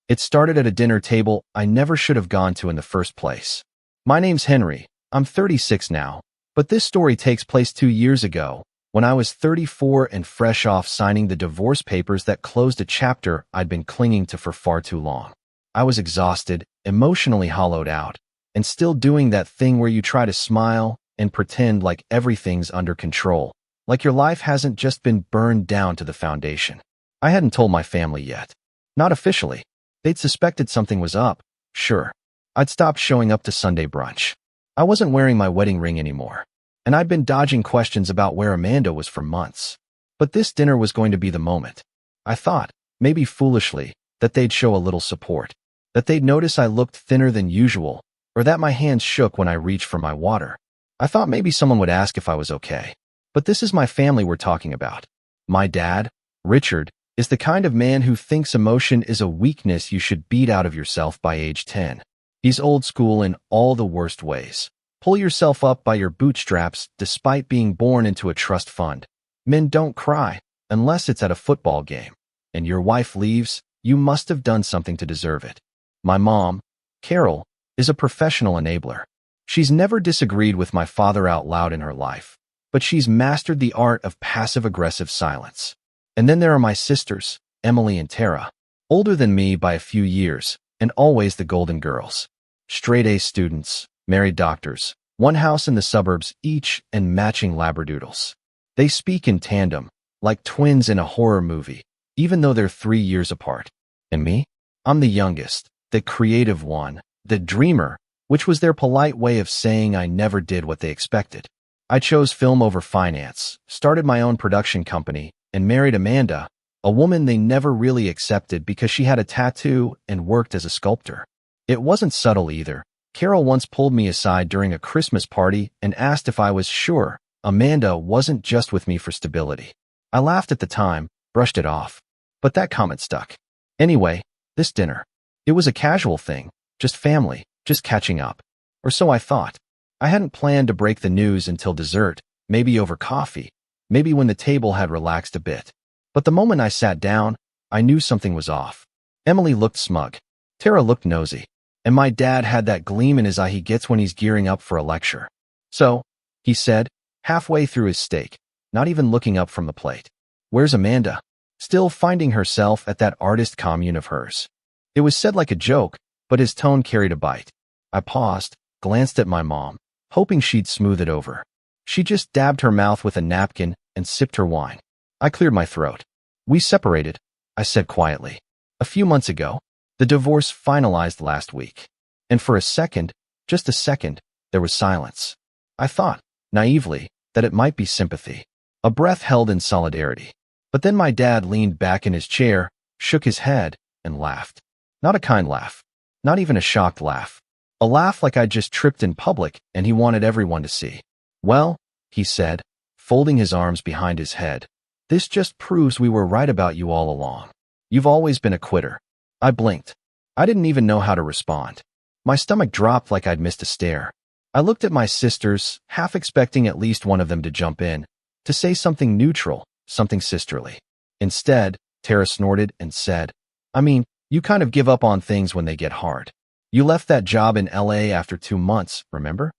It started at a dinner table I never should have gone to in the first place. My name's Henry. I'm 36 now, but this story takes place 2 years ago, when I was 34 and fresh off signing the divorce papers that closed a chapter I'd been clinging to for far too long. I was exhausted, emotionally hollowed out, and still doing that thing where you try to smile and pretend like everything's under control, like your life hasn't just been burned down to the foundation. I hadn't told my family yet. Not officially. They'd suspected something was up, sure. I'd stopped showing up to Sunday brunch. I wasn't wearing my wedding ring anymore, and I'd been dodging questions about where Amanda was for months. But this dinner was going to be the moment. I thought, maybe foolishly, that they'd show a little support, that they'd notice I looked thinner than usual, or that my hands shook when I reached for my water. I thought maybe someone would ask if I was okay. But this is my family we're talking about. My dad, Richard, is the kind of man who thinks emotion is a weakness you should beat out of yourself by age 10. He's old school in all the worst ways. Pull yourself up by your bootstraps despite being born into a trust fund. Men don't cry, unless it's at a football game. And your wife leaves, you must have done something to deserve it. My mom, Carol, is a professional enabler. She's never disagreed with my father out loud in her life, but she's mastered the art of passive-aggressive silence. And then there are my sisters, Emily and Tara, older than me by a few years, and always the golden girls. Straight-A students, married doctors, one house in the suburbs each, and matching labradoodles. They speak in tandem, like twins in a horror movie, even though they're 3 years apart. And me? I'm the youngest, the creative one, the dreamer, which was their polite way of saying I never did what they expected. I chose film over finance, started my own production company, and married Amanda, a woman they never really accepted because she had a tattoo and worked as a sculptor. It wasn't subtle either. Carol once pulled me aside during a Christmas party and asked if I was sure Amanda wasn't just with me for stability. I laughed at the time, brushed it off. But that comment stuck. Anyway, this dinner. It was a casual thing, just family, just catching up. Or so I thought. I hadn't planned to break the news until dessert, maybe over coffee, maybe when the table had relaxed a bit. But the moment I sat down, I knew something was off. Emily looked smug. Tara looked nosy. And my dad had that gleam in his eye he gets when he's gearing up for a lecture. So, he said, halfway through his steak, not even looking up from the plate. Where's Amanda? Still finding herself at that artist commune of hers. It was said like a joke, but his tone carried a bite. I paused, glanced at my mom, hoping she'd smooth it over. She just dabbed her mouth with a napkin and sipped her wine. I cleared my throat. We separated, I said quietly. A few months ago. The divorce finalized last week. And for a second, just a second, there was silence. I thought, naively, that it might be sympathy. A breath held in solidarity. But then my dad leaned back in his chair, shook his head, and laughed. Not a kind laugh. Not even a shocked laugh. A laugh like I'd just tripped in public and he wanted everyone to see. Well, he said, folding his arms behind his head, this just proves we were right about you all along. You've always been a quitter. I blinked. I didn't even know how to respond. My stomach dropped like I'd missed a stare. I looked at my sisters, half expecting at least one of them to jump in, to say something neutral, something sisterly. Instead, Tara snorted and said, I mean, you kind of give up on things when they get hard. You left that job in LA after 2 months, remember?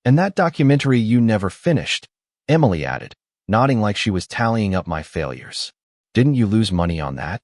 And that documentary you never finished, Emily added, nodding like she was tallying up my failures. Didn't you lose money on that?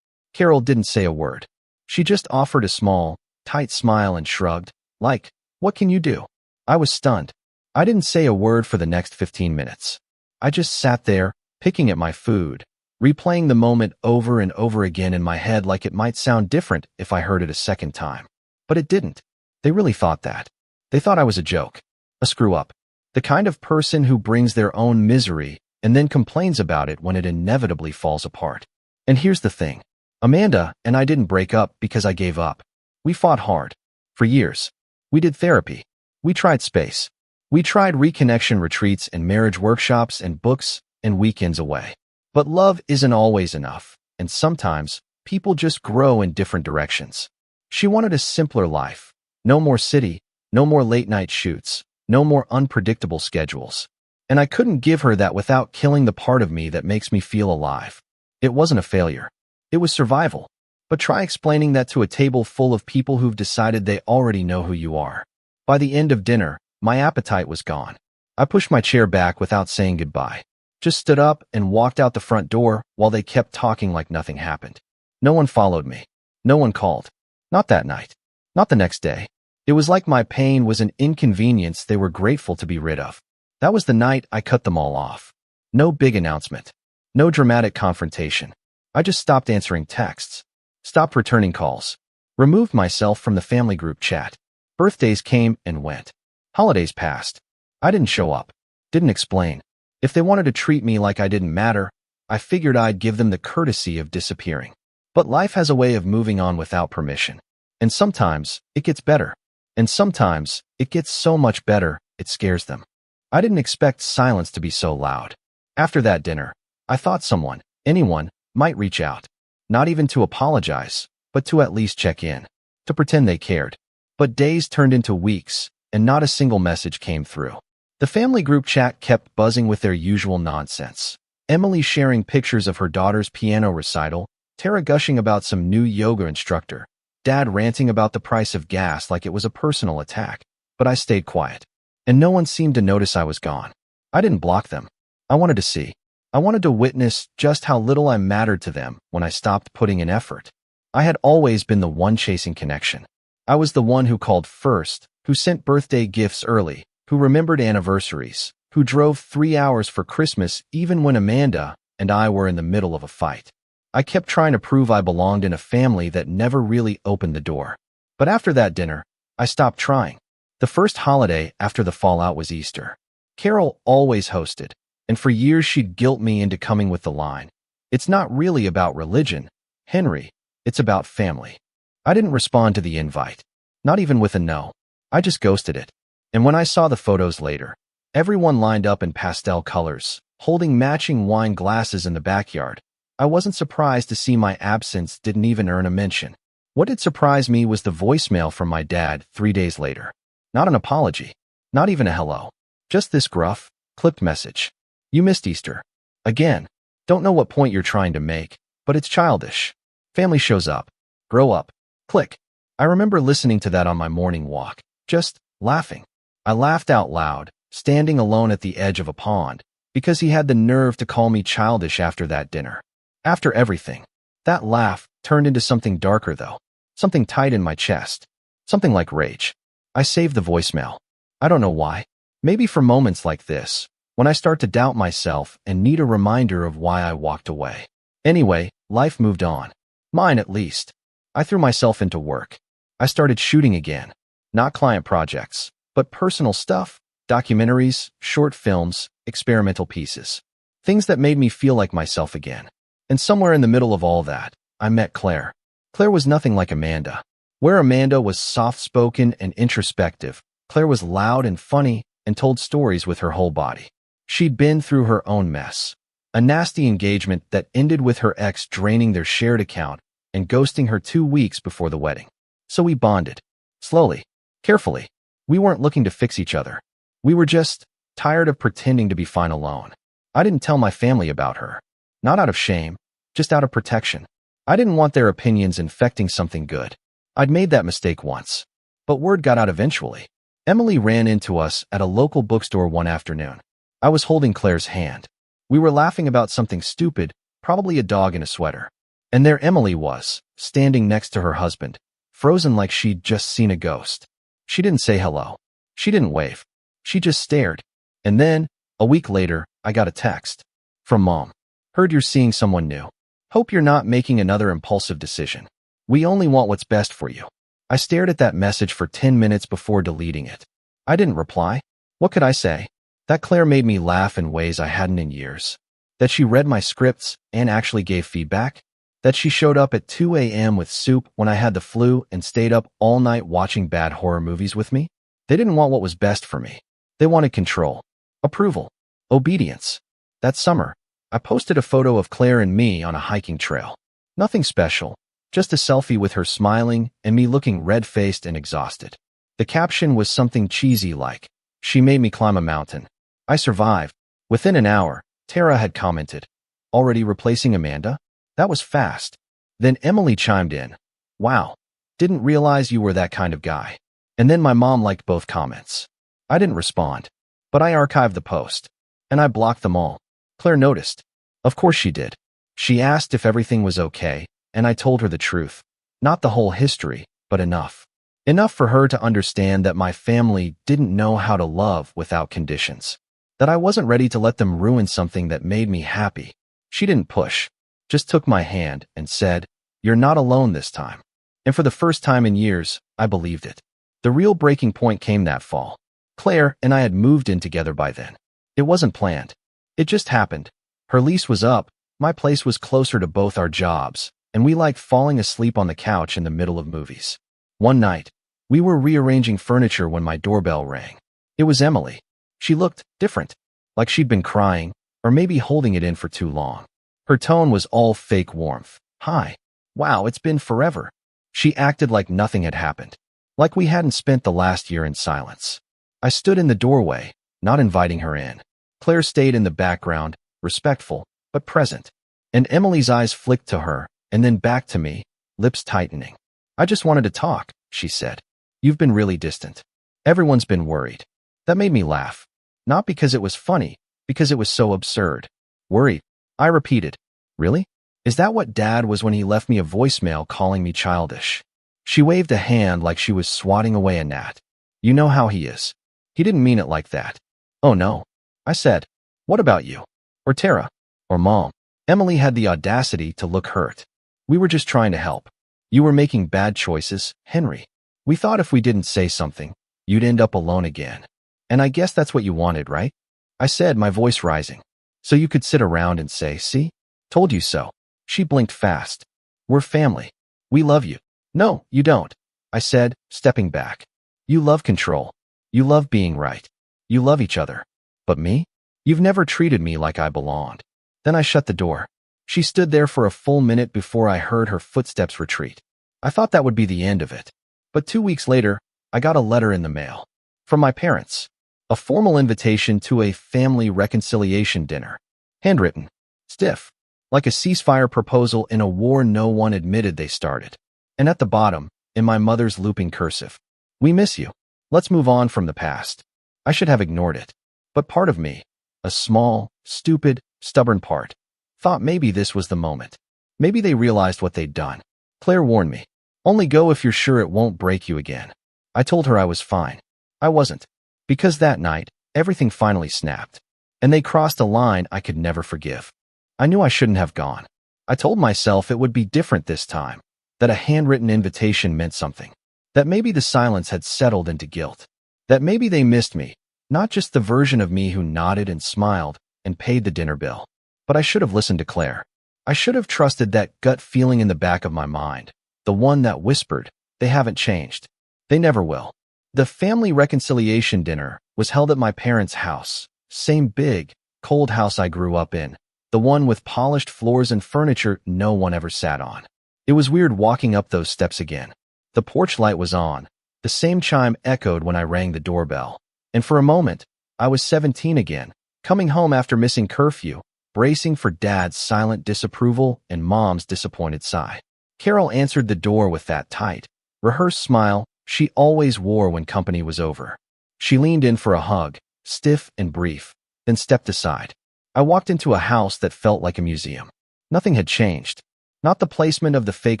Carol didn't say a word. She just offered a small, tight smile and shrugged, like, what can you do? I was stunned. I didn't say a word for the next 15 minutes. I just sat there, picking at my food, replaying the moment over and over again in my head like it might sound different if I heard it a second time. But it didn't. They really thought that. They thought I was a joke, a screw-up, the kind of person who brings their own misery and then complains about it when it inevitably falls apart. And here's the thing. Amanda and I didn't break up because I gave up. We fought hard. For years. We did therapy. We tried space. We tried reconnection retreats and marriage workshops and books and weekends away. But love isn't always enough, and sometimes people just grow in different directions. She wanted a simpler life. No more city, no more late-night shoots, no more unpredictable schedules. And I couldn't give her that without killing the part of me that makes me feel alive. It wasn't a failure. It was survival. But try explaining that to a table full of people who've decided they already know who you are. By the end of dinner, my appetite was gone. I pushed my chair back without saying goodbye. Just stood up and walked out the front door while they kept talking like nothing happened. No one followed me. No one called. Not that night. Not the next day. It was like my pain was an inconvenience they were grateful to be rid of. That was the night I cut them all off. No big announcement. No dramatic confrontation. I just stopped answering texts. Stopped returning calls. Removed myself from the family group chat. Birthdays came and went. Holidays passed. I didn't show up. Didn't explain. If they wanted to treat me like I didn't matter, I figured I'd give them the courtesy of disappearing. But life has a way of moving on without permission. And sometimes it gets better. And sometimes it gets so much better, it scares them. I didn't expect silence to be so loud. After that dinner, I thought someone, anyone, might reach out. Not even to apologize, but to at least check in. To pretend they cared. But days turned into weeks, and not a single message came through. The family group chat kept buzzing with their usual nonsense. Emily sharing pictures of her daughter's piano recital, Tara gushing about some new yoga instructor, Dad ranting about the price of gas like it was a personal attack. But I stayed quiet. And no one seemed to notice I was gone. I didn't block them. I wanted to see. I wanted to witness just how little I mattered to them when I stopped putting in effort. I had always been the one chasing connection. I was the one who called first, who sent birthday gifts early, who remembered anniversaries, who drove 3 hours for Christmas even when Amanda and I were in the middle of a fight. I kept trying to prove I belonged in a family that never really opened the door. But after that dinner, I stopped trying. The first holiday after the fallout was Easter. Carol always hosted, and for years she'd guilt me into coming with the line, "It's not really about religion, Henry, it's about family." I didn't respond to the invite, not even with a no. I just ghosted it. And when I saw the photos later, everyone lined up in pastel colors, holding matching wine glasses in the backyard, I wasn't surprised to see my absence didn't even earn a mention. What did surprise me was the voicemail from my dad 3 days later. Not an apology. Not even a hello. Just this gruff, clipped message. "You missed Easter. Again. Don't know what point you're trying to make, but it's childish. Family shows up. Grow up." Click. I remember listening to that on my morning walk, just laughing. I laughed out loud, standing alone at the edge of a pond, because he had the nerve to call me childish after that dinner. After everything. That laugh turned into something darker though. Something tight in my chest. Something like rage. I saved the voicemail. I don't know why. Maybe for moments like this, when I start to doubt myself and need a reminder of why I walked away. Anyway, life moved on. Mine at least. I threw myself into work. I started shooting again. Not client projects, but personal stuff, documentaries, short films, experimental pieces. Things that made me feel like myself again. And somewhere in the middle of all that, I met Claire. Claire was nothing like Amanda. Where Amanda was soft-spoken and introspective, Claire was loud and funny and told stories with her whole body. She'd been through her own mess. A nasty engagement that ended with her ex draining their shared account and ghosting her 2 weeks before the wedding. So we bonded. Slowly. Carefully. We weren't looking to fix each other. We were just tired of pretending to be fine alone. I didn't tell my family about her. Not out of shame, just out of protection. I didn't want their opinions infecting something good. I'd made that mistake once. But word got out eventually. Emily ran into us at a local bookstore one afternoon. I was holding Claire's hand. We were laughing about something stupid, probably a dog in a sweater. And there Emily was, standing next to her husband, frozen like she'd just seen a ghost. She didn't say hello. She didn't wave. She just stared. And then, a week later, I got a text. From Mom. "Heard you're seeing someone new. Hope you're not making another impulsive decision. We only want what's best for you." I stared at that message for 10 minutes before deleting it. I didn't reply. What could I say? That Claire made me laugh in ways I hadn't in years. That she read my scripts and actually gave feedback. That she showed up at 2 a.m. with soup when I had the flu and stayed up all night watching bad horror movies with me. They didn't want what was best for me. They wanted control, approval, obedience. That summer, I posted a photo of Claire and me on a hiking trail. Nothing special, just a selfie with her smiling and me looking red-faced and exhausted. The caption was something cheesy like, "She made me climb a mountain. I survived." Within an hour, Tara had commented, "Already replacing Amanda? That was fast." Then Emily chimed in. Wow, didn't realize you were that kind of guy. And then my mom liked both comments. I didn't respond, but I archived the post. And I blocked them all. Claire noticed. Of course she did. She asked if everything was okay, and I told her the truth. Not the whole history, but enough. Enough for her to understand that my family didn't know how to love without conditions. That I wasn't ready to let them ruin something that made me happy. She didn't push, just took my hand and said, "You're not alone this time." And for the first time in years, I believed it. The real breaking point came that fall. Claire and I had moved in together by then. It wasn't planned. It just happened. Her lease was up, my place was closer to both our jobs, and we liked falling asleep on the couch in the middle of movies. One night, we were rearranging furniture when my doorbell rang. It was Emily. She looked different, like she'd been crying, or maybe holding it in for too long. Her tone was all fake warmth. "Hi. Wow, it's been forever." She acted like nothing had happened, like we hadn't spent the last year in silence. I stood in the doorway, not inviting her in. Claire stayed in the background, respectful, but present. And Emily's eyes flicked to her, and then back to me, lips tightening. "I just wanted to talk," she said. "You've been really distant. Everyone's been worried." That made me laugh. Not because it was funny, because it was so absurd. "Worried?" I repeated. "Really? Is that what Dad was when he left me a voicemail calling me childish?" She waved a hand like she was swatting away a gnat. "You know how he is. He didn't mean it like that." "Oh no," I said. "What about you? Or Tara? Or Mom?" Emily had the audacity to look hurt. "We were just trying to help. You were making bad choices, Henry. We thought if we didn't say something, you'd end up alone again. And I guess that's what you wanted, right?" I said, my voice rising. "So you could sit around and say, 'See? Told you so.'" She blinked fast. "We're family. We love you." "No, you don't," I said, stepping back. "You love control. You love being right. You love each other. But me? You've never treated me like I belonged." Then I shut the door. She stood there for a full minute before I heard her footsteps retreat. I thought that would be the end of it. But 2 weeks later, I got a letter in the mail. From my parents. A formal invitation to a family reconciliation dinner. Handwritten. Stiff. Like a ceasefire proposal in a war no one admitted they started. And at the bottom, in my mother's looping cursive, "We miss you. Let's move on from the past." I should have ignored it. But part of me, a small, stupid, stubborn part, thought maybe this was the moment. Maybe they realized what they'd done. Claire warned me. "Only go if you're sure it won't break you again." I told her I was fine. I wasn't. Because that night, everything finally snapped. And they crossed a line I could never forgive. I knew I shouldn't have gone. I told myself it would be different this time. That a handwritten invitation meant something. That maybe the silence had settled into guilt. That maybe they missed me. Not just the version of me who nodded and smiled and paid the dinner bill. But I should have listened to Claire. I should have trusted that gut feeling in the back of my mind. The one that whispered, "They haven't changed. They never will." The family reconciliation dinner was held at my parents' house. Same big, cold house I grew up in. The one with polished floors and furniture no one ever sat on. It was weird walking up those steps again. The porch light was on. The same chime echoed when I rang the doorbell. And for a moment, I was 17 again, coming home after missing curfew, bracing for Dad's silent disapproval and Mom's disappointed sigh. Carol answered the door with that tight, rehearsed smile she always wore when company was over. She leaned in for a hug, stiff and brief, then stepped aside. I walked into a house that felt like a museum. Nothing had changed. Not the placement of the fake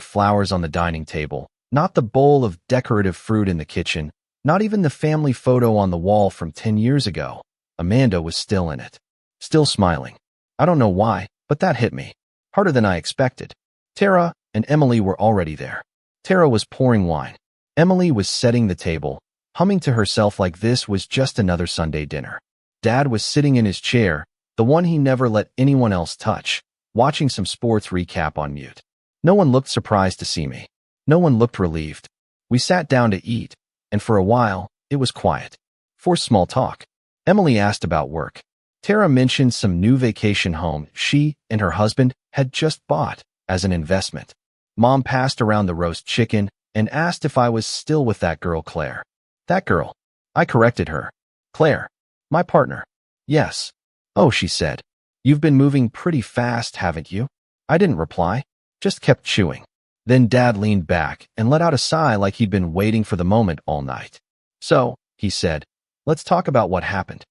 flowers on the dining table, not the bowl of decorative fruit in the kitchen, not even the family photo on the wall from 10 years ago. Amanda was still in it. Still smiling. I don't know why, but that hit me. Harder than I expected. Tara and Emily were already there. Tara was pouring wine. Emily was setting the table, humming to herself like this was just another Sunday dinner. Dad was sitting in his chair, the one he never let anyone else touch, watching some sports recap on mute. No one looked surprised to see me. No one looked relieved. We sat down to eat, and for a while, it was quiet. Forced small talk. Emily asked about work. Tara mentioned some new vacation home she and her husband had just bought as an investment. Mom passed around the roast chicken and asked if I was still with that girl Claire. That girl. I corrected her. Claire. My partner. Yes. Oh, she said. You've been moving pretty fast, haven't you? I didn't reply. Just kept chewing. Then Dad leaned back and let out a sigh like he'd been waiting for the moment all night. So, he said, let's talk about what happened.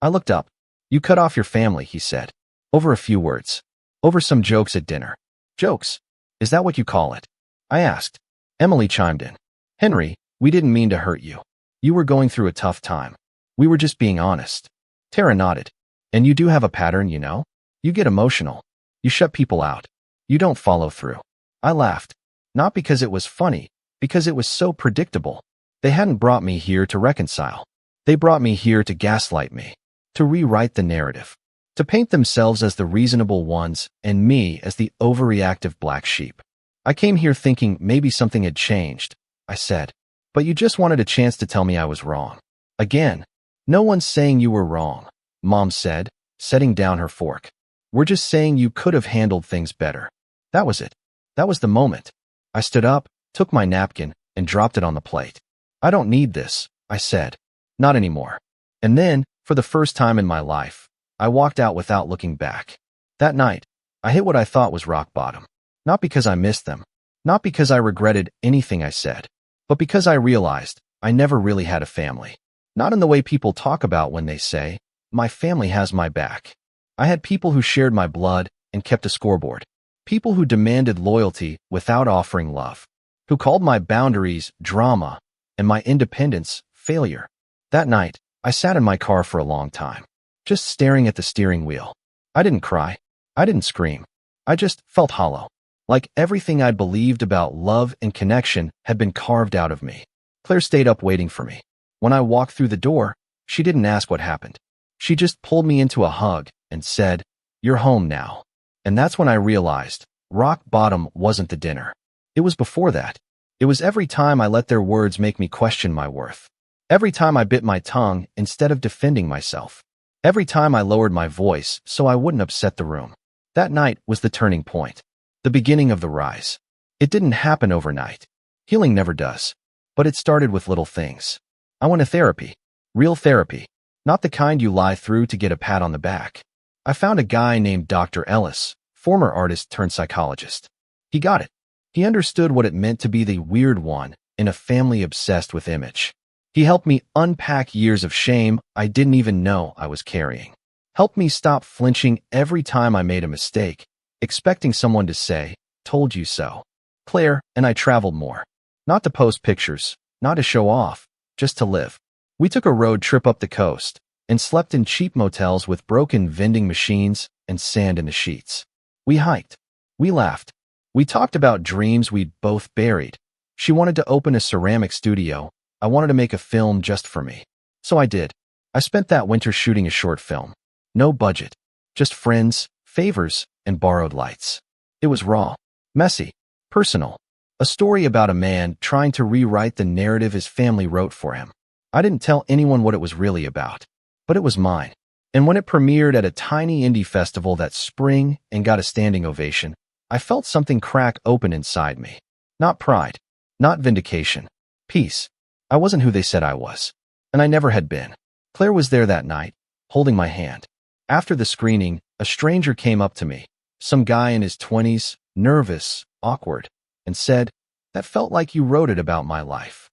I looked up. You cut off your family, he said. Over a few words. Over some jokes at dinner. Jokes? Is that what you call it? I asked. Emily chimed in. Henry, we didn't mean to hurt you. You were going through a tough time. We were just being honest. Tara nodded. And you do have a pattern, you know? You get emotional. You shut people out. You don't follow through. I laughed. Not because it was funny, because it was so predictable. They hadn't brought me here to reconcile. They brought me here to gaslight me, to rewrite the narrative, to paint themselves as the reasonable ones and me as the overreactive black sheep. I came here thinking maybe something had changed, I said. But you just wanted a chance to tell me I was wrong. Again, no one's saying you were wrong, Mom said, setting down her fork. We're just saying you could have handled things better. That was it. That was the moment. I stood up, took my napkin, and dropped it on the plate. I don't need this, I said. Not anymore. And then, for the first time in my life, I walked out without looking back. That night, I hit what I thought was rock bottom. Not because I missed them. Not because I regretted anything I said. But because I realized I never really had a family. Not in the way people talk about when they say, my family has my back. I had people who shared my blood and kept a scoreboard. People who demanded loyalty without offering love. Who called my boundaries drama and my independence failure. That night, I sat in my car for a long time, just staring at the steering wheel. I didn't cry. I didn't scream. I just felt hollow. Like everything I'd believed about love and connection had been carved out of me. Claire stayed up waiting for me. When I walked through the door, she didn't ask what happened. She just pulled me into a hug and said, "You're home now." And that's when I realized rock bottom wasn't the dinner. It was before that. It was every time I let their words make me question my worth. Every time I bit my tongue instead of defending myself. Every time I lowered my voice so I wouldn't upset the room. That night was the turning point. The beginning of the rise. It didn't happen overnight. Healing never does. But it started with little things. I went to therapy. Real therapy. Not the kind you lie through to get a pat on the back. I found a guy named Dr. Ellis, former artist turned psychologist. He got it. He understood what it meant to be the weird one in a family obsessed with image. He helped me unpack years of shame I didn't even know I was carrying. Helped me stop flinching every time I made a mistake, expecting someone to say, "Told you so." Claire and I traveled more. Not to post pictures, not to show off, just to live. We took a road trip up the coast and slept in cheap motels with broken vending machines and sand in the sheets. We hiked. We laughed. We talked about dreams we'd both buried. She wanted to open a ceramic studio. I wanted to make a film just for me. So I did. I spent that winter shooting a short film. No budget. Just friends, favors, and borrowed lights. It was raw, messy, personal. A story about a man trying to rewrite the narrative his family wrote for him. I didn't tell anyone what it was really about, but it was mine. And when it premiered at a tiny indie festival that spring and got a standing ovation, I felt something crack open inside me. Not pride, not vindication, peace. I wasn't who they said I was, and I never had been. Claire was there that night, holding my hand. After the screening, a stranger came up to me, some guy in his 20s, nervous, awkward, and said, "That felt like you wrote it about my life."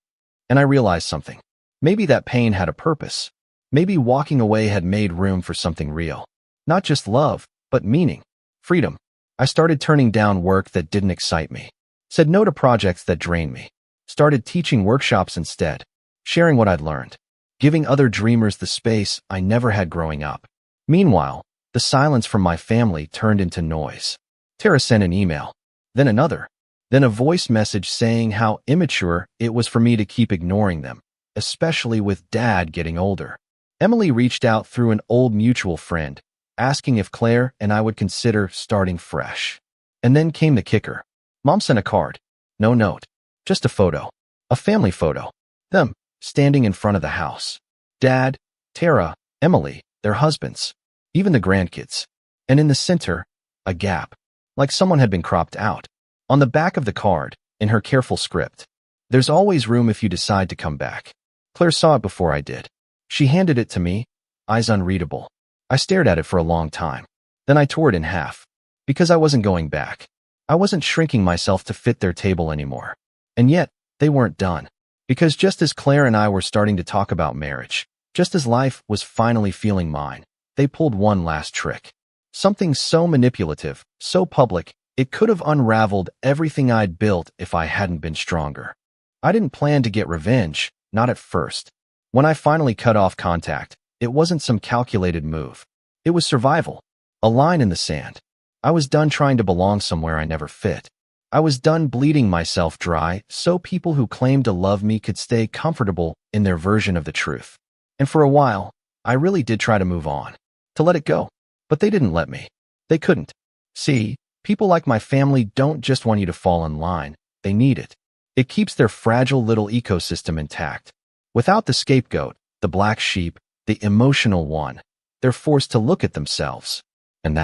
And I realized something. Maybe that pain had a purpose. Maybe walking away had made room for something real. Not just love, but meaning, freedom. I started turning down work that didn't excite me. Said no to projects that drained me. Started teaching workshops instead. Sharing what I'd learned. Giving other dreamers the space I never had growing up. Meanwhile, the silence from my family turned into noise. Tara sent an email. Then another. Then a voice message saying how immature it was for me to keep ignoring them, especially with Dad getting older. Emily reached out through an old mutual friend, asking if Claire and I would consider starting fresh. And then came the kicker. Mom sent a card. No note. Just a photo. A family photo. Them, standing in front of the house. Dad, Tara, Emily, their husbands, even the grandkids. And in the center, a gap. Like someone had been cropped out. On the back of the card, in her careful script, "There's always room if you decide to come back." Claire saw it before I did. She handed it to me, eyes unreadable. I stared at it for a long time. Then I tore it in half. Because I wasn't going back. I wasn't shrinking myself to fit their table anymore. And yet, they weren't done. Because just as Claire and I were starting to talk about marriage, just as life was finally feeling mine, they pulled one last trick. Something so manipulative, so public, it could have unraveled everything I'd built if I hadn't been stronger. I didn't plan to get revenge, not at first. When I finally cut off contact, it wasn't some calculated move. It was survival. A line in the sand. I was done trying to belong somewhere I never fit. I was done bleeding myself dry so people who claimed to love me could stay comfortable in their version of the truth. And for a while, I really did try to move on, to let it go. But they didn't let me. They couldn't. See, people like my family don't just want you to fall in line, they need it. It keeps their fragile little ecosystem intact. Without the scapegoat, the black sheep, the emotional one, they're forced to look at themselves. And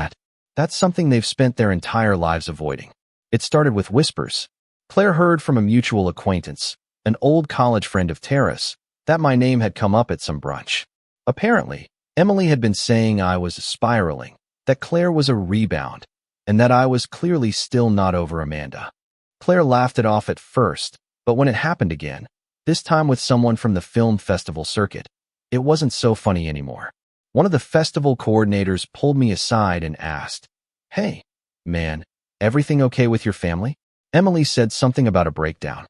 that's something they've spent their entire lives avoiding. It started with whispers. Claire heard from a mutual acquaintance, an old college friend of Tara's, that my name had come up at some brunch. Apparently, Emily had been saying I was spiraling, that Claire was a rebound, and that I was clearly still not over Amanda. Claire laughed it off at first, but when it happened again, this time with someone from the film festival circuit, it wasn't so funny anymore. One of the festival coordinators pulled me aside and asked, "Hey, man, everything okay with your family?" Emily said something about a breakdown.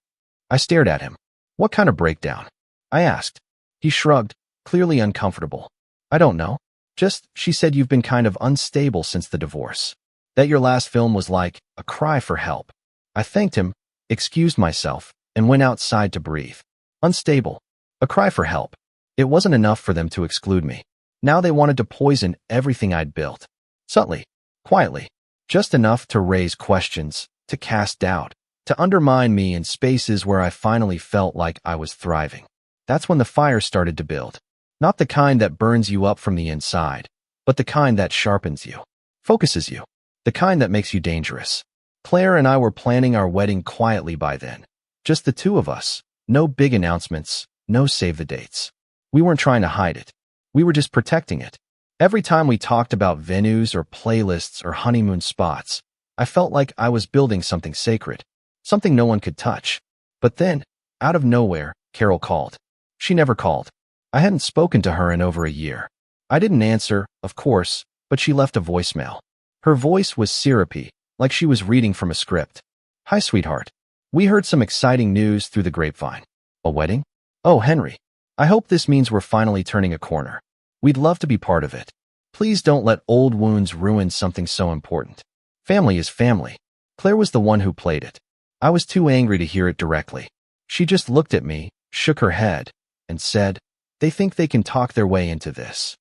I stared at him. "What kind of breakdown?" I asked. He shrugged, clearly uncomfortable. "I don't know. Just, she said you've been kind of unstable since the divorce. That your last film was like a cry for help." I thanked him, excused myself, and went outside to breathe. Unstable. A cry for help. It wasn't enough for them to exclude me. Now they wanted to poison everything I'd built. Subtly, quietly, just enough to raise questions, to cast doubt, to undermine me in spaces where I finally felt like I was thriving. That's when the fire started to build. Not the kind that burns you up from the inside, but the kind that sharpens you, focuses you, the kind that makes you dangerous. Claire and I were planning our wedding quietly by then. Just the two of us. No big announcements, no save the dates. We weren't trying to hide it. We were just protecting it. Every time we talked about venues or playlists or honeymoon spots, I felt like I was building something sacred, something no one could touch. But then, out of nowhere, Carol called. She never called. I hadn't spoken to her in over a year. I didn't answer, of course, but she left a voicemail. Her voice was syrupy, like she was reading from a script. "Hi, sweetheart. We heard some exciting news through the grapevine." "A wedding? Oh, Henry. I hope this means we're finally turning a corner. We'd love to be part of it. Please don't let old wounds ruin something so important. Family is family." Claire was the one who played it. I was too angry to hear it directly. She just looked at me, shook her head, and said, "They think they can talk their way into this."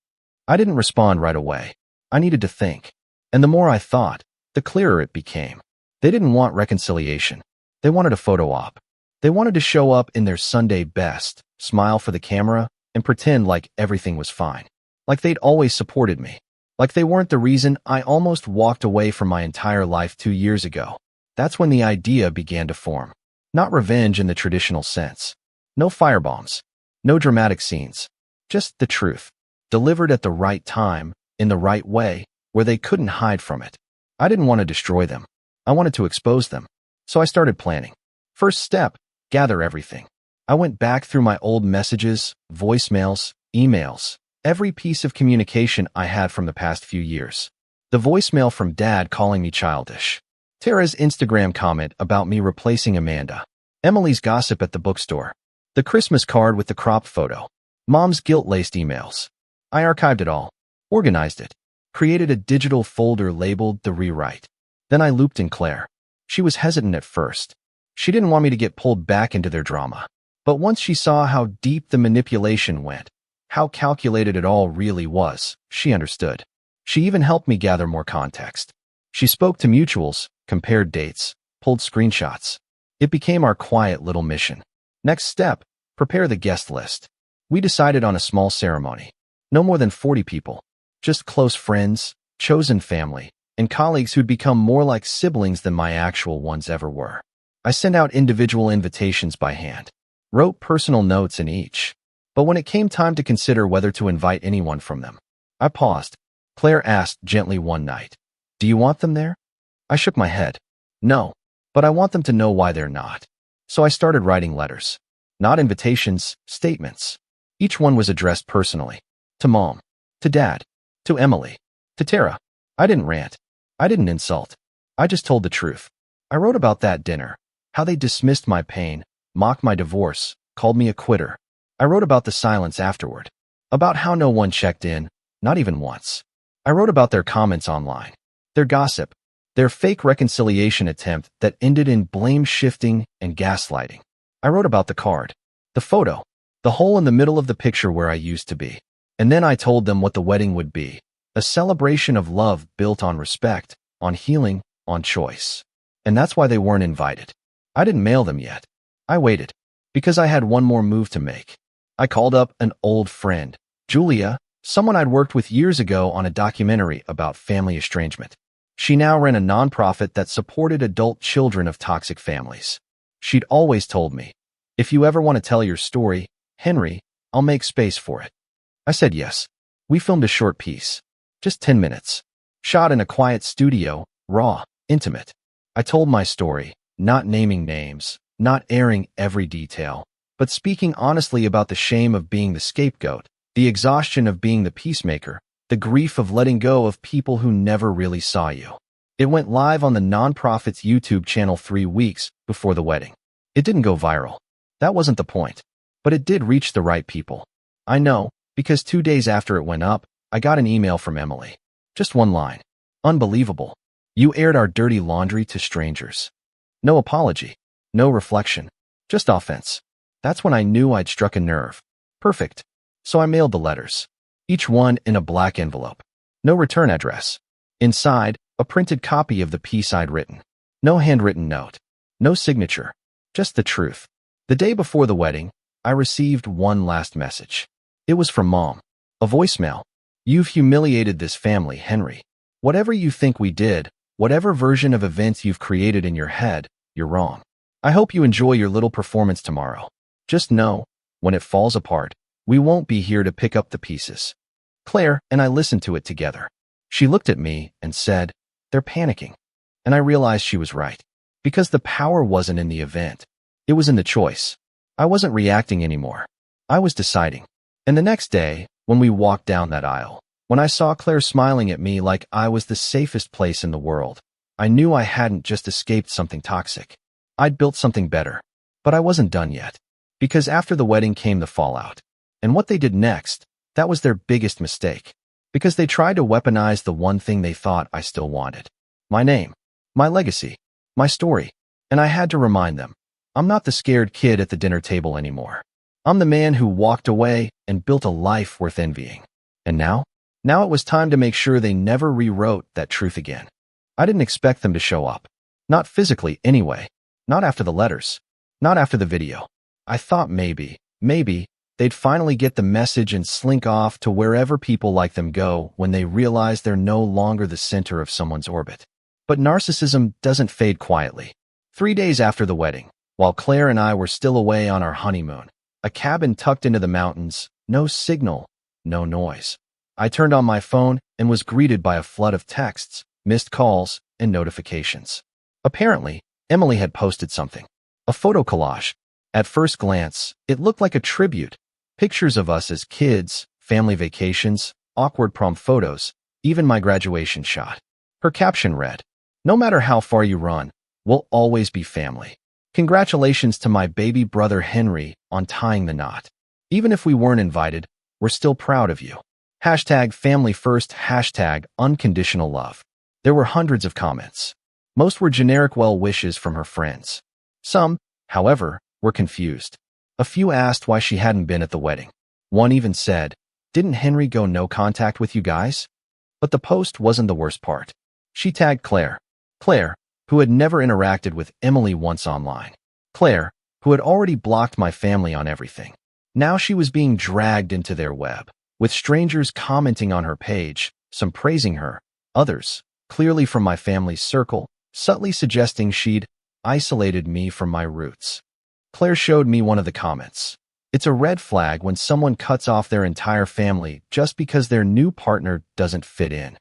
I didn't respond right away. I needed to think. And the more I thought, the clearer it became. They didn't want reconciliation. They wanted a photo op. They wanted to show up in their Sunday best, smile for the camera, and pretend like everything was fine. Like they'd always supported me. Like they weren't the reason I almost walked away from my entire life 2 years ago. That's when the idea began to form. Not revenge in the traditional sense. No firebombs. No dramatic scenes. Just the truth. Delivered at the right time, in the right way, where they couldn't hide from it. I didn't want to destroy them. I wanted to expose them. So I started planning. First step, gather everything. I went back through my old messages, voicemails, emails, every piece of communication I had from the past few years. The voicemail from Dad calling me childish. Tara's Instagram comment about me replacing Amanda. Emily's gossip at the bookstore. The Christmas card with the cropped photo. Mom's guilt-laced emails. I archived it all. Organized it. Created a digital folder labeled The Rewrite. Then I looped in Claire. She was hesitant at first. She didn't want me to get pulled back into their drama. But once she saw how deep the manipulation went, how calculated it all really was, she understood. She even helped me gather more context. She spoke to mutuals, compared dates, pulled screenshots. It became our quiet little mission. Next step, prepare the guest list. We decided on a small ceremony. No more than 40 people. Just close friends, chosen family, and colleagues who'd become more like siblings than my actual ones ever were. I sent out individual invitations by hand, wrote personal notes in each. But when it came time to consider whether to invite anyone from them, I paused. Claire asked gently one night, "Do you want them there?" I shook my head. No, but I want them to know why they're not. So I started writing letters. Not invitations, statements. Each one was addressed personally. To Mom. To Dad. To Emily. To Tara. I didn't rant. I didn't insult. I just told the truth. I wrote about that dinner. How they dismissed my pain, mocked my divorce, called me a quitter. I wrote about the silence afterward. About how no one checked in, not even once. I wrote about their comments online. Their gossip. Their fake reconciliation attempt that ended in blame shifting and gaslighting. I wrote about the card. The photo. The hole in the middle of the picture where I used to be. And then I told them what the wedding would be. A celebration of love built on respect, on healing, on choice. And that's why they weren't invited. I didn't mail them yet. I waited. Because I had one more move to make. I called up an old friend, Julia, someone I'd worked with years ago on a documentary about family estrangement. She now ran a nonprofit that supported adult children of toxic families. She'd always told me, if you ever want to tell your story, Henry, I'll make space for it. I said yes. We filmed a short piece. Just 10 minutes. Shot in a quiet studio, raw, intimate. I told my story, not naming names, not airing every detail, but speaking honestly about the shame of being the scapegoat, the exhaustion of being the peacemaker, the grief of letting go of people who never really saw you. It went live on the nonprofit's YouTube channel 3 weeks before the wedding. It didn't go viral. That wasn't the point. But it did reach the right people. I know, because 2 days after it went up, I got an email from Emily. Just one line. Unbelievable. You aired our dirty laundry to strangers. No apology. No reflection. Just offense. That's when I knew I'd struck a nerve. Perfect. So I mailed the letters. Each one in a black envelope. No return address. Inside, a printed copy of the piece I'd written. No handwritten note. No signature. Just the truth. The day before the wedding, I received one last message. It was from Mom. A voicemail. You've humiliated this family, Henry. Whatever you think we did, whatever version of events you've created in your head, you're wrong. I hope you enjoy your little performance tomorrow. Just know, when it falls apart, we won't be here to pick up the pieces. Claire and I listened to it together. She looked at me and said, they're panicking. And I realized she was right. Because the power wasn't in the event. It was in the choice. I wasn't reacting anymore. I was deciding. And the next day, when we walked down that aisle, when I saw Claire smiling at me like I was the safest place in the world, I knew I hadn't just escaped something toxic. I'd built something better. But I wasn't done yet. Because after the wedding came the fallout. And what they did next, that was their biggest mistake. Because they tried to weaponize the one thing they thought I still wanted. My name. My legacy. My story. And I had to remind them. I'm not the scared kid at the dinner table anymore. I'm the man who walked away and built a life worth envying. And now? Now it was time to make sure they never rewrote that truth again. I didn't expect them to show up. Not physically, anyway. Not after the letters. Not after the video. I thought maybe, they'd finally get the message and slink off to wherever people like them go when they realize they're no longer the center of someone's orbit. But narcissism doesn't fade quietly. 3 days after the wedding, while Claire and I were still away on our honeymoon, a cabin tucked into the mountains, no signal, no noise. I turned on my phone and was greeted by a flood of texts, missed calls, and notifications. Apparently, Emily had posted something. A photo collage. At first glance, it looked like a tribute. Pictures of us as kids, family vacations, awkward prom photos, even my graduation shot. Her caption read, "No matter how far you run, we'll always be family. Congratulations to my baby brother Henry on tying the knot. Even if we weren't invited, we're still proud of you. Hashtag family first, hashtag unconditional love." There were hundreds of comments. Most were generic well wishes from her friends. Some, however, were confused. A few asked why she hadn't been at the wedding. One even said, "Didn't Henry go no contact with you guys?" But the post wasn't the worst part. She tagged Claire. Claire, who had never interacted with Emily once online. Claire, who had already blocked my family on everything. Now she was being dragged into their web, with strangers commenting on her page, some praising her, others, clearly from my family's circle, subtly suggesting she'd isolated me from my roots. Claire showed me one of the comments. It's a red flag when someone cuts off their entire family just because their new partner doesn't fit in.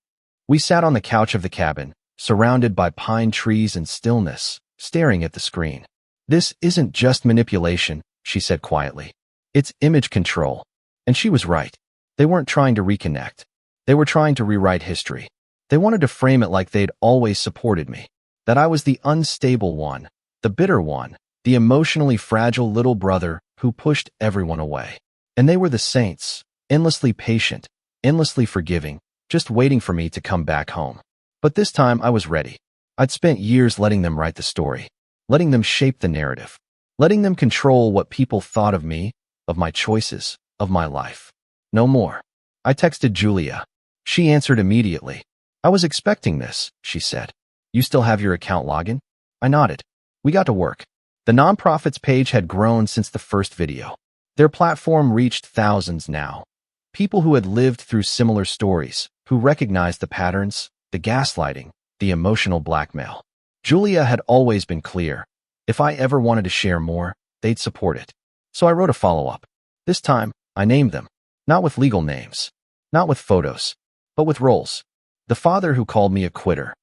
We sat on the couch of the cabin, surrounded by pine trees and stillness, staring at the screen. "This isn't just manipulation," she said quietly. "It's image control." And she was right. They weren't trying to reconnect. They were trying to rewrite history. They wanted to frame it like they'd always supported me, that I was the unstable one, the bitter one, the emotionally fragile little brother who pushed everyone away. And they were the saints, endlessly patient, endlessly forgiving, just waiting for me to come back home. But this time I was ready. I'd spent years letting them write the story, letting them shape the narrative, letting them control what people thought of me, of my choices, of my life. No more. I texted Julia. She answered immediately. "I was expecting this," she said. "You still have your account login?" I nodded. We got to work. The nonprofits page had grown since the first video. Their platform reached thousands now. People who had lived through similar stories, who recognized the patterns, the gaslighting, the emotional blackmail. Julia had always been clear. If I ever wanted to share more, they'd support it. So I wrote a follow-up. This time, I named them. Not with legal names. Not with photos. But with roles. The father who called me a quitter.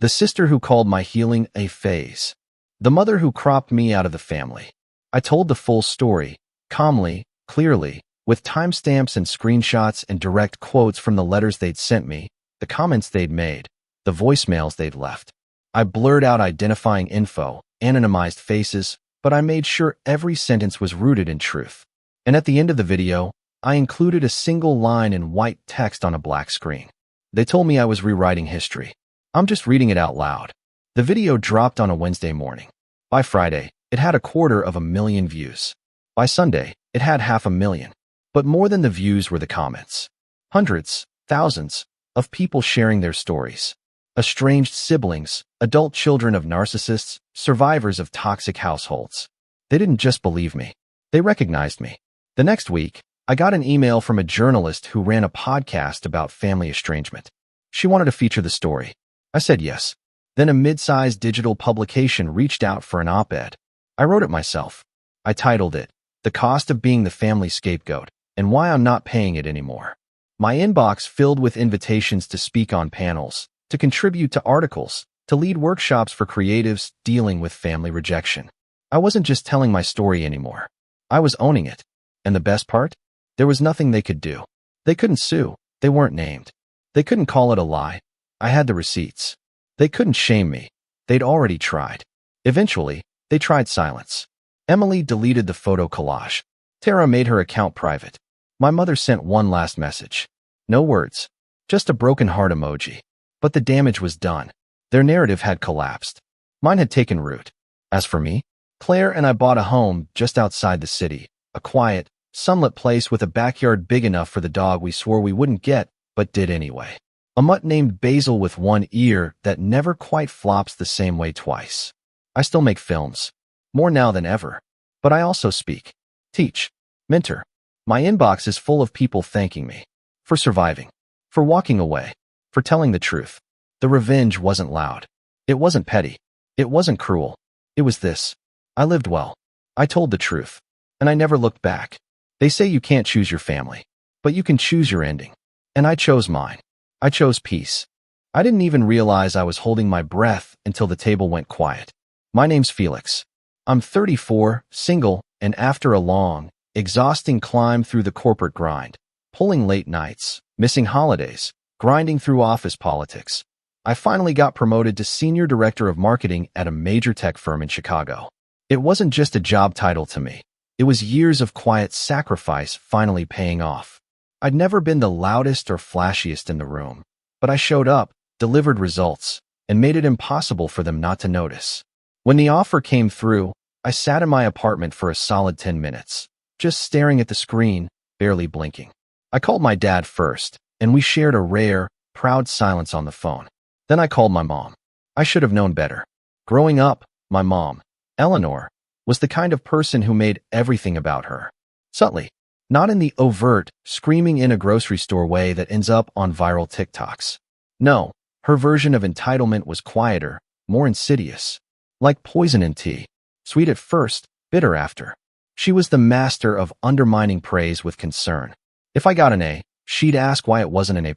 The sister who called my healing a phase. The mother who cropped me out of the family. I told the full story, calmly, clearly, with timestamps and screenshots and direct quotes from the letters they'd sent me, the comments they'd made, the voicemails they'd left. I blurred out identifying info, anonymized faces, but I made sure every sentence was rooted in truth. And at the end of the video, I included a single line in white text on a black screen. They told me I was rewriting history. I'm just reading it out loud. The video dropped on a Wednesday morning. By Friday, it had 250,000 views. By Sunday, it had 500,000. But more than the views were the comments. Hundreds, thousands, of people sharing their stories. Estranged siblings, adult children of narcissists, survivors of toxic households. They didn't just believe me. They recognized me. The next week, I got an email from a journalist who ran a podcast about family estrangement. She wanted to feature the story. I said yes. Then a mid-sized digital publication reached out for an op-ed. I wrote it myself. I titled it, "The Cost of Being the Family Scapegoat, and Why I'm Not Paying It Anymore." My inbox filled with invitations to speak on panels, to contribute to articles, to lead workshops for creatives dealing with family rejection. I wasn't just telling my story anymore. I was owning it. And the best part? There was nothing they could do. They couldn't sue. They weren't named. They couldn't call it a lie. I had the receipts. They couldn't shame me. They'd already tried. Eventually, they tried silence. Emily deleted the photo collage. Tara made her account private. My mother sent one last message. No words. Just a broken heart emoji. But the damage was done. Their narrative had collapsed. Mine had taken root. As for me, Claire and I bought a home just outside the city, a quiet, sunlit place with a backyard big enough for the dog we swore we wouldn't get, but did anyway. A mutt named Basil with one ear that never quite flops the same way twice. I still make films. More now than ever. But I also speak, teach, mentor. My inbox is full of people thanking me. For surviving. For walking away. For telling the truth. The revenge wasn't loud. It wasn't petty. It wasn't cruel. It was this. I lived well. I told the truth. And I never looked back. They say you can't choose your family. But you can choose your ending. And I chose mine. I chose peace. I didn't even realize I was holding my breath until the table went quiet. My name's Felix. I'm 34, single, and after a long, exhausting climb through the corporate grind, pulling late nights, missing holidays, grinding through office politics, I finally got promoted to Senior Director of Marketing at a major tech firm in Chicago. It wasn't just a job title to me. It was years of quiet sacrifice finally paying off. I'd never been the loudest or flashiest in the room, but I showed up, delivered results, and made it impossible for them not to notice. When the offer came through, I sat in my apartment for a solid 10 minutes, just staring at the screen, barely blinking. I called my dad first, and we shared a rare, proud silence on the phone. Then I called my mom. I should have known better. Growing up, my mom, Eleanor, was the kind of person who made everything about her. Subtly. Not in the overt, screaming in a grocery store way that ends up on viral TikToks. No, her version of entitlement was quieter, more insidious. Like poison in tea. Sweet at first, bitter after. She was the master of undermining praise with concern. If I got an A, she'd ask why it wasn't an A+.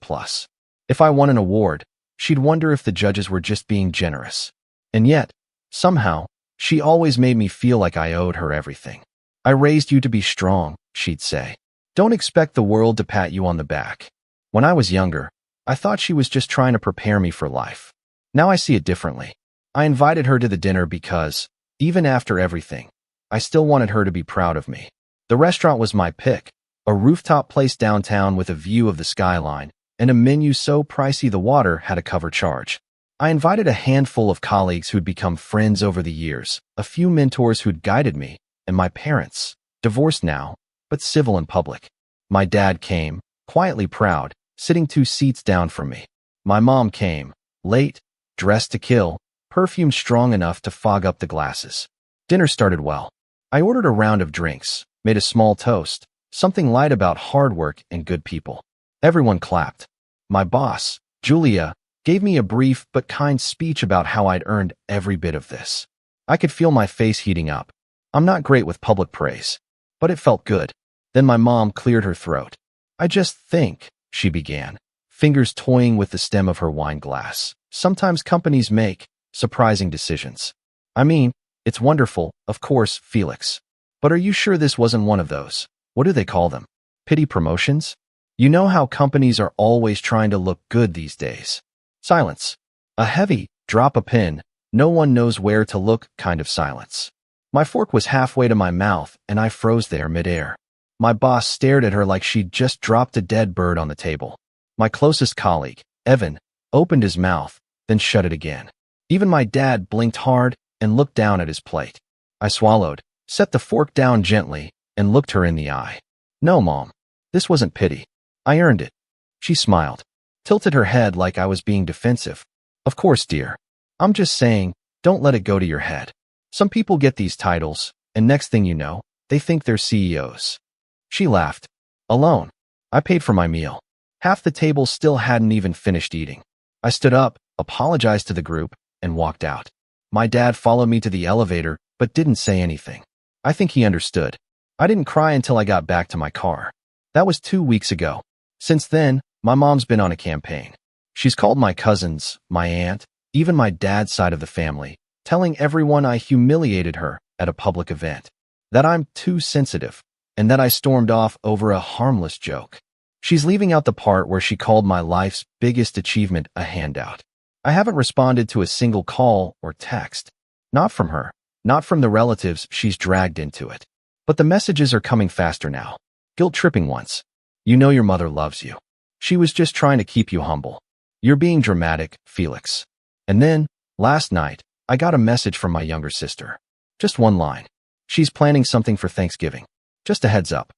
If I won an award, She'd wonder if the judges were just being generous. And yet, somehow, she always made me feel like I owed her everything. I raised you to be strong, she'd say. Don't expect the world to pat you on the back. When I was younger, I thought she was just trying to prepare me for life. Now I see it differently. I invited her to the dinner because, even after everything, I still wanted her to be proud of me. The restaurant was my pick, a rooftop place downtown with a view of the skyline, and a menu so pricey the water had a cover charge. I invited a handful of colleagues who'd become friends over the years, a few mentors who'd guided me, and my parents, divorced now, but civil in public. My dad came, quietly proud, sitting 2 seats down from me. My mom came, late, dressed to kill, perfume strong enough to fog up the glasses. Dinner started well. I ordered a round of drinks, made a small toast, something light about hard work and good people. Everyone clapped. My boss, Julia, gave me a brief but kind speech about how I'd earned every bit of this. I could feel my face heating up. I'm not great with public praise, but it felt good. Then my mom cleared her throat. I just think, she began, fingers toying with the stem of her wine glass. Sometimes companies make surprising decisions. I mean, it's wonderful, of course, Felix. But are you sure this wasn't one of those? What do they call them? Pity promotions? You know how companies are always trying to look good these days. Silence. A heavy, drop a pin, no one knows where to look kind of silence. My fork was halfway to my mouth and I froze there midair. My boss stared at her like she'd just dropped a dead bird on the table. My closest colleague, Evan, opened his mouth, then shut it again. Even my dad blinked hard and looked down at his plate. I swallowed, set the fork down gently, and looked her in the eye. No, Mom. This wasn't pity. I earned it. She smiled, tilted her head like I was being defensive. Of course, dear. I'm just saying, don't let it go to your head. Some people get these titles, and next thing you know, they think they're CEOs. She laughed. Alone. I paid for my meal. Half the table still hadn't even finished eating. I stood up, apologized to the group, and walked out. My dad followed me to the elevator, but didn't say anything. I think he understood. I didn't cry until I got back to my car. That was 2 weeks ago. Since then, my mom's been on a campaign. She's called my cousins, my aunt, even my dad's side of the family, telling everyone I humiliated her at a public event, that I'm too sensitive, and that I stormed off over a harmless joke. She's leaving out the part where she called my life's biggest achievement a handout. I haven't responded to a single call or text. Not from her, not from the relatives she's dragged into it. But the messages are coming faster now. Guilt-tripping ones. You know your mother loves you. She was just trying to keep you humble. You're being dramatic, Felix. And then, last night, I got a message from my younger sister. Just one line. She's planning something for Thanksgiving. Just a heads up.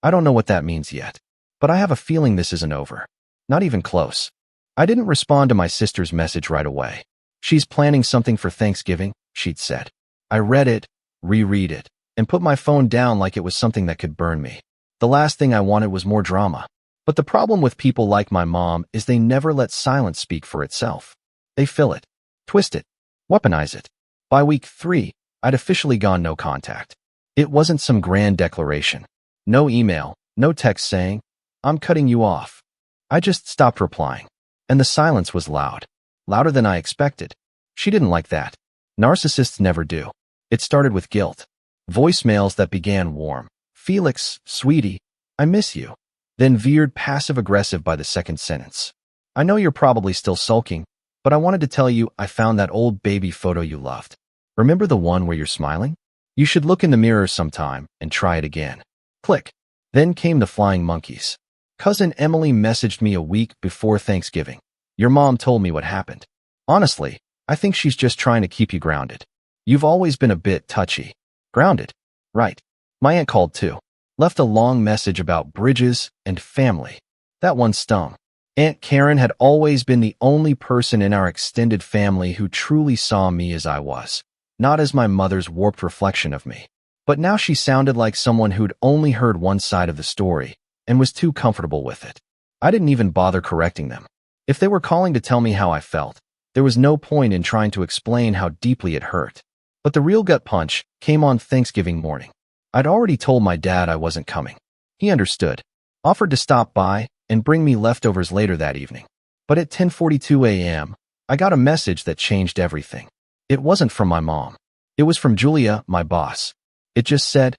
I don't know what that means yet. But I have a feeling this isn't over. Not even close. I didn't respond to my sister's message right away. She's planning something for Thanksgiving, she'd said. I read it, reread it, and put my phone down like it was something that could burn me. The last thing I wanted was more drama. But the problem with people like my mom is they never let silence speak for itself. They fill it, twist it, weaponize it. By week 3, I'd officially gone no contact. It wasn't some grand declaration. No email, no text saying, I'm cutting you off. I just stopped replying. And the silence was loud. Louder than I expected. She didn't like that. Narcissists never do. It started with guilt. Voicemails that began warm. Felix, sweetie, I miss you. Then veered passive-aggressive by the second sentence. I know you're probably still sulking, but I wanted to tell you I found that old baby photo you loved. Remember the one where you're smiling? You should look in the mirror sometime and try it again. Click. Then came the flying monkeys. Cousin Emily messaged me a week before Thanksgiving. Your mom told me what happened. Honestly, I think she's just trying to keep you grounded. You've always been a bit touchy. Grounded. Right. My aunt called too. Left a long message about bridges and family. That one stung. Aunt Karen had always been the only person in our extended family who truly saw me as I was, not as my mother's warped reflection of me. But now she sounded like someone who'd only heard one side of the story and was too comfortable with it. I didn't even bother correcting them. If they were calling to tell me how I felt, there was no point in trying to explain how deeply it hurt. But the real gut punch came on Thanksgiving morning. I'd already told my dad I wasn't coming. He understood, offered to stop by and bring me leftovers later that evening. But at 10:42 a.m., I got a message that changed everything. It wasn't from my mom. It was from Julia, my boss. It just said,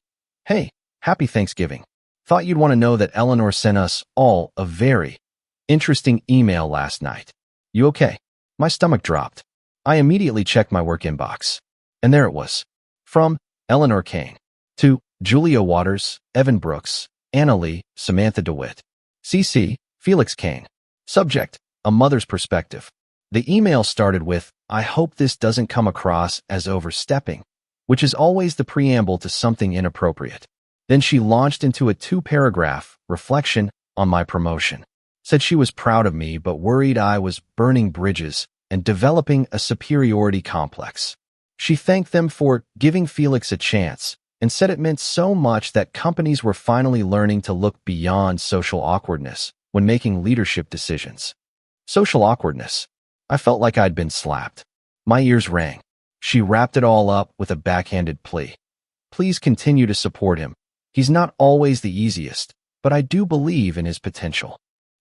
"Hey, happy Thanksgiving. Thought you'd want to know that Eleanor sent us all a very interesting email last night. You okay?" My stomach dropped. I immediately checked my work inbox. And there it was. From Eleanor Kane. To Julia Waters, Evan Brooks, Anna Lee, Samantha DeWitt. CC, Felix Kane. Subject, a mother's perspective. The email started with, "I hope this doesn't come across as overstepping," which is always the preamble to something inappropriate. Then she launched into a 2-paragraph reflection on my promotion. Said she was proud of me but worried I was burning bridges and developing a superiority complex. She thanked them for giving Felix a chance and said it meant so much that companies were finally learning to look beyond social awkwardness when making leadership decisions. Social awkwardness. I felt like I'd been slapped. My ears rang. She wrapped it all up with a backhanded plea. "Please continue to support him. He's not always the easiest, but I do believe in his potential."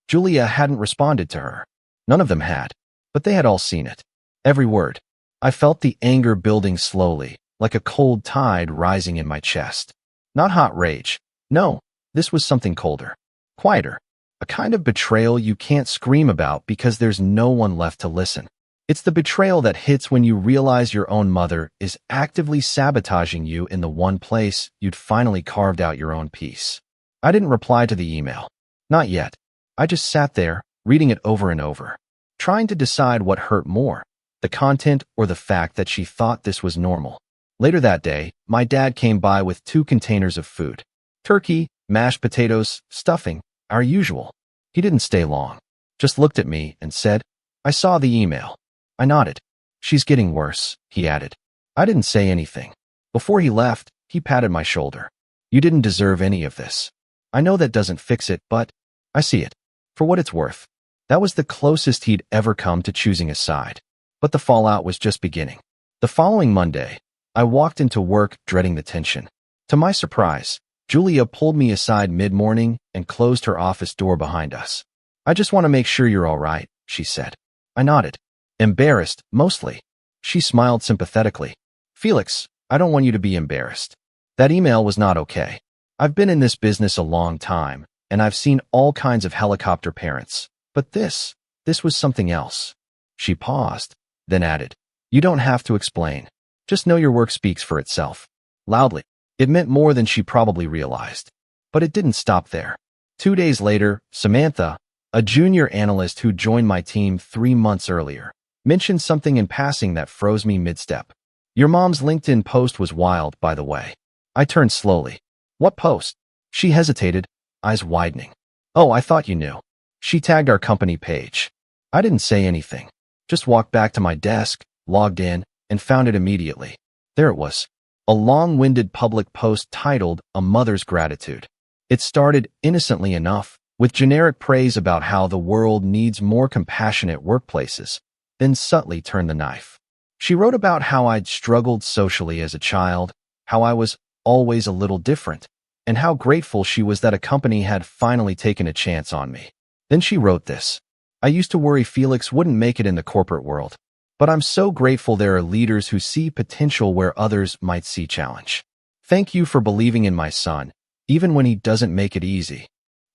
Julia hadn't responded to her. None of them had, but they had all seen it. Every word. I felt the anger building slowly, like a cold tide rising in my chest. Not hot rage. No, this was something colder. Quieter. A kind of betrayal you can't scream about because there's no one left to listen. It's the betrayal that hits when you realize your own mother is actively sabotaging you in the one place you'd finally carved out your own peace. I didn't reply to the email. Not yet. I just sat there, reading it over and over, trying to decide what hurt more, the content or the fact that she thought this was normal. Later that day, my dad came by with 2 containers of food. Turkey, mashed potatoes, stuffing, our usual. He didn't stay long, just looked at me and said, "I saw the email." I nodded. "She's getting worse," he added. I didn't say anything. Before he left, he patted my shoulder. "You didn't deserve any of this. I know that doesn't fix it, but I see it. For what it's worth." That was the closest he'd ever come to choosing a side. But the fallout was just beginning. The following Monday, I walked into work dreading the tension. To my surprise, Julia pulled me aside mid-morning and closed her office door behind us. "I just want to make sure you're all right," she said. I nodded. Embarrassed, mostly. She smiled sympathetically. "Felix, I don't want you to be embarrassed. That email was not okay. I've been in this business a long time, and I've seen all kinds of helicopter parents. But this was something else." She paused, then added, "You don't have to explain. Just know your work speaks for itself." Loudly. It meant more than she probably realized. But it didn't stop there. 2 days later, Samantha, a junior analyst who joined my team 3 months earlier, mentioned something in passing that froze me mid-step. "Your mom's LinkedIn post was wild, by the way." I turned slowly. "What post?" She hesitated, eyes widening. "Oh, I thought you knew. She tagged our company page." I didn't say anything. Just walked back to my desk, logged in, and found it immediately. There it was. A long-winded public post titled "A Mother's Gratitude." It started innocently enough, with generic praise about how the world needs more compassionate workplaces, then subtly turned the knife. She wrote about how I'd struggled socially as a child, how I was always a little different, and how grateful she was that a company had finally taken a chance on me. Then she wrote this. "I used to worry Felix wouldn't make it in the corporate world, but I'm so grateful there are leaders who see potential where others might see challenge. Thank you for believing in my son, even when he doesn't make it easy."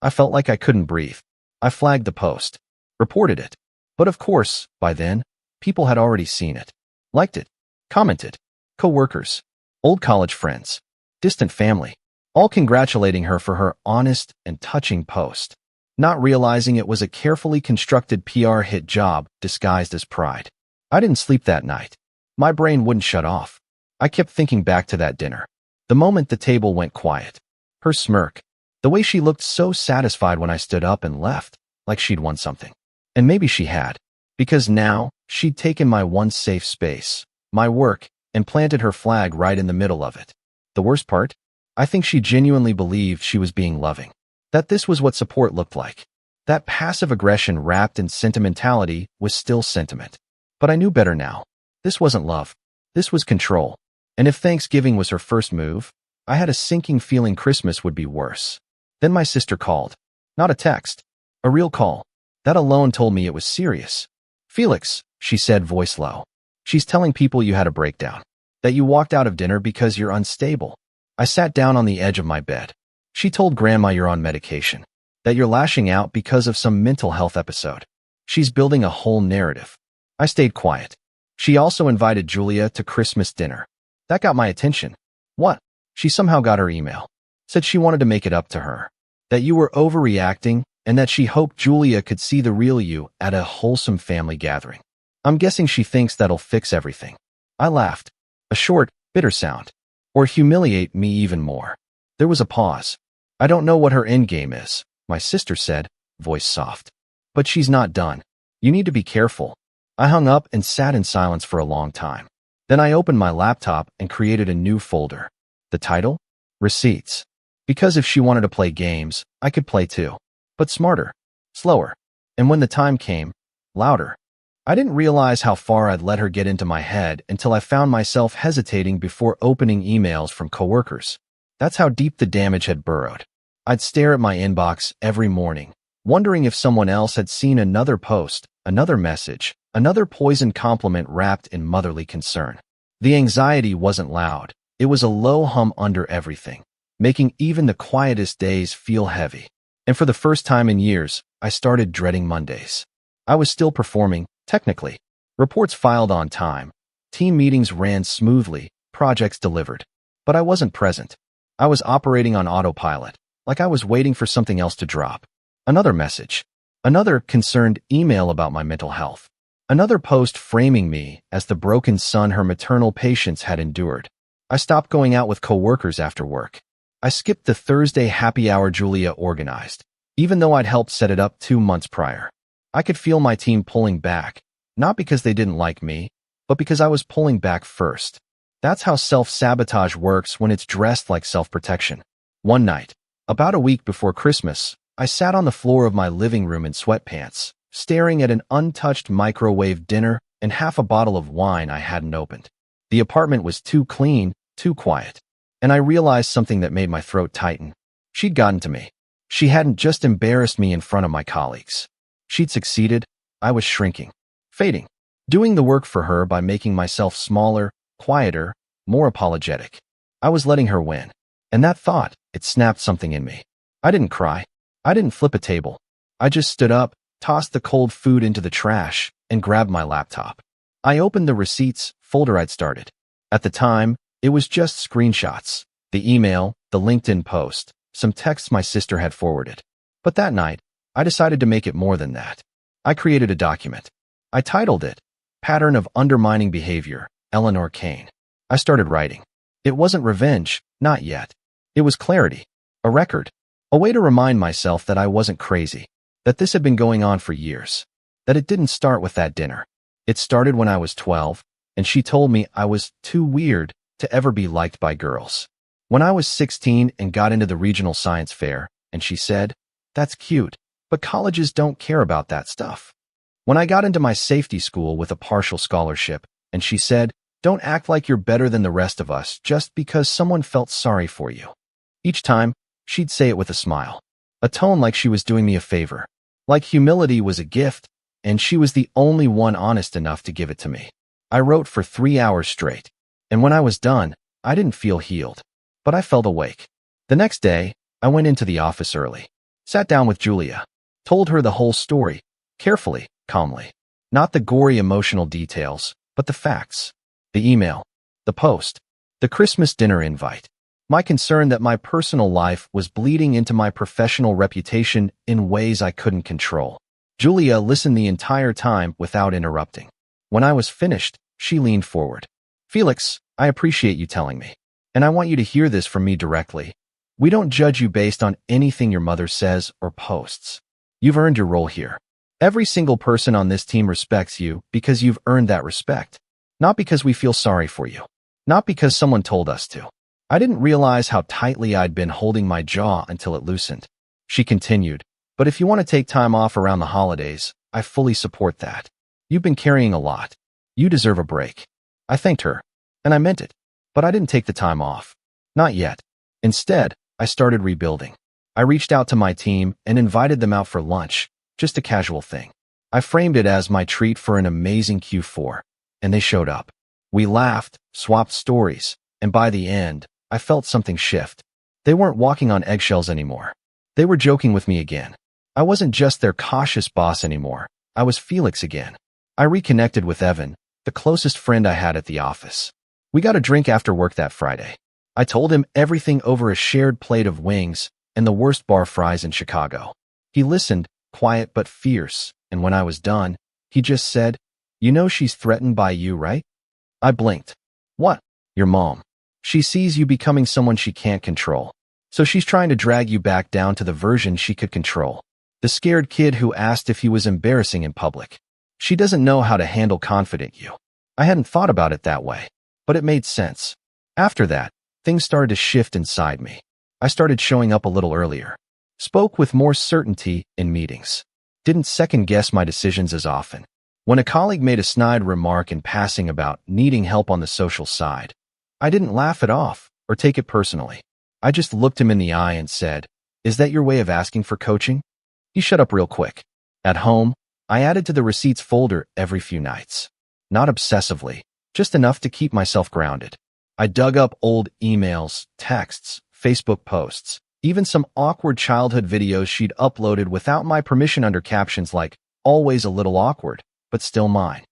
I felt like I couldn't breathe. I flagged the post, reported it. But of course, by then, people had already seen it, liked it, commented. Co-workers, old college friends, distant family, all congratulating her for her honest and touching post, not realizing it was a carefully constructed PR hit job disguised as pride. I didn't sleep that night. My brain wouldn't shut off. I kept thinking back to that dinner. The moment the table went quiet. Her smirk. The way she looked so satisfied when I stood up and left, like she'd won something. And maybe she had, because now she'd taken my one safe space, my work, and planted her flag right in the middle of it. The worst part? I think she genuinely believed she was being loving. That this was what support looked like. That passive aggression wrapped in sentimentality was still sentiment. But I knew better now. This wasn't love. This was control. And if Thanksgiving was her first move, I had a sinking feeling Christmas would be worse. Then my sister called. Not a text. A real call. That alone told me it was serious. Felix, she said, voice low. She's telling people you had a breakdown. That you walked out of dinner because you're unstable. I sat down on the edge of my bed. She told Grandma you're on medication. That you're lashing out because of some mental health episode. She's building a whole narrative. I stayed quiet. She also invited Julia to Christmas dinner. That got my attention. What? She somehow got her email. Said she wanted to make it up to her. That you were overreacting and that she hoped Julia could see the real you at a wholesome family gathering. I'm guessing she thinks that'll fix everything. I laughed. A short, bitter sound. Or humiliate me even more. There was a pause. I don't know what her endgame is, my sister said, voice soft. But she's not done. You need to be careful. I hung up and sat in silence for a long time. Then I opened my laptop and created a new folder. The title? Receipts. Because if she wanted to play games, I could play too. But smarter. Slower. And when the time came, louder. I didn't realize how far I'd let her get into my head until I found myself hesitating before opening emails from coworkers. That's how deep the damage had burrowed. I'd stare at my inbox every morning, wondering if someone else had seen another post, another message, another poisoned compliment wrapped in motherly concern. The anxiety wasn't loud. It was a low hum under everything, making even the quietest days feel heavy. And for the first time in years, I started dreading Mondays. I was still performing, technically. Reports filed on time. Team meetings ran smoothly, projects delivered. But I wasn't present. I was operating on autopilot, like I was waiting for something else to drop. Another message. Another concerned email about my mental health. Another post framing me as the broken son her maternal patients had endured. I stopped going out with coworkers after work. I skipped the Thursday happy hour Julia organized, even though I'd helped set it up 2 months prior. I could feel my team pulling back, not because they didn't like me, but because I was pulling back first. That's how self-sabotage works when it's dressed like self-protection. One night, about a week before Christmas, I sat on the floor of my living room in sweatpants, staring at an untouched microwave dinner and half a bottle of wine I hadn't opened. The apartment was too clean, too quiet. And I realized something that made my throat tighten. She'd gotten to me. She hadn't just embarrassed me in front of my colleagues. She'd succeeded. I was shrinking, fading, doing the work for her by making myself smaller, quieter, more apologetic. I was letting her win. And that thought, it snapped something in me. I didn't cry. I didn't flip a table. I just stood up, tossed the cold food into the trash, and grabbed my laptop. I opened the receipts folder I'd started. At the time, it was just screenshots, the email, the LinkedIn post, some texts my sister had forwarded. But that night, I decided to make it more than that. I created a document. I titled it, Pattern of Undermining Behavior, Eleanor Kane. I started writing. It wasn't revenge, not yet. It was clarity, a record, a way to remind myself that I wasn't crazy, that this had been going on for years, that it didn't start with that dinner. It started when I was 12, and she told me I was too weird to ever be liked by girls. When I was 16 and got into the regional science fair, and she said, that's cute, but colleges don't care about that stuff. When I got into my safety school with a partial scholarship, and she said, don't act like you're better than the rest of us just because someone felt sorry for you. Each time, she'd say it with a smile, a tone like she was doing me a favor, like humility was a gift, and she was the only one honest enough to give it to me. I wrote for 3 hours straight, and when I was done, I didn't feel healed, but I felt awake. The next day, I went into the office early, sat down with Julia, told her the whole story, carefully, calmly. Not the gory emotional details, but the facts. The email, the post, the Christmas dinner invite. My concern that my personal life was bleeding into my professional reputation in ways I couldn't control. Julia listened the entire time without interrupting. When I was finished, she leaned forward. Felix, I appreciate you telling me. And I want you to hear this from me directly. We don't judge you based on anything your mother says or posts. You've earned your role here. Every single person on this team respects you because you've earned that respect. Not because we feel sorry for you. Not because someone told us to. I didn't realize how tightly I'd been holding my jaw until it loosened. She continued, but if you want to take time off around the holidays, I fully support that. You've been carrying a lot. You deserve a break. I thanked her, and I meant it, but I didn't take the time off. Not yet. Instead, I started rebuilding. I reached out to my team and invited them out for lunch, just a casual thing. I framed it as my treat for an amazing Q4, and they showed up. We laughed, swapped stories, and by the end, I felt something shift. They weren't walking on eggshells anymore. They were joking with me again. I wasn't just their cautious boss anymore. I was Felix again. I reconnected with Evan, the closest friend I had at the office. We got a drink after work that Friday. I told him everything over a shared plate of wings and the worst bar fries in Chicago. He listened, quiet but fierce, and when I was done, he just said, "You know she's threatened by you, right?" I blinked. "What?" "Your mom. She sees you becoming someone she can't control. So she's trying to drag you back down to the version she could control. The scared kid who asked if he was embarrassing in public. She doesn't know how to handle confident you." I hadn't thought about it that way, but it made sense. After that, things started to shift inside me. I started showing up a little earlier. Spoke with more certainty in meetings. Didn't second-guess my decisions as often. When a colleague made a snide remark in passing about needing help on the social side, I didn't laugh it off or take it personally. I just looked him in the eye and said, "Is that your way of asking for coaching?" He shut up real quick. At home, I added to the receipts folder every few nights. Not obsessively, just enough to keep myself grounded. I dug up old emails, texts, Facebook posts, even some awkward childhood videos she'd uploaded without my permission under captions like, "Always a little awkward, but still mine."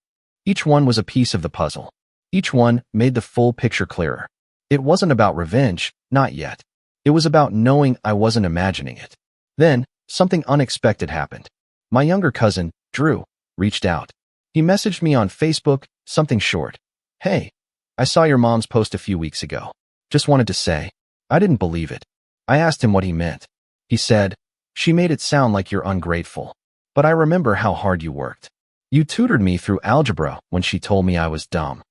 Each one was a piece of the puzzle. Each one made the full picture clearer. It wasn't about revenge, not yet. It was about knowing I wasn't imagining it. Then, something unexpected happened. My younger cousin, Drew, reached out. He messaged me on Facebook, something short. "Hey, I saw your mom's post a few weeks ago. Just wanted to say." I didn't believe it. I asked him what he meant. He said, "She made it sound like you're ungrateful. But I remember how hard you worked. You tutored me through algebra when she told me I was dumb."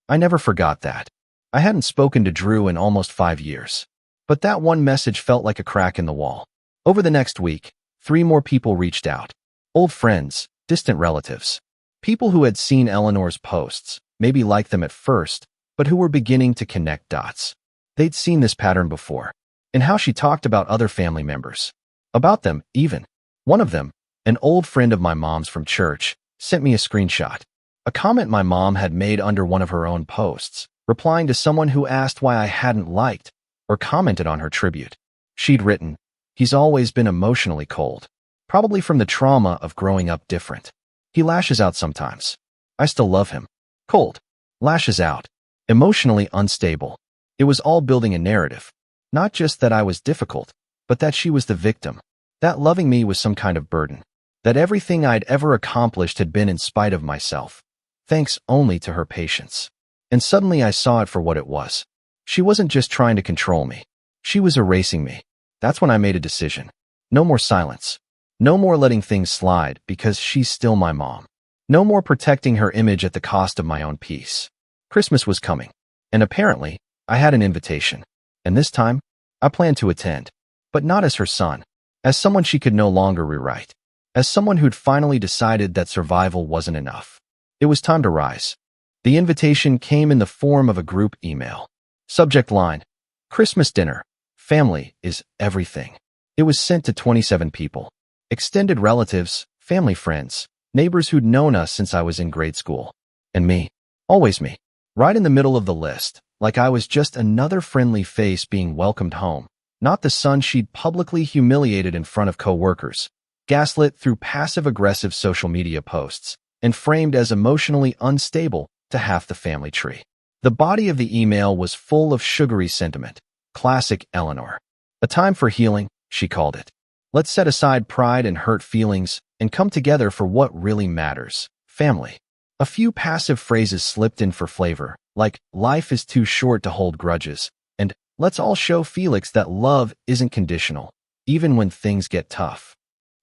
I never forgot that. I hadn't spoken to Drew in almost 5 years. But that one message felt like a crack in the wall. Over the next week, 3 more people reached out. Old friends, distant relatives. People who had seen Eleanor's posts, maybe liked them at first, but who were beginning to connect dots. They'd seen this pattern before, in how she talked about other family members. About them, even. One of them, an old friend of my mom's from church, sent me a screenshot. A comment my mom had made under one of her own posts, replying to someone who asked why I hadn't liked or commented on her tribute. She'd written, "He's always been emotionally cold, probably from the trauma of growing up different. He lashes out sometimes. I still love him. Cold. Lashes out. Emotionally unstable." It was all building a narrative. Not just that I was difficult, but that she was the victim. That loving me was some kind of burden. That everything I'd ever accomplished had been in spite of myself, thanks only to her patience. And suddenly I saw it for what it was. She wasn't just trying to control me. She was erasing me. That's when I made a decision. No more silence. No more letting things slide because she's still my mom. No more protecting her image at the cost of my own peace. Christmas was coming, and apparently, I had an invitation. And this time, I planned to attend. But not as her son. As someone she could no longer rewrite. As someone who'd finally decided that survival wasn't enough. It was time to rise. The invitation came in the form of a group email. Subject line, "Christmas dinner. Family is everything." It was sent to 27 people. Extended relatives, family friends, neighbors who'd known us since I was in grade school. And me. Always me. Right in the middle of the list, like I was just another friendly face being welcomed home. Not the son she'd publicly humiliated in front of coworkers, gaslit through passive-aggressive social media posts, and framed as emotionally unstable to half the family tree. The body of the email was full of sugary sentiment. Classic Eleanor. A time for healing, she called it. Let's set aside pride and hurt feelings and come together for what really matters, family. A few passive phrases slipped in for flavor, like, "Life is too short to hold grudges," and "Let's all show Felix that love isn't conditional, even when things get tough."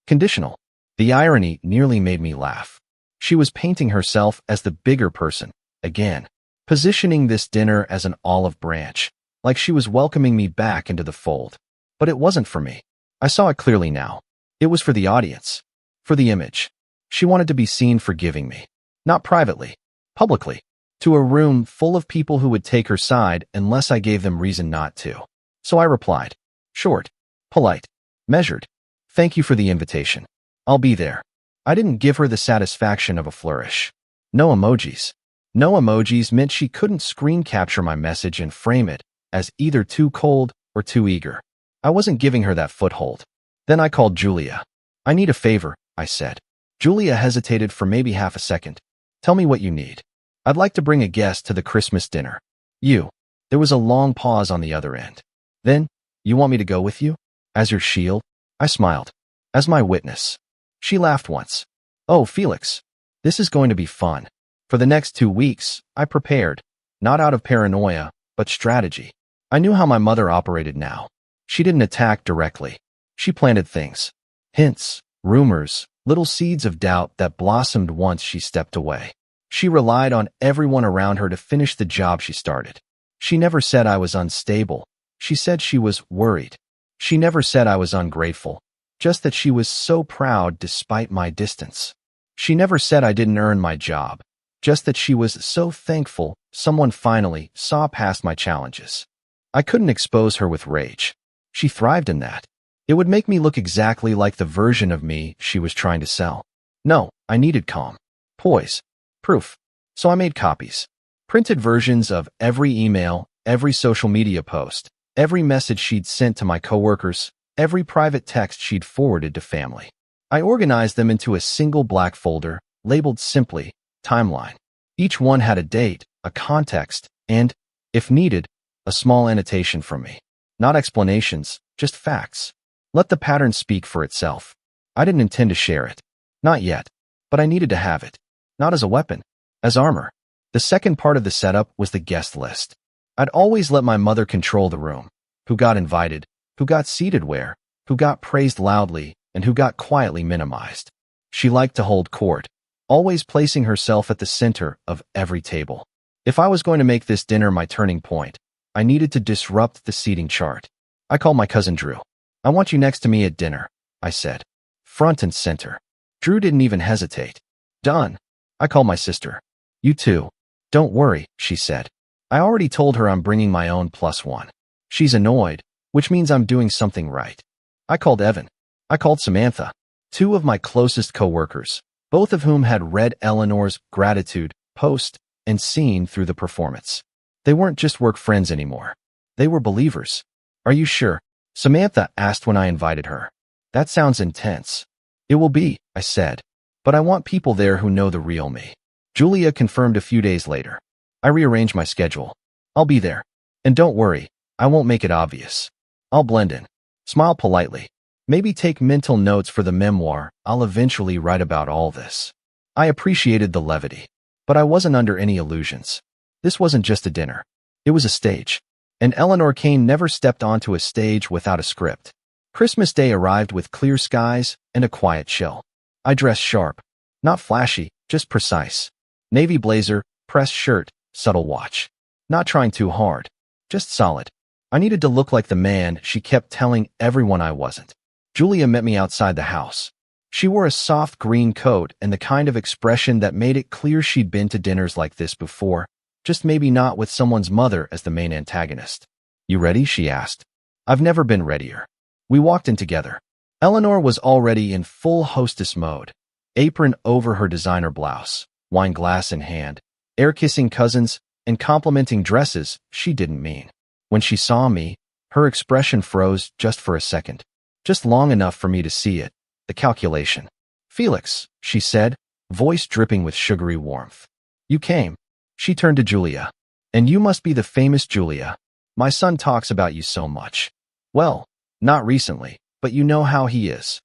Conditional. The irony nearly made me laugh. She was painting herself as the bigger person, again, positioning this dinner as an olive branch, like she was welcoming me back into the fold. But it wasn't for me. I saw it clearly now. It was for the audience. For the image. She wanted to be seen forgiving me. Not privately. Publicly. To a room full of people who would take her side unless I gave them reason not to. So I replied. Short. Polite. Measured. "Thank you for the invitation. I'll be there. I didn't give her the satisfaction of a flourish. No emojis. No emojis meant she couldn't screen capture my message and frame it as either too cold or too eager. I wasn't giving her that foothold. Then I called Julia. I need a favor, I said. Julia hesitated for maybe half a second. Tell me what you need. I'd like to bring a guest to the Christmas dinner. You. There was a long pause on the other end. Then, you want me to go with you? As your shield? I smiled. As my witness. She laughed once. Oh, Felix. This is going to be fun. For the next 2 weeks, I prepared. Not out of paranoia, but strategy. I knew how my mother operated now. She didn't attack directly. She planted things. Hints, rumors, little seeds of doubt that blossomed once she stepped away. She relied on everyone around her to finish the job she started. She never said I was unstable. She said she was worried. She never said I was ungrateful, just that she was so proud despite my distance. She never said I didn't earn my job, just that she was so thankful someone finally saw past my challenges. I couldn't expose her with rage. She thrived in that. It would make me look exactly like the version of me she was trying to sell. No, I needed calm, poise, proof. So I made copies. Printed versions of every email, every social media post, every message she'd sent to my coworkers, every private text she'd forwarded to family. I organized them into a single black folder, labeled simply, Timeline. Each one had a date, a context, and, if needed, a small annotation from me. Not explanations, just facts. Let the pattern speak for itself. I didn't intend to share it. Not yet. But I needed to have it. Not as a weapon. As armor. The second part of the setup was the guest list. I'd always let my mother control the room. Who got invited, who got seated where, who got praised loudly, and who got quietly minimized. She liked to hold court, always placing herself at the center of every table. If I was going to make this dinner my turning point, I needed to disrupt the seating chart. I called my cousin Drew. I want you next to me at dinner, I said. Front and center. Drew didn't even hesitate. Done. I called my sister. You too. Don't worry, she said. I already told her I'm bringing my own +1. She's annoyed, which means I'm doing something right. I called Evan. I called Samantha. 2 of my closest coworkers, both of whom had read Eleanor's gratitude post and seen through the performance. They weren't just work friends anymore. They were believers. Are you sure? Samantha asked when I invited her. That sounds intense. It will be, I said. But I want people there who know the real me. Julia confirmed a few days later. I rearranged my schedule. I'll be there. And don't worry, I won't make it obvious. I'll blend in. Smile politely. Maybe take mental notes for the memoir I'll eventually write about all this. I appreciated the levity. But I wasn't under any illusions. This wasn't just a dinner. It was a stage. And Eleanor Kane never stepped onto a stage without a script. Christmas Day arrived with clear skies and a quiet chill. I dressed sharp. Not flashy, just precise. Navy blazer, pressed shirt, subtle watch. Not trying too hard. Just solid. I needed to look like the man she kept telling everyone I wasn't. Julia met me outside the house. She wore a soft green coat and the kind of expression that made it clear she'd been to dinners like this before, just maybe not with someone's mother as the main antagonist. You ready? She asked. I've never been readier. We walked in together. Eleanor was already in full hostess mode, apron over her designer blouse, wine glass in hand, air-kissing cousins, and complimenting dresses she didn't mean. When she saw me, her expression froze just for a second, just long enough for me to see it, the calculation. Felix, she said, voice dripping with sugary warmth. You came. She turned to Julia. And you must be the famous Julia. My son talks about you so much. Well, not recently, but you know how he is.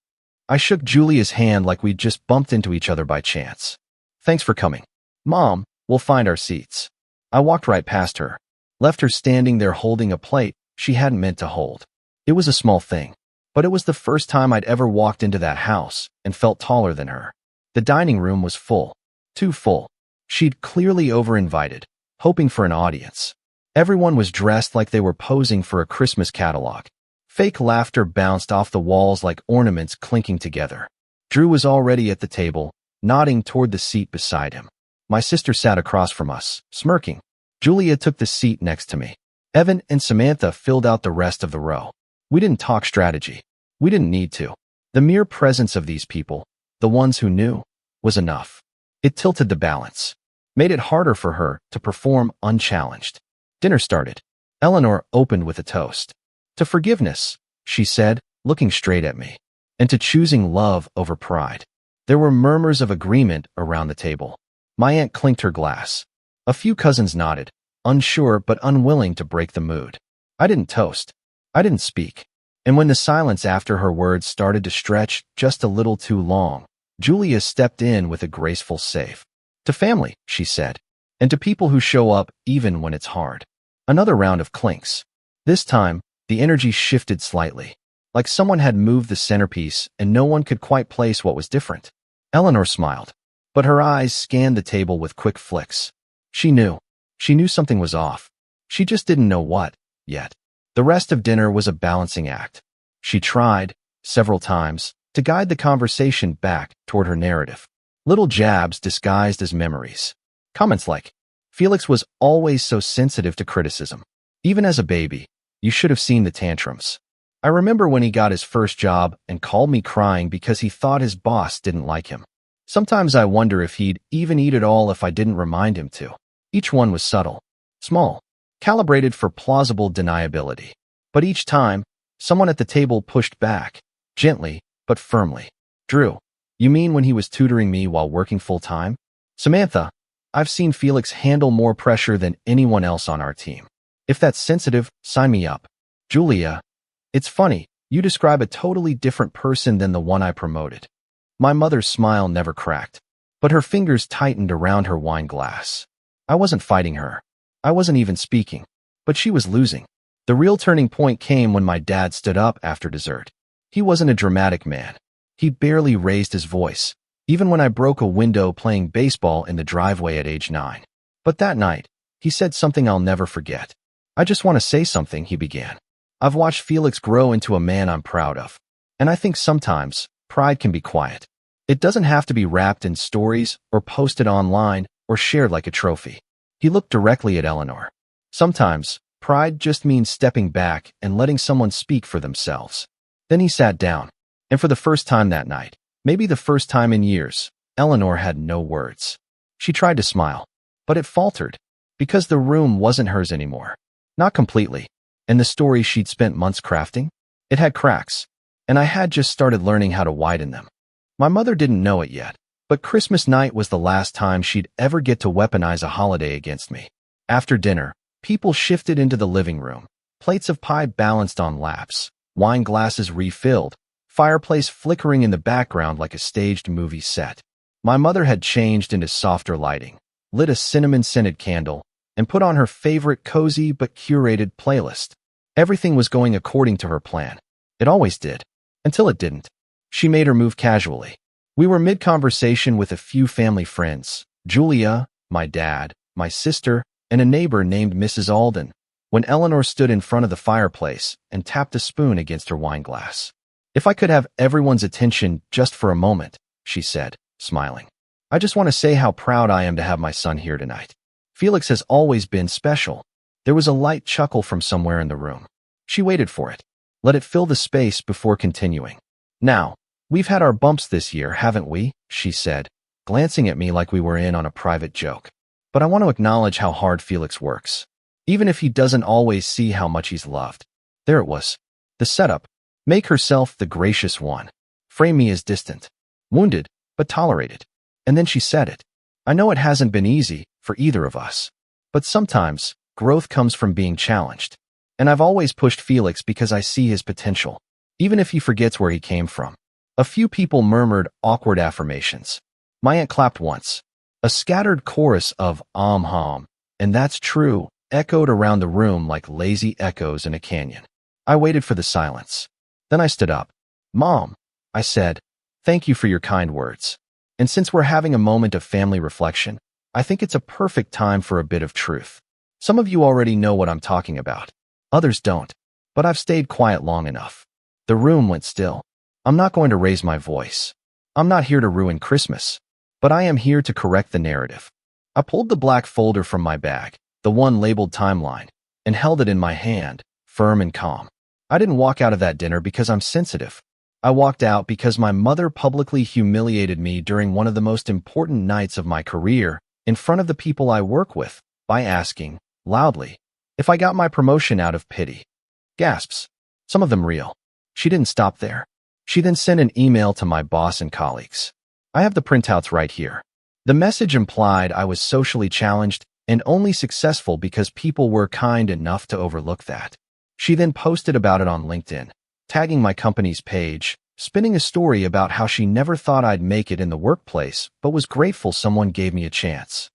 I shook Julia's hand like we'd just bumped into each other by chance. Thanks for coming. Mom, we'll find our seats. I walked right past her, left her standing there holding a plate she hadn't meant to hold. It was a small thing, but it was the first time I'd ever walked into that house and felt taller than her. The dining room was full. Too full. She'd clearly over-invited, hoping for an audience. Everyone was dressed like they were posing for a Christmas catalog. Fake laughter bounced off the walls like ornaments clinking together. Drew was already at the table, nodding toward the seat beside him. My sister sat across from us, smirking. Julia took the seat next to me. Evan and Samantha filled out the rest of the row. We didn't talk strategy. We didn't need to. The mere presence of these people, the ones who knew, was enough. It tilted the balance, made it harder for her to perform unchallenged. Dinner started. Eleanor opened with a toast. To forgiveness, she said, looking straight at me, and to choosing love over pride. There were murmurs of agreement around the table. My aunt clinked her glass. A few cousins nodded, unsure but unwilling to break the mood. I didn't toast. I didn't speak. And when the silence after her words started to stretch just a little too long, Julia stepped in with a graceful save. To family, she said, and to people who show up even when it's hard. Another round of clinks. This time, the energy shifted slightly, like someone had moved the centerpiece and no one could quite place what was different. Eleanor smiled, but her eyes scanned the table with quick flicks. She knew. She knew something was off. She just didn't know what, yet. The rest of dinner was a balancing act. She tried, several times, to guide the conversation back toward her narrative. Little jabs disguised as memories. Comments like, Felix was always so sensitive to criticism. Even as a baby, you should have seen the tantrums. I remember when he got his first job and called me crying because he thought his boss didn't like him. Sometimes I wonder if he'd even eat it all if I didn't remind him to. Each one was subtle, small, calibrated for plausible deniability. But each time, someone at the table pushed back, gently but firmly. Drew, you mean when he was tutoring me while working full-time? Samantha, I've seen Felix handle more pressure than anyone else on our team. If that's sensitive, sign me up. Julia, it's funny, you describe a totally different person than the one I promoted. My mother's smile never cracked, but her fingers tightened around her wine glass. I wasn't fighting her. I wasn't even speaking, but she was losing. The real turning point came when my dad stood up after dessert. He wasn't a dramatic man. He barely raised his voice, even when I broke a window playing baseball in the driveway at age 9. But that night, he said something I'll never forget. I just want to say something, he began. I've watched Felix grow into a man I'm proud of. And I think sometimes, pride can be quiet. It doesn't have to be wrapped in stories or posted online or shared like a trophy. He looked directly at Eleanor. Sometimes, pride just means stepping back and letting someone speak for themselves. Then he sat down. And for the first time that night, maybe the first time in years, Eleanor had no words. She tried to smile, but it faltered, because the room wasn't hers anymore. Not completely. And the story she'd spent months crafting? It had cracks, and I had just started learning how to widen them. My mother didn't know it yet, but Christmas night was the last time she'd ever get to weaponize a holiday against me. After dinner, people shifted into the living room, plates of pie balanced on laps, wine glasses refilled, fireplace flickering in the background like a staged movie set. My mother had changed into softer lighting, lit a cinnamon-scented candle, and put on her favorite cozy but curated playlist. Everything was going according to her plan. It always did. Until it didn't. She made her move casually. We were mid-conversation with a few family friends, Julia, my dad, my sister, and a neighbor named Mrs. Alden, when Eleanor stood in front of the fireplace and tapped a spoon against her wine glass. If I could have everyone's attention just for a moment, she said, smiling. I just want to say how proud I am to have my son here tonight. Felix has always been special. There was a light chuckle from somewhere in the room. She waited for it. Let it fill the space before continuing. Now, we've had our bumps this year, haven't we? She said, glancing at me like we were in on a private joke. But I want to acknowledge how hard Felix works, even if he doesn't always see how much he's loved. There it was. The setup. Make herself the gracious one. Frame me as distant. Wounded, but tolerated. And then she said it. I know it hasn't been easy for either of us. But sometimes, growth comes from being challenged. And I've always pushed Felix because I see his potential, even if he forgets where he came from. A few people murmured awkward affirmations. My aunt clapped once. A scattered chorus of hum, and that's true, echoed around the room like lazy echoes in a canyon. I waited for the silence. Then I stood up. Mom, I said, thank you for your kind words. And since we're having a moment of family reflection, I think it's a perfect time for a bit of truth. Some of you already know what I'm talking about. Others don't. But I've stayed quiet long enough. The room went still. I'm not going to raise my voice. I'm not here to ruin Christmas. But I am here to correct the narrative. I pulled the black folder from my bag, the one labeled Timeline, and held it in my hand, firm and calm. I didn't walk out of that dinner because I'm sensitive. I walked out because my mother publicly humiliated me during one of the most important nights of my career in front of the people I work with by asking, loudly, if I got my promotion out of pity. Gasps. Some of them real. She didn't stop there. She then sent an email to my boss and colleagues. I have the printouts right here. The message implied I was socially challenged and only successful because people were kind enough to overlook that. She then posted about it on LinkedIn, tagging my company's page, spinning a story about how she never thought I'd make it in the workplace but was grateful someone gave me a chance.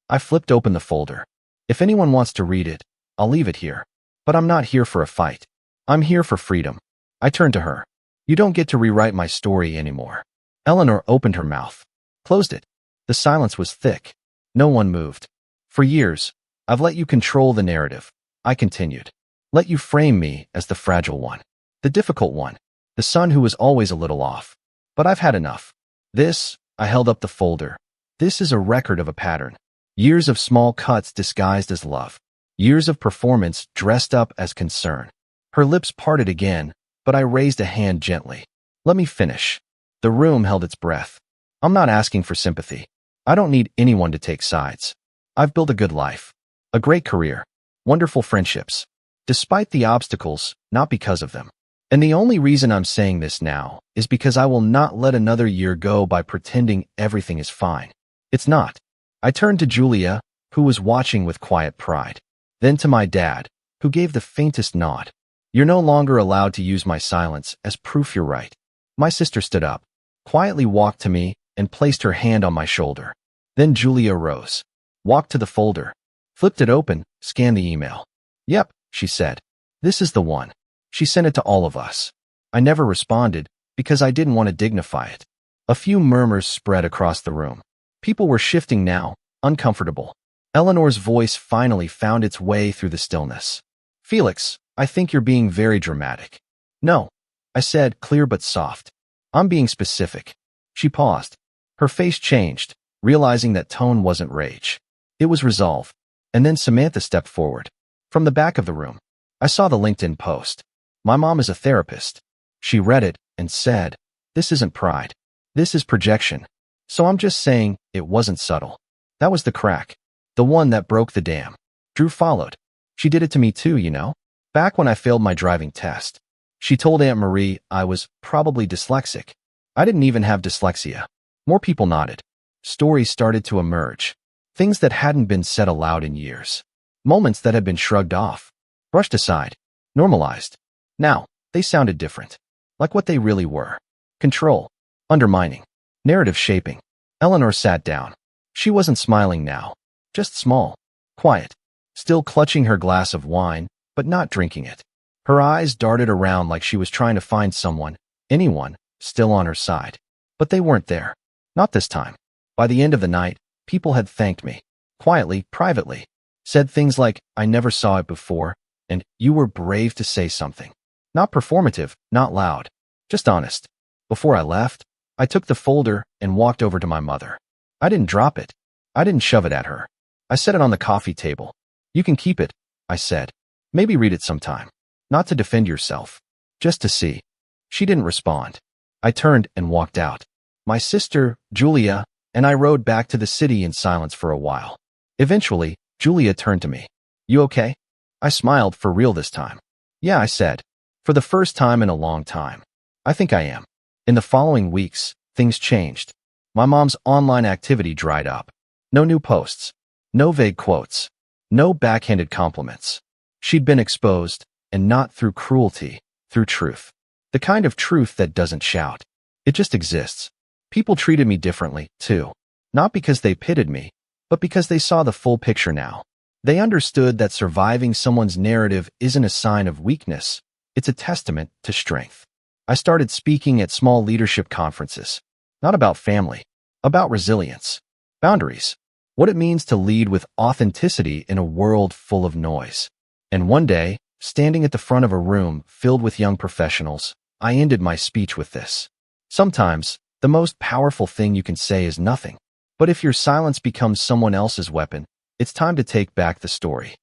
I flipped open the folder. If anyone wants to read it, I'll leave it here. But I'm not here for a fight. I'm here for freedom. I turned to her. You don't get to rewrite my story anymore. Eleanor opened her mouth, closed it. The silence was thick. No one moved. For years, I've let you control the narrative. I continued. Let you frame me as the fragile one, the difficult one, the son who was always a little off. But I've had enough. This, I held up the folder. This is a record of a pattern. Years of small cuts disguised as love. Years of performance dressed up as concern. Her lips parted again, but I raised a hand gently. Let me finish. The room held its breath. I'm not asking for sympathy. I don't need anyone to take sides. I've built a good life, a great career, wonderful friendships, despite the obstacles, not because of them. And the only reason I'm saying this now is because I will not let another year go by pretending everything is fine. It's not. I turned to Julia, who was watching with quiet pride. Then to my dad, who gave the faintest nod. You're no longer allowed to use my silence as proof you're right. My sister stood up, quietly walked to me, and placed her hand on my shoulder. Then Julia rose, walked to the folder, flipped it open, scanned the email. Yep, she said. This is the one. She sent it to all of us. I never responded because I didn't want to dignify it. A few murmurs spread across the room. People were shifting now, uncomfortable. Eleanor's voice finally found its way through the stillness. Felix, I think you're being very dramatic. No, I said, clear but soft. I'm being specific. She paused. Her face changed, realizing that tone wasn't rage. It was resolve. And then Samantha stepped forward. From the back of the room, I saw the LinkedIn post. My mom is a therapist. She read it and said, this isn't pride. This is projection. So I'm just saying it wasn't subtle. That was the crack. The one that broke the dam. Drew followed. She did it to me too, you know? Back when I failed my driving test. She told Aunt Marie I was probably dyslexic. I didn't even have dyslexia. More people nodded. Stories started to emerge. Things that hadn't been said aloud in years. Moments that had been shrugged off, brushed aside, normalized. Now, they sounded different. Like what they really were. Control. Undermining. Narrative shaping. Eleanor sat down. She wasn't smiling now. Just small. Quiet. Still clutching her glass of wine, but not drinking it. Her eyes darted around like she was trying to find someone, anyone, still on her side. But they weren't there. Not this time. By the end of the night, people had thanked me. Quietly, privately. Said things like, I never saw it before, and you were brave to say something. Not performative, not loud. Just honest. Before I left, I took the folder and walked over to my mother. I didn't drop it. I didn't shove it at her. I set it on the coffee table. You can keep it, I said. Maybe read it sometime. Not to defend yourself. Just to see. She didn't respond. I turned and walked out. My sister, Julia, and I rode back to the city in silence for a while. Eventually, Julia turned to me. You okay? I smiled, for real this time. Yeah, I said. For the first time in a long time. I think I am. In the following weeks, things changed. My mom's online activity dried up. No new posts. No vague quotes. No backhanded compliments. She'd been exposed, and not through cruelty, through truth. The kind of truth that doesn't shout. It just exists. People treated me differently, too. Not because they pitied me, but because they saw the full picture now. They understood that surviving someone's narrative isn't a sign of weakness. It's a testament to strength. I started speaking at small leadership conferences. Not about family. About resilience. Boundaries. What it means to lead with authenticity in a world full of noise. And one day, standing at the front of a room filled with young professionals, I ended my speech with this. Sometimes, the most powerful thing you can say is nothing. But if your silence becomes someone else's weapon, it's time to take back the story.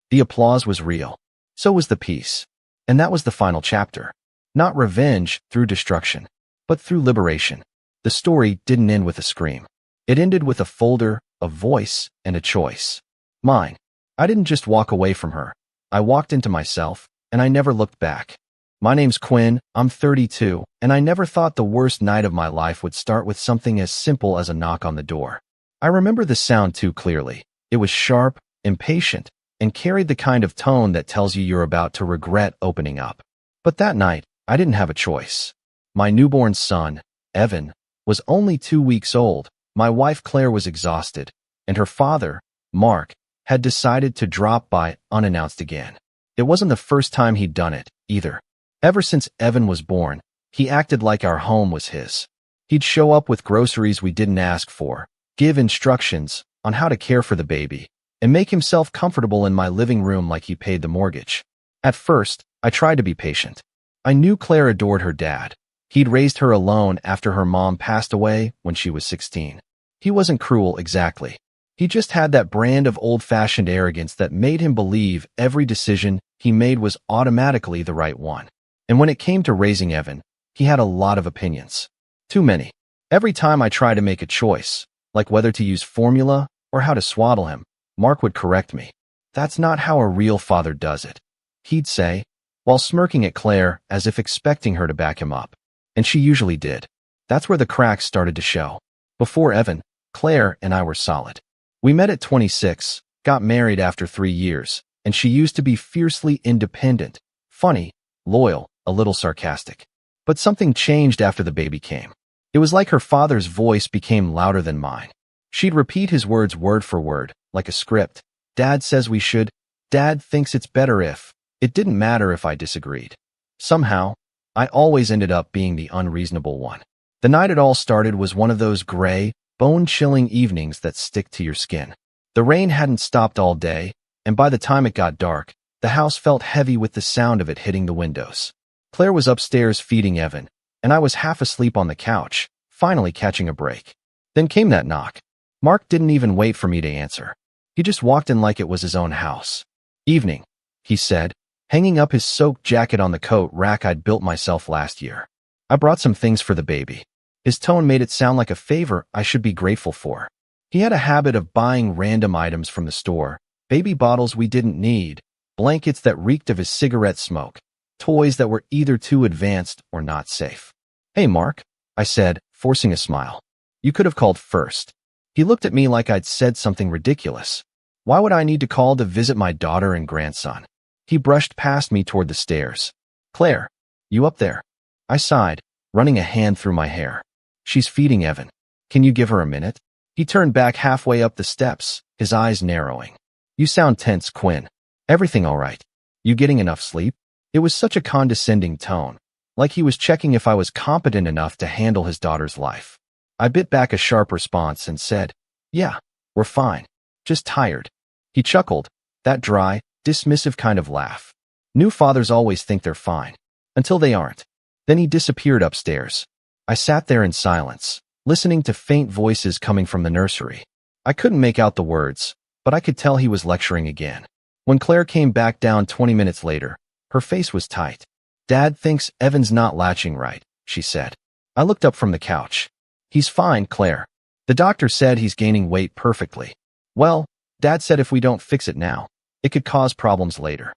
The applause was real. So was the peace. And that was the final chapter. Not revenge through destruction, but through liberation. The story didn't end with a scream. It ended with a folder, a voice, and a choice. Mine. I didn't just walk away from her. I walked into myself, and I never looked back. My name's Quinn, I'm 32, and I never thought the worst night of my life would start with something as simple as a knock on the door. I remember the sound too clearly. It was sharp, impatient, and carried the kind of tone that tells you you're about to regret opening up. But that night, I didn't have a choice. My newborn son, Evan, was only 2 weeks old. My wife Claire was exhausted, and her father, Mark, had decided to drop by unannounced again. It wasn't the first time he'd done it, either. Ever since Evan was born, he acted like our home was his. He'd show up with groceries we didn't ask for, give instructions on how to care for the baby, and make himself comfortable in my living room like he paid the mortgage. At first, I tried to be patient. I knew Claire adored her dad. He'd raised her alone after her mom passed away when she was 16. He wasn't cruel exactly. He just had that brand of old-fashioned arrogance that made him believe every decision he made was automatically the right one. And when it came to raising Evan, he had a lot of opinions. Too many. Every time I tried to make a choice, like whether to use formula or how to swaddle him, Mark would correct me. That's not how a real father does it, he'd say, while smirking at Claire as if expecting her to back him up. And she usually did. That's where the cracks started to show. Before Evan, Claire and I were solid. We met at 26, got married after 3 years, and she used to be fiercely independent, funny, loyal, a little sarcastic. But something changed after the baby came. It was like her father's voice became louder than mine. She'd repeat his words word for word, like a script. Dad says we should. Dad thinks it's better if. It didn't matter if I disagreed. Somehow, I always ended up being the unreasonable one. The night it all started was one of those gray, bone-chilling evenings that stick to your skin. The rain hadn't stopped all day, and by the time it got dark, the house felt heavy with the sound of it hitting the windows. Claire was upstairs feeding Evan, and I was half asleep on the couch, finally catching a break. Then came that knock. Mark didn't even wait for me to answer. He just walked in like it was his own house. "Evening," he said, hanging up his soaked jacket on the coat rack I'd built myself last year. "I brought some things for the baby." His tone made it sound like a favor I should be grateful for. He had a habit of buying random items from the store, baby bottles we didn't need, blankets that reeked of his cigarette smoke, toys that were either too advanced or not safe. "Hey, Mark," I said, forcing a smile. "You could have called first." He looked at me like I'd said something ridiculous. Why would I need to call to visit my daughter and grandson? He brushed past me toward the stairs. "Claire, you up there?" I sighed, running a hand through my hair. "She's feeding Evan. Can you give her a minute?" He turned back halfway up the steps, his eyes narrowing. "You sound tense, Quinn. Everything all right? You getting enough sleep?" It was such a condescending tone, like he was checking if I was competent enough to handle his daughter's life. I bit back a sharp response and said, "Yeah, we're fine. Just tired." He chuckled, that dry, dismissive kind of laugh. New fathers always think they're fine, until they aren't. Then he disappeared upstairs. I sat there in silence, listening to faint voices coming from the nursery. I couldn't make out the words, but I could tell he was lecturing again. When Claire came back down 20 minutes later, her face was tight. "Dad thinks Evan's not latching right," she said. I looked up from the couch. "He's fine, Claire. The doctor said he's gaining weight perfectly." "Well, Dad said if we don't fix it now, it could cause problems later."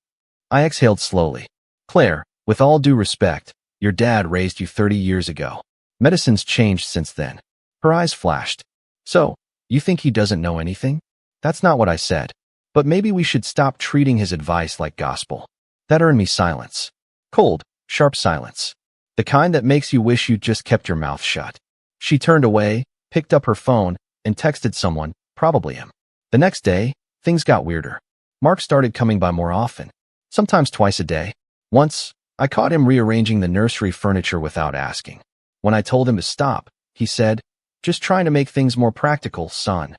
I exhaled slowly. "Claire, with all due respect, your dad raised you 30 years ago. Medicine's changed since then." Her eyes flashed. "So, you think he doesn't know anything?" "That's not what I said. But maybe we should stop treating his advice like gospel." That earned me silence. Cold, sharp silence. The kind that makes you wish you'd just kept your mouth shut. She turned away, picked up her phone, and texted someone, probably him. The next day, things got weirder. Mark started coming by more often, sometimes twice a day. Once, I caught him rearranging the nursery furniture without asking. When I told him to stop, he said, "Just trying to make things more practical, son."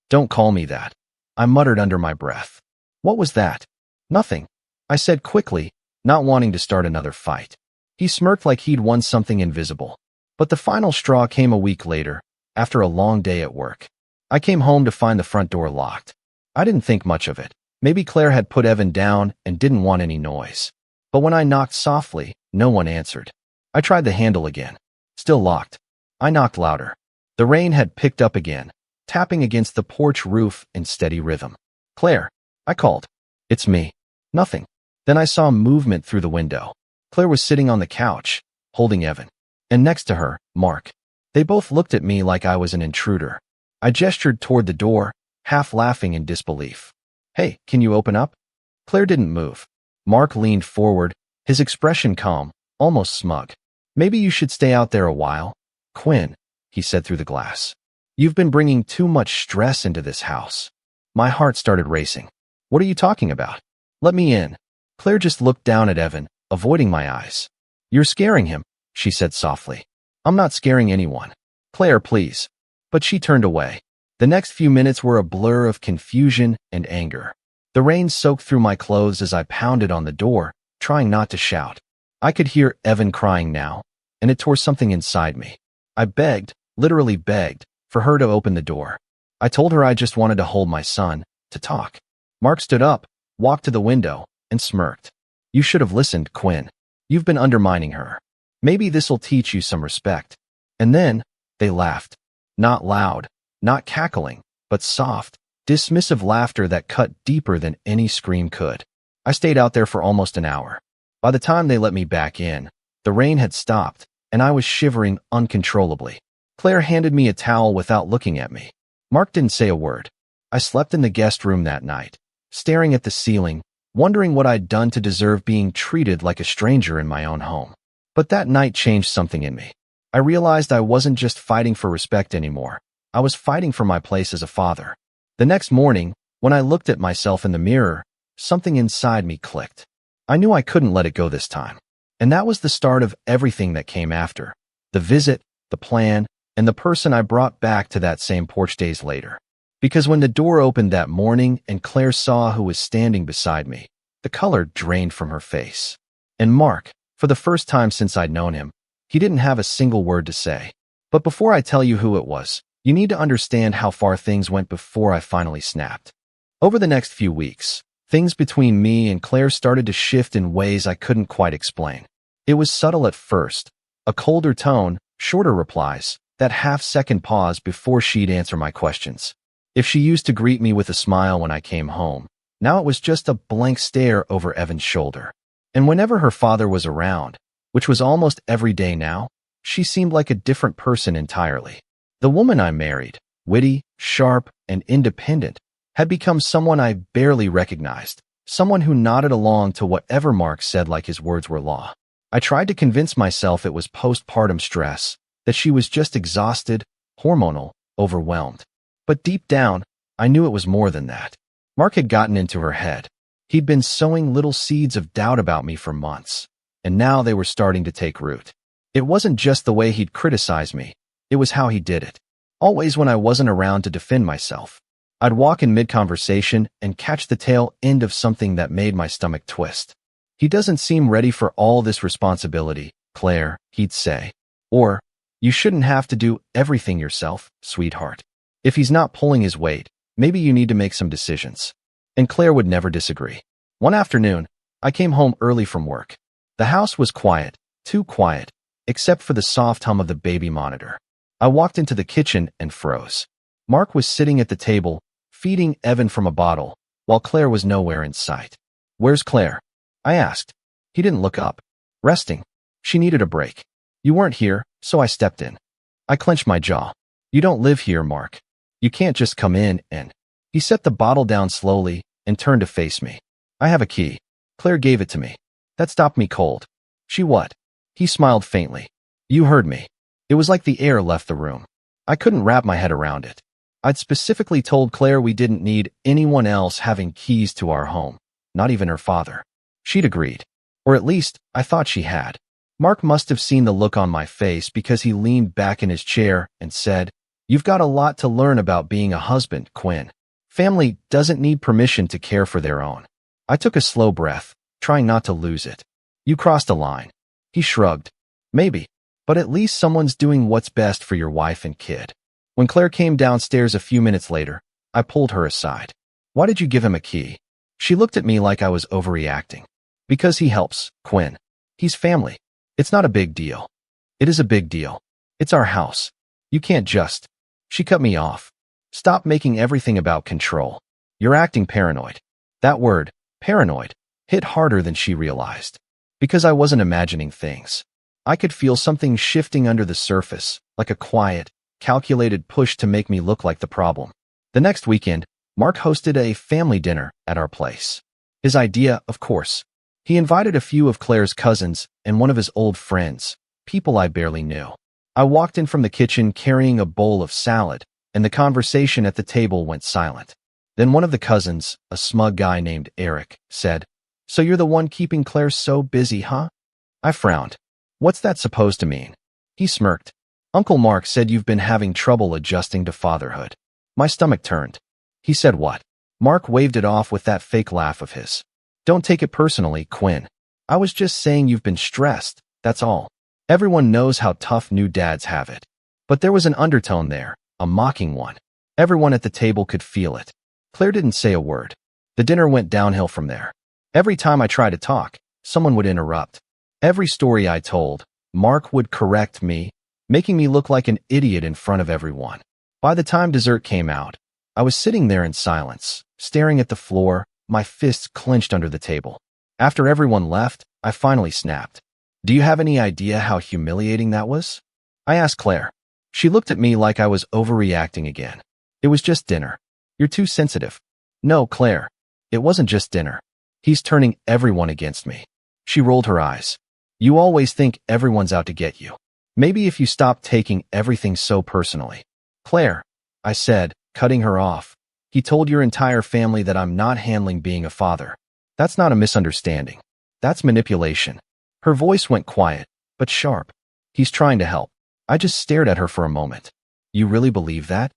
"Don't call me that," I muttered under my breath. "What was that?" "Nothing," I said quickly, not wanting to start another fight. He smirked like he'd won something invisible. But the final straw came a week later, after a long day at work. I came home to find the front door locked. I didn't think much of it. Maybe Claire had put Evan down and didn't want any noise. But when I knocked softly, No one answered. I tried the handle again. Still locked. I knocked louder. The rain had picked up again, tapping against the porch roof in steady rhythm. Claire, I called. It's me. Nothing. Then I saw movement through the window. Claire was sitting on the couch, holding Evan. And next to her, Mark. They both looked at me like I was an intruder. I gestured toward the door, half laughing in disbelief. Hey, can you open up? Claire didn't move. Mark leaned forward, his expression calm, almost smug. Maybe you should stay out there a while. Quinn, he said through the glass. You've been bringing too much stress into this house. My heart started racing. What are you talking about? Let me in. Claire just looked down at Evan, avoiding my eyes. You're scaring him, she said softly. I'm not scaring anyone. Claire, please. But she turned away. The next few minutes were a blur of confusion and anger. The rain soaked through my clothes as I pounded on the door, trying not to shout. I could hear Evan crying now, and it tore something inside me. I begged, literally begged, for her to open the door. I told her I just wanted to hold my son, to talk. Mark stood up, walked to the window, and smirked. You should have listened, Quinn. You've been undermining her. Maybe this'll teach you some respect. And then, they laughed. Not loud, not cackling, but soft, dismissive laughter that cut deeper than any scream could. I stayed out there for almost an hour. By the time they let me back in, the rain had stopped, and I was shivering uncontrollably. Claire handed me a towel without looking at me. Mark didn't say a word. I slept in the guest room that night, staring at the ceiling, wondering what I'd done to deserve being treated like a stranger in my own home. But that night changed something in me. I realized I wasn't just fighting for respect anymore. I was fighting for my place as a father. The next morning, when I looked at myself in the mirror, something inside me clicked. I knew I couldn't let it go this time. And that was the start of everything that came after. The visit, the plan, and the person I brought back to that same porch days later. Because when the door opened that morning and Claire saw who was standing beside me, the color drained from her face. And Mark, for the first time since I'd known him, he didn't have a single word to say. But before I tell you who it was, you need to understand how far things went before I finally snapped. Over the next few weeks, things between me and Claire started to shift in ways I couldn't quite explain. It was subtle at first, a colder tone, shorter replies, that half-second pause before she'd answer my questions. If she used to greet me with a smile when I came home, now it was just a blank stare over Evan's shoulder. And whenever her father was around, which was almost every day now, she seemed like a different person entirely. The woman I married, witty, sharp, and independent, had become someone I barely recognized, someone who nodded along to whatever Mark said like his words were law. I tried to convince myself it was postpartum stress, that she was just exhausted, hormonal, overwhelmed. But deep down, I knew it was more than that. Mark had gotten into her head. He'd been sowing little seeds of doubt about me for months, and now they were starting to take root. It wasn't just the way he'd criticize me, it was how he did it. Always when I wasn't around to defend myself, I'd walk in mid-conversation and catch the tail end of something that made my stomach twist. He doesn't seem ready for all this responsibility, Claire, he'd say. Or, you shouldn't have to do everything yourself, sweetheart. If he's not pulling his weight, maybe you need to make some decisions. And Claire would never disagree. One afternoon, I came home early from work. The house was quiet, too quiet, except for the soft hum of the baby monitor. I walked into the kitchen and froze. Mark was sitting at the table, feeding Evan from a bottle, while Claire was nowhere in sight. Where's Claire? I asked. He didn't look up. Resting. She needed a break. You weren't here, so I stepped in. I clenched my jaw. You don't live here, Mark. You can't just come in and... He set the bottle down slowly and turned to face me. I have a key. Claire gave it to me. That stopped me cold. She what? He smiled faintly. You heard me. It was like the air left the room. I couldn't wrap my head around it. I'd specifically told Claire we didn't need anyone else having keys to our home, not even her father. She'd agreed. Or at least, I thought she had. Mark must have seen the look on my face because he leaned back in his chair and said, You've got a lot to learn about being a husband, Quinn. Family doesn't need permission to care for their own. I took a slow breath, trying not to lose it. You crossed a line. He shrugged. Maybe, but at least someone's doing what's best for your wife and kid. When Claire came downstairs a few minutes later, I pulled her aside. Why did you give him a key? She looked at me like I was overreacting. Because he helps, Quinn. He's family. It's not a big deal. It is a big deal. It's our house. You can't just. She cut me off. Stop making everything about control. You're acting paranoid. That word, paranoid, hit harder than she realized. Because I wasn't imagining things. I could feel something shifting under the surface, like a quiet, calculated push to make me look like the problem. The next weekend, Mark hosted a family dinner at our place. His idea, of course. He invited a few of Claire's cousins and one of his old friends, people I barely knew. I walked in from the kitchen carrying a bowl of salad, and the conversation at the table went silent. Then one of the cousins, a smug guy named Eric, said, "So you're the one keeping Claire so busy, huh?" I frowned. What's that supposed to mean? He smirked. Uncle Mark said you've been having trouble adjusting to fatherhood. My stomach turned. He said what? Mark waved it off with that fake laugh of his. Don't take it personally, Quinn. I was just saying you've been stressed, that's all. Everyone knows how tough new dads have it. But there was an undertone there, a mocking one. Everyone at the table could feel it. Claire didn't say a word. The dinner went downhill from there. Every time I tried to talk, someone would interrupt. Every story I told, Mark would correct me, making me look like an idiot in front of everyone. By the time dessert came out, I was sitting there in silence, staring at the floor, my fists clenched under the table. After everyone left, I finally snapped. Do you have any idea how humiliating that was? I asked Claire. She looked at me like I was overreacting again. It was just dinner. You're too sensitive. No, Claire. It wasn't just dinner. He's turning everyone against me. She rolled her eyes. You always think everyone's out to get you. Maybe if you stop taking everything so personally. Claire, I said, cutting her off. He told your entire family that I'm not handling being a father. That's not a misunderstanding. That's manipulation. Her voice went quiet, but sharp. He's trying to help. I just stared at her for a moment. You really believe that?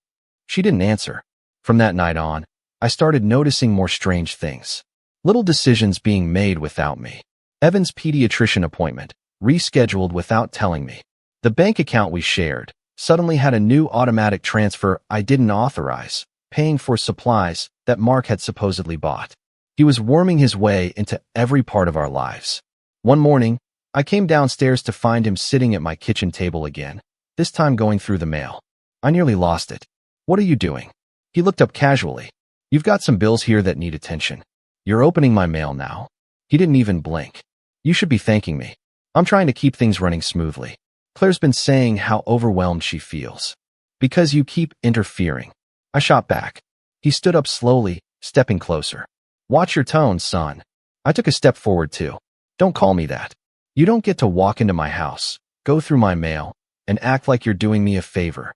She didn't answer. From that night on, I started noticing more strange things. Little decisions being made without me. Evan's pediatrician appointment, rescheduled without telling me. The bank account we shared suddenly had a new automatic transfer I didn't authorize, paying for supplies that Mark had supposedly bought. He was worming his way into every part of our lives. One morning, I came downstairs to find him sitting at my kitchen table again, this time going through the mail. I nearly lost it. What are you doing? He looked up casually. You've got some bills here that need attention. You're opening my mail now. He didn't even blink. You should be thanking me. I'm trying to keep things running smoothly. Claire's been saying how overwhelmed she feels. Because you keep interfering. I shot back. He stood up slowly, stepping closer. Watch your tone, son. I took a step forward too. Don't call me that. You don't get to walk into my house, go through my mail, and act like you're doing me a favor.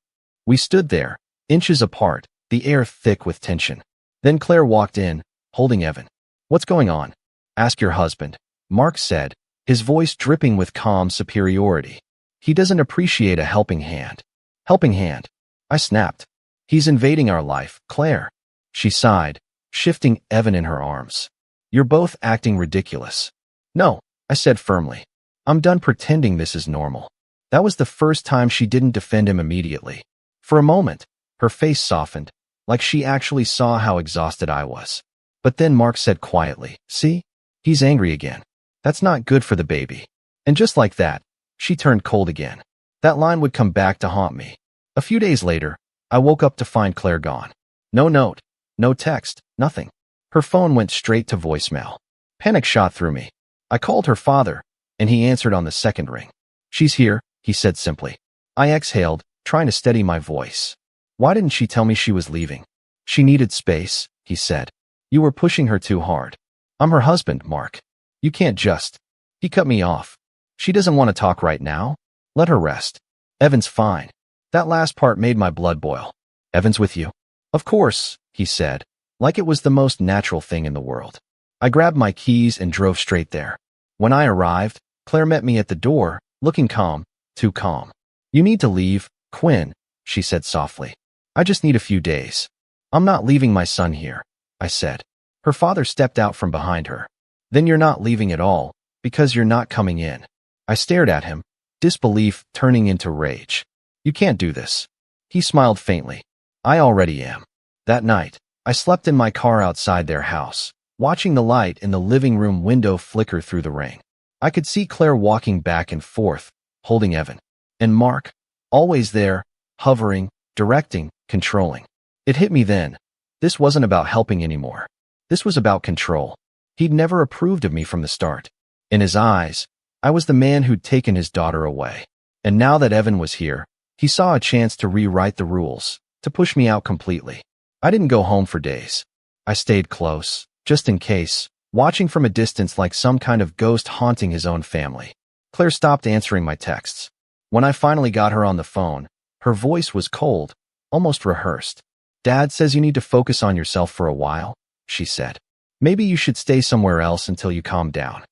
We stood there, inches apart, the air thick with tension. Then Claire walked in, holding Evan. What's going on? Ask your husband, Mark said, his voice dripping with calm superiority. He doesn't appreciate a helping hand. Helping hand. I snapped. He's invading our life, Claire. She sighed, shifting Evan in her arms. You're both acting ridiculous. No, I said firmly. I'm done pretending this is normal. That was the first time she didn't defend him immediately. For a moment, her face softened, like she actually saw how exhausted I was. But then Mark said quietly, see? He's angry again. That's not good for the baby. And just like that, she turned cold again. That line would come back to haunt me. A few days later, I woke up to find Claire gone. No note, no text, nothing. Her phone went straight to voicemail. Panic shot through me. I called her father, and he answered on the second ring. She's here, he said simply. I exhaled, trying to steady my voice. Why didn't she tell me she was leaving? She needed space, he said. You were pushing her too hard. I'm her husband, Mark. You can't just. He cut me off. She doesn't want to talk right now. Let her rest. Evan's fine. That last part made my blood boil. Evan's with you? Of course, he said, like it was the most natural thing in the world. I grabbed my keys and drove straight there. When I arrived, Claire met me at the door, looking calm, too calm. You need to leave, Quinn, she said softly. I just need a few days. I'm not leaving my son here, I said. Her father stepped out from behind her. Then you're not leaving at all, because you're not coming in. I stared at him, disbelief turning into rage. You can't do this. He smiled faintly. I already am. That night, I slept in my car outside their house, watching the light in the living room window flicker through the rain. I could see Claire walking back and forth, holding Evan. And Mark, always there, hovering, directing, controlling. It hit me then. This wasn't about helping anymore. This was about control. He'd never approved of me from the start. In his eyes, I was the man who'd taken his daughter away. And now that Evan was here, he saw a chance to rewrite the rules, to push me out completely. I didn't go home for days. I stayed close, just in case, watching from a distance like some kind of ghost haunting his own family. Claire stopped answering my texts. When I finally got her on the phone, her voice was cold, almost rehearsed. "Dad says you need to focus on yourself for a while," she said. "Maybe you should stay somewhere else until you calm down."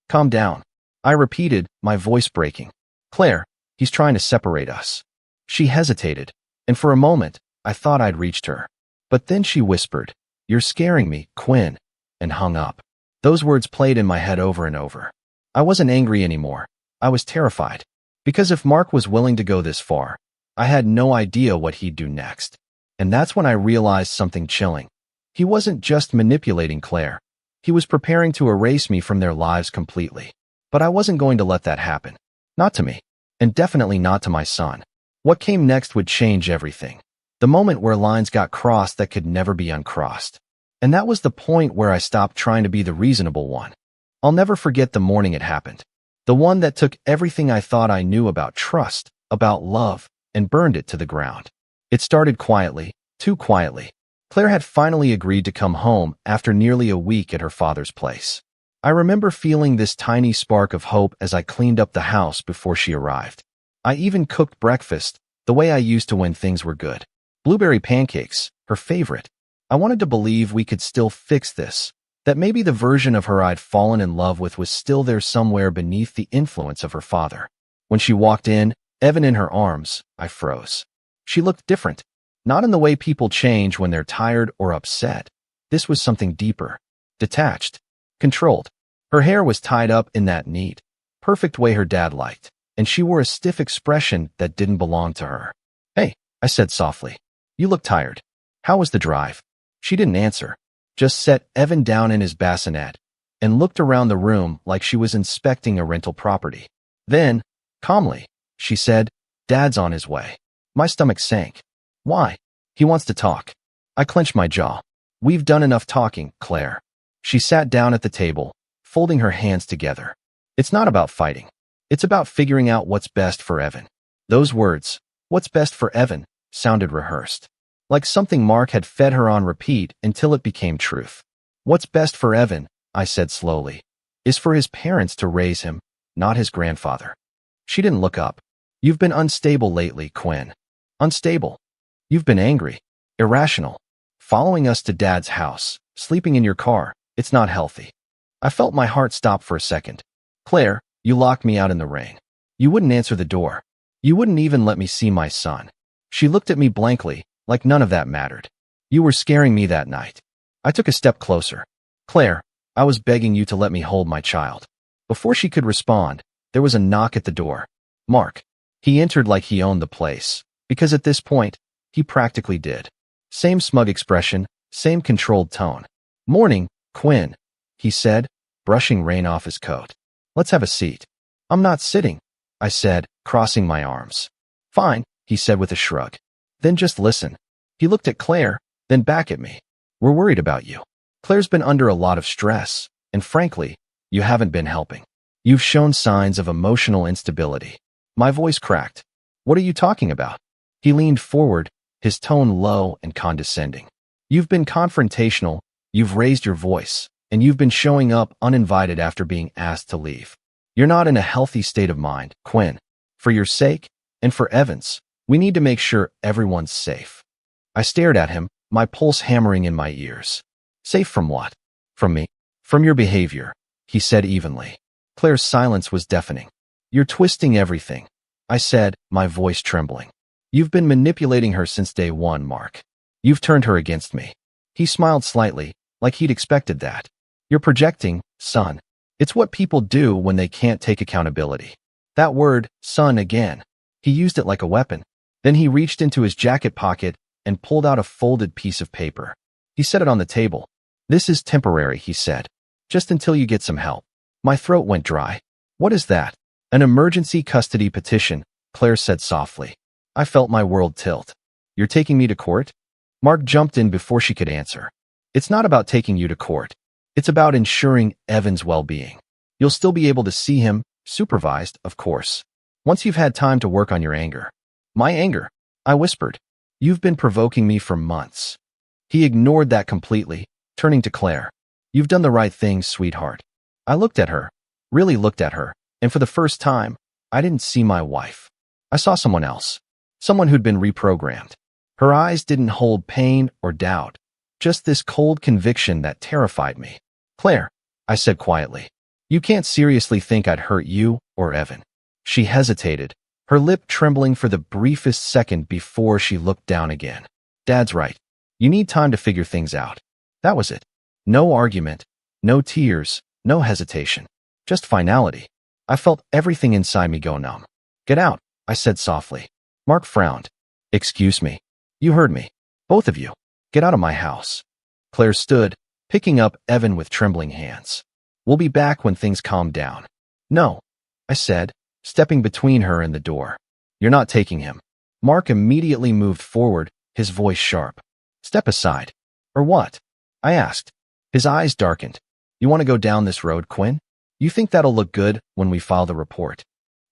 "Calm down," I repeated, my voice breaking. "Claire, he's trying to separate us." She hesitated, and for a moment, I thought I'd reached her. But then she whispered, "You're scaring me, Quinn," and hung up. Those words played in my head over and over. I wasn't angry anymore. I was terrified. Because if Mark was willing to go this far, I had no idea what he'd do next. And that's when I realized something chilling. He wasn't just manipulating Claire. He was preparing to erase me from their lives completely. But I wasn't going to let that happen. Not to me. And definitely not to my son. What came next would change everything. The moment where lines got crossed that could never be uncrossed. And that was the point where I stopped trying to be the reasonable one. I'll never forget the morning it happened. The one that took everything I thought I knew about trust, about love, and burned it to the ground. It started quietly, too quietly. Claire had finally agreed to come home after nearly a week at her father's place. I remember feeling this tiny spark of hope as I cleaned up the house before she arrived. I even cooked breakfast, the way I used to when things were good. Blueberry pancakes, her favorite. I wanted to believe we could still fix this, that maybe the version of her I'd fallen in love with was still there somewhere beneath the influence of her father. When she walked in, Evan in her arms, I froze. She looked different, not in the way people change when they're tired or upset. This was something deeper, detached, controlled. Her hair was tied up in that neat, perfect way her dad liked, and she wore a stiff expression that didn't belong to her. "Hey," I said softly. "You look tired. How was the drive?" She didn't answer, just set Evan down in his bassinet and looked around the room like she was inspecting a rental property. Then, calmly, she said, "Dad's on his way." My stomach sank. "Why?" "He wants to talk." I clenched my jaw. "We've done enough talking, Claire." She sat down at the table, folding her hands together. "It's not about fighting. It's about figuring out what's best for Evan." Those words, "what's best for Evan," sounded rehearsed. Like something Mark had fed her on repeat until it became truth. "What's best for Evan," I said slowly, "is for his parents to raise him, not his grandfather." She didn't look up. "You've been unstable lately, Quinn." "Unstable?" "You've been angry, irrational, following us to Dad's house, sleeping in your car. It's not healthy." I felt my heart stop for a second. "Claire, you locked me out in the rain. You wouldn't answer the door. You wouldn't even let me see my son." She looked at me blankly, like none of that mattered. "You were scaring me that night." I took a step closer. "Claire, I was begging you to let me hold my child." Before she could respond, there was a knock at the door. Mark. He entered like he owned the place, because at this point, he practically did. Same smug expression, same controlled tone. "Morning, Quinn," he said, brushing rain off his coat. "Let's have a seat." "I'm not sitting," I said, crossing my arms. "Fine," he said with a shrug. "Then just listen." He looked at Claire, then back at me. "We're worried about you. Claire's been under a lot of stress, and frankly, you haven't been helping. You've shown signs of emotional instability." My voice cracked. "What are you talking about?" He leaned forward, his tone low and condescending. "You've been confrontational, you've raised your voice, and you've been showing up uninvited after being asked to leave. You're not in a healthy state of mind, Quinn. For your sake, and for Evan's, we need to make sure everyone's safe." I stared at him, my pulse hammering in my ears. "Safe from what?" "From me. From your behavior," he said evenly. Claire's silence was deafening. "You're twisting everything," I said, my voice trembling. "You've been manipulating her since day one, Mark. You've turned her against me." He smiled slightly, like he'd expected that. "You're projecting, son. It's what people do when they can't take accountability." That word, son, again. He used it like a weapon. Then he reached into his jacket pocket and pulled out a folded piece of paper. He set it on the table. "This is temporary," he said. "Just until you get some help." My throat went dry. What is that? An emergency custody petition, Claire said softly. I felt my world tilt. You're taking me to court? Mark jumped in before she could answer. It's not about taking you to court. It's about ensuring Evan's well-being. You'll still be able to see him, supervised, of course, once you've had time to work on your anger. My anger? I whispered. You've been provoking me for months. He ignored that completely, turning to Claire. You've done the right thing, sweetheart. I looked at her, really looked at her, and for the first time, I didn't see my wife. I saw someone else, someone who'd been reprogrammed. Her eyes didn't hold pain or doubt, just this cold conviction that terrified me. Claire, I said quietly, you can't seriously think I'd hurt you or Evan. She hesitated, her lip trembling for the briefest second before she looked down again. Dad's right. You need time to figure things out. That was it. No argument, no tears, no hesitation. Just finality. I felt everything inside me go numb. Get out, I said softly. Mark frowned. Excuse me. You heard me. Both of you. Get out of my house. Claire stood, picking up Evan with trembling hands. We'll be back when things calm down. No, I said, stepping between her and the door. You're not taking him. Mark immediately moved forward, his voice sharp. Step aside. Or what? I asked. His eyes darkened. You want to go down this road, Quinn? You think that'll look good when we file the report?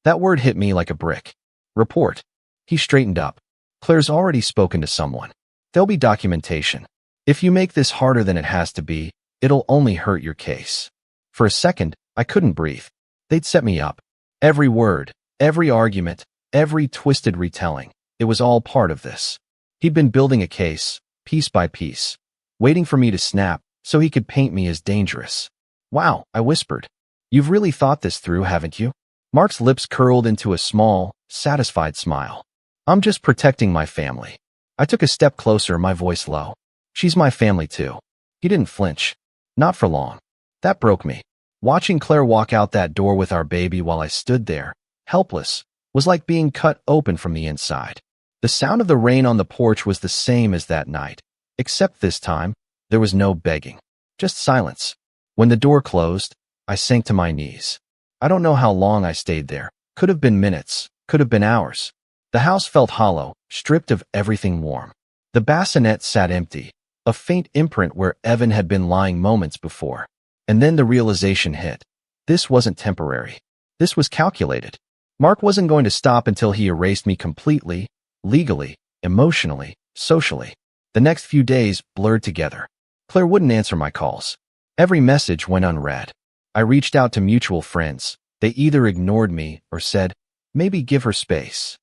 That word hit me like a brick. Report. He straightened up. Claire's already spoken to someone. There'll be documentation. If you make this harder than it has to be, it'll only hurt your case. For a second, I couldn't breathe. They'd set me up. Every word, every argument, every twisted retelling. It was all part of this. He'd been building a case, piece by piece, waiting for me to snap so he could paint me as dangerous. Wow, I whispered. You've really thought this through, haven't you? Mark's lips curled into a small, satisfied smile. I'm just protecting my family. I took a step closer, my voice low. She's my family too. He didn't flinch. Not for long. That broke me. Watching Claire walk out that door with our baby while I stood there, helpless, was like being cut open from the inside. The sound of the rain on the porch was the same as that night, except this time, there was no begging. Just silence. When the door closed, I sank to my knees. I don't know how long I stayed there. Could have been minutes, could have been hours. The house felt hollow, stripped of everything warm. The bassinet sat empty, a faint imprint where Evan had been lying moments before. And then the realization hit. This wasn't temporary. This was calculated. Mark wasn't going to stop until he erased me completely, legally, emotionally, socially. The next few days blurred together. Claire wouldn't answer my calls. Every message went unread. I reached out to mutual friends. They either ignored me or said, maybe give her space.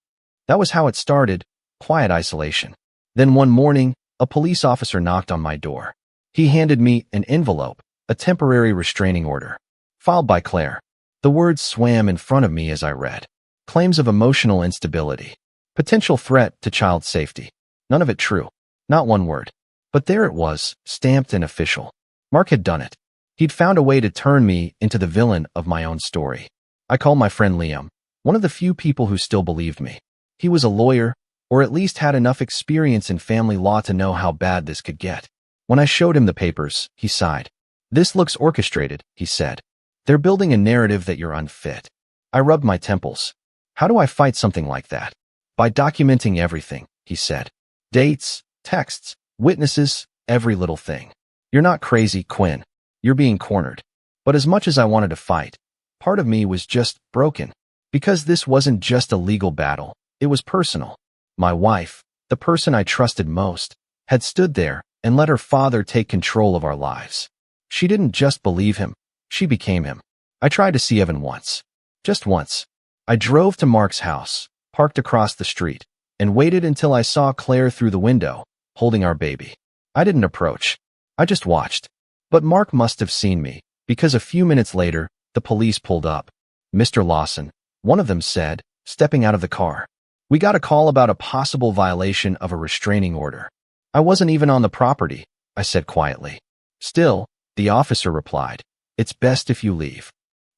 That was how it started, quiet isolation. Then one morning, a police officer knocked on my door. He handed me an envelope, a temporary restraining order, filed by Claire. The words swam in front of me as I read. Claims of emotional instability. Potential threat to child safety. None of it true. Not one word. But there it was, stamped and official. Mark had done it. He'd found a way to turn me into the villain of my own story. I called my friend Liam, one of the few people who still believed me. He was a lawyer, or at least had enough experience in family law to know how bad this could get. When I showed him the papers, he sighed. This looks orchestrated, he said. They're building a narrative that you're unfit. I rubbed my temples. How do I fight something like that? By documenting everything, he said. Dates, texts, witnesses, every little thing. You're not crazy, Quinn. You're being cornered. But as much as I wanted to fight, part of me was just broken. Because this wasn't just a legal battle, it was personal. My wife, the person I trusted most, had stood there and let her father take control of our lives. She didn't just believe him, she became him. I tried to see Evan once. Just once. I drove to Mark's house, parked across the street, and waited until I saw Claire through the window, holding our baby. I didn't approach. I just watched. But Mark must have seen me, because a few minutes later, the police pulled up. Mr. Lawson, one of them said, stepping out of the car. We got a call about a possible violation of a restraining order. I wasn't even on the property, I said quietly. Still, the officer replied, it's best if you leave.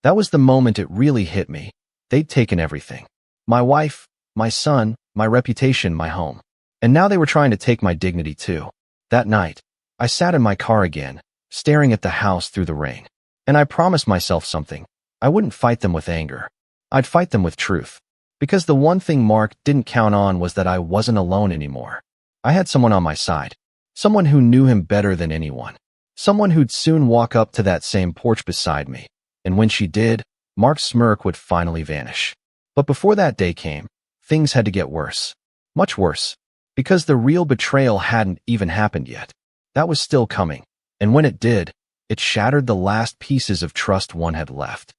That was the moment it really hit me. They'd taken everything. My wife, my son, my reputation, my home. And now they were trying to take my dignity too. That night, I sat in my car again, staring at the house through the rain. And I promised myself something. I wouldn't fight them with anger. I'd fight them with truth. Because the one thing Mark didn't count on was that I wasn't alone anymore. I had someone on my side. Someone who knew him better than anyone. Someone who'd soon walk up to that same porch beside me. And when she did, Mark's smirk would finally vanish. But before that day came, things had to get worse. Much worse. Because the real betrayal hadn't even happened yet. That was still coming. And when it did, it shattered the last pieces of trust one had left.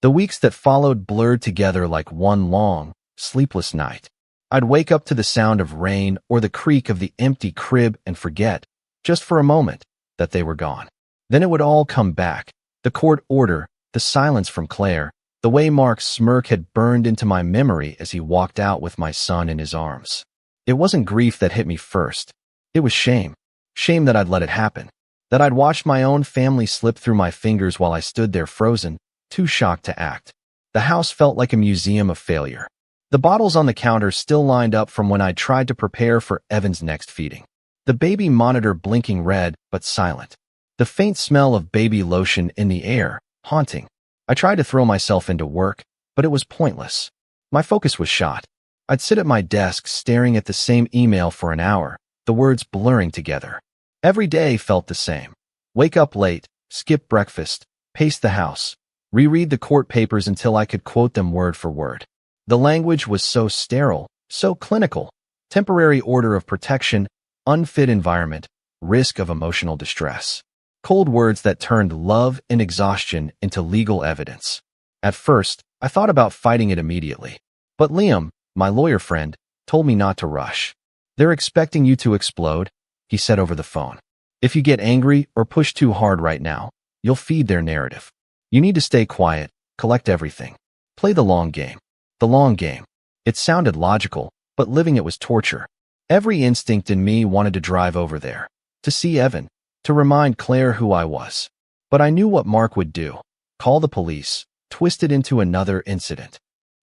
The weeks that followed blurred together like one long, sleepless night. I'd wake up to the sound of rain or the creak of the empty crib and forget, just for a moment, that they were gone. Then it would all come back. The court order, the silence from Claire, the way Mark's smirk had burned into my memory as he walked out with my son in his arms. It wasn't grief that hit me first. It was shame. Shame that I'd let it happen. That I'd watched my own family slip through my fingers while I stood there frozen, too shocked to act. The house felt like a museum of failure. The bottles on the counter still lined up from when I tried to prepare for Evan's next feeding. The baby monitor blinking red but silent. The faint smell of baby lotion in the air, haunting. I tried to throw myself into work, but it was pointless. My focus was shot. I'd sit at my desk staring at the same email for an hour, the words blurring together. Every day felt the same. Wake up late, skip breakfast, pace the house, reread the court papers until I could quote them word for word. The language was so sterile, so clinical. Temporary order of protection, unfit environment, risk of emotional distress. Cold words that turned love and exhaustion into legal evidence. At first, I thought about fighting it immediately. But Liam, my lawyer friend, told me not to rush. They're expecting you to explode, he said over the phone. If you get angry or push too hard right now, you'll feed their narrative. You need to stay quiet, collect everything. Play the long game. The long game. It sounded logical, but living it was torture. Every instinct in me wanted to drive over there. To see Evan. To remind Claire who I was. But I knew what Mark would do. Call the police. Twist it into another incident.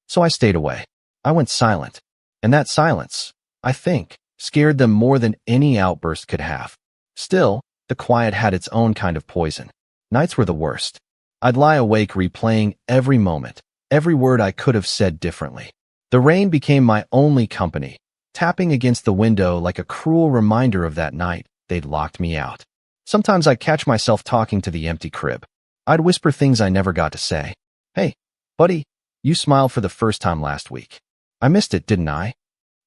So I stayed away. I went silent. And that silence, I think, scared them more than any outburst could have. Still, the quiet had its own kind of poison. Nights were the worst. I'd lie awake replaying every moment, every word I could have said differently. The rain became my only company, tapping against the window like a cruel reminder of that night they'd locked me out. Sometimes I'd catch myself talking to the empty crib. I'd whisper things I never got to say. Hey, buddy, you smiled for the first time last week. I missed it, didn't I?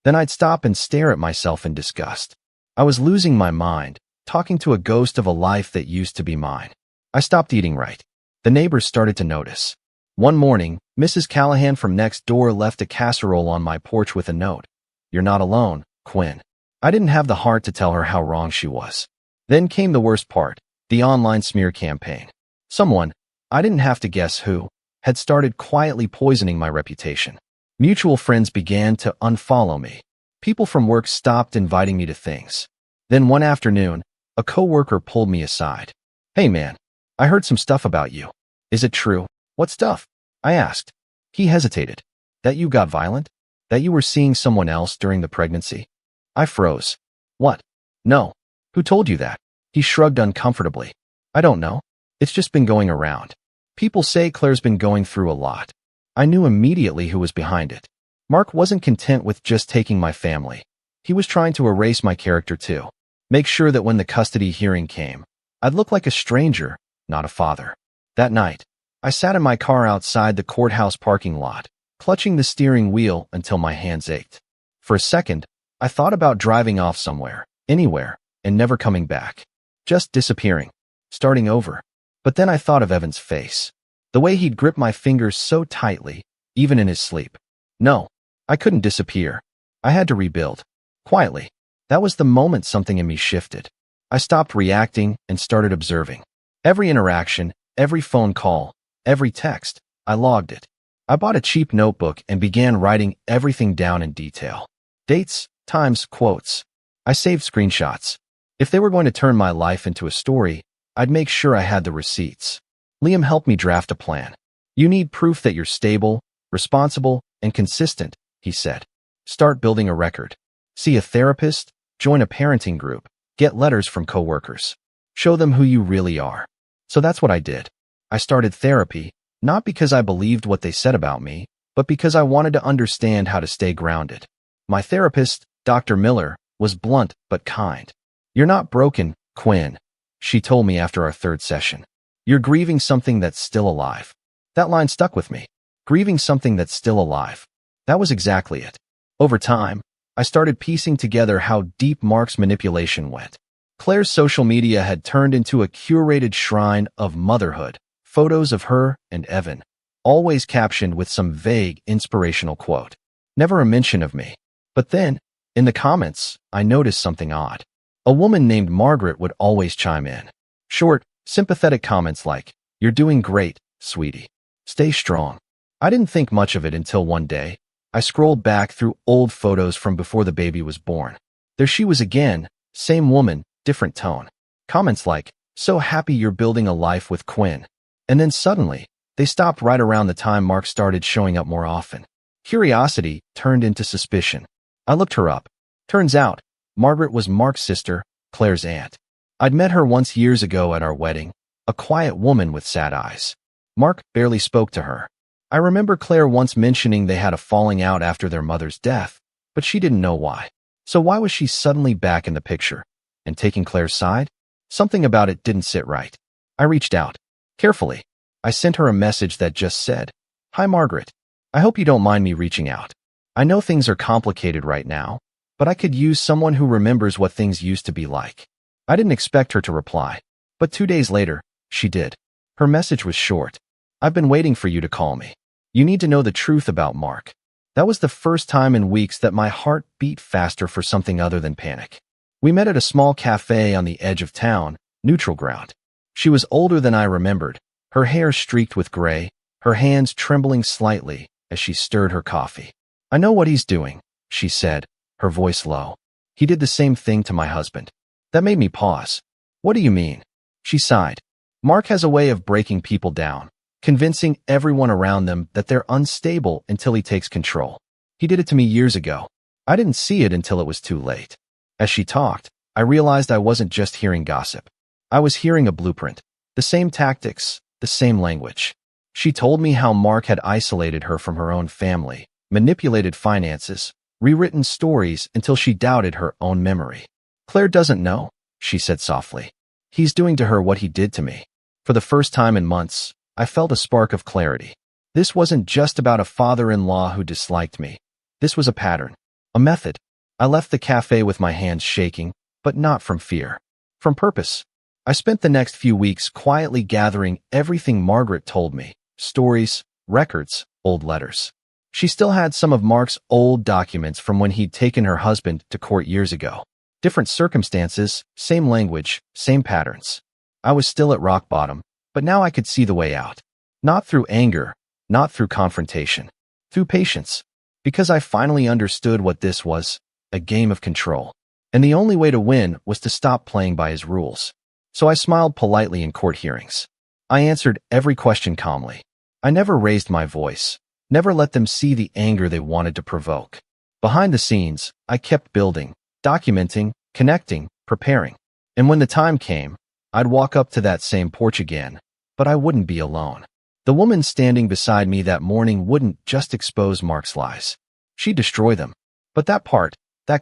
Then I'd stop and stare at myself in disgust. I was losing my mind, talking to a ghost of a life that used to be mine. I stopped eating right. The neighbors started to notice. One morning, Mrs. Callahan from next door left a casserole on my porch with a note. You're not alone, Quinn. I didn't have the heart to tell her how wrong she was. Then came the worst part, the online smear campaign. Someone, I didn't have to guess who, had started quietly poisoning my reputation. Mutual friends began to unfollow me. People from work stopped inviting me to things. Then one afternoon, a coworker pulled me aside. Hey man, I heard some stuff about you. Is it true? What stuff? I asked. He hesitated. That you got violent? That you were seeing someone else during the pregnancy? I froze. What? No. Who told you that? He shrugged uncomfortably. I don't know. It's just been going around. People say Claire's been going through a lot. I knew immediately who was behind it. Mark wasn't content with just taking my family. He was trying to erase my character too. Make sure that when the custody hearing came, I'd look like a stranger, not a father. That night, I sat in my car outside the courthouse parking lot, clutching the steering wheel until my hands ached. For a second, I thought about driving off somewhere, anywhere, and never coming back. Just disappearing. Starting over. But then I thought of Evan's face. The way he'd grip my fingers so tightly, even in his sleep. No, I couldn't disappear. I had to rebuild. Quietly. That was the moment something in me shifted. I stopped reacting and started observing. Every interaction, every phone call, every text, I logged it. I bought a cheap notebook and began writing everything down in detail. Dates, times, quotes. I saved screenshots. If they were going to turn my life into a story, I'd make sure I had the receipts. Liam helped me draft a plan. You need proof that you're stable, responsible, and consistent, he said. Start building a record. See a therapist, join a parenting group, get letters from coworkers. Show them who you really are. So that's what I did. I started therapy, Not because I believed what they said about me, but because I wanted to understand how to stay grounded. My therapist, Dr. Miller, was blunt but kind. "You're not broken, Quinn," she told me after our third session. "You're grieving something that's still alive." That line stuck with me. Grieving something that's still alive. That was exactly it. Over time, I started piecing together how deep Mark's manipulation went. Claire's social media had turned into a curated shrine of motherhood, photos of her and Evan, always captioned with some vague, inspirational quote. Never a mention of me. But then, in the comments, I noticed something odd. A woman named Margaret would always chime in. Short, sympathetic comments like, "You're doing great, sweetie. Stay strong." I didn't think much of it until one day, I scrolled back through old photos from before the baby was born. There she was again, same woman, different tone. Comments like, "So happy you're building a life with Quinn." And then suddenly, they stopped right around the time Mark started showing up more often. Curiosity turned into suspicion. I looked her up. Turns out, Margaret was Mark's sister, Claire's aunt. I'd met her once years ago at our wedding, a quiet woman with sad eyes. Mark barely spoke to her. I remember Claire once mentioning they had a falling out after their mother's death, but she didn't know why. So why was she suddenly back in the picture? And taking Claire's side? Something about it didn't sit right. I reached out. Carefully, I sent her a message that just said, "Hi Margaret. I hope you don't mind me reaching out. I know things are complicated right now, but I could use someone who remembers what things used to be like." I didn't expect her to reply, but 2 days later, she did. Her message was short. "I've been waiting for you to call me. You need to know the truth about Mark." That was the first time in weeks that my heart beat faster for something other than panic. We met at a small cafe on the edge of town, neutral ground. She was older than I remembered, her hair streaked with gray, her hands trembling slightly as she stirred her coffee. "I know what he's doing," she said, her voice low. "He did the same thing to my husband." That made me pause. "What do you mean?" She sighed. "Mark has a way of breaking people down, convincing everyone around them that they're unstable until he takes control. He did it to me years ago. I didn't see it until it was too late." As she talked, I realized I wasn't just hearing gossip. I was hearing a blueprint, the same tactics, the same language. She told me how Mark had isolated her from her own family, manipulated finances, rewritten stories until she doubted her own memory. "Claire doesn't know," she said softly. "He's doing to her what he did to me." For the first time in months, I felt a spark of clarity. This wasn't just about a father-in-law who disliked me. This was a pattern, a method. I left the cafe with my hands shaking, but not from fear. From purpose. I spent the next few weeks quietly gathering everything Margaret told me, stories, records, old letters. She still had some of Mark's old documents from when he'd taken her husband to court years ago. Different circumstances, same language, same patterns. I was still at rock bottom, but now I could see the way out. Not through anger, not through confrontation, through patience. Because I finally understood what this was, a game of control. And the only way to win was to stop playing by his rules. So I smiled politely in court hearings. I answered every question calmly. I never raised my voice, never let them see the anger they wanted to provoke. Behind the scenes, I kept building, documenting, connecting, preparing. And when the time came, I'd walk up to that same porch again, but I wouldn't be alone. The woman standing beside me that morning wouldn't just expose Mark's lies. She'd destroy them. But that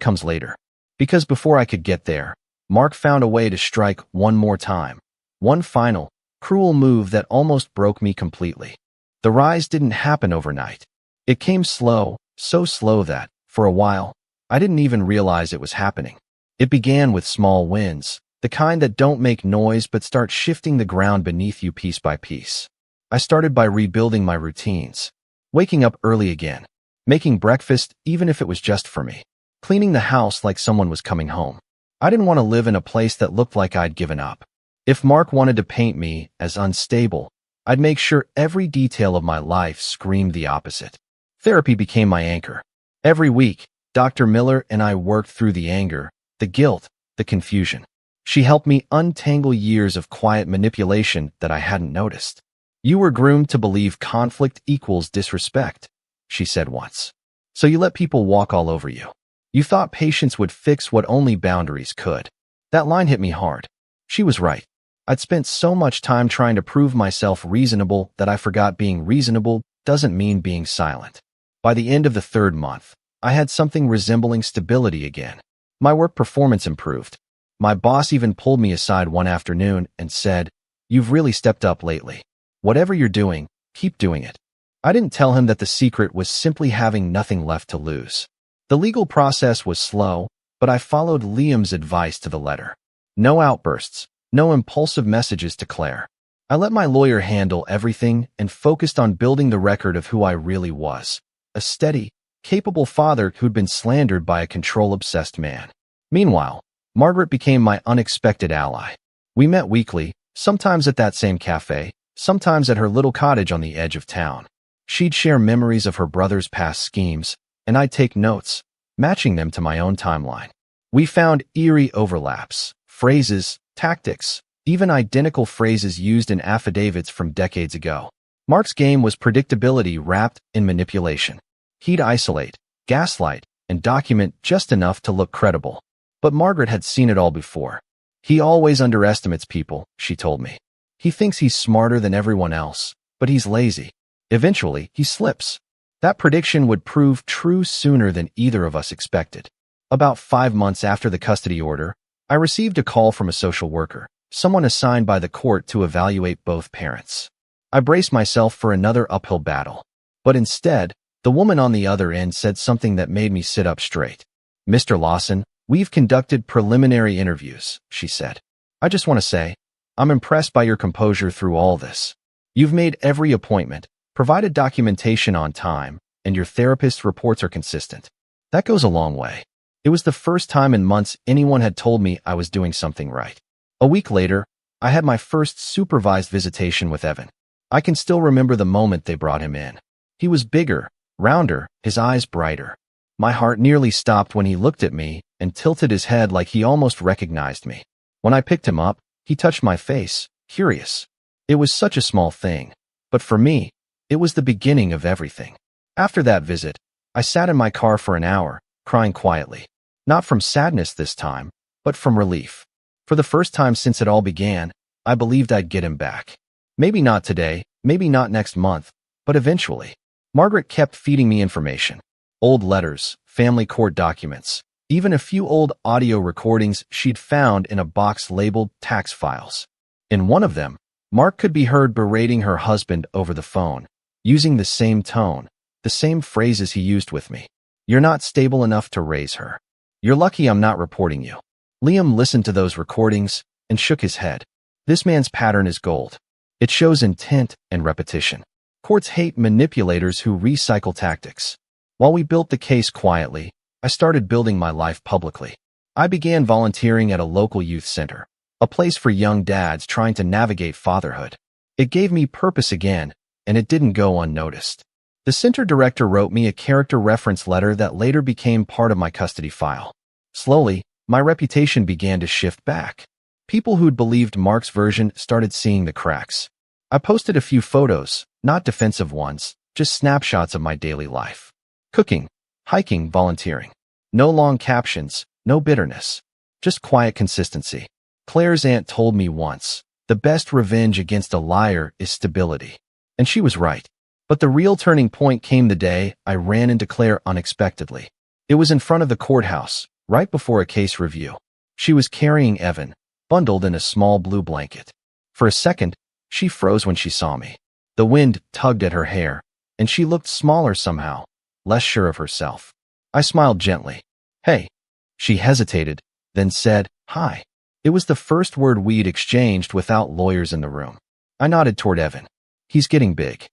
comes later. Because before I could get there, Mark found a way to strike one more time. One final, cruel move that almost broke me completely. The rise didn't happen overnight. It came slow, so slow that, for a while, I didn't even realize it was happening. It began with small wins, the kind that don't make noise but start shifting the ground beneath you piece by piece. I started by rebuilding my routines. Waking up early again. Making breakfast even if it was just for me. Cleaning the house like someone was coming home. I didn't want to live in a place that looked like I'd given up. If Mark wanted to paint me as unstable, I'd make sure every detail of my life screamed the opposite. Therapy became my anchor. Every week, Dr. Miller and I worked through the anger, the guilt, the confusion. She helped me untangle years of quiet manipulation that I hadn't noticed. "You were groomed to believe conflict equals disrespect," she said once. "So you let people walk all over you. You thought patience would fix what only boundaries could." That line hit me hard. She was right. I'd spent so much time trying to prove myself reasonable that I forgot being reasonable doesn't mean being silent. By the end of the third month, I had something resembling stability again. My work performance improved. My boss even pulled me aside one afternoon and said, "You've really stepped up lately. Whatever you're doing, keep doing it." I didn't tell him that the secret was simply having nothing left to lose. The legal process was slow, but I followed Liam's advice to the letter. No outbursts, no impulsive messages to Claire. I let my lawyer handle everything and focused on building the record of who I really was. A steady, capable father who'd been slandered by a control-obsessed man. Meanwhile, Margaret became my unexpected ally. We met weekly, sometimes at that same cafe, sometimes at her little cottage on the edge of town. She'd share memories of her brother's past schemes, and I'd take notes, matching them to my own timeline. We found eerie overlaps, phrases, tactics, even identical phrases used in affidavits from decades ago. Mark's game was predictability wrapped in manipulation. He'd isolate, gaslight, and document just enough to look credible. But Margaret had seen it all before. "He always underestimates people," she told me. "He thinks he's smarter than everyone else, but he's lazy. Eventually, he slips." That prediction would prove true sooner than either of us expected. About 5 months after the custody order, I received a call from a social worker, someone assigned by the court to evaluate both parents. I braced myself for another uphill battle. But instead, the woman on the other end said something that made me sit up straight. "Mr. Lawson, we've conducted preliminary interviews," she said. "I just want to say, I'm impressed by your composure through all this. You've made every appointment, provided documentation on time, and your therapist's reports are consistent. That goes a long way." It was the first time in months anyone had told me I was doing something right. A week later, I had my first supervised visitation with Evan. I can still remember the moment they brought him in. He was bigger, rounder, his eyes brighter. My heart nearly stopped when he looked at me and tilted his head like he almost recognized me. When I picked him up, he touched my face, curious. It was such a small thing, but for me, it was the beginning of everything. After that visit, I sat in my car for an hour, crying quietly. Not from sadness this time, but from relief. For the first time since it all began, I believed I'd get him back. Maybe not today, maybe not next month, but eventually. Margaret kept feeding me information. Old letters, family court documents, even a few old audio recordings she'd found in a box labeled tax files. In one of them, Mark could be heard berating her husband over the phone, using the same tone, the same phrases he used with me. "You're not stable enough to raise her. You're lucky I'm not reporting you." Liam listened to those recordings and shook his head. This man's pattern is gold. It shows intent and repetition. Courts hate manipulators who recycle tactics. While we built the case quietly, I started building my life publicly. I began volunteering at a local youth center, a place for young dads trying to navigate fatherhood. It gave me purpose again, and it didn't go unnoticed. The center director wrote me a character reference letter that later became part of my custody file. Slowly, my reputation began to shift back. People who'd believed Mark's version started seeing the cracks. I posted a few photos, not defensive ones, just snapshots of my daily life. Cooking, hiking, volunteering. No long captions, no bitterness. Just quiet consistency. Claire's aunt told me once, "The best revenge against a liar is stability." And she was right. But the real turning point came the day I ran into Claire unexpectedly. It was in front of the courthouse, right before a case review. She was carrying Evan, bundled in a small blue blanket. For a second, she froze when she saw me. The wind tugged at her hair, and she looked smaller somehow, less sure of herself. I smiled gently. "Hey." She hesitated, then said, "Hi." It was the first word we'd exchanged without lawyers in the room. I nodded toward Evan. "He's getting big."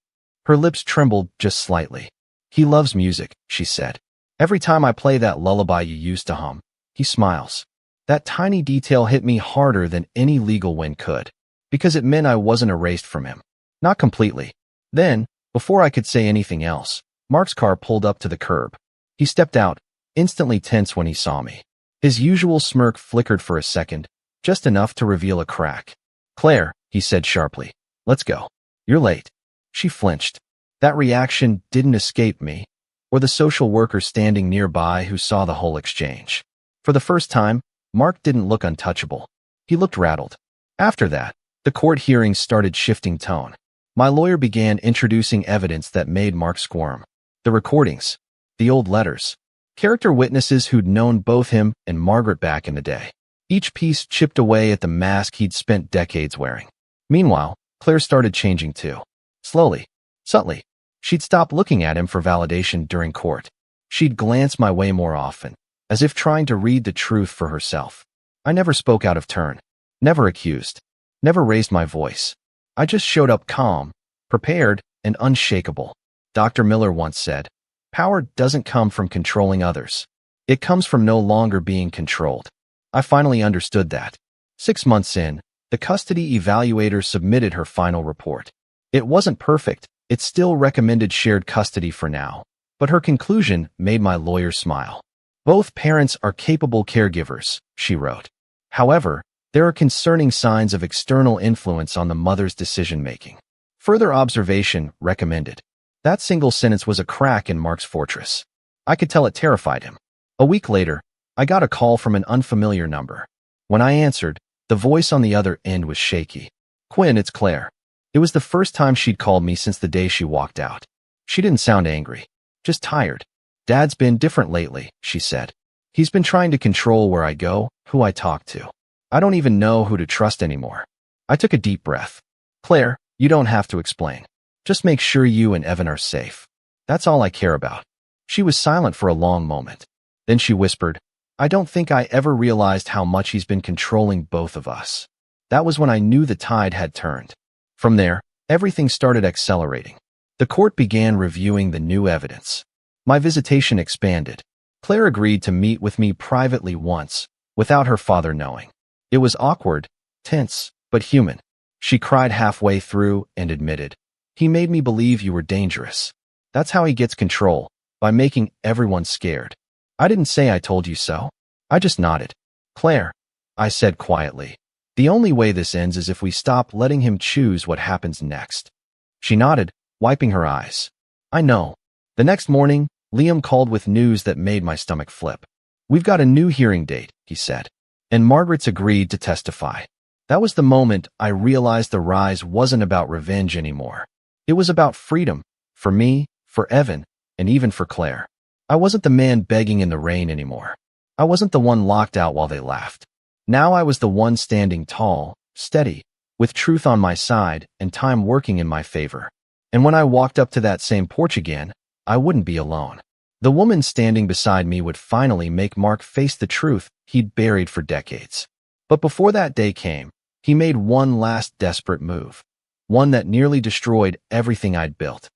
Her lips trembled just slightly. "He loves music," she said. "Every time I play that lullaby you used to hum, he smiles." That tiny detail hit me harder than any legal win could, because it meant I wasn't erased from him. Not completely. Then, before I could say anything else, Mark's car pulled up to the curb. He stepped out, instantly tense when he saw me. His usual smirk flickered for a second, just enough to reveal a crack. "Claire," he said sharply, "let's go. You're late." She flinched. That reaction didn't escape me, or the social worker standing nearby who saw the whole exchange. For the first time, Mark didn't look untouchable. He looked rattled. After that, The court hearings started shifting tone. My lawyer began introducing evidence that made Mark squirm. The recordings, the old letters, character witnesses who'd known both him and Margaret back in the day. Each piece chipped away at the mask he'd spent decades wearing. Meanwhile, Claire started changing too. Slowly, subtly. She'd stop looking at him for validation during court. She'd glance my way more often, as if trying to read the truth for herself. I never spoke out of turn, never accused, never raised my voice. I just showed up calm, prepared, and unshakable. Dr. Miller once said, "Power doesn't come from controlling others. It comes from no longer being controlled." I finally understood that. 6 months in, the custody evaluator submitted her final report. It wasn't perfect. It still recommended shared custody for now. But her conclusion made my lawyer smile. "Both parents are capable caregivers," she wrote. "However, there are concerning signs of external influence on the mother's decision-making. Further observation recommended." That single sentence was a crack in Mark's fortress. I could tell it terrified him. A week later, I got a call from an unfamiliar number. When I answered, the voice on the other end was shaky. "Quinn, it's Claire." It was the first time she'd called me since the day she walked out. She didn't sound angry, just tired. "Dad's been different lately," she said. "He's been trying to control where I go, who I talk to. I don't even know who to trust anymore." I took a deep breath. "Claire, you don't have to explain. Just make sure you and Evan are safe. That's all I care about." She was silent for a long moment. Then she whispered, "I don't think I ever realized how much he's been controlling both of us." That was when I knew the tide had turned. From there, everything started accelerating. The court began reviewing the new evidence. My visitation expanded. Claire agreed to meet with me privately once, without her father knowing. It was awkward, tense, but human. She cried halfway through and admitted, "He made me believe you were dangerous. That's how he gets control, by making everyone scared." I didn't say I told you so. I just nodded. "Claire," I said quietly, "the only way this ends is if we stop letting him choose what happens next." She nodded, wiping her eyes. "I know." The next morning, Liam called with news that made my stomach flip. "We've got a new hearing date," he said. "And Margaret's agreed to testify." That was the moment I realized the rise wasn't about revenge anymore. It was about freedom, for me, for Evan, and even for Claire. I wasn't the man begging in the rain anymore. I wasn't the one locked out while they laughed. Now I was the one standing tall, steady, with truth on my side and time working in my favor. And when I walked up to that same porch again, I wouldn't be alone. The woman standing beside me would finally make Mark face the truth he'd buried for decades. But before that day came, he made one last desperate move. One that nearly destroyed everything I'd built.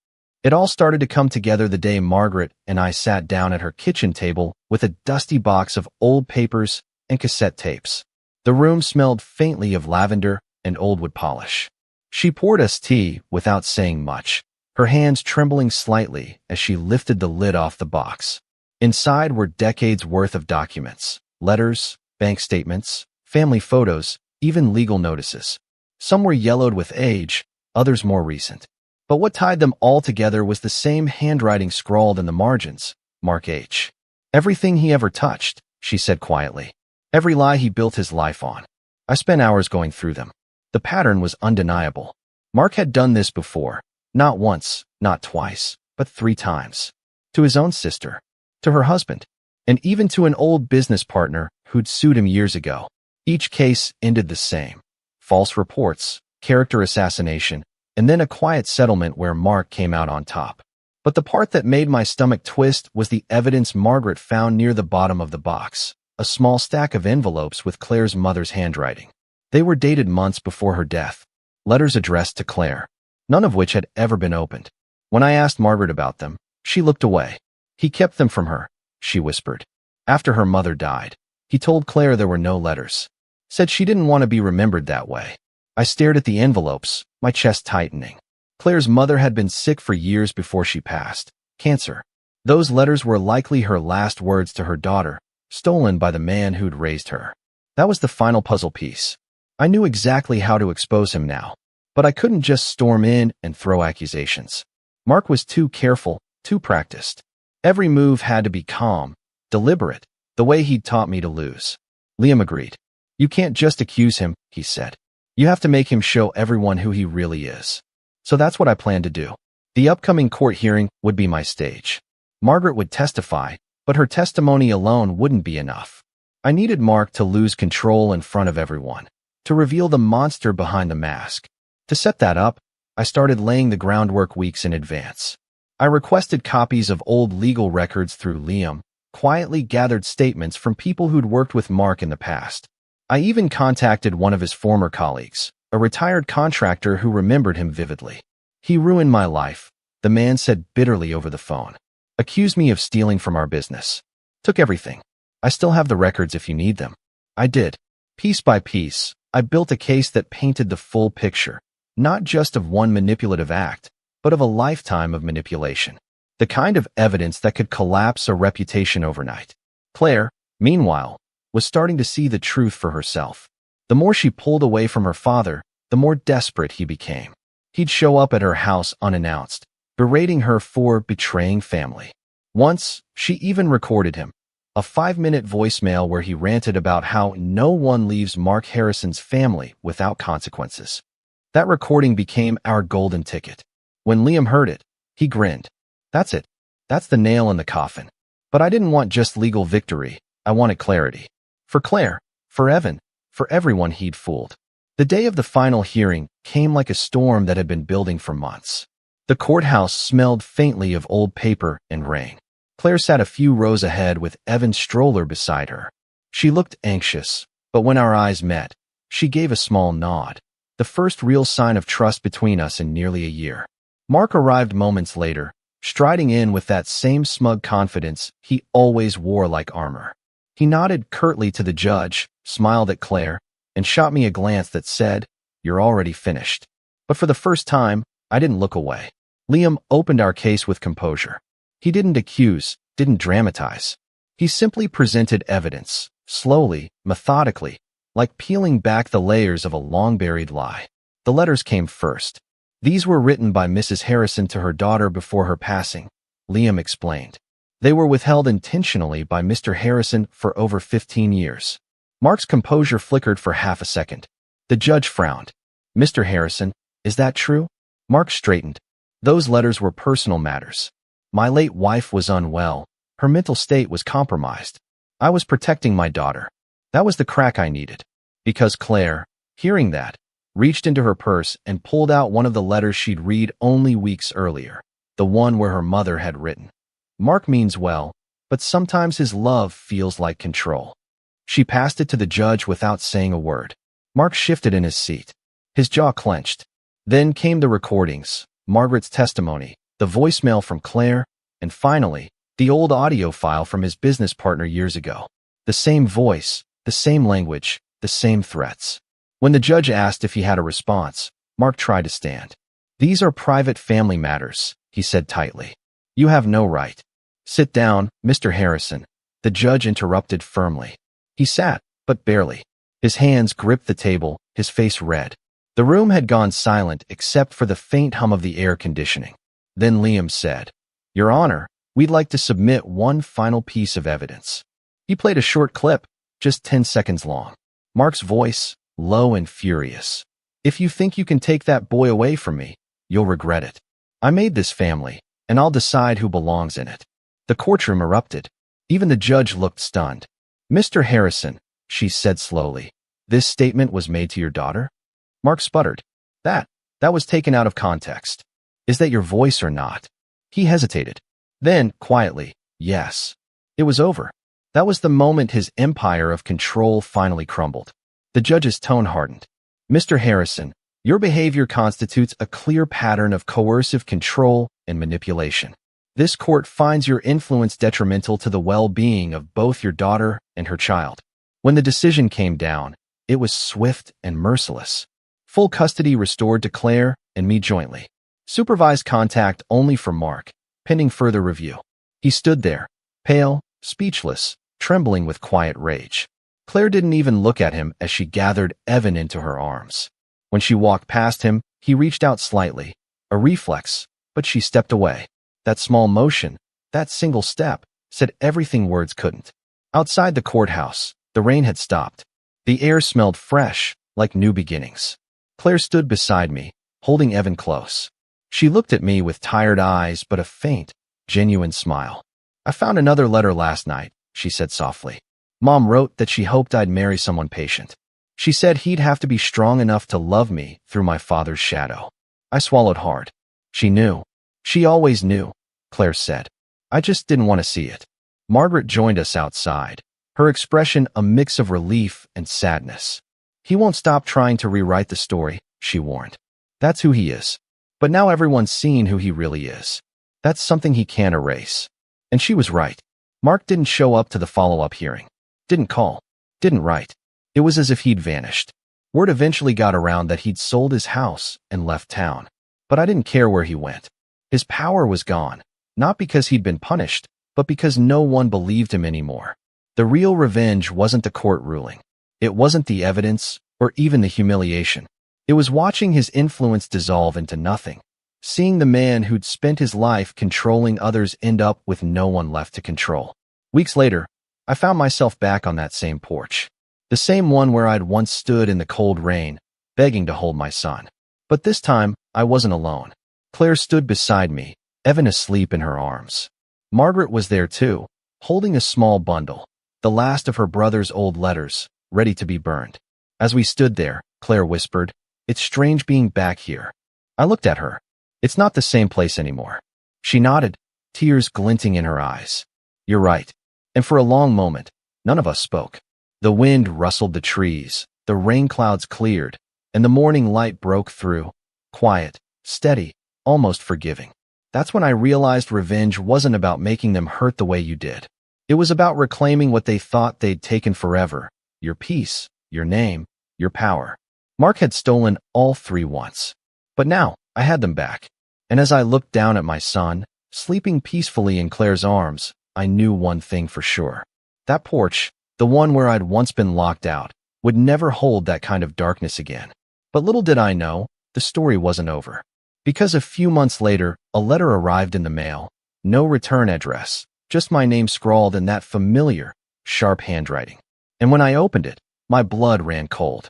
It all started to come together the day Margaret and I sat down at her kitchen table with a dusty box of old papers and cassette tapes. The room smelled faintly of lavender and old wood polish. She poured us tea without saying much, her hands trembling slightly as she lifted the lid off the box. Inside were decades worth of documents, letters, bank statements, family photos, even legal notices. Some were yellowed with age, others more recent. But what tied them all together was the same handwriting scrawled in the margins, Mark H. "Everything he ever touched," she said quietly. "Every lie he built his life on." I spent hours going through them. The pattern was undeniable. Mark had done this before, not once, not twice, but 3 times. To his own sister, to her husband, and even to an old business partner who'd sued him years ago. Each case ended the same. False reports, character assassination, and then a quiet settlement where Mark came out on top. But the part that made my stomach twist was the evidence Margaret found near the bottom of the box, a small stack of envelopes with Claire's mother's handwriting. They were dated months before her death, letters addressed to Claire, none of which had ever been opened. When I asked Margaret about them, she looked away. "He kept them from her," she whispered. "After her mother died, he told Claire there were no letters. Said she didn't want to be remembered that way." I stared at the envelopes, my chest tightening. Claire's mother had been sick for years before she passed. Cancer. Those letters were likely her last words to her daughter, stolen by the man who'd raised her. That was the final puzzle piece. I knew exactly how to expose him now, but I couldn't just storm in and throw accusations. Mark was too careful, too practiced. Every move had to be calm, deliberate, the way he'd taught me to lose. Liam agreed. "You can't just accuse him," he said. You have to make him show everyone who he really is. So that's what I plan to do. The upcoming court hearing would be my stage. Margaret would testify, but her testimony alone wouldn't be enough. I needed Mark to lose control in front of everyone, to reveal the monster behind the mask. To set that up, I started laying the groundwork weeks in advance. I requested copies of old legal records through Liam, quietly gathered statements from people who'd worked with Mark in the past. I even contacted one of his former colleagues, a retired contractor who remembered him vividly. He ruined my life, the man said bitterly over the phone. Accused me of stealing from our business. Took everything. I still have the records if you need them. I did. Piece by piece, I built a case that painted the full picture, not just of one manipulative act, but of a lifetime of manipulation. The kind of evidence that could collapse a reputation overnight. Claire, meanwhile, was starting to see the truth for herself. The more she pulled away from her father, the more desperate he became. He'd show up at her house unannounced, berating her for betraying family. Once, she even recorded him. A 5-minute voicemail where he ranted about how no one leaves Mark Harrison's family without consequences. That recording became our golden ticket. When Liam heard it, he grinned. That's it. That's the nail in the coffin. But I didn't want just legal victory. I wanted clarity. For Claire, for Evan, for everyone he'd fooled. The day of the final hearing came like a storm that had been building for months. The courthouse smelled faintly of old paper and rain. Claire sat a few rows ahead with Evan's stroller beside her. She looked anxious, but when our eyes met, she gave a small nod, the first real sign of trust between us in nearly a year. Mark arrived moments later, striding in with that same smug confidence he always wore like armor. He nodded curtly to the judge, smiled at Claire, and shot me a glance that said, "You're already finished." But for the first time, I didn't look away. Liam opened our case with composure. He didn't accuse, didn't dramatize. He simply presented evidence, slowly, methodically, like peeling back the layers of a long-buried lie. The letters came first. These were written by Mrs. Harrison to her daughter before her passing, Liam explained. They were withheld intentionally by Mr. Harrison for over 15 years. Mark's composure flickered for half a second. The judge frowned. "Mr. Harrison, is that true?" Mark straightened. "Those letters were personal matters. My late wife was unwell. Her mental state was compromised. I was protecting my daughter. That was the crack I needed." Because Claire, hearing that, reached into her purse and pulled out one of the letters she'd read only weeks earlier, the one where her mother had written. "Mark means well, but sometimes his love feels like control." She passed it to the judge without saying a word. Mark shifted in his seat. His jaw clenched. Then came the recordings, Margaret's testimony, the voicemail from Claire, and finally, the old audio file from his business partner years ago. The same voice, the same language, the same threats. When the judge asked if he had a response, Mark tried to stand. "These are private family matters," he said tightly. "You have no right." "Sit down, Mr. Harrison," the judge interrupted firmly. He sat, but barely. His hands gripped the table, his face red. The room had gone silent except for the faint hum of the air conditioning. Then Liam said, "Your Honor, we'd like to submit one final piece of evidence." He played a short clip, just 10 seconds long. Mark's voice, low and furious. "If you think you can take that boy away from me, you'll regret it. I made this family, and I'll decide who belongs in it." The courtroom erupted. Even the judge looked stunned. "Mr. Harrison," she said slowly, "this statement was made to your daughter?" Mark sputtered. That was taken out of context. "Is that your voice or not?" He hesitated. Then, quietly, "Yes." It was over. That was the moment his empire of control finally crumbled. The judge's tone hardened. "Mr. Harrison, your behavior constitutes a clear pattern of coercive control and manipulation. This court finds your influence detrimental to the well-being of both your daughter and her child." When the decision came down, it was swift and merciless. Full custody restored to Claire and me jointly. Supervised contact only for Mark, pending further review. He stood there, pale, speechless, trembling with quiet rage. Claire didn't even look at him as she gathered Evan into her arms. When she walked past him, he reached out slightly, a reflex, but she stepped away. That small motion, that single step, said everything words couldn't. Outside the courthouse, the rain had stopped. The air smelled fresh, like new beginnings. Claire stood beside me, holding Evan close. She looked at me with tired eyes but a faint, genuine smile. I found another letter last night, she said softly. Mom wrote that she hoped I'd marry someone patient. She said he'd have to be strong enough to love me through my father's shadow. I swallowed hard. She knew. She always knew, Claire said. I just didn't want to see it. Margaret joined us outside, her expression a mix of relief and sadness. He won't stop trying to rewrite the story, she warned. That's who he is. But now everyone's seen who he really is. That's something he can't erase. And she was right. Mark didn't show up to the follow-up hearing. Didn't call. Didn't write. It was as if he'd vanished. Word eventually got around that he'd sold his house and left town. But I didn't care where he went. His power was gone, not because he'd been punished, but because no one believed him anymore. The real revenge wasn't the court ruling. It wasn't the evidence, or even the humiliation. It was watching his influence dissolve into nothing. Seeing the man who'd spent his life controlling others end up with no one left to control. Weeks later, I found myself back on that same porch. The same one where I'd once stood in the cold rain, begging to hold my son. But this time, I wasn't alone. Claire stood beside me, Evan asleep in her arms. Margaret was there too, holding a small bundle, the last of her brother's old letters, ready to be burned. As we stood there, Claire whispered, "It's strange being back here." I looked at her. "It's not the same place anymore." She nodded, tears glinting in her eyes. "You're right." And for a long moment, none of us spoke. The wind rustled the trees, the rain clouds cleared, and the morning light broke through, quiet, steady, almost forgiving. That's when I realized revenge wasn't about making them hurt the way you did. It was about reclaiming what they thought they'd taken forever: your peace, your name, your power. Mark had stolen all three once. But now, I had them back. And as I looked down at my son, sleeping peacefully in Claire's arms, I knew one thing for sure. That porch, the one where I'd once been locked out, would never hold that kind of darkness again. But little did I know, the story wasn't over. Because a few months later, a letter arrived in the mail. No return address, just my name scrawled in that familiar, sharp handwriting. And when I opened it, my blood ran cold.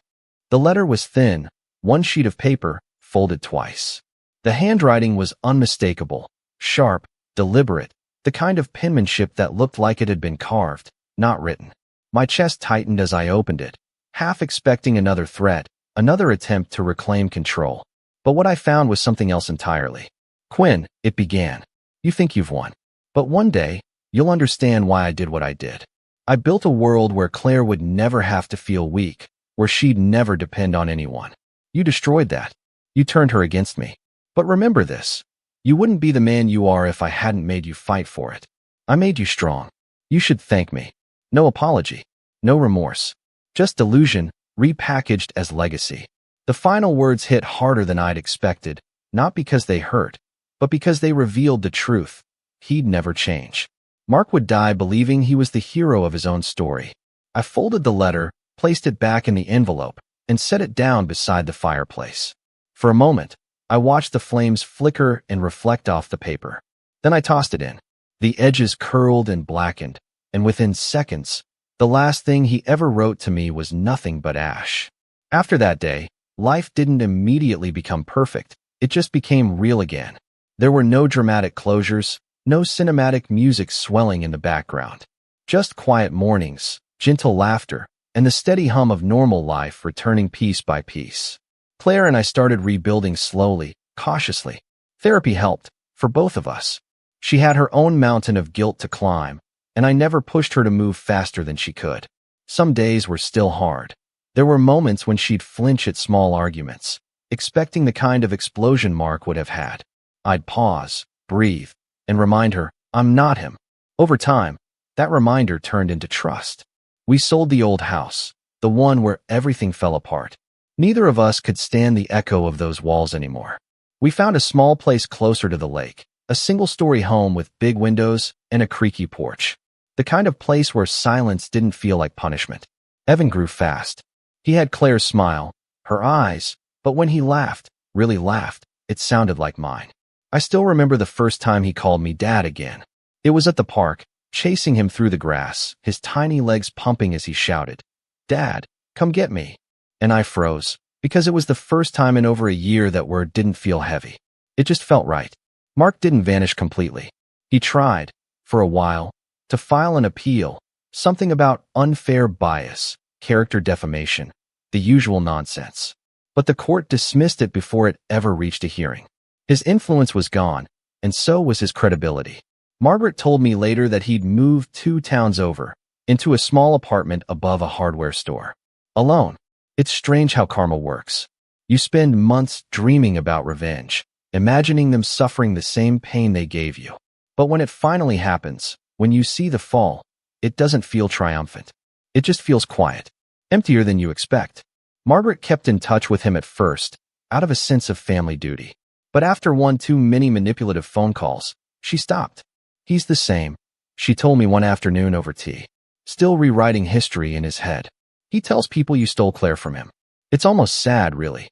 The letter was thin, one sheet of paper, folded twice. The handwriting was unmistakable, sharp, deliberate, the kind of penmanship that looked like it had been carved, not written. My chest tightened as I opened it, half expecting another threat, another attempt to reclaim control. But what I found was something else entirely. "Quinn," it began, "you think you've won. But one day, you'll understand why I did what I did. I built a world where Claire would never have to feel weak, where she'd never depend on anyone. You destroyed that. You turned her against me. But remember this. You wouldn't be the man you are if I hadn't made you fight for it. I made you strong. You should thank me. No apology. No remorse. Just delusion, repackaged as legacy." The final words hit harder than I'd expected, not because they hurt, but because they revealed the truth. He'd never change. Mark would die believing he was the hero of his own story. I folded the letter, placed it back in the envelope, and set it down beside the fireplace. For a moment, I watched the flames flicker and reflect off the paper. Then I tossed it in. The edges curled and blackened, and within seconds, the last thing he ever wrote to me was nothing but ash. After that day, life didn't immediately become perfect. It just became real again. There were no dramatic closures, no cinematic music swelling in the background. Just quiet mornings, gentle laughter, and the steady hum of normal life returning piece by piece. Claire and I started rebuilding slowly, cautiously. Therapy helped, for both of us. She had her own mountain of guilt to climb, and I never pushed her to move faster than she could. Some days were still hard. There were moments when she'd flinch at small arguments, expecting the kind of explosion Mark would have had. I'd pause, breathe, and remind her, I'm not him. Over time, that reminder turned into trust. We sold the old house, the one where everything fell apart. Neither of us could stand the echo of those walls anymore. We found a small place closer to the lake, a single-story home with big windows and a creaky porch. The kind of place where silence didn't feel like punishment. Evan grew fast. He had Claire's smile, her eyes, but when he laughed, really laughed, it sounded like mine. I still remember the first time he called me Dad again. It was at the park, chasing him through the grass, his tiny legs pumping as he shouted, "Dad, come get me." And I froze, because it was the first time in over a year that word didn't feel heavy. It just felt right. Mark didn't vanish completely. He tried, for a while, to file an appeal, something about unfair bias, character defamation, the usual nonsense. But the court dismissed it before it ever reached a hearing. His influence was gone, and so was his credibility. Margaret told me later that he'd moved 2 towns over, into a small apartment above a hardware store. Alone. It's strange how karma works. You spend months dreaming about revenge, imagining them suffering the same pain they gave you. But when it finally happens, when you see the fall, it doesn't feel triumphant. It just feels quiet, emptier than you expect. Margaret kept in touch with him at first, out of a sense of family duty. But after one too many manipulative phone calls, she stopped. He's the same, she told me one afternoon over tea. Still rewriting history in his head. He tells people you stole Claire from him. It's almost sad, really.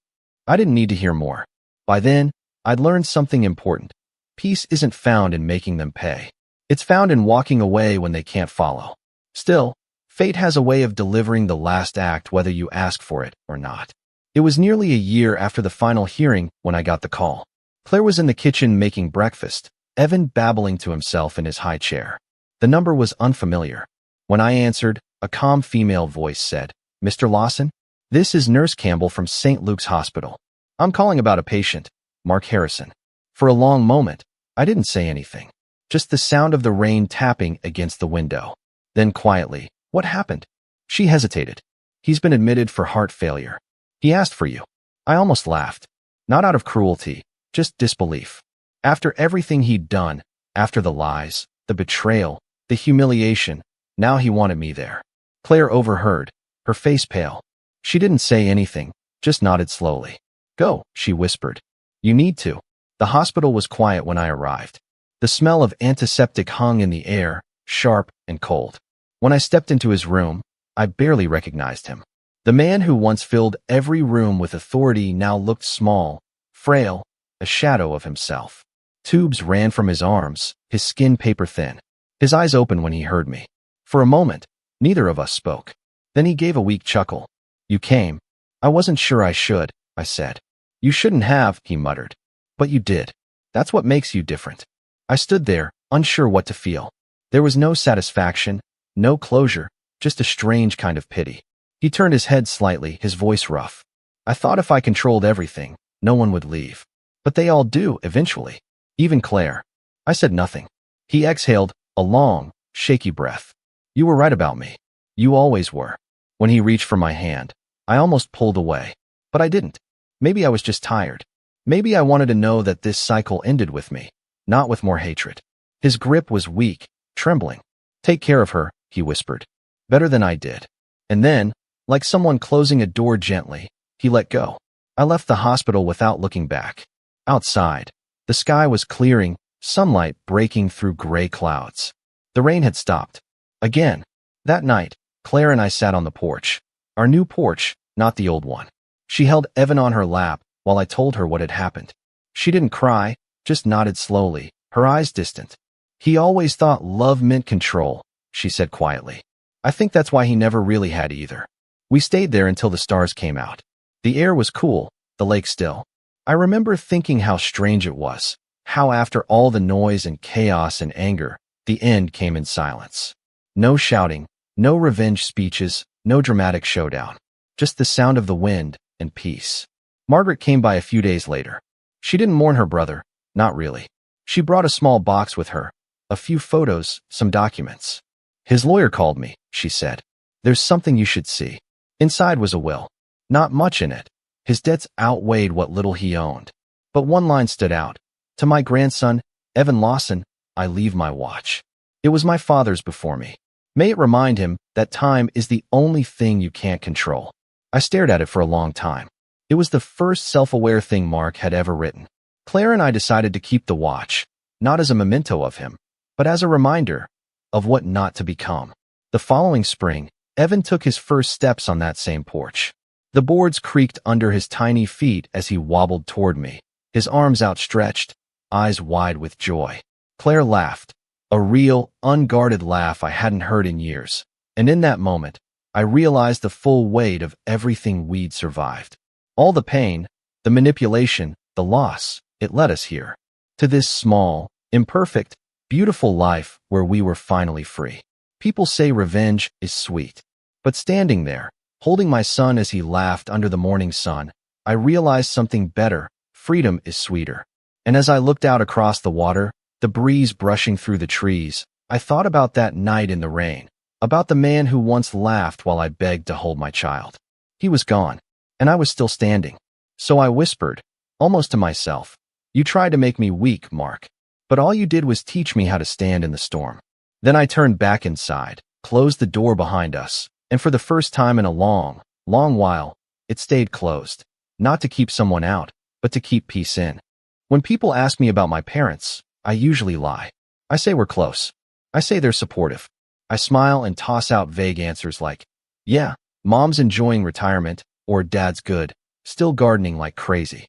I didn't need to hear more. By then, I'd learned something important. Peace isn't found in making them pay. It's found in walking away when they can't follow. Still, fate has a way of delivering the last act whether you ask for it or not. It was nearly a year after the final hearing when I got the call. Claire was in the kitchen making breakfast, Evan babbling to himself in his high chair. The number was unfamiliar. When I answered, a calm female voice said, "Mr. Lawson? This is Nurse Campbell from St. Luke's Hospital. I'm calling about a patient, Mark Harrison." For a long moment, I didn't say anything. Just the sound of the rain tapping against the window. Then quietly, "What happened?" She hesitated. "He's been admitted for heart failure. He asked for you." I almost laughed. Not out of cruelty, just disbelief. After everything he'd done, after the lies, the betrayal, the humiliation, now he wanted me there. Claire overheard, her face pale. She didn't say anything, just nodded slowly. "Go," she whispered. "You need to." The hospital was quiet when I arrived. The smell of antiseptic hung in the air, sharp and cold. When I stepped into his room, I barely recognized him. The man who once filled every room with authority now looked small, frail, a shadow of himself. Tubes ran from his arms, his skin paper-thin. His eyes opened when he heard me. For a moment, neither of us spoke. Then he gave a weak chuckle. "You came." "I wasn't sure I should," I said. "You shouldn't have," he muttered. "But you did. That's what makes you different." I stood there, unsure what to feel. There was no satisfaction, no closure, just a strange kind of pity. He turned his head slightly, his voice rough. "I thought if I controlled everything, no one would leave. But they all do, eventually. Even Claire." I said nothing. He exhaled, a long, shaky breath. "You were right about me. You always were." When he reached for my hand, I almost pulled away. But I didn't. Maybe I was just tired. Maybe I wanted to know that this cycle ended with me, not with more hatred. His grip was weak, trembling. "Take care of her," he whispered. Better than I did. And then, like someone closing a door gently, he let go. I left the hospital without looking back. Outside, the sky was clearing, sunlight breaking through gray clouds. The rain had stopped. Again. That night, Claire and I sat on the porch. Our new porch, not the old one. She held Evan on her lap while I told her what had happened. She didn't cry, just nodded slowly, her eyes distant. "He always thought love meant control," she said quietly. "I think that's why he never really had either." We stayed there until the stars came out. The air was cool, the lake still. I remember thinking how strange it was, how after all the noise and chaos and anger, the end came in silence. No shouting, no revenge speeches, no dramatic showdown. Just the sound of the wind and peace. Margaret came by a few days later. She didn't mourn her brother, not really. She brought a small box with her, a few photos, some documents. "His lawyer called me," she said. "There's something you should see." Inside was a will. Not much in it. His debts outweighed what little he owned. But one line stood out. "To my grandson, Evan Lawson, I leave my watch." It was my father's before me. May it remind him that time is the only thing you can't control. I stared at it for a long time. It was the first self-aware thing Mark had ever written. Claire and I decided to keep the watch, not as a memento of him, but as a reminder of what not to become. The following spring, Evan took his first steps on that same porch. The boards creaked under his tiny feet as he wobbled toward me, his arms outstretched, eyes wide with joy. Claire laughed, a real, unguarded laugh I hadn't heard in years, and in that moment, I realized the full weight of everything we'd survived. All the pain, the manipulation, the loss, it led us here. To this small, imperfect, beautiful life where we were finally free. People say revenge is sweet. But standing there, holding my son as he laughed under the morning sun, I realized something better. Freedom is sweeter. And as I looked out across the water, the breeze brushing through the trees, I thought about that night in the rain, about the man who once laughed while I begged to hold my child. He was gone, and I was still standing. So I whispered, almost to myself, "You tried to make me weak, Mark, but all you did was teach me how to stand in the storm." Then I turned back inside, closed the door behind us, and for the first time in a long, long while, it stayed closed, not to keep someone out, but to keep peace in. When people ask me about my parents, I usually lie. I say we're close. I say they're supportive. I smile and toss out vague answers like, "Yeah, mom's enjoying retirement," or "Dad's good, still gardening like crazy."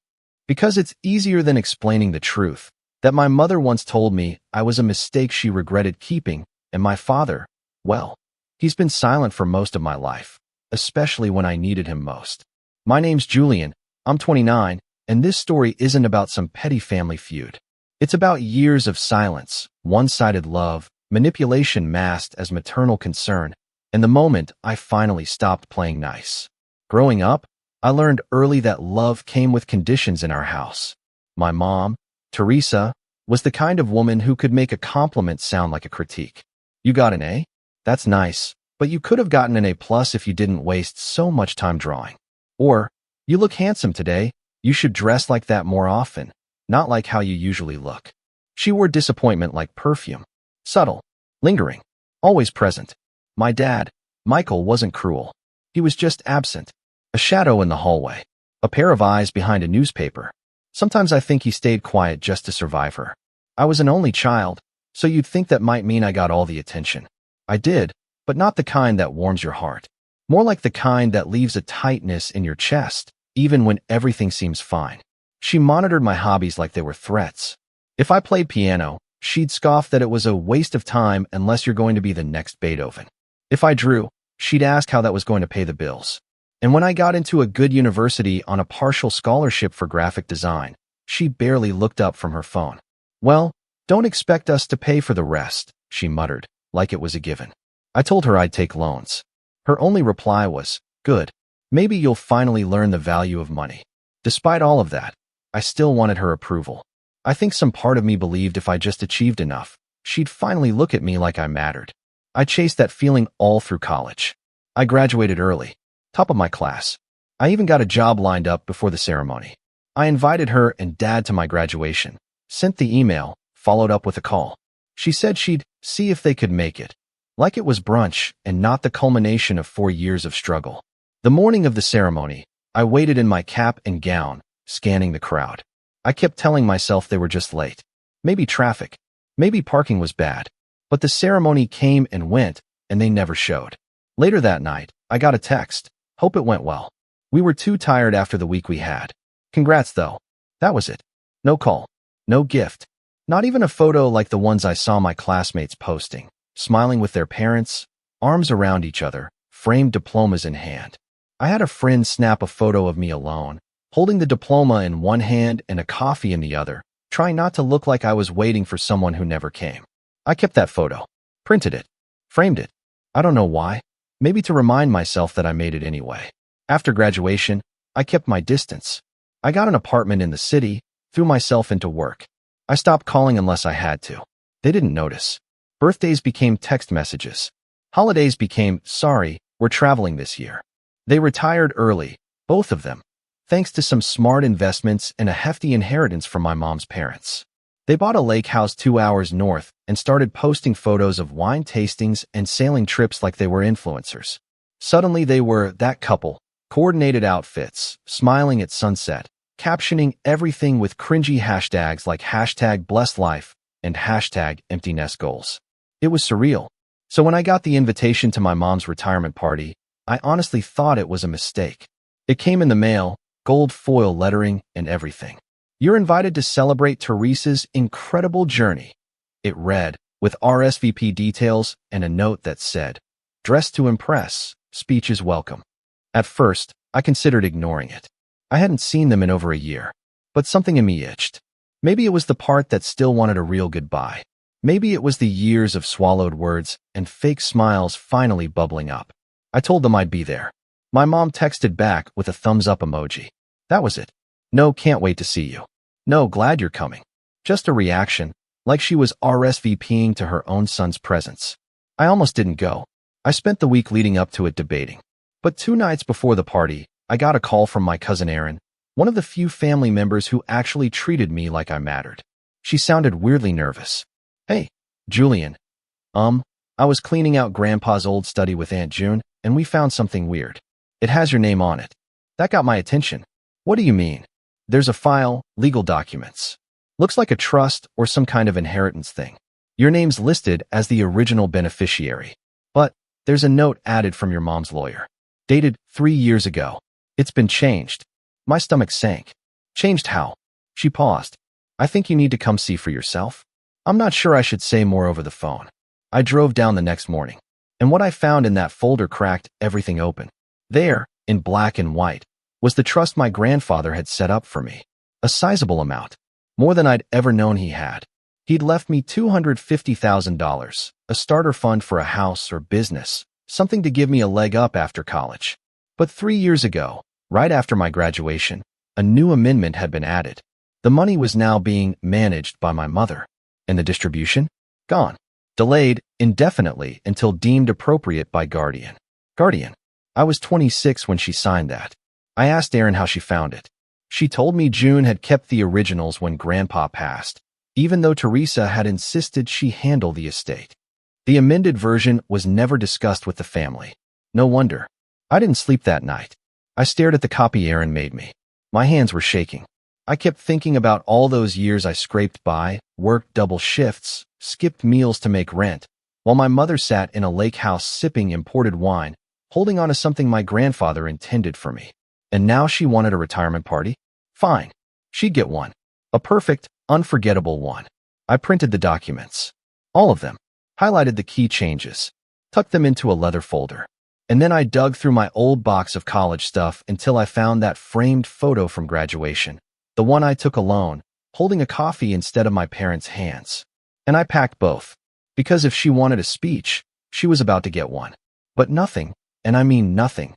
Because it's easier than explaining the truth, that my mother once told me I was a mistake she regretted keeping, and my father, well, he's been silent for most of my life, especially when I needed him most. My name's Julian, I'm 29, and this story isn't about some petty family feud. It's about years of silence, one-sided love, manipulation masked as maternal concern, and the moment I finally stopped playing nice. Growing up, I learned early that love came with conditions in our house. My mom, Teresa, was the kind of woman who could make a compliment sound like a critique. "You got an A? That's nice, but you could have gotten an A+ if you didn't waste so much time drawing." Or, "You look handsome today, you should dress like that more often, not like how you usually look." She wore disappointment like perfume. Subtle, lingering, always present. My dad, Michael, wasn't cruel. He was just absent. A shadow in the hallway. A pair of eyes behind a newspaper. Sometimes I think he stayed quiet just to survive her. I was an only child, so you'd think that might mean I got all the attention. I did, but not the kind that warms your heart. More like the kind that leaves a tightness in your chest, even when everything seems fine. She monitored my hobbies like they were threats. If I played piano, she'd scoff that it was a waste of time unless you're going to be the next Beethoven. If I drew, she'd ask how that was going to pay the bills. And when I got into a good university on a partial scholarship for graphic design, she barely looked up from her phone. "Well, don't expect us to pay for the rest," she muttered, like it was a given. I told her I'd take loans. Her only reply was, "Good. Maybe you'll finally learn the value of money." Despite all of that, I still wanted her approval. I think some part of me believed if I just achieved enough, she'd finally look at me like I mattered. I chased that feeling all through college. I graduated early, top of my class. I even got a job lined up before the ceremony. I invited her and Dad to my graduation, sent the email, followed up with a call. She said she'd see if they could make it, like it was brunch and not the culmination of 4 years of struggle. The morning of the ceremony, I waited in my cap and gown, scanning the crowd. I kept telling myself they were just late. Maybe traffic, maybe parking was bad. But the ceremony came and went, and they never showed. Later that night, I got a text. "Hope it went well. We were too tired after the week we had. Congrats though." That was it. No call. No gift. Not even a photo like the ones I saw my classmates posting, smiling with their parents, arms around each other, framed diplomas in hand. I had a friend snap a photo of me alone, holding the diploma in one hand and a coffee in the other, trying not to look like I was waiting for someone who never came. I kept that photo, printed it, framed it. I don't know why. Maybe to remind myself that I made it anyway. After graduation, I kept my distance. I got an apartment in the city, threw myself into work. I stopped calling unless I had to. They didn't notice. Birthdays became text messages. Holidays became, "Sorry, we're traveling this year." They retired early, both of them, thanks to some smart investments and a hefty inheritance from my mom's parents. They bought a lake house 2 hours north and started posting photos of wine tastings and sailing trips like they were influencers. Suddenly they were that couple, coordinated outfits, smiling at sunset, captioning everything with cringy hashtags like #BlessLife and #EmptyNestGoals. It was surreal. So when I got the invitation to my mom's retirement party, I honestly thought it was a mistake. It came in the mail, gold foil lettering and everything. "You're invited to celebrate Teresa's incredible journey." It read, with RSVP details and a note that said, "Dress to impress, speech is welcome." At first, I considered ignoring it. I hadn't seen them in over a year, but something in me itched. Maybe it was the part that still wanted a real goodbye. Maybe it was the years of swallowed words and fake smiles finally bubbling up. I told them I'd be there. My mom texted back with a thumbs up emoji. That was it. No, can't wait to see you. No, glad you're coming. Just a reaction, like she was RSVPing to her own son's presence. I almost didn't go. I spent the week leading up to it debating. But 2 nights before the party, I got a call from my cousin Erin, one of the few family members who actually treated me like I mattered. She sounded weirdly nervous. Hey, Julian. I was cleaning out Grandpa's old study with Aunt June, and we found something weird. It has your name on it. That got my attention. What do you mean? There's a file, legal documents. Looks like a trust or some kind of inheritance thing. Your name's listed as the original beneficiary. But there's a note added from your mom's lawyer. Dated 3 years ago. It's been changed. My stomach sank. Changed how? She paused. I think you need to come see for yourself. I'm not sure I should say more over the phone. I drove down the next morning, and what I found in that folder cracked everything open. There, in black and white, was the trust my grandfather had set up for me. A sizable amount. More than I'd ever known he had. He'd left me $250,000, a starter fund for a house or business, something to give me a leg up after college. But 3 years ago, right after my graduation, a new amendment had been added. The money was now being managed by my mother. And the distribution? Gone. Delayed indefinitely until deemed appropriate by guardian. I was 26 when she signed that. I asked Erin how she found it. She told me June had kept the originals when Grandpa passed, even though Teresa had insisted she handle the estate. The amended version was never discussed with the family. No wonder. I didn't sleep that night. I stared at the copy Erin made me. My hands were shaking. I kept thinking about all those years I scraped by, worked double shifts, skipped meals to make rent, while my mother sat in a lake house sipping imported wine, holding on to something my grandfather intended for me. And now she wanted a retirement party? Fine. She'd get one. A perfect, unforgettable one. I printed the documents. All of them. Highlighted the key changes. Tucked them into a leather folder. And then I dug through my old box of college stuff until I found that framed photo from graduation. The one I took alone, holding a coffee instead of my parents' hands. And I packed both. Because if she wanted a speech, she was about to get one. But nothing, and I mean nothing,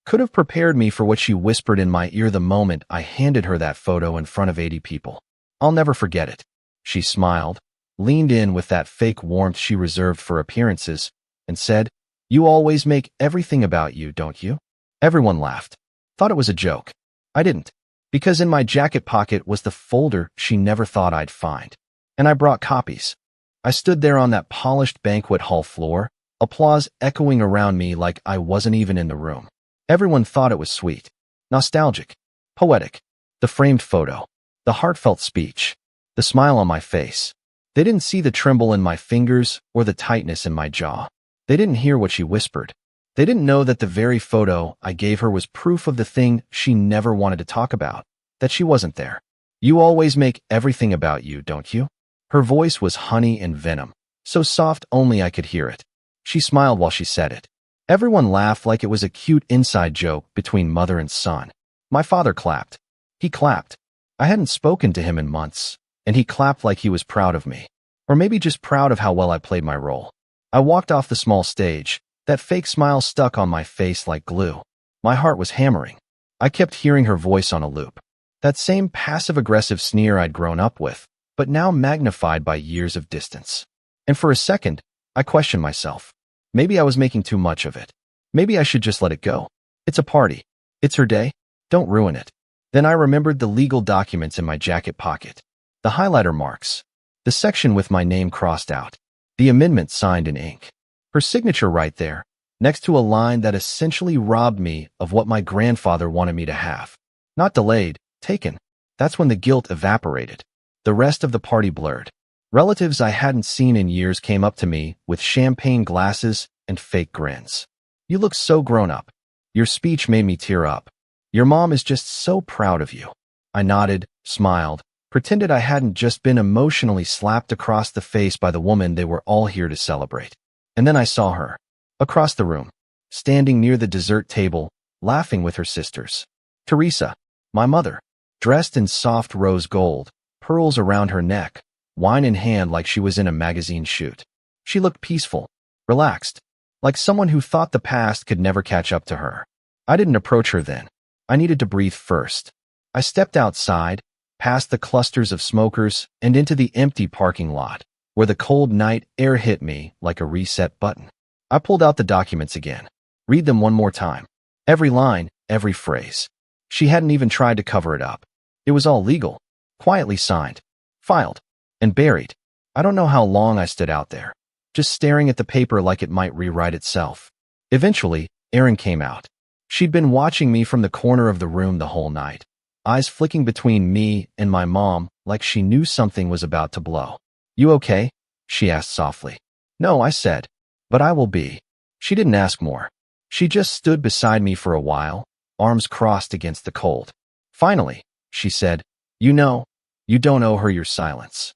could have prepared me for what she whispered in my ear the moment I handed her that photo in front of 80 people. I'll never forget it. She smiled, leaned in with that fake warmth she reserved for appearances, and said, "You always make everything about you, don't you?" Everyone laughed. Thought it was a joke. I didn't. Because in my jacket pocket was the folder she never thought I'd find. And I brought copies. I stood there on that polished banquet hall floor, applause echoing around me like I wasn't even in the room. Everyone thought it was sweet, nostalgic, poetic. The framed photo, the heartfelt speech, the smile on my face. They didn't see the tremble in my fingers or the tightness in my jaw. They didn't hear what she whispered. They didn't know that the very photo I gave her was proof of the thing she never wanted to talk about, that she wasn't there. You always make everything about you, don't you? Her voice was honey and venom, so soft only I could hear it. She smiled while she said it. Everyone laughed like it was a cute inside joke between mother and son. My father clapped. He clapped. I hadn't spoken to him in months, and he clapped like he was proud of me. Or maybe just proud of how well I played my role. I walked off the small stage, that fake smile stuck on my face like glue. My heart was hammering. I kept hearing her voice on a loop. That same passive-aggressive sneer I'd grown up with, but now magnified by years of distance. And for a second, I questioned myself. Maybe I was making too much of it. Maybe I should just let it go. It's a party. It's her day. Don't ruin it. Then I remembered the legal documents in my jacket pocket. The highlighter marks. The section with my name crossed out. The amendment signed in ink. Her signature right there, next to a line that essentially robbed me of what my grandfather wanted me to have. Not delayed, taken. That's when the guilt evaporated. The rest of the party blurred. Relatives I hadn't seen in years came up to me with champagne glasses and fake grins. You look so grown up. Your speech made me tear up. Your mom is just so proud of you. I nodded, smiled, pretended I hadn't just been emotionally slapped across the face by the woman they were all here to celebrate. And then I saw her, across the room, standing near the dessert table, laughing with her sisters. Teresa. My mother, dressed in soft rose gold, pearls around her neck, wine in hand like she was in a magazine shoot. She looked peaceful, relaxed, like someone who thought the past could never catch up to her. I didn't approach her then. I needed to breathe first. I stepped outside, past the clusters of smokers, and into the empty parking lot, where the cold night air hit me like a reset button. I pulled out the documents again. Read them one more time. Every line, every phrase. She hadn't even tried to cover it up. It was all legal, quietly signed, filed, and buried. I don't know how long I stood out there, just staring at the paper like it might rewrite itself. Eventually, Erin came out. She'd been watching me from the corner of the room the whole night, eyes flicking between me and my mom like she knew something was about to blow. "You okay?" she asked softly. "No," I said, "but I will be." She didn't ask more. She just stood beside me for a while, arms crossed against the cold. Finally, she said, "You know, you don't owe her your silence."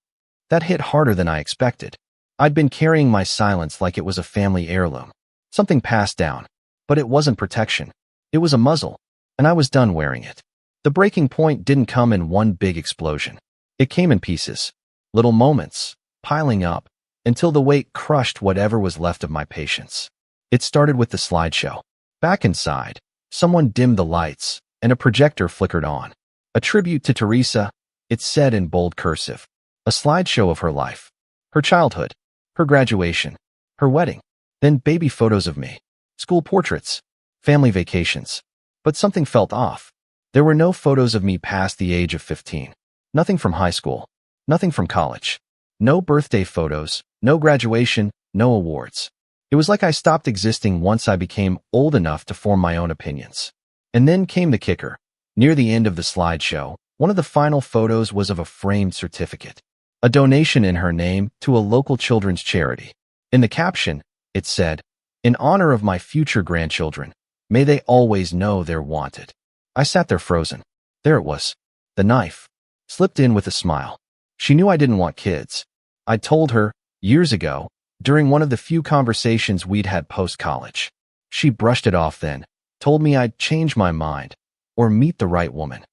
That hit harder than I expected. I'd been carrying my silence like it was a family heirloom, something passed down. But it wasn't protection. It was a muzzle, and I was done wearing it. The breaking point didn't come in one big explosion. It came in pieces, little moments, piling up, until the weight crushed whatever was left of my patience. It started with the slideshow. Back inside, someone dimmed the lights, and a projector flickered on. A tribute to Teresa, it said in bold cursive. A slideshow of her life, her childhood, her graduation, her wedding, then baby photos of me, school portraits, family vacations. But something felt off. There were no photos of me past the age of 15. Nothing from high school. Nothing from college. No birthday photos, no graduation, no awards. It was like I stopped existing once I became old enough to form my own opinions. And then came the kicker. Near the end of the slideshow, one of the final photos was of a framed certificate. A donation in her name to a local children's charity. In the caption, it said, "In honor of my future grandchildren, may they always know they're wanted." I sat there frozen. There it was. The knife. Slipped in with a smile. She knew I didn't want kids. I'd told her, years ago, during one of the few conversations we'd had post-college. She brushed it off then, told me I'd change my mind, or meet the right woman.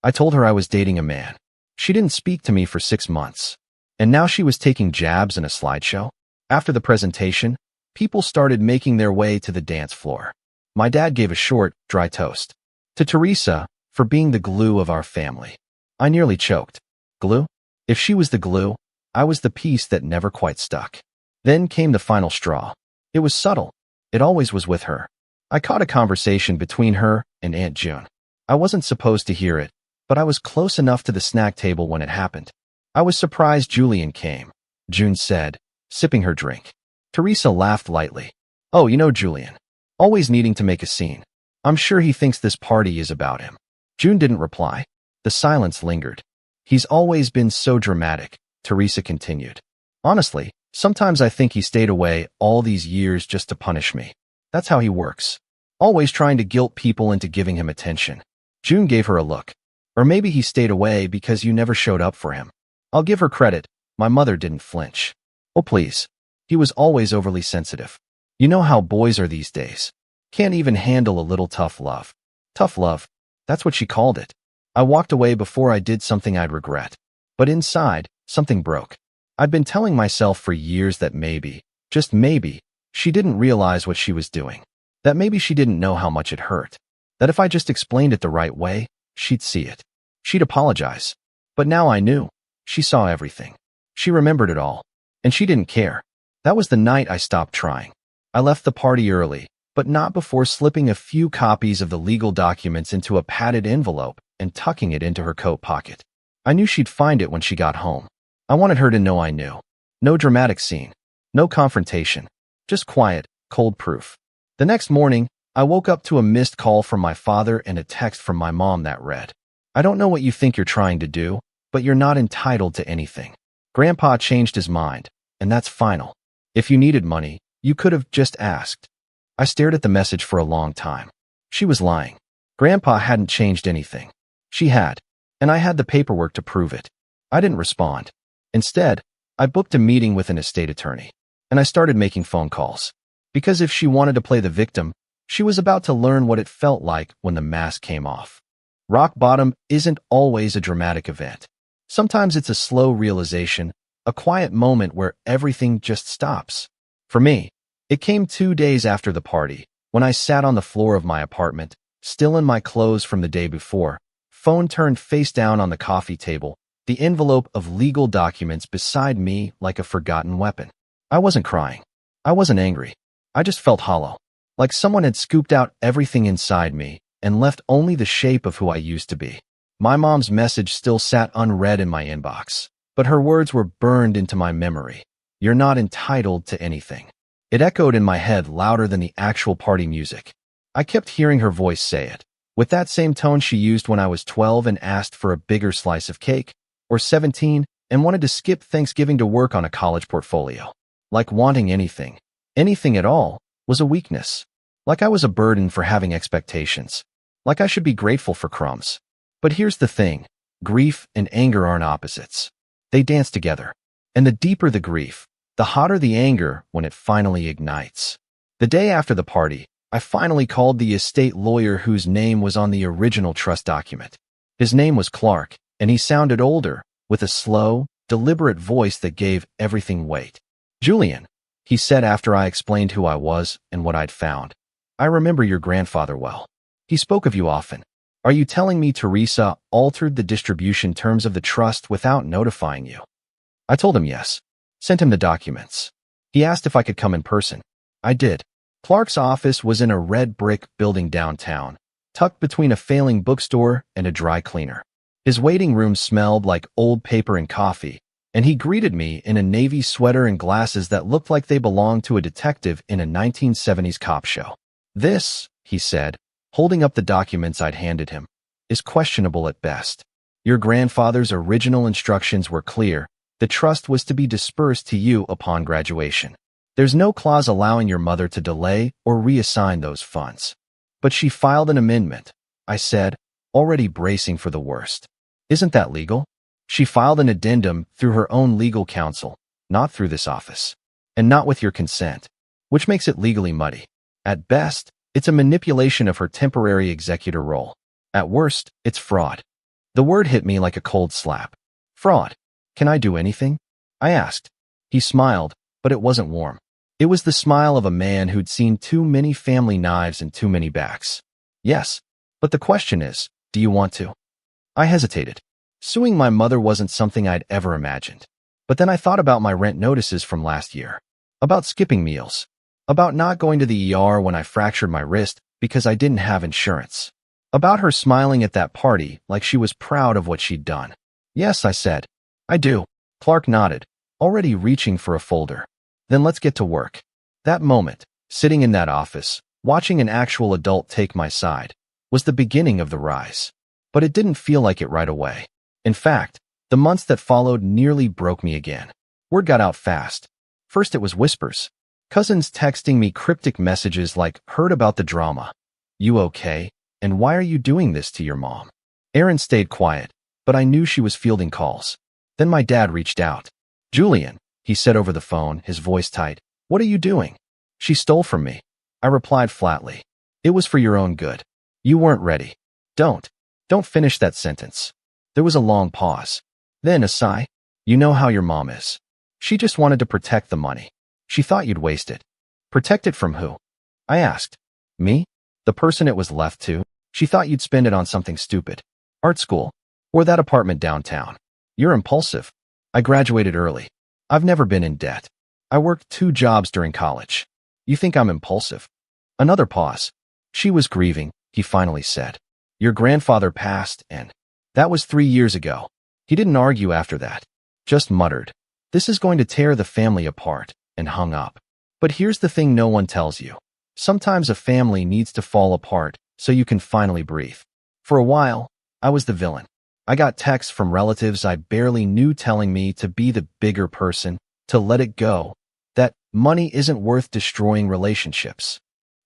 I told her I was dating a man. She didn't speak to me for 6 months. And now she was taking jabs in a slideshow? After the presentation, people started making their way to the dance floor. My dad gave a short, dry toast. To Teresa, for being the glue of our family. I nearly choked. Glue? If she was the glue, I was the piece that never quite stuck. Then came the final straw. It was subtle. It always was with her. I caught a conversation between her and Aunt June. I wasn't supposed to hear it, but I was close enough to the snack table when it happened. I was surprised Julian came, June said, sipping her drink. Teresa laughed lightly. "Oh, you know Julian. Always needing to make a scene. I'm sure he thinks this party is about him." June didn't reply. The silence lingered. "He's always been so dramatic," Teresa continued. "Honestly, sometimes I think he stayed away all these years just to punish me. That's how he works. Always trying to guilt people into giving him attention." June gave her a look. "Or maybe he stayed away because you never showed up for him." I'll give her credit. My mother didn't flinch. "Oh, please. He was always overly sensitive. You know how boys are these days. Can't even handle a little tough love." Tough love. That's what she called it. I walked away before I did something I'd regret. But inside, something broke. I'd been telling myself for years that maybe, just maybe, she didn't realize what she was doing. That maybe she didn't know how much it hurt. That if I just explained it the right way, she'd see it. She'd apologize. But now I knew. She saw everything. She remembered it all. And she didn't care. That was the night I stopped trying. I left the party early, but not before slipping a few copies of the legal documents into a padded envelope and tucking it into her coat pocket. I knew she'd find it when she got home. I wanted her to know I knew. No dramatic scene. No confrontation. Just quiet, cold proof. The next morning, I woke up to a missed call from my father and a text from my mom that read, "I don't know what you think you're trying to do, but you're not entitled to anything. Grandpa changed his mind, and that's final. If you needed money, you could have just asked." I stared at the message for a long time. She was lying. Grandpa hadn't changed anything. She had, and I had the paperwork to prove it. I didn't respond. Instead, I booked a meeting with an estate attorney, and I started making phone calls. Because if she wanted to play the victim, she was about to learn what it felt like when the mask came off. Rock bottom isn't always a dramatic event. Sometimes it's a slow realization, a quiet moment where everything just stops. For me, it came 2 days after the party, when I sat on the floor of my apartment, still in my clothes from the day before, phone turned face down on the coffee table, the envelope of legal documents beside me like a forgotten weapon. I wasn't crying. I wasn't angry. I just felt hollow, like someone had scooped out everything inside me and left only the shape of who I used to be. My mom's message still sat unread in my inbox, but her words were burned into my memory. You're not entitled to anything. It echoed in my head louder than the actual party music. I kept hearing her voice say it, with that same tone she used when I was 12 and asked for a bigger slice of cake, or 17 and wanted to skip Thanksgiving to work on a college portfolio. Like wanting anything at all, was a weakness. Like I was a burden for having expectations. Like I should be grateful for crumbs. But here's the thing, grief and anger aren't opposites. They dance together. And the deeper the grief, the hotter the anger when it finally ignites. The day after the party, I finally called the estate lawyer whose name was on the original trust document. His name was Clark, and he sounded older, with a slow, deliberate voice that gave everything weight. Julian, he said after I explained who I was and what I'd found. I remember your grandfather well. He spoke of you often. Are you telling me Teresa altered the distribution terms of the trust without notifying you? I told him yes. Sent him the documents. He asked if I could come in person. I did. Clark's office was in a red brick building downtown, tucked between a failing bookstore and a dry cleaner. His waiting room smelled like old paper and coffee, and he greeted me in a navy sweater and glasses that looked like they belonged to a detective in a 1970s cop show. This, he said, holding up the documents I'd handed him, is questionable at best. Your grandfather's original instructions were clear. The trust was to be dispersed to you upon graduation. There's no clause allowing your mother to delay or reassign those funds. But she filed an amendment, I said, already bracing for the worst. Isn't that legal? She filed an addendum through her own legal counsel, not through this office, and not with your consent, which makes it legally muddy. At best, it's a manipulation of her temporary executor role. At worst, it's fraud. The word hit me like a cold slap. Fraud. Can I do anything? I asked. He smiled, but it wasn't warm. It was the smile of a man who'd seen too many family knives and too many backs. Yes, but the question is, do you want to? I hesitated. Suing my mother wasn't something I'd ever imagined. But then I thought about my rent notices from last year. About skipping meals. About not going to the ER when I fractured my wrist because I didn't have insurance. About her smiling at that party like she was proud of what she'd done. Yes, I said. I do. Clark nodded, already reaching for a folder. Then let's get to work. That moment, sitting in that office, watching an actual adult take my side, was the beginning of the rise. But it didn't feel like it right away. In fact, the months that followed nearly broke me again. Word got out fast. First it was whispers. Cousins texting me cryptic messages like, heard about the drama. You okay? And why are you doing this to your mom? Erin stayed quiet, but I knew she was fielding calls. Then my dad reached out. Julian, he said over the phone, his voice tight. What are you doing? She stole from me. I replied flatly. It was for your own good. You weren't ready. Don't finish that sentence. There was a long pause. Then a sigh. You know how your mom is. She just wanted to protect the money. She thought you'd waste it. Protect it from who? I asked. Me? The person it was left to? She thought you'd spend it on something stupid. Art school. Or that apartment downtown. You're impulsive. I graduated early. I've never been in debt. I worked 2 jobs during college. You think I'm impulsive? Another pause. She was grieving, he finally said. Your grandfather passed, and that was 3 years ago. He didn't argue after that. Just muttered. This is going to tear the family apart, and hung up. But here's the thing no one tells you. Sometimes a family needs to fall apart so you can finally breathe. For a while, I was the villain. I got texts from relatives I barely knew telling me to be the bigger person, to let it go, that money isn't worth destroying relationships.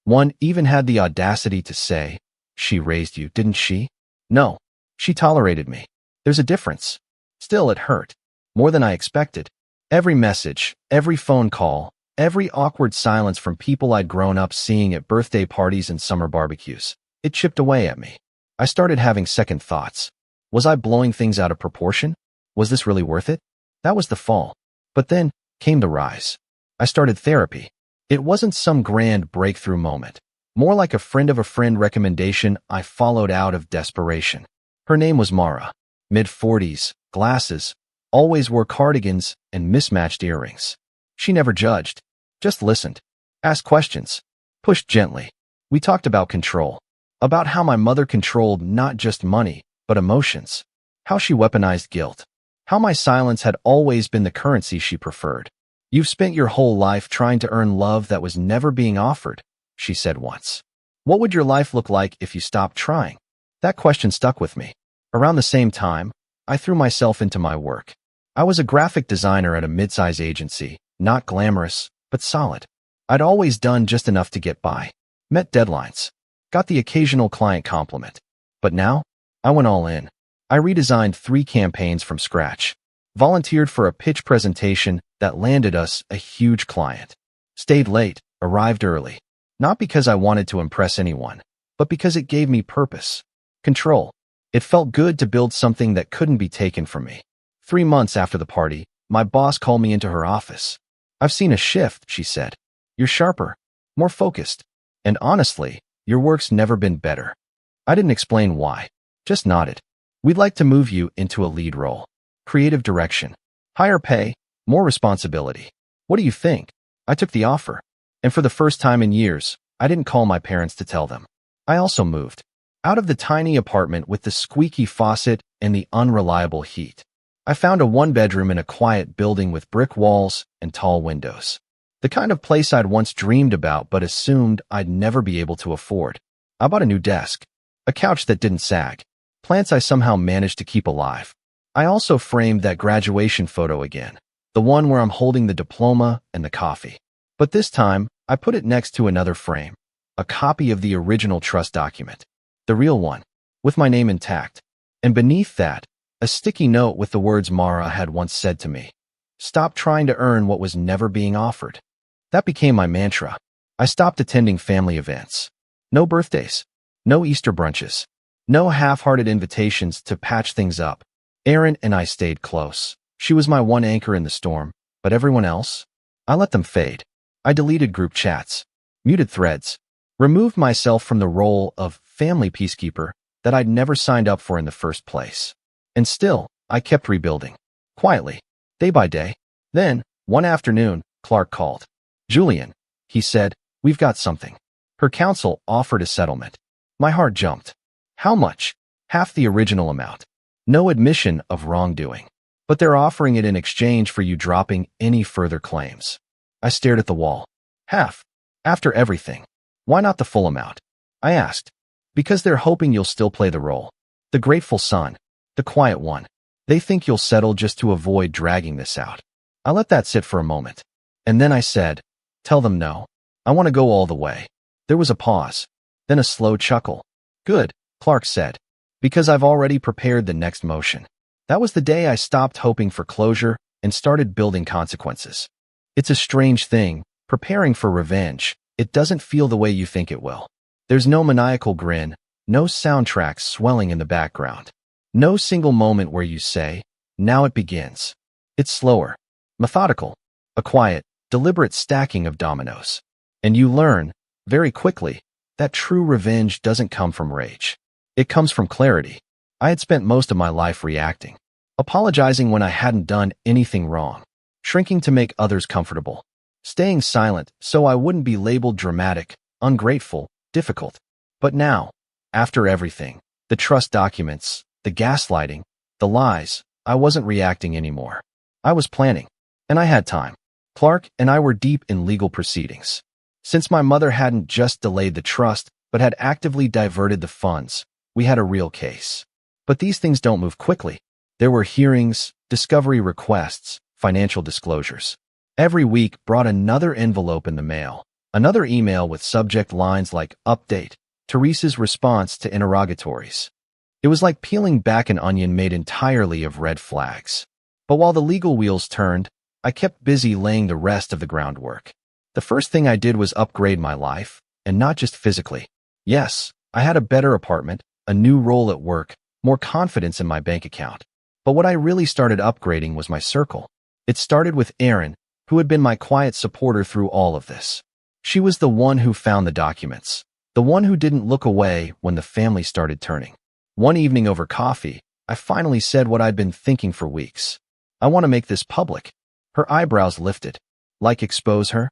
One even had the audacity to say, she raised you, didn't she? No, she tolerated me. There's a difference. Still, it hurt. More than I expected. Every message, every phone call, every awkward silence from people I'd grown up seeing at birthday parties and summer barbecues. It chipped away at me. I started having second thoughts. Was I blowing things out of proportion? Was this really worth it? That was the fall. But then came the rise. I started therapy. It wasn't some grand breakthrough moment. More like a friend of a friend recommendation I followed out of desperation. Her name was Mara. Mid-40s, glasses, always wore cardigans and mismatched earrings. She never judged, just listened, asked questions, pushed gently. We talked about control, about how my mother controlled not just money, but emotions, how she weaponized guilt, how my silence had always been the currency she preferred. You've spent your whole life trying to earn love that was never being offered, she said once. What would your life look like if you stopped trying? That question stuck with me. Around the same time, I threw myself into my work. I was a graphic designer at a mid-size agency, not glamorous, but solid. I'd always done just enough to get by, met deadlines, got the occasional client compliment. But now, I went all in. I redesigned 3 campaigns from scratch, volunteered for a pitch presentation that landed us a huge client, stayed late, arrived early, not because I wanted to impress anyone, but because it gave me purpose, control. It felt good to build something that couldn't be taken from me. 3 months after the party, my boss called me into her office. I've seen a shift, she said. You're sharper, more focused, and honestly, your work's never been better. I didn't explain why, just nodded. We'd like to move you into a lead role. Creative direction, higher pay, more responsibility. What do you think? I took the offer. And for the first time in years, I didn't call my parents to tell them. I also moved out of the tiny apartment with the squeaky faucet and the unreliable heat. I found a 1-bedroom in a quiet building with brick walls and tall windows. The kind of place I'd once dreamed about but assumed I'd never be able to afford. I bought a new desk, a couch that didn't sag, plants I somehow managed to keep alive. I also framed that graduation photo again, the one where I'm holding the diploma and the coffee. But this time, I put it next to another frame, a copy of the original trust document, the real one, with my name intact. And beneath that, a sticky note with the words Mara had once said to me. Stop trying to earn what was never being offered. That became my mantra. I stopped attending family events. No birthdays, no Easter brunches, no half-hearted invitations to patch things up. Erin and I stayed close. She was my one anchor in the storm, but everyone else? I let them fade. I deleted group chats, muted threads, removed myself from the role of family peacekeeper that I'd never signed up for in the first place. And still, I kept rebuilding, quietly, day by day. Then, one afternoon, Clark called. Julian, he said, we've got something. Her counsel offered a settlement. My heart jumped. How much? Half the original amount. No admission of wrongdoing. But they're offering it in exchange for you dropping any further claims. I stared at the wall. Half. After everything. Why not the full amount? I asked. Because they're hoping you'll still play the role. The grateful son. The quiet one. They think you'll settle just to avoid dragging this out. I let that sit for a moment. And then I said, tell them no. I want to go all the way. There was a pause. Then a slow chuckle. Good, Clark said. Because I've already prepared the next motion. That was the day I stopped hoping for closure and started building consequences. It's a strange thing, preparing for revenge. It doesn't feel the way you think it will. There's no maniacal grin, no soundtracks swelling in the background. No single moment where you say, now it begins. It's slower, methodical, a quiet, deliberate stacking of dominoes. And you learn, very quickly, that true revenge doesn't come from rage. It comes from clarity. I had spent most of my life reacting, apologizing when I hadn't done anything wrong, shrinking to make others comfortable, staying silent so I wouldn't be labeled dramatic, ungrateful, difficult. But now, after everything, the trust documents, the gaslighting, the lies, I wasn't reacting anymore. I was planning, and I had time. Clark and I were deep in legal proceedings. Since my mother hadn't just delayed the trust, but had actively diverted the funds, we had a real case. But these things don't move quickly. There were hearings, discovery requests, financial disclosures. Every week brought another envelope in the mail, another email with subject lines like update, Teresa's response to interrogatories. It was like peeling back an onion made entirely of red flags. But while the legal wheels turned, I kept busy laying the rest of the groundwork. The first thing I did was upgrade my life, and not just physically. Yes, I had a better apartment, a new role at work, more confidence in my bank account. But what I really started upgrading was my circle. It started with Erin, who had been my quiet supporter through all of this. She was the one who found the documents, the one who didn't look away when the family started turning. One evening over coffee, I finally said what I'd been thinking for weeks. I want to make this public. Her eyebrows lifted. Like expose her?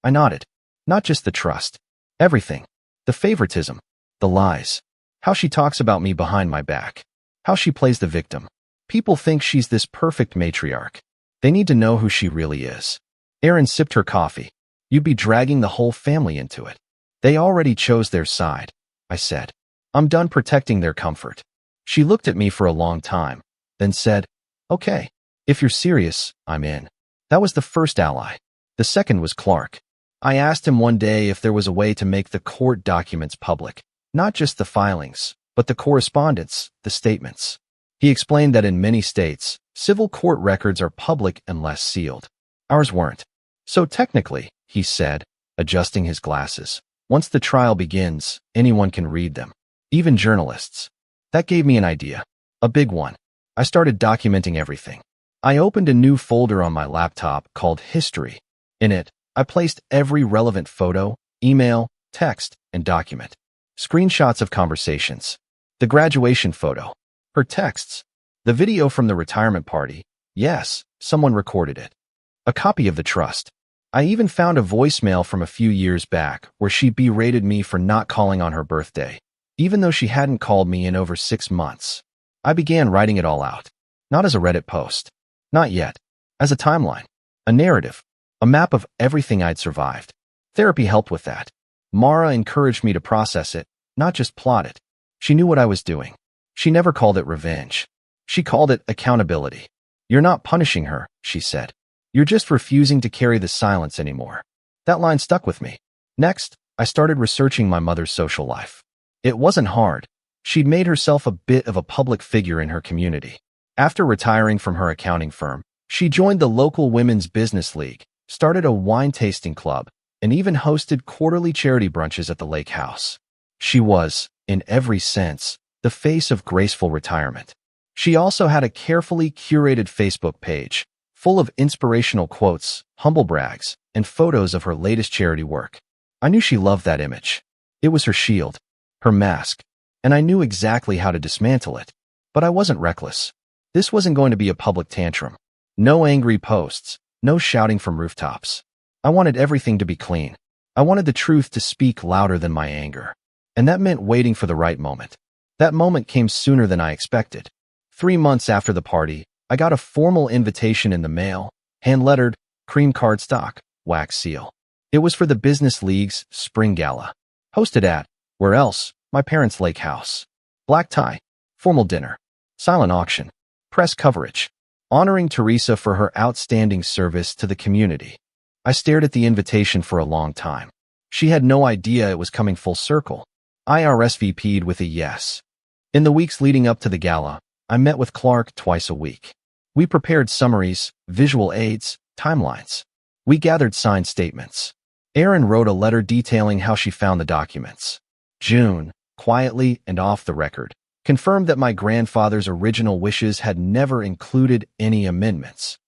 I nodded. Not just the trust. Everything. The favoritism. The lies. How she talks about me behind my back. How she plays the victim. People think she's this perfect matriarch. They need to know who she really is. Erin sipped her coffee. You'd be dragging the whole family into it. They already chose their side, I said. I'm done protecting their comfort. She looked at me for a long time, then said, okay, if you're serious, I'm in. That was the first ally. The second was Clark. I asked him one day if there was a way to make the court documents public, not just the filings, but the correspondence, the statements. He explained that in many states, civil court records are public unless sealed. Ours weren't. So technically, he said, adjusting his glasses, once the trial begins, anyone can read them, even journalists. That gave me an idea, a big one. I started documenting everything. I opened a new folder on my laptop called History. In it, I placed every relevant photo, email, text, and document. Screenshots of conversations. The graduation photo. Her texts. The video from the retirement party. Yes, someone recorded it. A copy of the trust. I even found a voicemail from a few years back where she berated me for not calling on her birthday, even though she hadn't called me in over 6 months. I began writing it all out. Not as a Reddit post. Not yet. As a timeline. A narrative. A map of everything I'd survived. Therapy helped with that. Mara encouraged me to process it, not just plot it. She knew what I was doing. She never called it revenge. She called it accountability. You're not punishing her, she said. You're just refusing to carry the silence anymore. That line stuck with me. Next, I started researching my mother's social life. It wasn't hard. She'd made herself a bit of a public figure in her community. After retiring from her accounting firm, she joined the local women's business league, started a wine tasting club, and even hosted quarterly charity brunches at the lake house. She was, in every sense, the face of graceful retirement. She also had a carefully curated Facebook page, full of inspirational quotes, humble brags, and photos of her latest charity work. I knew she loved that image. It was her shield, her mask, and I knew exactly how to dismantle it. But I wasn't reckless. This wasn't going to be a public tantrum. No angry posts, no shouting from rooftops. I wanted everything to be clean. I wanted the truth to speak louder than my anger. And that meant waiting for the right moment. That moment came sooner than I expected. 3 months after the party, I got a formal invitation in the mail, hand-lettered, cream cardstock, wax seal. It was for the Business League's Spring Gala, hosted at, where else, my parents' lake house. Black tie, formal dinner, silent auction, press coverage, honoring Teresa for her outstanding service to the community. I stared at the invitation for a long time. She had no idea it was coming full circle. I RSVP'd with a yes. In the weeks leading up to the gala, I met with Clark twice a week. We prepared summaries, visual aids, timelines. We gathered signed statements. Erin wrote a letter detailing how she found the documents. June, quietly and off the record, confirmed that my grandfather's original wishes had never included any amendments.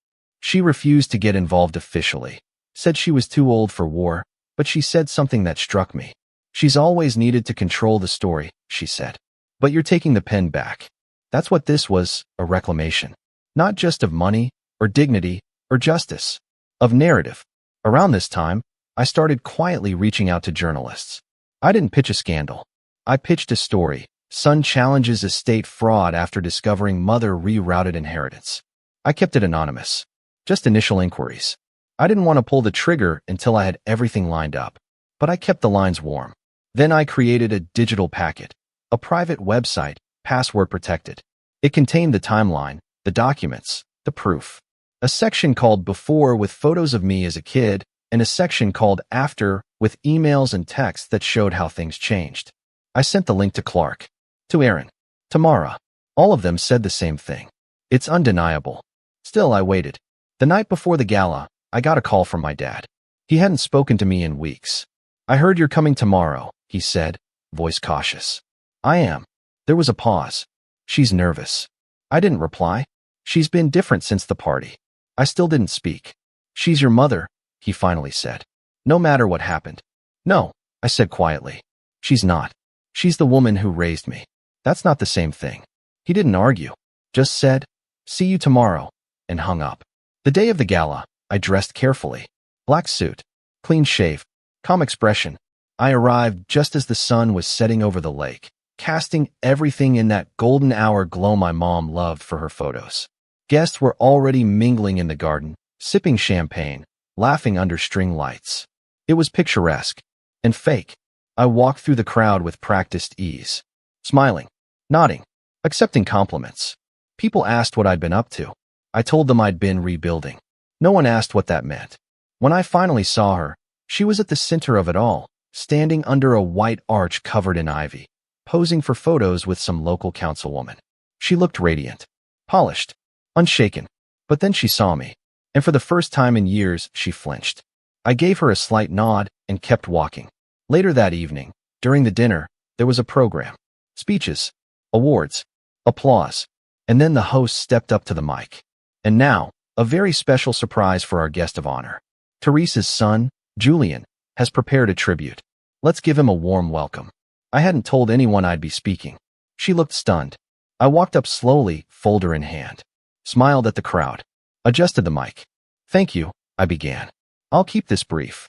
She refused to get involved officially, said she was too old for war, but she said something that struck me. She's always needed to control the story, she said. But you're taking the pen back. That's what this was, a reclamation. Not just of money, or dignity, or justice. Of narrative. Around this time, I started quietly reaching out to journalists. I didn't pitch a scandal. I pitched a story. Son challenges estate fraud after discovering mother rerouted inheritance. I kept it anonymous. Just initial inquiries. I didn't want to pull the trigger until I had everything lined up. But I kept the lines warm. Then I created a digital packet. A private website, password protected. It contained the timeline, the documents, the proof. A section called Before with photos of me as a kid, and a section called After with emails and texts that showed how things changed. I sent the link to Clark, to Erin, to Mara. All of them said the same thing. It's undeniable. Still, I waited. The night before the gala, I got a call from my dad. He hadn't spoken to me in weeks. I heard you're coming tomorrow, he said, voice cautious. I am. There was a pause. She's nervous. I didn't reply. She's been different since the party. I still didn't speak. She's your mother, he finally said. No matter what happened. No, I said quietly. She's not. She's the woman who raised me. That's not the same thing. He didn't argue. Just said, see you tomorrow, and hung up. The day of the gala, I dressed carefully. Black suit, clean shave, calm expression. I arrived just as the sun was setting over the lake, casting everything in that golden hour glow my mom loved for her photos. Guests were already mingling in the garden, sipping champagne, laughing under string lights. It was picturesque and fake. I walked through the crowd with practiced ease, smiling, nodding, accepting compliments. People asked what I'd been up to. I told them I'd been rebuilding. No one asked what that meant. When I finally saw her, she was at the center of it all, standing under a white arch covered in ivy, posing for photos with some local councilwoman. She looked radiant, polished, unshaken. But then she saw me, and for the first time in years, she flinched. I gave her a slight nod and kept walking. Later that evening, during the dinner, there was a program. Speeches, awards, applause, and then the host stepped up to the mic. And now, a very special surprise for our guest of honor. Teresa's son, Julian, has prepared a tribute. Let's give him a warm welcome. I hadn't told anyone I'd be speaking. She looked stunned. I walked up slowly, folder in hand, smiled at the crowd, adjusted the mic. Thank you, I began. I'll keep this brief.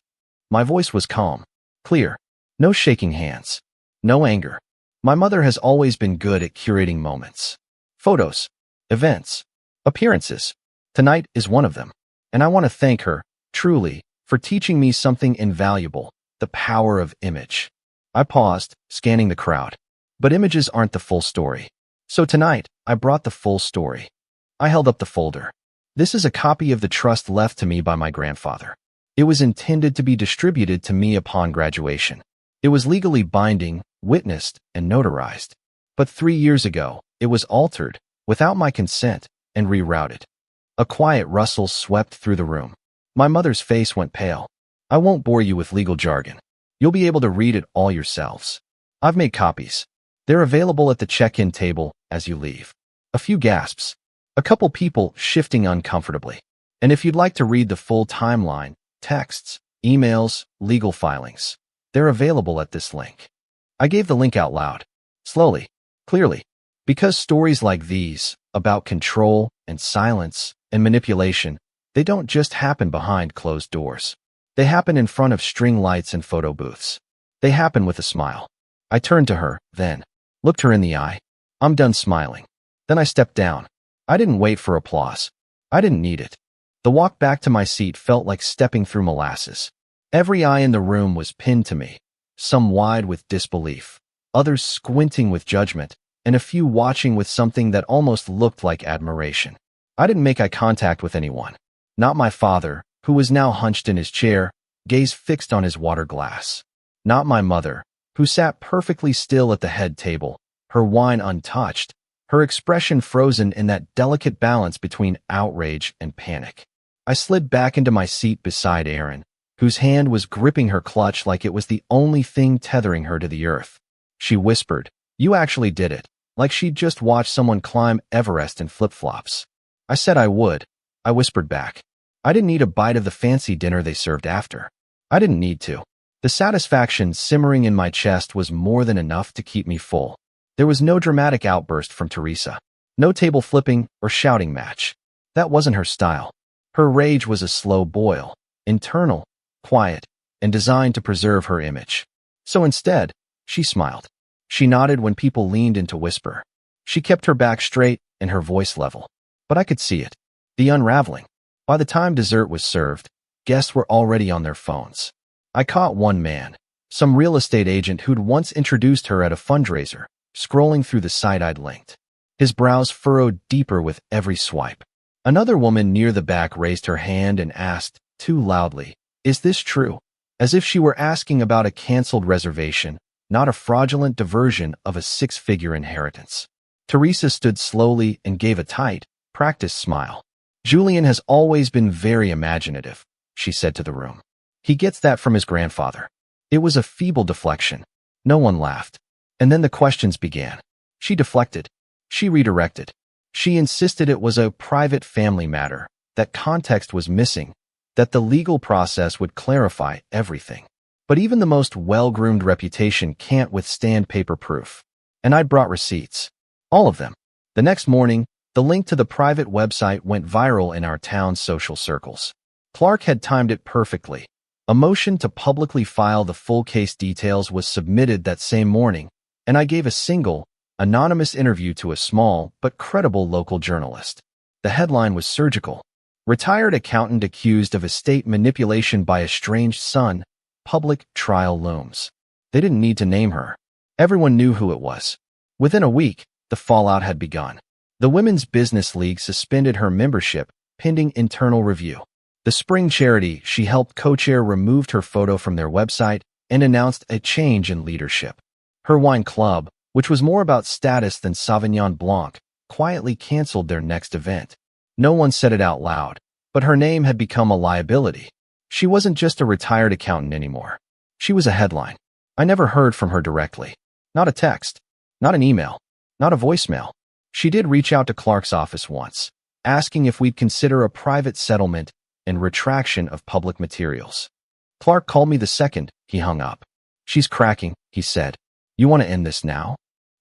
My voice was calm, clear, no shaking hands, no anger. My mother has always been good at curating moments. Photos, events, appearances. Tonight is one of them. And I want to thank her, truly, for teaching me something invaluable, the power of image. I paused, scanning the crowd. But images aren't the full story. So tonight, I brought the full story. I held up the folder. This is a copy of the trust left to me by my grandfather. It was intended to be distributed to me upon graduation. It was legally binding, witnessed, and notarized. But 3 years ago, it was altered, without my consent, and rerouted. A quiet rustle swept through the room. My mother's face went pale. I won't bore you with legal jargon. You'll be able to read it all yourselves. I've made copies. They're available at the check-in table as you leave. A few gasps. A couple people shifting uncomfortably. And if you'd like to read the full timeline, texts, emails, legal filings, they're available at this link. I gave the link out loud, slowly, clearly, because stories like these, about control and silence and manipulation, they don't just happen behind closed doors. They happen in front of string lights and photo booths. They happen with a smile. I turned to her, then, looked her in the eye. I'm done smiling. Then I stepped down. I didn't wait for applause. I didn't need it. The walk back to my seat felt like stepping through molasses. Every eye in the room was pinned to me, some wide with disbelief, others squinting with judgment, and a few watching with something that almost looked like admiration. I didn't make eye contact with anyone. Not my father, who was now hunched in his chair, gaze fixed on his water glass. Not my mother, who sat perfectly still at the head table, her wine untouched, her expression frozen in that delicate balance between outrage and panic. I slid back into my seat beside Erin, whose hand was gripping her clutch like it was the only thing tethering her to the earth. She whispered, "You actually did it," like she'd just watched someone climb Everest in flip-flops. I said I would. I whispered back. I didn't need a bite of the fancy dinner they served after. I didn't need to. The satisfaction simmering in my chest was more than enough to keep me full. There was no dramatic outburst from Teresa. No table flipping or shouting match. That wasn't her style. Her rage was a slow boil, internal, quiet, and designed to preserve her image. So instead, she smiled. She nodded when people leaned in to whisper. She kept her back straight and her voice level. But I could see it. The unraveling. By the time dessert was served, guests were already on their phones. I caught one man, some real estate agent who'd once introduced her at a fundraiser, scrolling through the site I'd linked. His brows furrowed deeper with every swipe. Another woman near the back raised her hand and asked, too loudly, "Is this true?" As if she were asking about a canceled reservation, not a fraudulent diversion of a six-figure inheritance. Teresa stood slowly and gave a tight, practiced smile. "Julian has always been very imaginative," she said to the room. "He gets that from his grandfather." It was a feeble deflection. No one laughed. And then the questions began. She deflected. She redirected. She insisted it was a private family matter, that context was missing, that the legal process would clarify everything. But even the most well-groomed reputation can't withstand paper proof. And I'd brought receipts. All of them. The next morning, the link to the private website went viral in our town's social circles. Clark had timed it perfectly. A motion to publicly file the full case details was submitted that same morning, and I gave a single, anonymous interview to a small but credible local journalist. The headline was surgical. Retired accountant accused of estate manipulation by estranged son, public trial looms. They didn't need to name her. Everyone knew who it was. Within a week, the fallout had begun. The Women's Business League suspended her membership, pending internal review. The spring charity she helped co-chair removed her photo from their website and announced a change in leadership. Her wine club, which was more about status than Sauvignon Blanc, quietly canceled their next event. No one said it out loud, but her name had become a liability. She wasn't just a retired accountant anymore. She was a headline. I never heard from her directly. Not a text. Not an email. Not a voicemail. She did reach out to Clark's office once, asking if we'd consider a private settlement and retraction of public materials. Clark called me the second he hung up. She's cracking, he said. You want to end this now?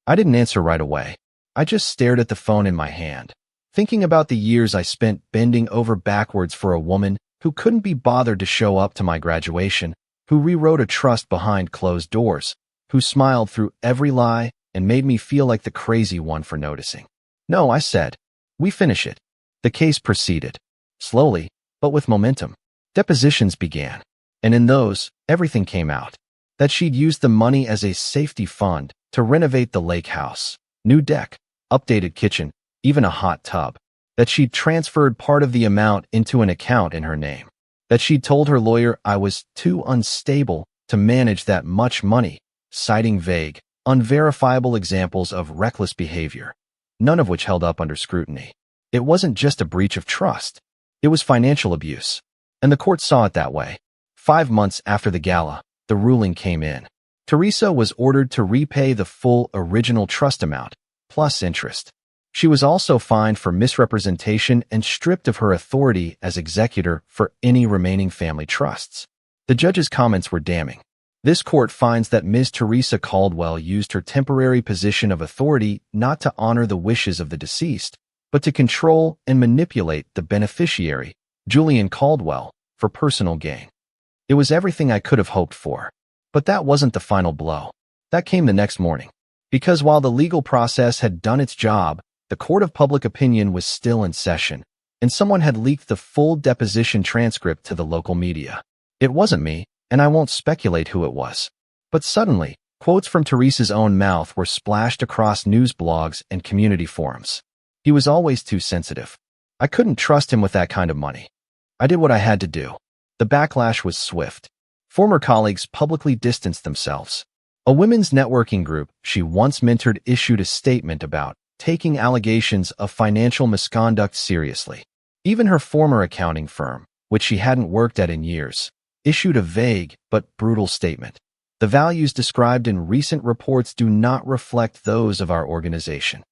I didn't answer right away. I just stared at the phone in my hand, thinking about the years I spent bending over backwards for a woman who couldn't be bothered to show up to my graduation, who rewrote a trust behind closed doors, who smiled through every lie and made me feel like the crazy one for noticing. No, I said. We finish it. The case proceeded. Slowly, but with momentum. Depositions began. And in those, everything came out. That she'd used the money as a safety fund to renovate the lake house. New deck, updated kitchen, even a hot tub. That she'd transferred part of the amount into an account in her name. That she'd told her lawyer I was too unstable to manage that much money, citing vague, unverifiable examples of reckless behavior, none of which held up under scrutiny. It wasn't just a breach of trust. It was financial abuse. And the court saw it that way. 5 months after the gala, the ruling came in. Teresa was ordered to repay the full original trust amount, plus interest. She was also fined for misrepresentation and stripped of her authority as executor for any remaining family trusts. The judge's comments were damning. This court finds that Ms. Teresa Caldwell used her temporary position of authority not to honor the wishes of the deceased, but to control and manipulate the beneficiary, Julian Caldwell, for personal gain. It was everything I could have hoped for. But that wasn't the final blow. That came the next morning. Because while the legal process had done its job, the court of public opinion was still in session, and someone had leaked the full deposition transcript to the local media. It wasn't me, and I won't speculate who it was. But suddenly, quotes from Teresa's own mouth were splashed across news blogs and community forums. He was always too sensitive. I couldn't trust him with that kind of money. I did what I had to do. The backlash was swift. Former colleagues publicly distanced themselves. A women's networking group she once mentored issued a statement about taking allegations of financial misconduct seriously. Even her former accounting firm, which she hadn't worked at in years, issued a vague but brutal statement. The values described in recent reports do not reflect those of our organization.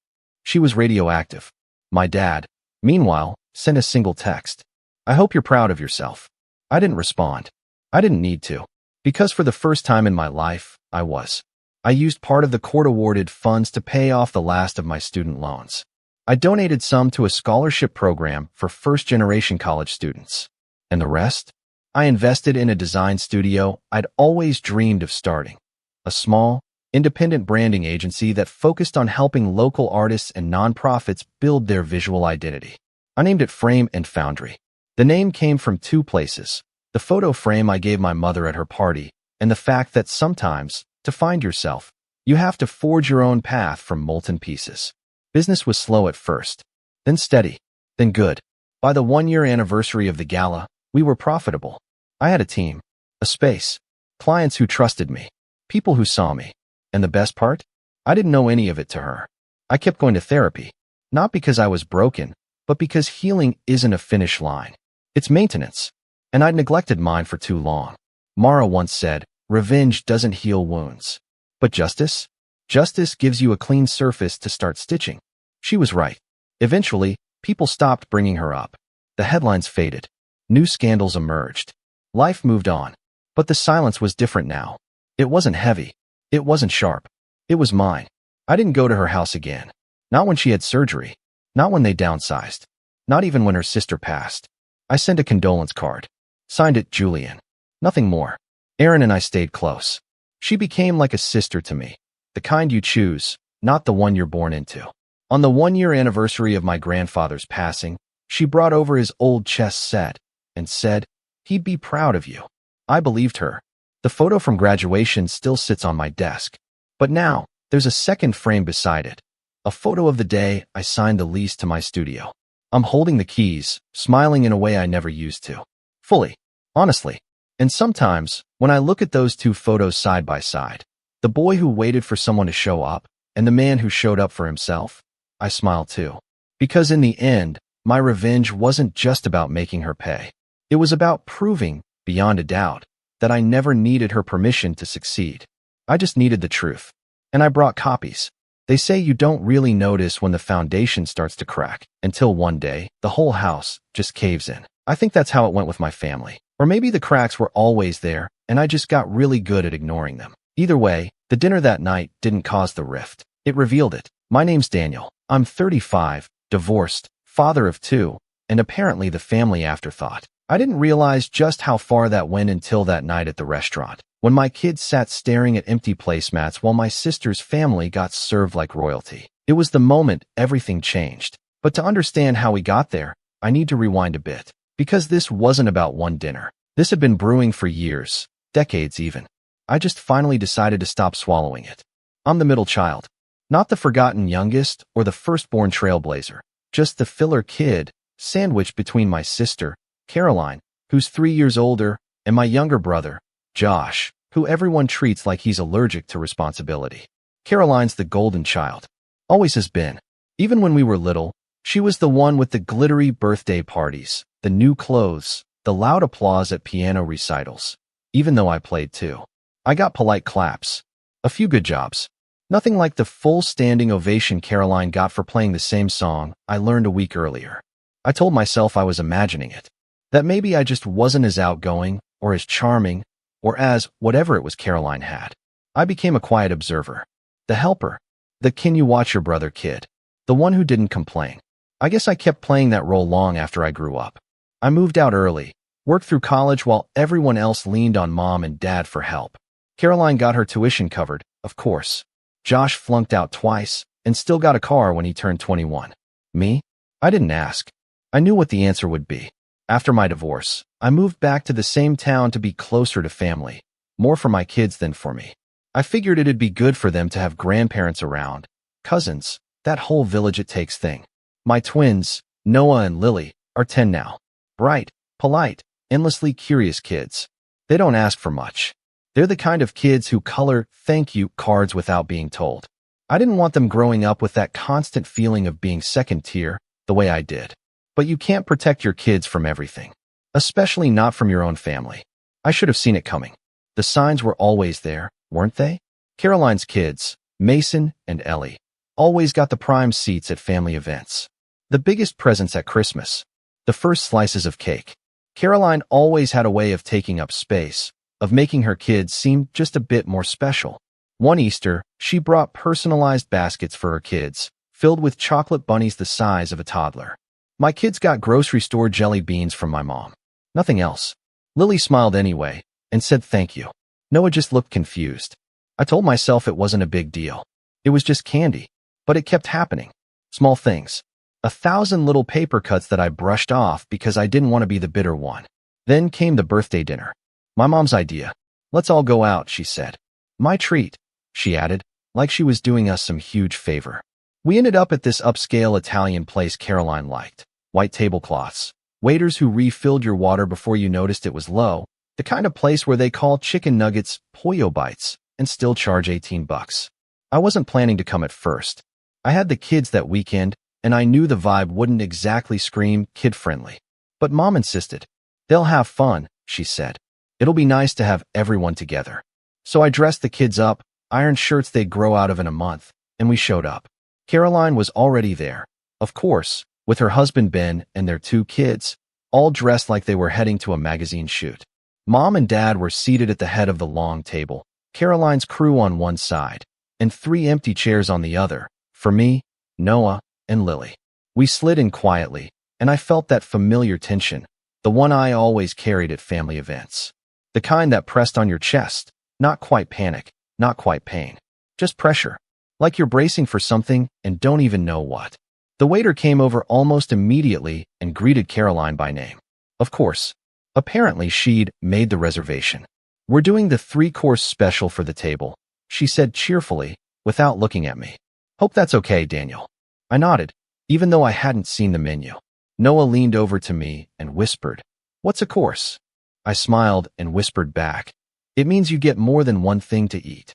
She was radioactive. My dad, meanwhile, sent a single text. I hope you're proud of yourself. I didn't respond. I didn't need to. Because for the first time in my life, I was. I used part of the court-awarded funds to pay off the last of my student loans. I donated some to a scholarship program for first-generation college students. And the rest? I invested in a design studio I'd always dreamed of starting. A small, independent branding agency that focused on helping local artists and nonprofits build their visual identity. I named it Frame and Foundry. The name came from two places: the photo frame I gave my mother at her party, and the fact that sometimes, to find yourself, you have to forge your own path from molten pieces. Business was slow at first, then steady, then good. By the 1-year anniversary of the gala, we were profitable. I had a team, a space, clients who trusted me, people who saw me. And the best part? I didn't know any of it to her. I kept going to therapy, not because I was broken, but because healing isn't a finish line. It's maintenance. And I'd neglected mine for too long. Mara once said, revenge doesn't heal wounds. But justice? Justice gives you a clean surface to start stitching. She was right. Eventually, people stopped bringing her up. The headlines faded. New scandals emerged. Life moved on. But the silence was different now. It wasn't heavy. It wasn't sharp. It was mine. I didn't go to her house again. Not when she had surgery. Not when they downsized. Not even when her sister passed. I sent a condolence card. Signed it Julian. Nothing more. Erin and I stayed close. She became like a sister to me. The kind you choose, not the one you're born into. On the 1-year anniversary of my grandfather's passing, she brought over his old chess set and said, he'd be proud of you. I believed her. The photo from graduation still sits on my desk. But now, there's a second frame beside it. A photo of the day I signed the lease to my studio. I'm holding the keys, smiling in a way I never used to. Fully. Honestly. And sometimes, when I look at those two photos side by side, the boy who waited for someone to show up, and the man who showed up for himself, I smile too. Because in the end, my revenge wasn't just about making her pay. It was about proving, beyond a doubt, that I never needed her permission to succeed. I just needed the truth. And I brought copies. They say you don't really notice when the foundation starts to crack, until one day, the whole house just caves in. I think that's how it went with my family. Or maybe the cracks were always there, and I just got really good at ignoring them. Either way, the dinner that night didn't cause the rift. It revealed it. My name's Daniel. I'm 35, divorced, father of 2, and apparently the family afterthought. I didn't realize just how far that went until that night at the restaurant, when my kids sat staring at empty placemats while my sister's family got served like royalty. It was the moment everything changed. But to understand how we got there, I need to rewind a bit. Because this wasn't about one dinner. This had been brewing for years, decades even. I just finally decided to stop swallowing it. I'm the middle child. Not the forgotten youngest or the firstborn trailblazer. Just the filler kid, sandwiched between my sister, Caroline, who's 3 years older, and my younger brother, Josh, who everyone treats like he's allergic to responsibility. Caroline's the golden child. Always has been. Even when we were little, she was the one with the glittery birthday parties, the new clothes, the loud applause at piano recitals. Even though I played too. I got polite claps. A few good jobs. Nothing like the full standing ovation Caroline got for playing the same song I learned a week earlier. I told myself I was imagining it. That maybe I just wasn't as outgoing, or as charming, or as whatever it was Caroline had. I became a quiet observer. The helper. The can you watch your brother kid. The one who didn't complain. I guess I kept playing that role long after I grew up. I moved out early, worked through college while everyone else leaned on mom and dad for help. Caroline got her tuition covered, of course. Josh flunked out twice and still got a car when he turned 21. Me? I didn't ask. I knew what the answer would be. After my divorce, I moved back to the same town to be closer to family, more for my kids than for me. I figured it'd be good for them to have grandparents around, cousins, that whole village it takes thing. My twins, Noah and Lily, are 10 now. Bright, polite, endlessly curious kids. They don't ask for much. They're the kind of kids who color thank you cards without being told. I didn't want them growing up with that constant feeling of being second tier, the way I did. But you can't protect your kids from everything. Especially not from your own family. I should have seen it coming. The signs were always there, weren't they? Caroline's kids, Mason and Ellie, always got the prime seats at family events. The biggest presents at Christmas. The first slices of cake. Caroline always had a way of taking up space, of making her kids seem just a bit more special. One Easter, she brought personalized baskets for her kids, filled with chocolate bunnies the size of a toddler. My kids got grocery store jelly beans from my mom. Nothing else. Lily smiled anyway, and said thank you. Noah just looked confused. I told myself it wasn't a big deal. It was just candy. But it kept happening. Small things. 1,000 little paper cuts that I brushed off because I didn't want to be the bitter one. Then came the birthday dinner. My mom's idea. Let's all go out, she said. My treat, she added, like she was doing us some huge favor. We ended up at this upscale Italian place Caroline liked. White tablecloths. Waiters who refilled your water before you noticed it was low. The kind of place where they call chicken nuggets pollo bites and still charge $18. I wasn't planning to come at first. I had the kids that weekend, and I knew the vibe wouldn't exactly scream kid-friendly. But Mom insisted. They'll have fun, she said. It'll be nice to have everyone together. So I dressed the kids up, iron shirts they'd grow out of in a month, and we showed up. Caroline was already there, of course, with her husband Ben and their 2 kids, all dressed like they were heading to a magazine shoot. Mom and Dad were seated at the head of the long table, Caroline's crew on one side, and 3 empty chairs on the other, for me, Noah, and Lily. We slid in quietly, and I felt that familiar tension, the one I always carried at family events. The kind that pressed on your chest, not quite panic, not quite pain, just pressure, like you're bracing for something and don't even know what. The waiter came over almost immediately and greeted Caroline by name. Of course, apparently she'd made the reservation. "We're doing the 3-course special for the table," she said cheerfully, without looking at me. "Hope that's okay, Daniel." I nodded, even though I hadn't seen the menu. Noah leaned over to me and whispered, "What's a course?" I smiled and whispered back, "It means you get more than one thing to eat."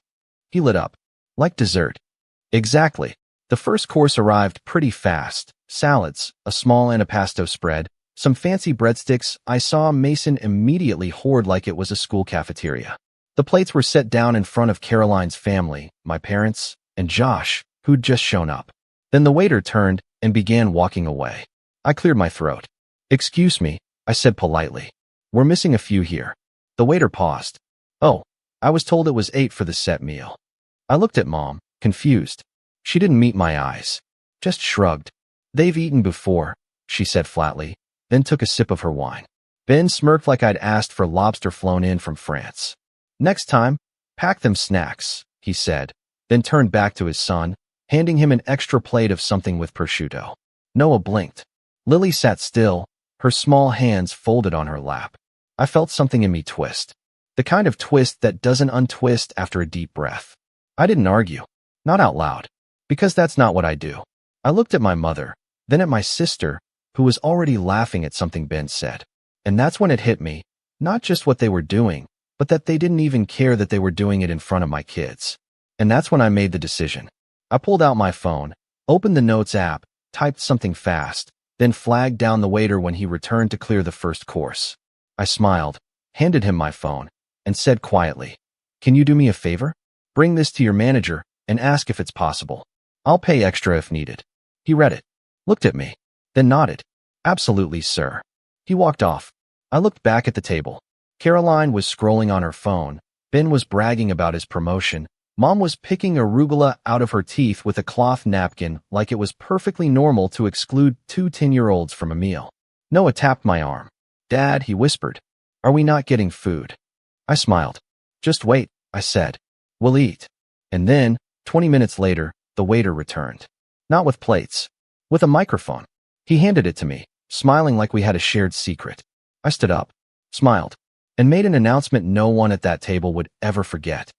He lit up. "Like dessert." Exactly. The first course arrived pretty fast. Salads, a small antipasto spread, some fancy breadsticks. I saw Mason immediately hoard like it was a school cafeteria. The plates were set down in front of Caroline's family, my parents, and Josh, who'd just shown up. Then the waiter turned and began walking away. I cleared my throat. "Excuse me," I said politely. "We're missing a few here." The waiter paused. "Oh, I was told it was 8 for the set meal." I looked at Mom, confused. She didn't meet my eyes, just shrugged. "They've eaten before," she said flatly, then took a sip of her wine. Ben smirked like I'd asked for lobster flown in from France. "Next time, pack them snacks," he said, then turned back to his son, handing him an extra plate of something with prosciutto. Noah blinked. Lily sat still, her small hands folded on her lap. I felt something in me twist. The kind of twist that doesn't untwist after a deep breath. I didn't argue. Not out loud. Because that's not what I do. I looked at my mother, then at my sister, who was already laughing at something Ben said. And that's when it hit me, not just what they were doing, but that they didn't even care that they were doing it in front of my kids. And that's when I made the decision. I pulled out my phone, opened the Notes app, typed something fast, then flagged down the waiter when he returned to clear the first course. I smiled, handed him my phone, and said quietly, "Can you do me a favor? Bring this to your manager and ask if it's possible. I'll pay extra if needed." He read it, looked at me, then nodded. "Absolutely, sir." He walked off. I looked back at the table. Caroline was scrolling on her phone. Ben was bragging about his promotion. Mom was picking arugula out of her teeth with a cloth napkin like it was perfectly normal to exclude 2 10-year-olds from a meal. Noah tapped my arm. "Dad," he whispered, "are we not getting food?" I smiled. "Just wait," I said. "We'll eat." And then, 20 minutes later, the waiter returned. Not with plates. With a microphone. He handed it to me, smiling like we had a shared secret. I stood up, smiled, and made an announcement no one at that table would ever forget.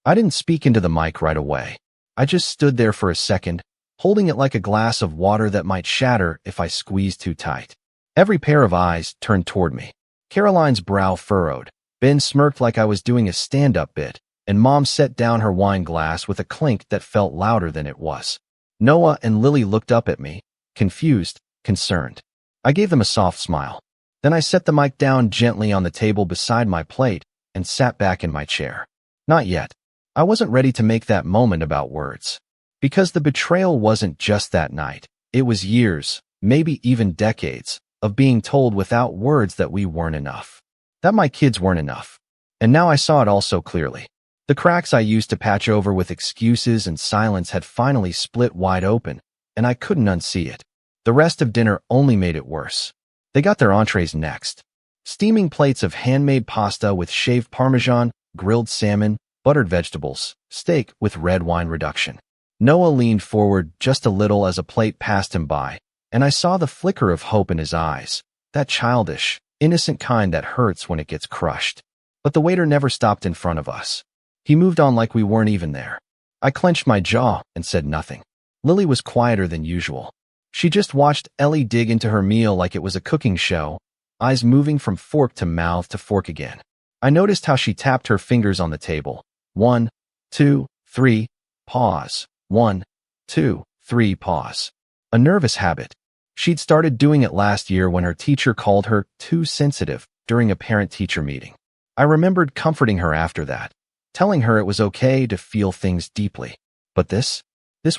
I didn't speak into the mic right away. I just stood there for a second, holding it like a glass of water that might shatter if I squeezed too tight. Every pair of eyes turned toward me. Caroline's brow furrowed. Ben smirked like I was doing a stand-up bit, and Mom set down her wine glass with a clink that felt louder than it was. Noah and Lily looked up at me, confused, concerned. I gave them a soft smile. Then I set the mic down gently on the table beside my plate and sat back in my chair. Not yet. I wasn't ready to make that moment about words. Because the betrayal wasn't just that night. It was years, maybe even decades, of being told without words that we weren't enough. That my kids weren't enough. And now I saw it all so clearly. The cracks I used to patch over with excuses and silence had finally split wide open, and I couldn't unsee it. The rest of dinner only made it worse. They got their entrees next. Steaming plates of handmade pasta with shaved Parmesan, grilled salmon, buttered vegetables, steak with red wine reduction. Noah leaned forward just a little as a plate passed him by, and I saw the flicker of hope in his eyes, that childish, innocent kind that hurts when it gets crushed. But the waiter never stopped in front of us. He moved on like we weren't even there. I clenched my jaw and said nothing. Lily was quieter than usual. She just watched Ellie dig into her meal like it was a cooking show, eyes moving from fork to mouth to fork again. I noticed how she tapped her fingers on the table. 1, 2, 3, pause. 1, 2, 3, pause. A nervous habit. She'd started doing it last year when her teacher called her too sensitive during a parent-teacher meeting. I remembered comforting her after that, telling her it was okay to feel things deeply. But this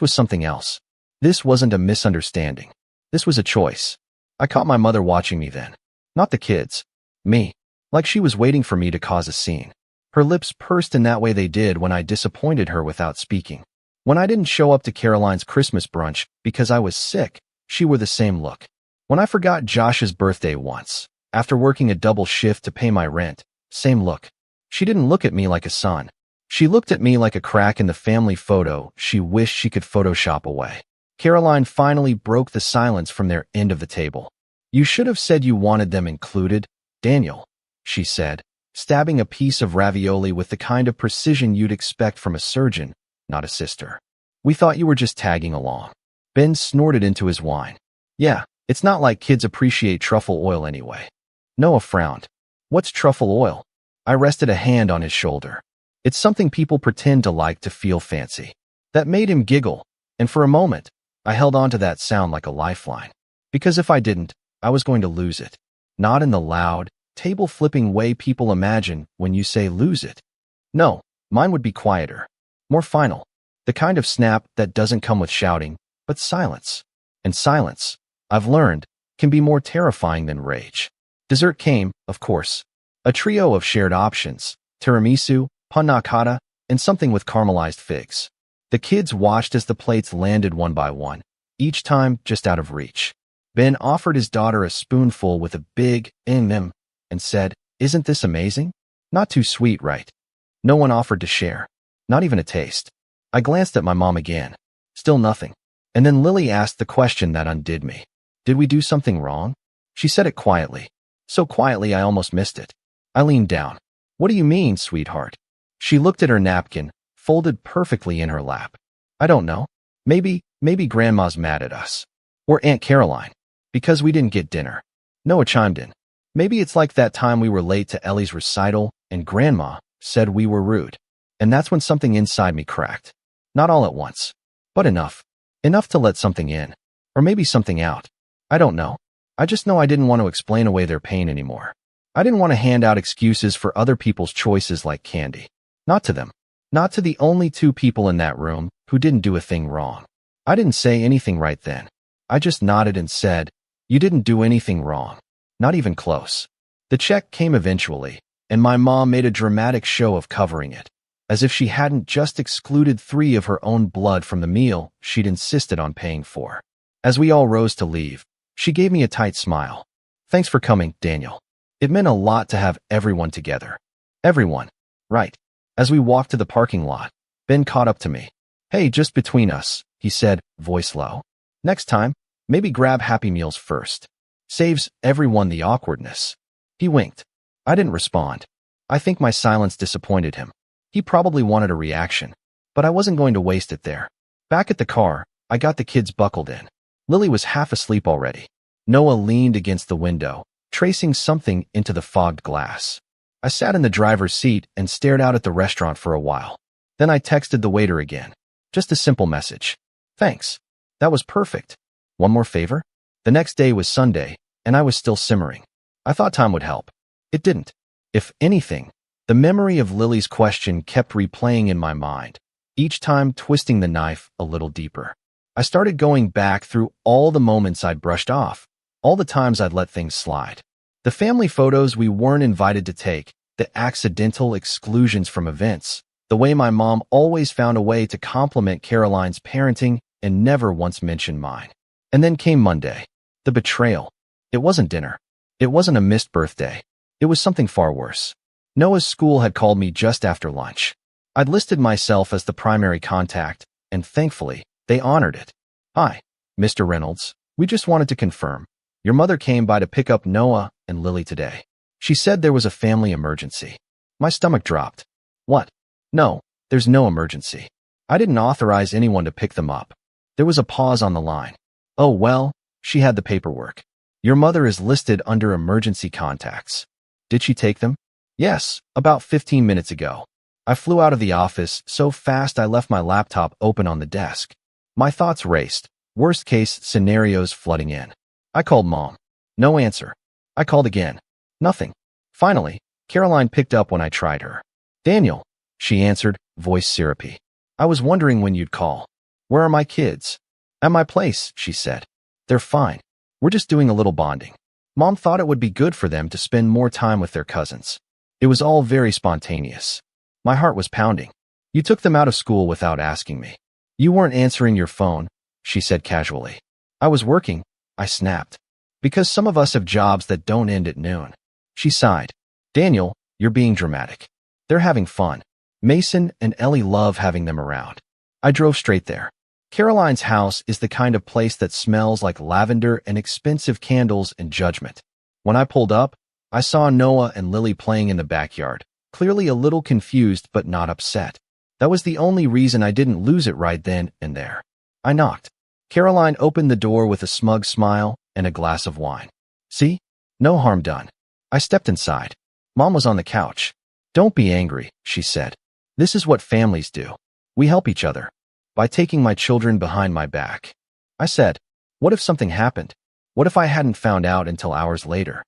was something else. This wasn't a misunderstanding. This was a choice. I caught my mother watching me then. Not the kids. Me. Like she was waiting for me to cause a scene. Her lips pursed in that way they did when I disappointed her without speaking. When I didn't show up to Caroline's Christmas brunch because I was sick, she wore the same look. When I forgot Josh's birthday once, after working a double shift to pay my rent, same look. She didn't look at me like a son. She looked at me like a crack in the family photo she wished she could Photoshop away. Caroline finally broke the silence from their end of the table. "You should have said you wanted them included, Daniel," she said, stabbing a piece of ravioli with the kind of precision you'd expect from a surgeon, not a sister. "We thought you were just tagging along." Ben snorted into his wine. "Yeah, it's not like kids appreciate truffle oil anyway." Noah frowned. "What's truffle oil?" I rested a hand on his shoulder. "It's something people pretend to like to feel fancy." That made him giggle, and for a moment, I held on to that sound like a lifeline. Because if I didn't, I was going to lose it. Not in the loud, table-flipping way people imagine when you say lose it. No, mine would be quieter. More final. The kind of snap that doesn't come with shouting, but silence. And silence, I've learned, can be more terrifying than rage. Dessert came, of course. A trio of shared options: tiramisu, panna cotta, and something with caramelized figs. The kids watched as the plates landed one by one, each time just out of reach. Ben offered his daughter a spoonful with a big "mm" and said, "Isn't this amazing? Not too sweet, right?" No one offered to share. Not even a taste. I glanced at my mom again. Still nothing. And then Lily asked the question that undid me. "Did we do something wrong?" She said it quietly. So quietly I almost missed it. I leaned down. "What do you mean, sweetheart?" She looked at her napkin, folded perfectly in her lap. "I don't know. Maybe Grandma's mad at us. Or Aunt Caroline. Because we didn't get dinner." Noah chimed in. "Maybe it's like that time we were late to Ellie's recital and Grandma said we were rude." And that's when something inside me cracked. Not all at once, but enough. Enough to let something in. Or maybe something out. I don't know. I just know I didn't want to explain away their pain anymore. I didn't want to hand out excuses for other people's choices like candy. Not to them. Not to the only two people in that room who didn't do a thing wrong. I didn't say anything right then. I just nodded and said, "You didn't do anything wrong. Not even close." The check came eventually, and my mom made a dramatic show of covering it, as if she hadn't just excluded 3 of her own blood from the meal she'd insisted on paying for. As we all rose to leave, she gave me a tight smile. "Thanks for coming, Daniel. It meant a lot to have everyone together." Everyone. Right. As we walked to the parking lot, Ben caught up to me. "Hey, just between us," he said, voice low. "Next time, maybe grab Happy Meals first. Saves everyone the awkwardness." He winked. I didn't respond. I think my silence disappointed him. He probably wanted a reaction, but I wasn't going to waste it there. Back at the car, I got the kids buckled in. Lily was half asleep already. Noah leaned against the window, tracing something into the fogged glass. I sat in the driver's seat and stared out at the restaurant for a while. Then I texted the waiter again. Just a simple message. "Thanks. That was perfect. One more favor?" The next day was Sunday, and I was still simmering. I thought time would help. It didn't. If anything, the memory of Lily's question kept replaying in my mind, each time twisting the knife a little deeper. I started going back through all the moments I'd brushed off, all the times I'd let things slide. The family photos we weren't invited to take, the accidental exclusions from events, the way my mom always found a way to compliment Caroline's parenting and never once mentioned mine. And then came Monday. The betrayal. It wasn't dinner. It wasn't a missed birthday. It was something far worse. Noah's school had called me just after lunch. I'd listed myself as the primary contact, and thankfully, they honored it. "Hi, Mr. Reynolds. We just wanted to confirm. Your mother came by to pick up Noah and Lily today. She said there was a family emergency." My stomach dropped. "What? No, there's no emergency. I didn't authorize anyone to pick them up." There was a pause on the line. "Oh, well, she had the paperwork. Your mother is listed under emergency contacts." "Did she take them?" "Yes, about 15 minutes ago. I flew out of the office so fast I left my laptop open on the desk." My thoughts raced, worst-case scenarios flooding in. I called Mom. No answer. I called again. Nothing. Finally, Caroline picked up when I tried her. "Daniel, she answered, voice syrupy. I was wondering when you'd call. Where are my kids? At my place, she said. They're fine. We're just doing a little bonding. Mom thought it would be good for them to spend more time with their cousins. It was all very spontaneous. My heart was pounding. You took them out of school without asking me. You weren't answering your phone, she said casually. I was working, I snapped. Because some of us have jobs that don't end at noon. She sighed. Daniel, you're being dramatic. They're having fun. Mason and Ellie love having them around. I drove straight there. Caroline's house is the kind of place that smells like lavender and expensive candles and judgment. When I pulled up, I saw Noah and Lily playing in the backyard, clearly a little confused but not upset. That was the only reason I didn't lose it right then and there. I knocked. Caroline opened the door with a smug smile and a glass of wine. See? No harm done. I stepped inside. Mom was on the couch. Don't be angry, she said. This is what families do. We help each other. By taking my children behind my back. I said, what if something happened? What if I hadn't found out until hours later?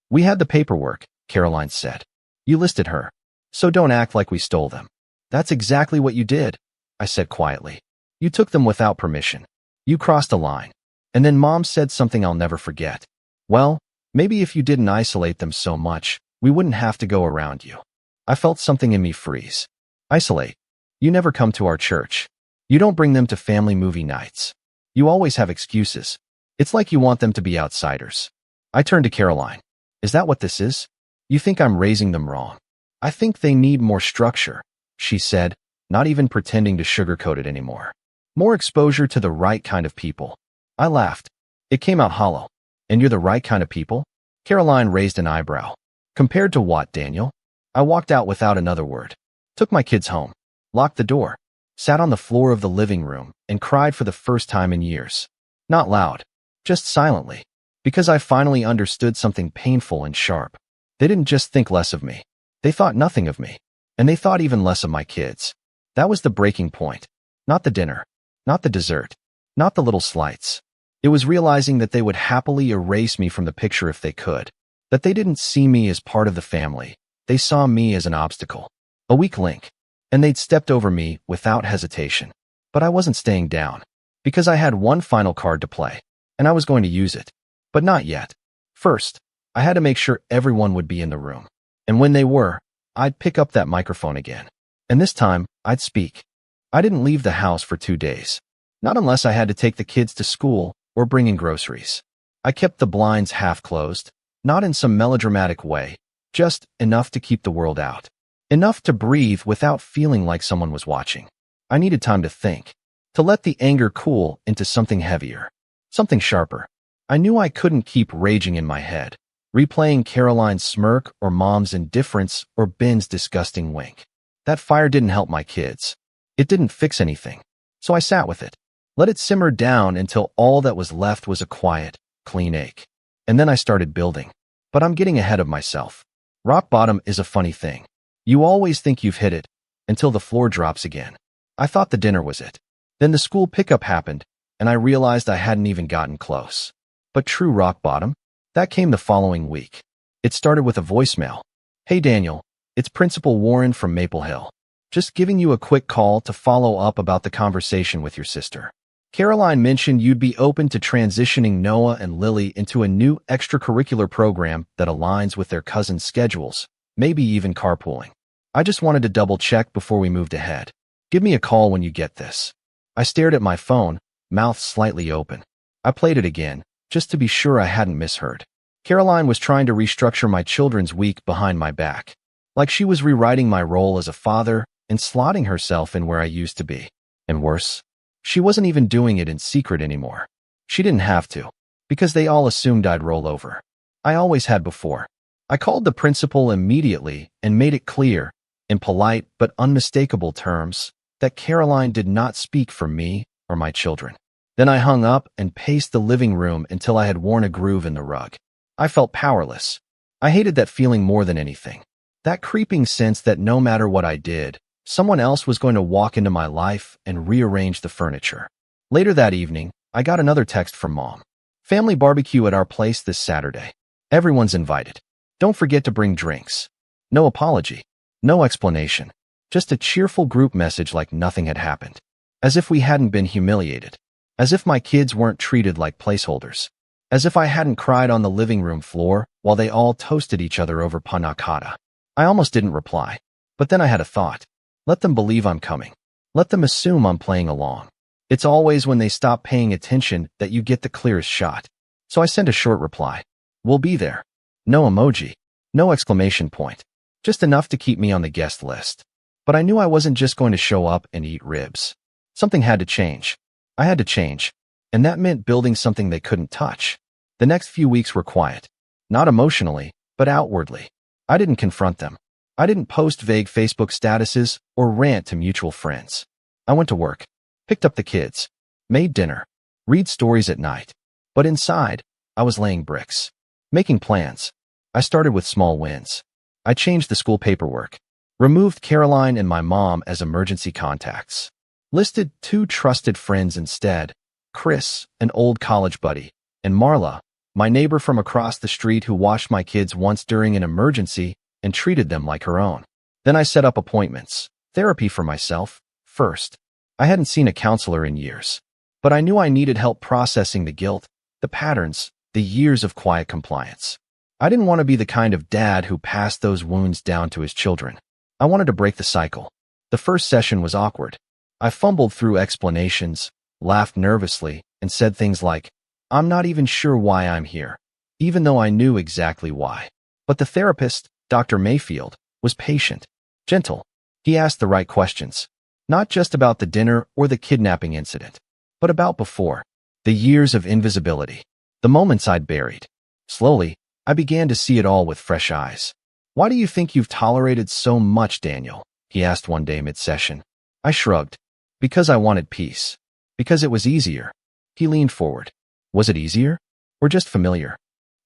We had the paperwork, Caroline said. You listed her. So don't act like we stole them. That's exactly what you did, I said quietly. You took them without permission. You crossed a line. And then Mom said something I'll never forget. Well, maybe if you didn't isolate them so much, we wouldn't have to go around you. I felt something in me freeze. Isolate. You never come to our church. You don't bring them to family movie nights. You always have excuses. It's like you want them to be outsiders. I turned to Caroline. Is that what this is? You think I'm raising them wrong? I think they need more structure, she said, not even pretending to sugarcoat it anymore. More exposure to the right kind of people. I laughed. It came out hollow. And you're the right kind of people? Caroline raised an eyebrow. Compared to what, Daniel? I walked out without another word. Took my kids home. Locked the door. Sat on the floor of the living room and cried for the first time in years. Not loud. Just silently. Because I finally understood something painful and sharp. They didn't just think less of me. They thought nothing of me. And they thought even less of my kids. That was the breaking point. Not the dinner. Not the dessert. Not the little slights. It was realizing that they would happily erase me from the picture if they could. That they didn't see me as part of the family. They saw me as an obstacle. A weak link. And they'd stepped over me without hesitation. But I wasn't staying down. Because I had one final card to play. And I was going to use it. But not yet. First, I had to make sure everyone would be in the room. And when they were, I'd pick up that microphone again. And this time, I'd speak. I didn't leave the house for 2 days. Not unless I had to take the kids to school or bring in groceries. I kept the blinds half closed, not in some melodramatic way, just enough to keep the world out. Enough to breathe without feeling like someone was watching. I needed time to think, to let the anger cool into something heavier, something sharper. I knew I couldn't keep raging in my head, replaying Caroline's smirk or Mom's indifference or Ben's disgusting wink. That fire didn't help my kids. It didn't fix anything. So I sat with it, let it simmer down until all that was left was a quiet, clean ache. And then I started building. But I'm getting ahead of myself. Rock bottom is a funny thing. You always think you've hit it, until the floor drops again. I thought the dinner was it. Then the school pickup happened, and I realized I hadn't even gotten close. But true rock bottom? That came the following week. It started with a voicemail. Hey Daniel, it's Principal Warren from Maple Hill. Just giving you a quick call to follow up about the conversation with your sister. Caroline mentioned you'd be open to transitioning Noah and Lily into a new extracurricular program that aligns with their cousins' schedules, maybe even carpooling. I just wanted to double check before we moved ahead. Give me a call when you get this. I stared at my phone, mouth slightly open. I played it again, just to be sure I hadn't misheard. Caroline was trying to restructure my children's week behind my back. Like she was rewriting my role as a father and slotting herself in where I used to be. And worse, she wasn't even doing it in secret anymore. She didn't have to, because they all assumed I'd roll over. I always had before. I called the principal immediately and made it clear, in polite but unmistakable terms, that Caroline did not speak for me or my children. Then I hung up and paced the living room until I had worn a groove in the rug. I felt powerless. I hated that feeling more than anything. That creeping sense that no matter what I did, someone else was going to walk into my life and rearrange the furniture. Later that evening, I got another text from Mom. Family barbecue at our place this Saturday. Everyone's invited. Don't forget to bring drinks. No apology. No explanation. Just a cheerful group message like nothing had happened. As if we hadn't been humiliated. As if my kids weren't treated like placeholders. As if I hadn't cried on the living room floor while they all toasted each other over panna cotta. I almost didn't reply. But then I had a thought. Let them believe I'm coming. Let them assume I'm playing along. It's always when they stop paying attention that you get the clearest shot. So I sent a short reply. We'll be there. No emoji. No exclamation point. Just enough to keep me on the guest list. But I knew I wasn't just going to show up and eat ribs. Something had to change. I had to change. And that meant building something they couldn't touch. The next few weeks were quiet. Not emotionally, but outwardly. I didn't confront them. I didn't post vague Facebook statuses or rant to mutual friends. I went to work, picked up the kids, made dinner, read stories at night. But inside, I was laying bricks, making plans. I started with small wins. I changed the school paperwork, removed Caroline and my mom as emergency contacts, listed 2 trusted friends instead, Chris, an old college buddy, and Marla, my neighbor from across the street who watched my kids once during an emergency and treated them like her own. Then I set up appointments, therapy for myself, first. I hadn't seen a counselor in years, but I knew I needed help processing the guilt, the patterns, the years of quiet compliance. I didn't want to be the kind of dad who passed those wounds down to his children. I wanted to break the cycle. The first session was awkward. I fumbled through explanations, laughed nervously, and said things like, I'm not even sure why I'm here, even though I knew exactly why. But the therapist, Dr. Mayfield, was patient, gentle. He asked the right questions, not just about the dinner or the kidnapping incident, but about before, the years of invisibility, the moments I'd buried. Slowly, I began to see it all with fresh eyes. Why do you think you've tolerated so much, Daniel? He asked one day mid-session. I shrugged. Because I wanted peace. Because it was easier. He leaned forward. Was it easier? Or just familiar?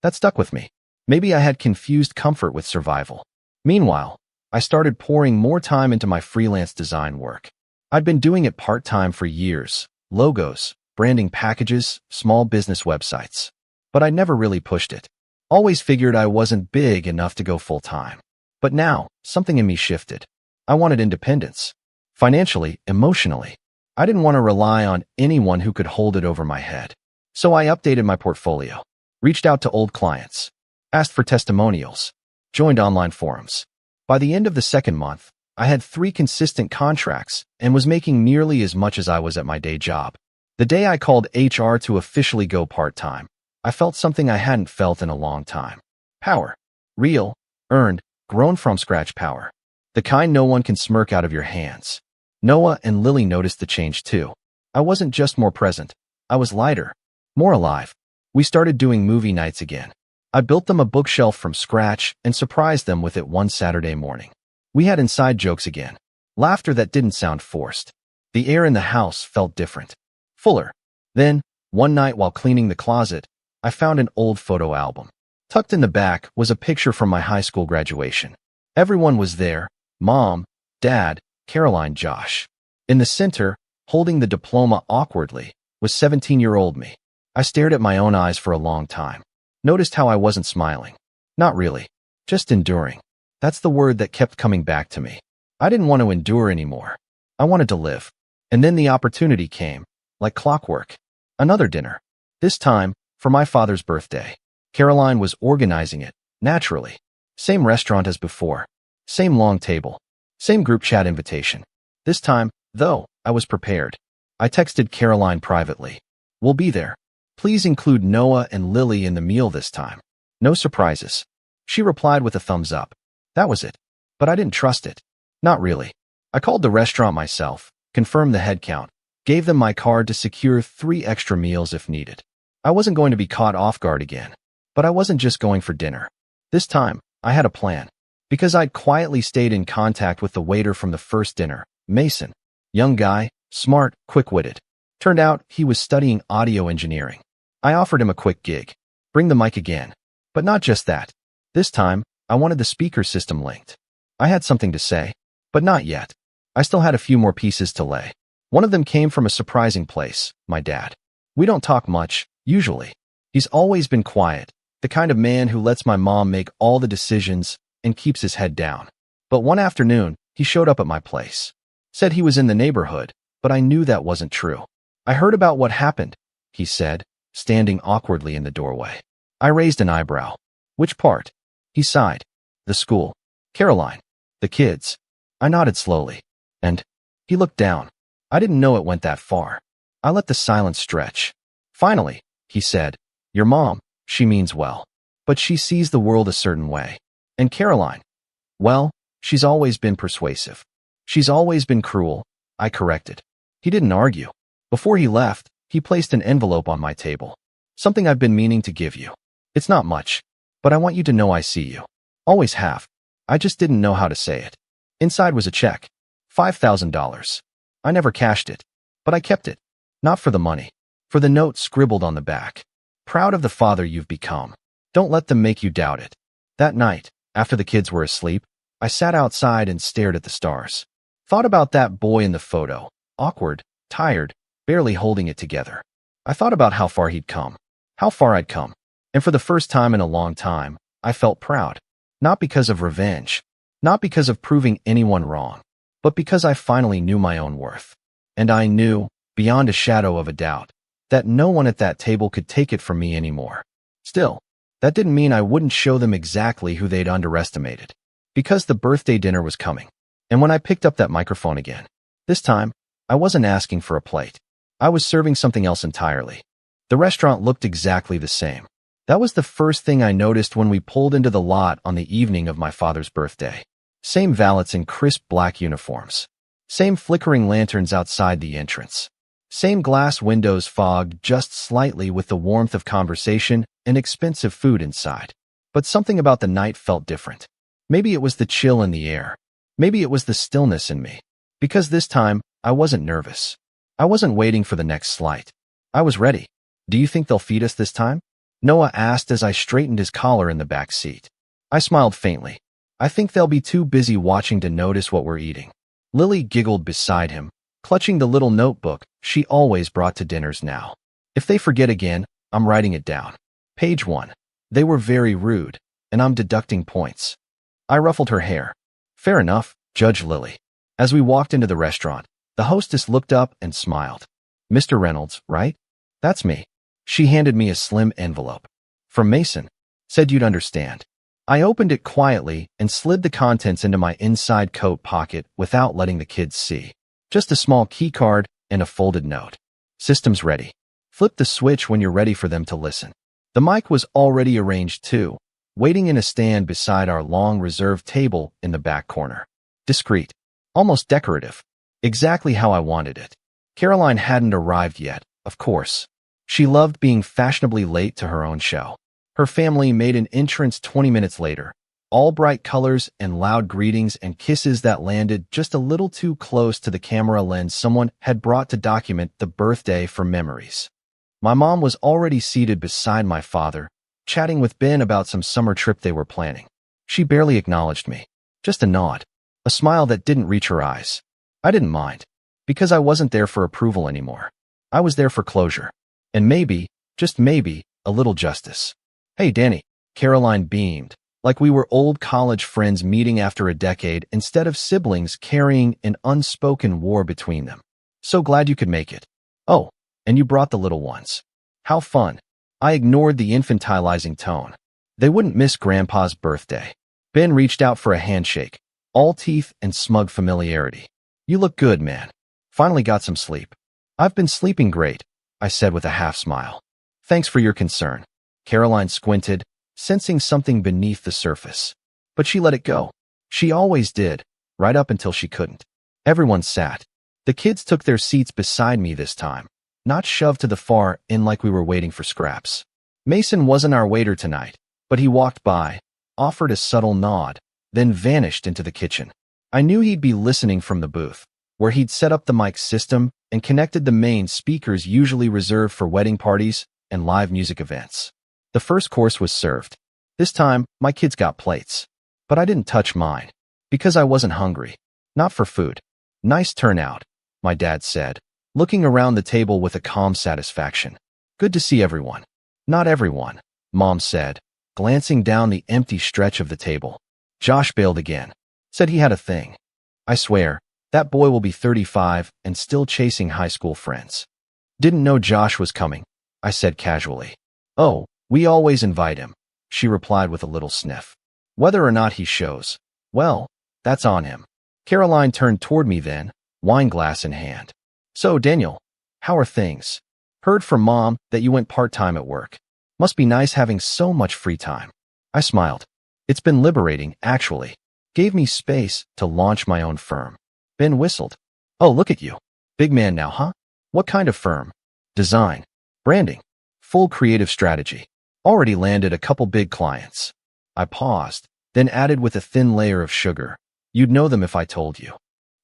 That stuck with me. Maybe I had confused comfort with survival. Meanwhile, I started pouring more time into my freelance design work. I'd been doing it part-time for years. Logos, branding packages, small business websites. But I never really pushed it. Always figured I wasn't big enough to go full-time. But now, something in me shifted. I wanted independence. Financially, emotionally. I didn't want to rely on anyone who could hold it over my head. So I updated my portfolio, reached out to old clients, asked for testimonials, joined online forums. By the end of the second month, I had 3 consistent contracts and was making nearly as much as I was at my day job. The day I called HR to officially go part-time, I felt something I hadn't felt in a long time. Power. Real, earned, grown from scratch power. The kind no one can smirk out of your hands. Noah and Lily noticed the change too. I wasn't just more present. I was lighter, more alive. We started doing movie nights again. I built them a bookshelf from scratch and surprised them with it one Saturday morning. We had inside jokes again. Laughter that didn't sound forced. The air in the house felt different. Fuller. Then, one night while cleaning the closet, I found an old photo album. Tucked in the back was a picture from my high school graduation. Everyone was there. Mom, Dad, Caroline, Josh. In the center, holding the diploma awkwardly, was 17-year-old me. I stared at my own eyes for a long time. Noticed how I wasn't smiling. Not really. Just enduring. That's the word that kept coming back to me. I didn't want to endure anymore. I wanted to live. And then the opportunity came, like clockwork. Another dinner. This time, for my father's birthday. Caroline was organizing it, naturally. Same restaurant as before. Same long table. Same group chat invitation. This time, though, I was prepared. I texted Caroline privately. We'll be there. Please include Noah and Lily in the meal this time. No surprises. She replied with a thumbs up. That was it. But I didn't trust it. Not really. I called the restaurant myself, confirmed the head count, gave them my card to secure 3 extra meals if needed. I wasn't going to be caught off guard again. But I wasn't just going for dinner. This time, I had a plan. Because I'd quietly stayed in contact with the waiter from the first dinner, Mason. Young guy, smart, quick-witted. Turned out he was studying audio engineering. I offered him a quick gig. Bring the mic again. But not just that. This time, I wanted the speaker system linked. I had something to say, but not yet. I still had a few more pieces to lay. One of them came from a surprising place, my dad. We don't talk much, usually. He's always been quiet, the kind of man who lets my mom make all the decisions and keeps his head down. But one afternoon, he He showed up at my place. Said he was in the neighborhood, but I knew that wasn't true. I heard about what happened, he said, standing awkwardly in the doorway. I raised an eyebrow. Which part? He sighed. The school. Caroline. The kids. I nodded slowly. And he looked down. I didn't know it went that far. I let the silence stretch. Finally, he said, your mom, she means well. But she sees the world a certain way. And Caroline, well, she's always been persuasive. She's always been cruel, I corrected. He didn't argue. Before he left, he placed an envelope on my table. Something I've been meaning to give you. It's not much, but I want you to know I see you. Always have. I just didn't know how to say it. Inside was a check. $5,000. I never cashed it, but I kept it. Not for the money. For the note scribbled on the back. Proud of the father you've become. Don't let them make you doubt it. That night, after the kids were asleep, I sat outside and stared at the stars. Thought about that boy in the photo. Awkward, tired, barely holding it together. I thought about how far he'd come. How far I'd come. And for the first time in a long time, I felt proud. Not because of revenge. Not because of proving anyone wrong. But because I finally knew my own worth. And I knew, beyond a shadow of a doubt, that no one at that table could take it from me anymore. Still, that didn't mean I wouldn't show them exactly who they'd underestimated. Because the birthday dinner was coming. And when I picked up that microphone again, this time, I wasn't asking for a plate. I was serving something else entirely. The restaurant looked exactly the same. That was the first thing I noticed when we pulled into the lot on the evening of my father's birthday. Same valets in crisp black uniforms. Same flickering lanterns outside the entrance. Same glass windows fogged just slightly with the warmth of conversation and expensive food inside. But something about the night felt different. Maybe it was the chill in the air. Maybe it was the stillness in me. Because this time, I wasn't nervous. I wasn't waiting for the next slight. I was ready. Do you think they'll feed us this time? Noah asked as I straightened his collar in the back seat. I smiled faintly. I think they'll be too busy watching to notice what we're eating. Lily giggled beside him, clutching the little notebook she always brought to dinners now. If they forget again, I'm writing it down. Page 1. They were very rude, and I'm deducting points. I ruffled her hair. Fair enough, Judge Lily. As we walked into the restaurant, the hostess looked up and smiled. Mr. Reynolds, right? That's me. She handed me a slim envelope. From Mason. Said you'd understand. I opened it quietly and slid the contents into my inside coat pocket without letting the kids see. Just a small key card and a folded note. System's ready. Flip the switch when you're ready for them to listen. The mic was already arranged too, waiting in a stand beside our long reserved table in the back corner. Discreet. Almost decorative. Exactly how I wanted it. Caroline hadn't arrived yet, of course. She loved being fashionably late to her own show. Her family made an entrance 20 minutes later, all bright colors and loud greetings and kisses that landed just a little too close to the camera lens someone had brought to document the birthday for memories. My mom was already seated beside my father, chatting with Ben about some summer trip they were planning. She barely acknowledged me. Just a nod. A smile that didn't reach her eyes. I didn't mind. Because I wasn't there for approval anymore. I was there for closure. And maybe, just maybe, a little justice. Hey, Danny. Caroline beamed, like we were old college friends meeting after a decade instead of siblings carrying an unspoken war between them. So glad you could make it. Oh, and you brought the little ones. How fun. I ignored the infantilizing tone. They wouldn't miss Grandpa's birthday. Ben reached out for a handshake, all teeth and smug familiarity. You look good, man. Finally got some sleep. I've been sleeping great, I said with a half smile. Thanks for your concern. Caroline squinted, sensing something beneath the surface. But she let it go. She always did, right up until she couldn't. Everyone sat. The kids took their seats beside me this time, not shoved to the far end like we were waiting for scraps. Mason wasn't our waiter tonight, but he walked by, offered a subtle nod, then vanished into the kitchen. I knew he'd be listening from the booth, where he'd set up the mic system and connected the main speakers usually reserved for wedding parties and live music events. The first course was served. This time, my kids got plates. But I didn't touch mine, because I wasn't hungry. Not for food. Nice turnout, my dad said, looking around the table with a calm satisfaction. Good to see everyone. Not everyone, Mom said, glancing down the empty stretch of the table. Josh bailed again. Said he had a thing. I swear, that boy will be 35 and still chasing high school friends. Didn't know Josh was coming, I said casually. Oh, we always invite him, she replied with a little sniff. Whether or not he shows, well, that's on him. Caroline turned toward me then, wine glass in hand. So, Daniel, how are things? Heard from Mom that you went part-time at work. Must be nice having so much free time. I smiled. It's been liberating, actually. Gave me space to launch my own firm. Ben whistled. Oh, look at you. Big man now, huh? What kind of firm? Design. Branding. Full creative strategy. Already landed a couple big clients. I paused, then added with a thin layer of sugar. You'd know them if I told you.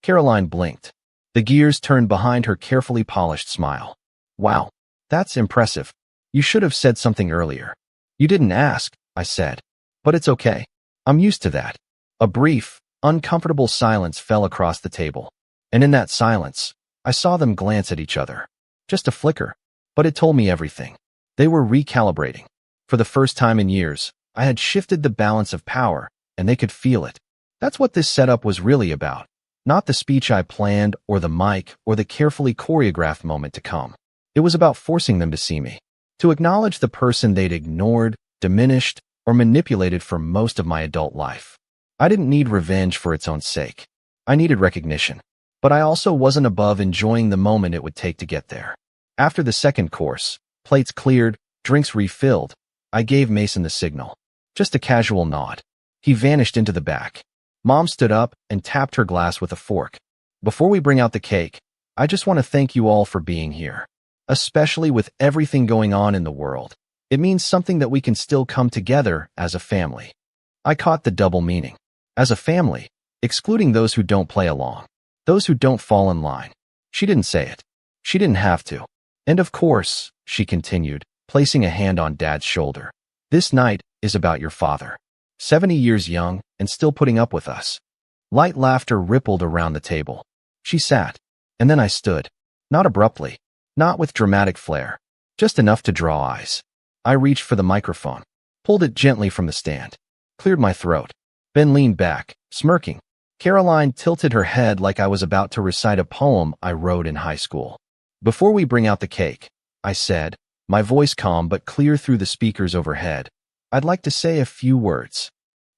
Caroline blinked. The gears turned behind her carefully polished smile. Wow, that's impressive. You should have said something earlier. You didn't ask, I said. But it's okay. I'm used to that. A brief, uncomfortable silence fell across the table. And in that silence, I saw them glance at each other. Just a flicker, but it told me everything. They were recalibrating. For the first time in years, I had shifted the balance of power, and they could feel it. That's what this setup was really about. Not the speech I planned, or the mic, or the carefully choreographed moment to come. It was about forcing them to see me. To acknowledge the person they'd ignored, diminished, or manipulated for most of my adult life. I didn't need revenge for its own sake. I needed recognition. But I also wasn't above enjoying the moment it would take to get there. After the second course, plates cleared, drinks refilled, I gave Mason the signal. Just a casual nod. He vanished into the back. Mom stood up and tapped her glass with a fork. Before we bring out the cake, I just want to thank you all for being here. Especially with everything going on in the world. It means something that we can still come together as a family. I caught the double meaning. As a family, excluding those who don't play along. Those who don't fall in line. She didn't say it. She didn't have to. And of course, she continued, placing a hand on Dad's shoulder. This night is about your father. 70 years young and still putting up with us. Light laughter rippled around the table. She sat. And then I stood. Not abruptly. Not with dramatic flair. Just enough to draw eyes. I reached for the microphone. Pulled it gently from the stand. Cleared my throat. Ben leaned back, smirking. Caroline tilted her head like I was about to recite a poem I wrote in high school. Before we bring out the cake, I said, my voice calm but clear through the speakers overhead, I'd like to say a few words.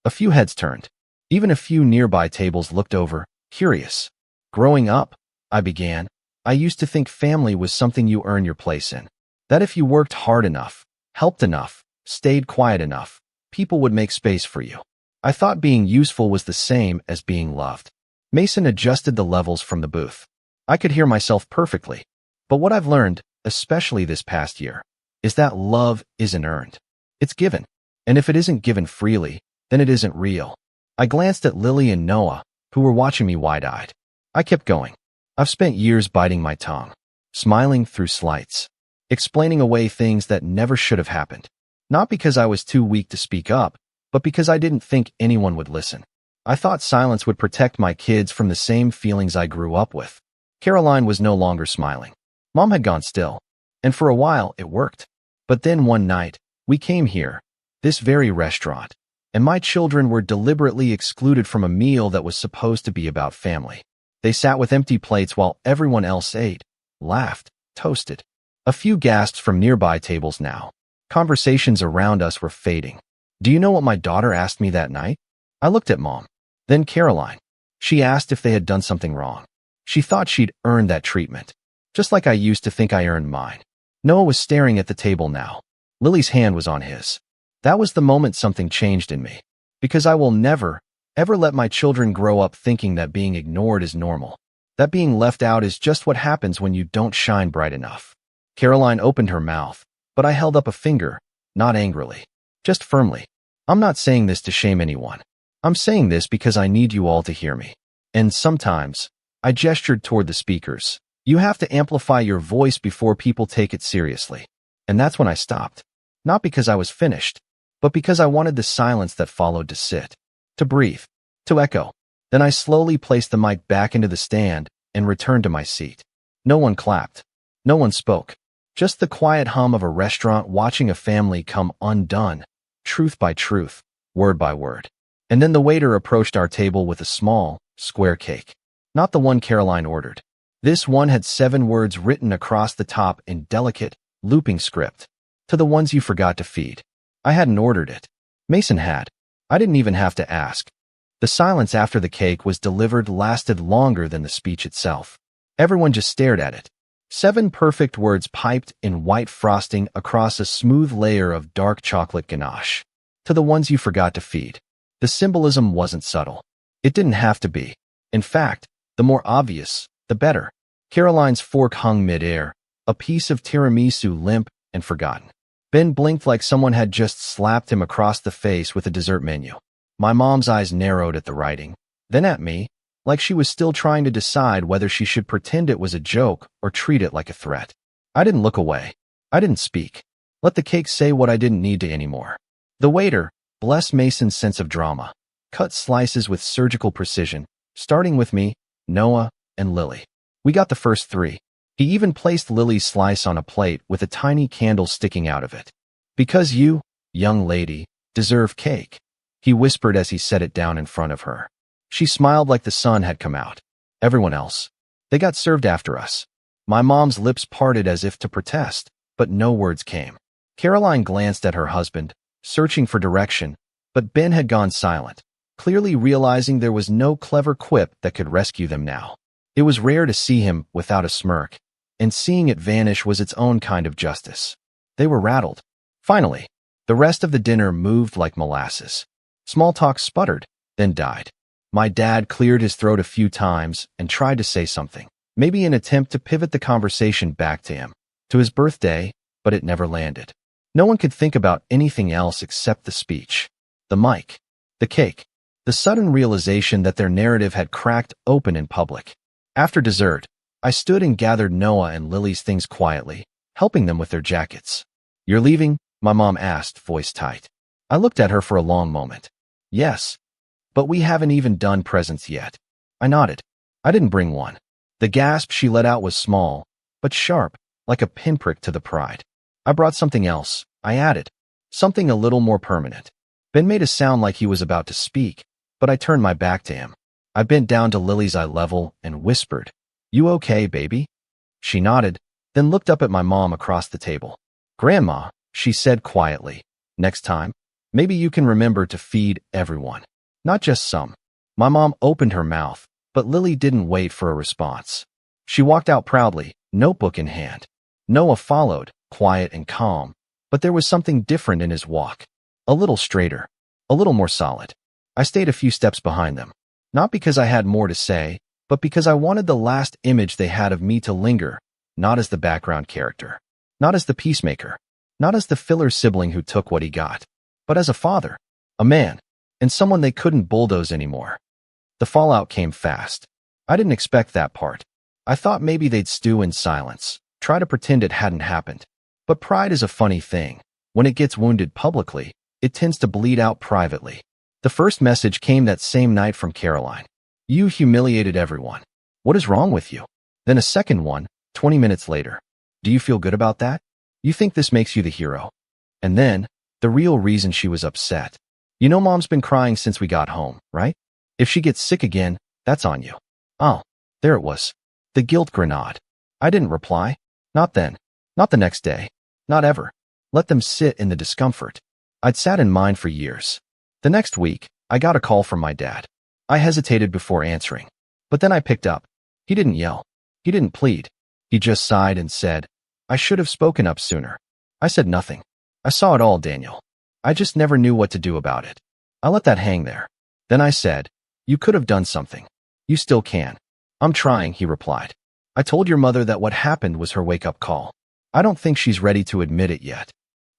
A few heads turned. Even a few nearby tables looked over, curious. Growing up, I began, I used to think family was something you earn your place in. That if you worked hard enough, helped enough, stayed quiet enough, people would make space for you. I thought being useful was the same as being loved. Mason adjusted the levels from the booth. I could hear myself perfectly. But what I've learned, especially this past year, is that love isn't earned. It's given. And if it isn't given freely, then it isn't real. I glanced at Lily and Noah, who were watching me wide-eyed. I kept going. I've spent years biting my tongue, smiling through slights, explaining away things that never should have happened. Not because I was too weak to speak up, but because I didn't think anyone would listen. I thought silence would protect my kids from the same feelings I grew up with. Caroline was no longer smiling. Mom had gone still. And for a while, it worked. But then one night, we came here, this very restaurant, and my children were deliberately excluded from a meal that was supposed to be about family. They sat with empty plates while everyone else ate, laughed, toasted. A few gasps from nearby tables now. Conversations around us were fading. Do you know what my daughter asked me that night? I looked at Mom. Then Caroline. She asked if they had done something wrong. She thought she'd earned that treatment. Just like I used to think I earned mine. Noah was staring at the table now. Lily's hand was on his. That was the moment something changed in me. Because I will never, ever let my children grow up thinking that being ignored is normal. That being left out is just what happens when you don't shine bright enough. Caroline opened her mouth, but I held up a finger, not angrily. Just firmly. I'm not saying this to shame anyone. I'm saying this because I need you all to hear me. And sometimes, I gestured toward the speakers. You have to amplify your voice before people take it seriously. And that's when I stopped. Not because I was finished, but because I wanted the silence that followed to sit, to breathe, to echo. Then I slowly placed the mic back into the stand and returned to my seat. No one clapped. No one spoke. Just the quiet hum of a restaurant watching a family come undone, truth by truth, word by word. And then the waiter approached our table with a small, square cake. Not the one Caroline ordered. This one had 7 words written across the top in delicate, looping script. To the ones you forgot to feed. I hadn't ordered it. Mason had. I didn't even have to ask. The silence after the cake was delivered lasted longer than the speech itself. Everyone just stared at it. 7 perfect words piped in white frosting across a smooth layer of dark chocolate ganache. To the ones you forgot to feed. The symbolism wasn't subtle. It didn't have to be. In fact, the more obvious, the better. Caroline's fork hung mid-air, a piece of tiramisu limp and forgotten. Ben blinked like someone had just slapped him across the face with a dessert menu. My mom's eyes narrowed at the writing, then at me, like she was still trying to decide whether she should pretend it was a joke or treat it like a threat. I didn't look away. I didn't speak. Let the cake say what I didn't need to anymore. The waiter, bless Mason's sense of drama, cut slices with surgical precision, starting with me, Noah, and Lily. We got the first 3. He even placed Lily's slice on a plate with a tiny candle sticking out of it. Because you, young lady, deserve cake, he whispered as he set it down in front of her. She smiled like the sun had come out. Everyone else. They got served after us. My mom's lips parted as if to protest, but no words came. Caroline glanced at her husband, searching for direction, but Ben had gone silent, clearly realizing there was no clever quip that could rescue them now. It was rare to see him without a smirk, and seeing it vanish was its own kind of justice. They were rattled. Finally, the rest of the dinner moved like molasses. Small talk sputtered, then died. My dad cleared his throat a few times and tried to say something, maybe an attempt to pivot the conversation back to him, to his birthday, but it never landed. No one could think about anything else except the speech, the mic, the cake, the sudden realization that their narrative had cracked open in public. After dessert, I stood and gathered Noah and Lily's things quietly, helping them with their jackets. "You're leaving?" my mom asked, voice tight. I looked at her for a long moment. "Yes. But we haven't even done presents yet." I nodded. I didn't bring one. The gasp she let out was small, but sharp, like a pinprick to the pride. "I brought something else," I added. "Something a little more permanent." Ben made a sound like he was about to speak, but I turned my back to him. I bent down to Lily's eye level and whispered, "You okay, baby?" She nodded, then looked up at my mom across the table. "Grandma," she said quietly, "next time, maybe you can remember to feed everyone, not just some." My mom opened her mouth, but Lily didn't wait for a response. She walked out proudly, notebook in hand. Noah followed, quiet and calm, but there was something different in his walk. A little straighter, a little more solid. I stayed a few steps behind them, not because I had more to say, but because I wanted the last image they had of me to linger, not as the background character, not as the peacemaker, not as the filler sibling who took what he got, but as a father, a man, and someone they couldn't bulldoze anymore. The fallout came fast. I didn't expect that part. I thought maybe they'd stew in silence, try to pretend it hadn't happened. But pride is a funny thing. When it gets wounded publicly, it tends to bleed out privately. The first message came that same night from Caroline. "You humiliated everyone. What is wrong with you?" Then a second one, 20 minutes later. "Do you feel good about that? You think this makes you the hero?" And then, the real reason she was upset. "You know mom's been crying since we got home, right? If she gets sick again, that's on you." Oh, there it was. The guilt grenade. I didn't reply. Not then. Not the next day. Not ever. Let them sit in the discomfort. I'd sat in mine for years. The next week, I got a call from my dad. I hesitated before answering, but then I picked up. He didn't yell. He didn't plead. He just sighed and said, "I should have spoken up sooner." I said nothing. "I saw it all, Daniel. I just never knew what to do about it." I let that hang there. Then I said, "You could have done something. You still can." "I'm trying," he replied. "I told your mother that what happened was her wake-up call. I don't think she's ready to admit it yet."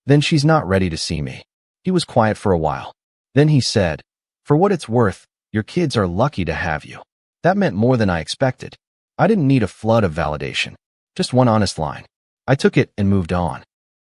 "Then she's not ready to see me." He was quiet for a while. Then he said, "For what it's worth, your kids are lucky to have you." That meant more than I expected. I didn't need a flood of validation, just one honest line. I took it and moved on.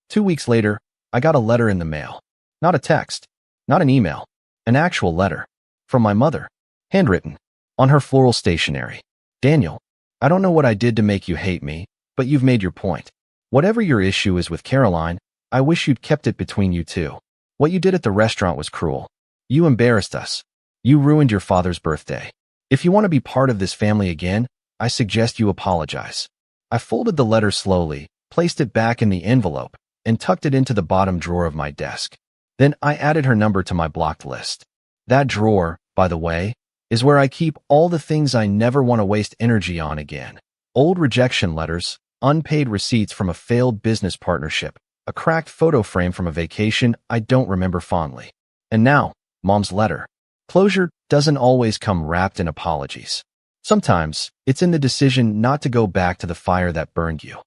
2 weeks later, I got a letter in the mail. Not a text, not an email, an actual letter. From my mother. Handwritten. On her floral stationery. "Daniel, I don't know what I did to make you hate me, but you've made your point. Whatever your issue is with Caroline, I wish you'd kept it between you two. What you did at the restaurant was cruel. You embarrassed us. You ruined your father's birthday. If you want to be part of this family again, I suggest you apologize. I folded the letter slowly, placed it back in the envelope, and tucked it into the bottom drawer of my desk. Then I added her number to my blocked list. That drawer, by the way, is where I keep all the things I never want to waste energy on again. Old rejection letters, unpaid receipts from a failed business partnership, a cracked photo frame from a vacation I don't remember fondly. And now, Mom's letter. Closure doesn't always come wrapped in apologies. Sometimes, it's in the decision not to go back to the fire that burned you.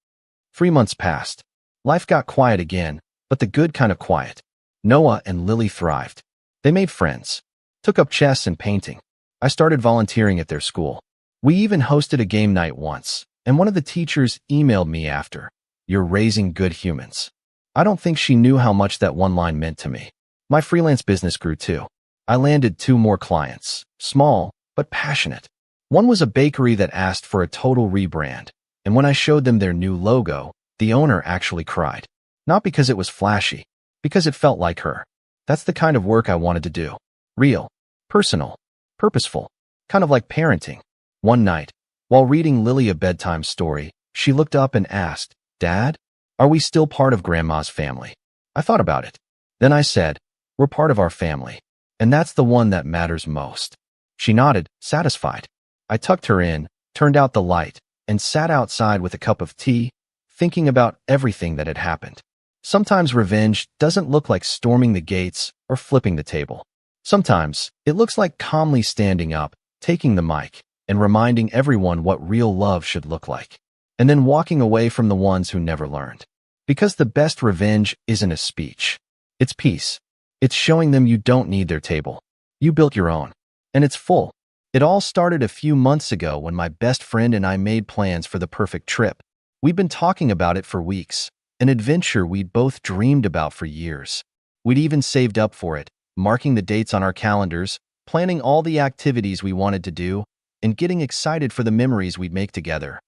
3 months passed. Life got quiet again, but the good kind of quiet. Noah and Lily thrived. They made friends, took up chess and painting. I started volunteering at their school. We even hosted a game night once, and one of the teachers emailed me after, "You're raising good humans." I don't think she knew how much that one line meant to me. My freelance business grew too. I landed 2 more clients, small but passionate. One was a bakery that asked for a total rebrand, and when I showed them their new logo, the owner actually cried. Not because it was flashy, because it felt like her. That's the kind of work I wanted to do. Real, personal, purposeful, kind of like parenting. One night, while reading Lily a bedtime story, she looked up and asked, "Dad, are we still part of Grandma's family?" I thought about it. Then I said, "We're part of our family, and that's the one that matters most." She nodded, satisfied. I tucked her in, turned out the light, and sat outside with a cup of tea, thinking about everything that had happened. Sometimes revenge doesn't look like storming the gates or flipping the table. Sometimes it looks like calmly standing up, taking the mic, and reminding everyone what real love should look like, and then walking away from the ones who never learned. Because the best revenge isn't a speech. It's peace. It's showing them you don't need their table. You built your own, and it's full. It all started a few months ago when my best friend and I made plans for the perfect trip. We'd been talking about it for weeks, an adventure we'd both dreamed about for years. We'd even saved up for it, marking the dates on our calendars, planning all the activities we wanted to do, and getting excited for the memories we'd make together.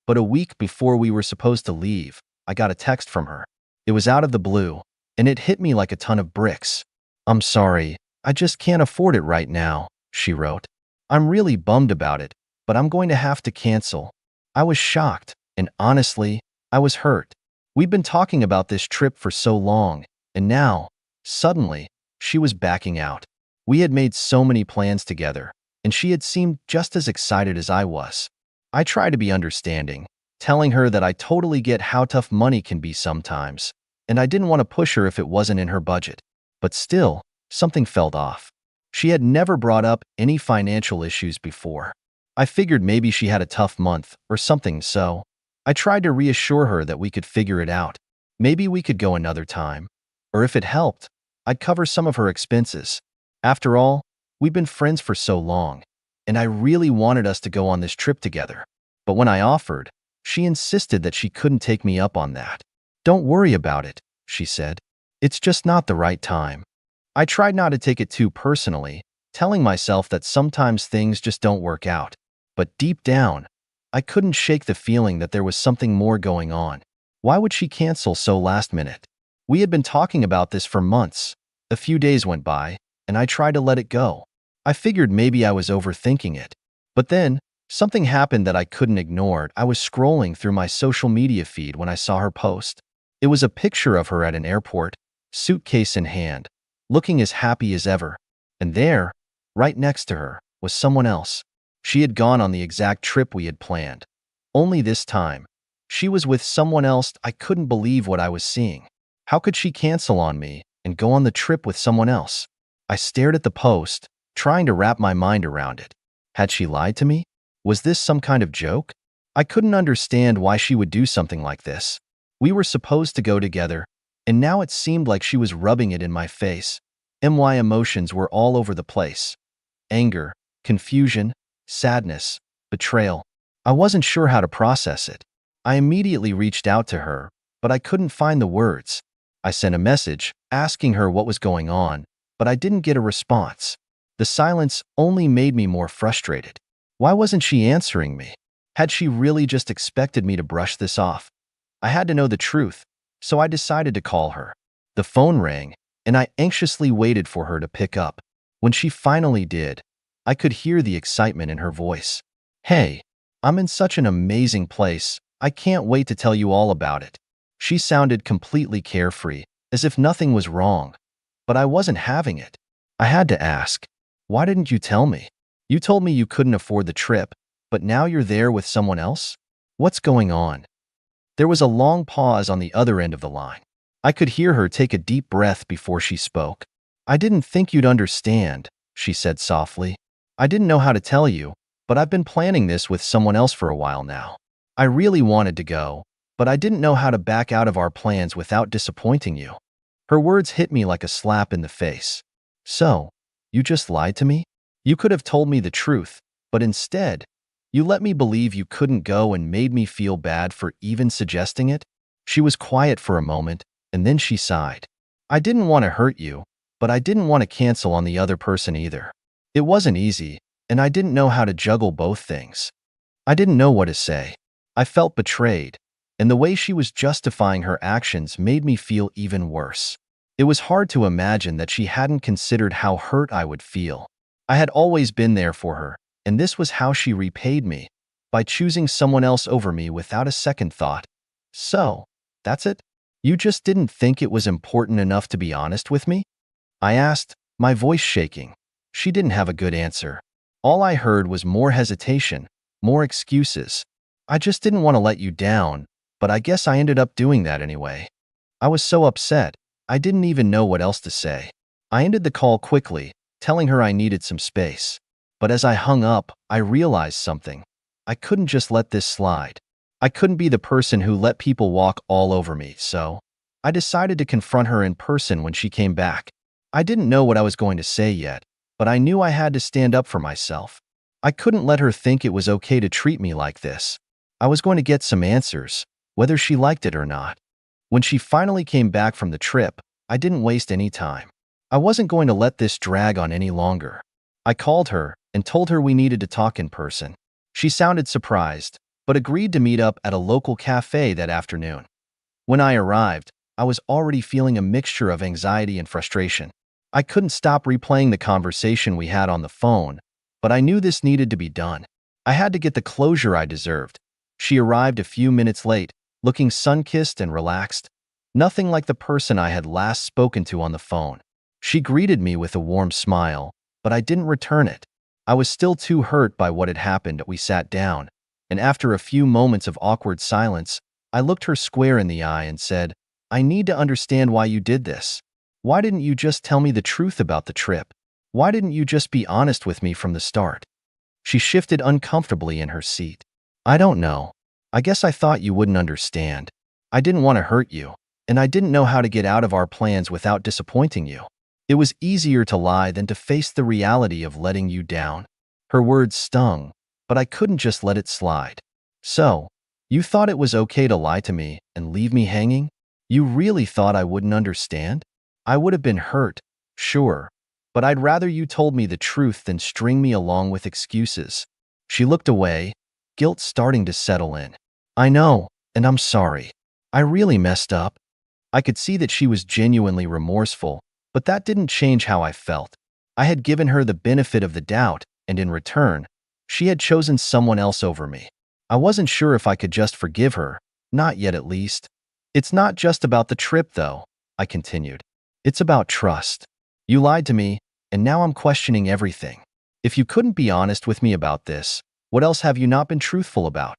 But a week before we were supposed to leave, I got a text from her. It was out of the blue, and it hit me like a ton of bricks. "I'm sorry, I just can't afford it right now," she wrote. "I'm really bummed about it, but I'm going to have to cancel." I was shocked, and honestly, I was hurt. We'd been talking about this trip for so long, and now, suddenly, she was backing out. We had made so many plans together, and she had seemed just as excited as I was. I tried to be understanding, telling her that I totally get how tough money can be sometimes, and I didn't want to push her if it wasn't in her budget. But still, something felt off. She had never brought up any financial issues before. I figured maybe she had a tough month or something, so I tried to reassure her that we could figure it out. Maybe we could go another time, or if it helped, I'd cover some of her expenses. After all, we'd been friends for so long, and I really wanted us to go on this trip together. But when I offered, she insisted that she couldn't take me up on that. "Don't worry about it," she said. "It's just not the right time." I tried not to take it too personally, telling myself that sometimes things just don't work out. But deep down, I couldn't shake the feeling that there was something more going on. Why would she cancel so last minute? We had been talking about this for months. A few days went by, and I tried to let it go. I figured maybe I was overthinking it. But then, something happened that I couldn't ignore. I was scrolling through my social media feed when I saw her post. It was a picture of her at an airport, suitcase in hand, looking as happy as ever. And there, right next to her, was someone else. She had gone on the exact trip we had planned. Only this time, she was with someone else. I couldn't believe what I was seeing. How could she cancel on me and go on the trip with someone else? I stared at the post, trying to wrap my mind around it. Had she lied to me? Was this some kind of joke? I couldn't understand why she would do something like this. We were supposed to go together, and now it seemed like she was rubbing it in my face. My emotions were all over the place. Anger, confusion, sadness, betrayal. I wasn't sure how to process it. I immediately reached out to her, but I couldn't find the words. I sent a message, asking her what was going on, but I didn't get a response. The silence only made me more frustrated. Why wasn't she answering me? Had she really just expected me to brush this off? I had to know the truth, so I decided to call her. The phone rang, and I anxiously waited for her to pick up. When she finally did, I could hear the excitement in her voice. Hey, I'm in such an amazing place. I can't wait to tell you all about it. She sounded completely carefree, as if nothing was wrong. But I wasn't having it. I had to ask, why didn't you tell me? You told me you couldn't afford the trip, but now you're there with someone else? What's going on? There was a long pause on the other end of the line. I could hear her take a deep breath before she spoke. I didn't think you'd understand, she said softly. I didn't know how to tell you, but I've been planning this with someone else for a while now. I really wanted to go, but I didn't know how to back out of our plans without disappointing you. Her words hit me like a slap in the face. So, you just lied to me? You could have told me the truth, but instead, you let me believe you couldn't go and made me feel bad for even suggesting it? She was quiet for a moment, and then she sighed. I didn't want to hurt you, but I didn't want to cancel on the other person either. It wasn't easy, and I didn't know how to juggle both things. I didn't know what to say. I felt betrayed, and the way she was justifying her actions made me feel even worse. It was hard to imagine that she hadn't considered how hurt I would feel. I had always been there for her, and this was how she repaid me, by choosing someone else over me without a second thought. So, that's it? You just didn't think it was important enough to be honest with me? I asked, my voice shaking. She didn't have a good answer. All I heard was more hesitation, more excuses. I just didn't want to let you down, but I guess I ended up doing that anyway. I was so upset, I didn't even know what else to say. I ended the call quickly, telling her I needed some space. But as I hung up, I realized something. I couldn't just let this slide. I couldn't be the person who let people walk all over me, so I decided to confront her in person when she came back. I didn't know what I was going to say yet, but I knew I had to stand up for myself. I couldn't let her think it was okay to treat me like this. I was going to get some answers, whether she liked it or not. When she finally came back from the trip, I didn't waste any time. I wasn't going to let this drag on any longer. I called her and told her we needed to talk in person. She sounded surprised, but agreed to meet up at a local cafe that afternoon. When I arrived, I was already feeling a mixture of anxiety and frustration. I couldn't stop replaying the conversation we had on the phone, but I knew this needed to be done. I had to get the closure I deserved. She arrived a few minutes late, looking sun-kissed and relaxed, nothing like the person I had last spoken to on the phone. She greeted me with a warm smile, but I didn't return it. I was still too hurt by what had happened. We sat down, and after a few moments of awkward silence, I looked her square in the eye and said, I need to understand why you did this. Why didn't you just tell me the truth about the trip? Why didn't you just be honest with me from the start? She shifted uncomfortably in her seat. I don't know. I guess I thought you wouldn't understand. I didn't want to hurt you, and I didn't know how to get out of our plans without disappointing you. It was easier to lie than to face the reality of letting you down. Her words stung, but I couldn't just let it slide. So, you thought it was okay to lie to me and leave me hanging? You really thought I wouldn't understand? I would have been hurt, sure, but I'd rather you told me the truth than string me along with excuses. She looked away, guilt starting to settle in. I know, and I'm sorry. I really messed up. I could see that she was genuinely remorseful, but that didn't change how I felt. I had given her the benefit of the doubt, and in return, she had chosen someone else over me. I wasn't sure if I could just forgive her, not yet at least. It's not just about the trip, though, I continued. It's about trust. You lied to me, and now I'm questioning everything. If you couldn't be honest with me about this, what else have you not been truthful about?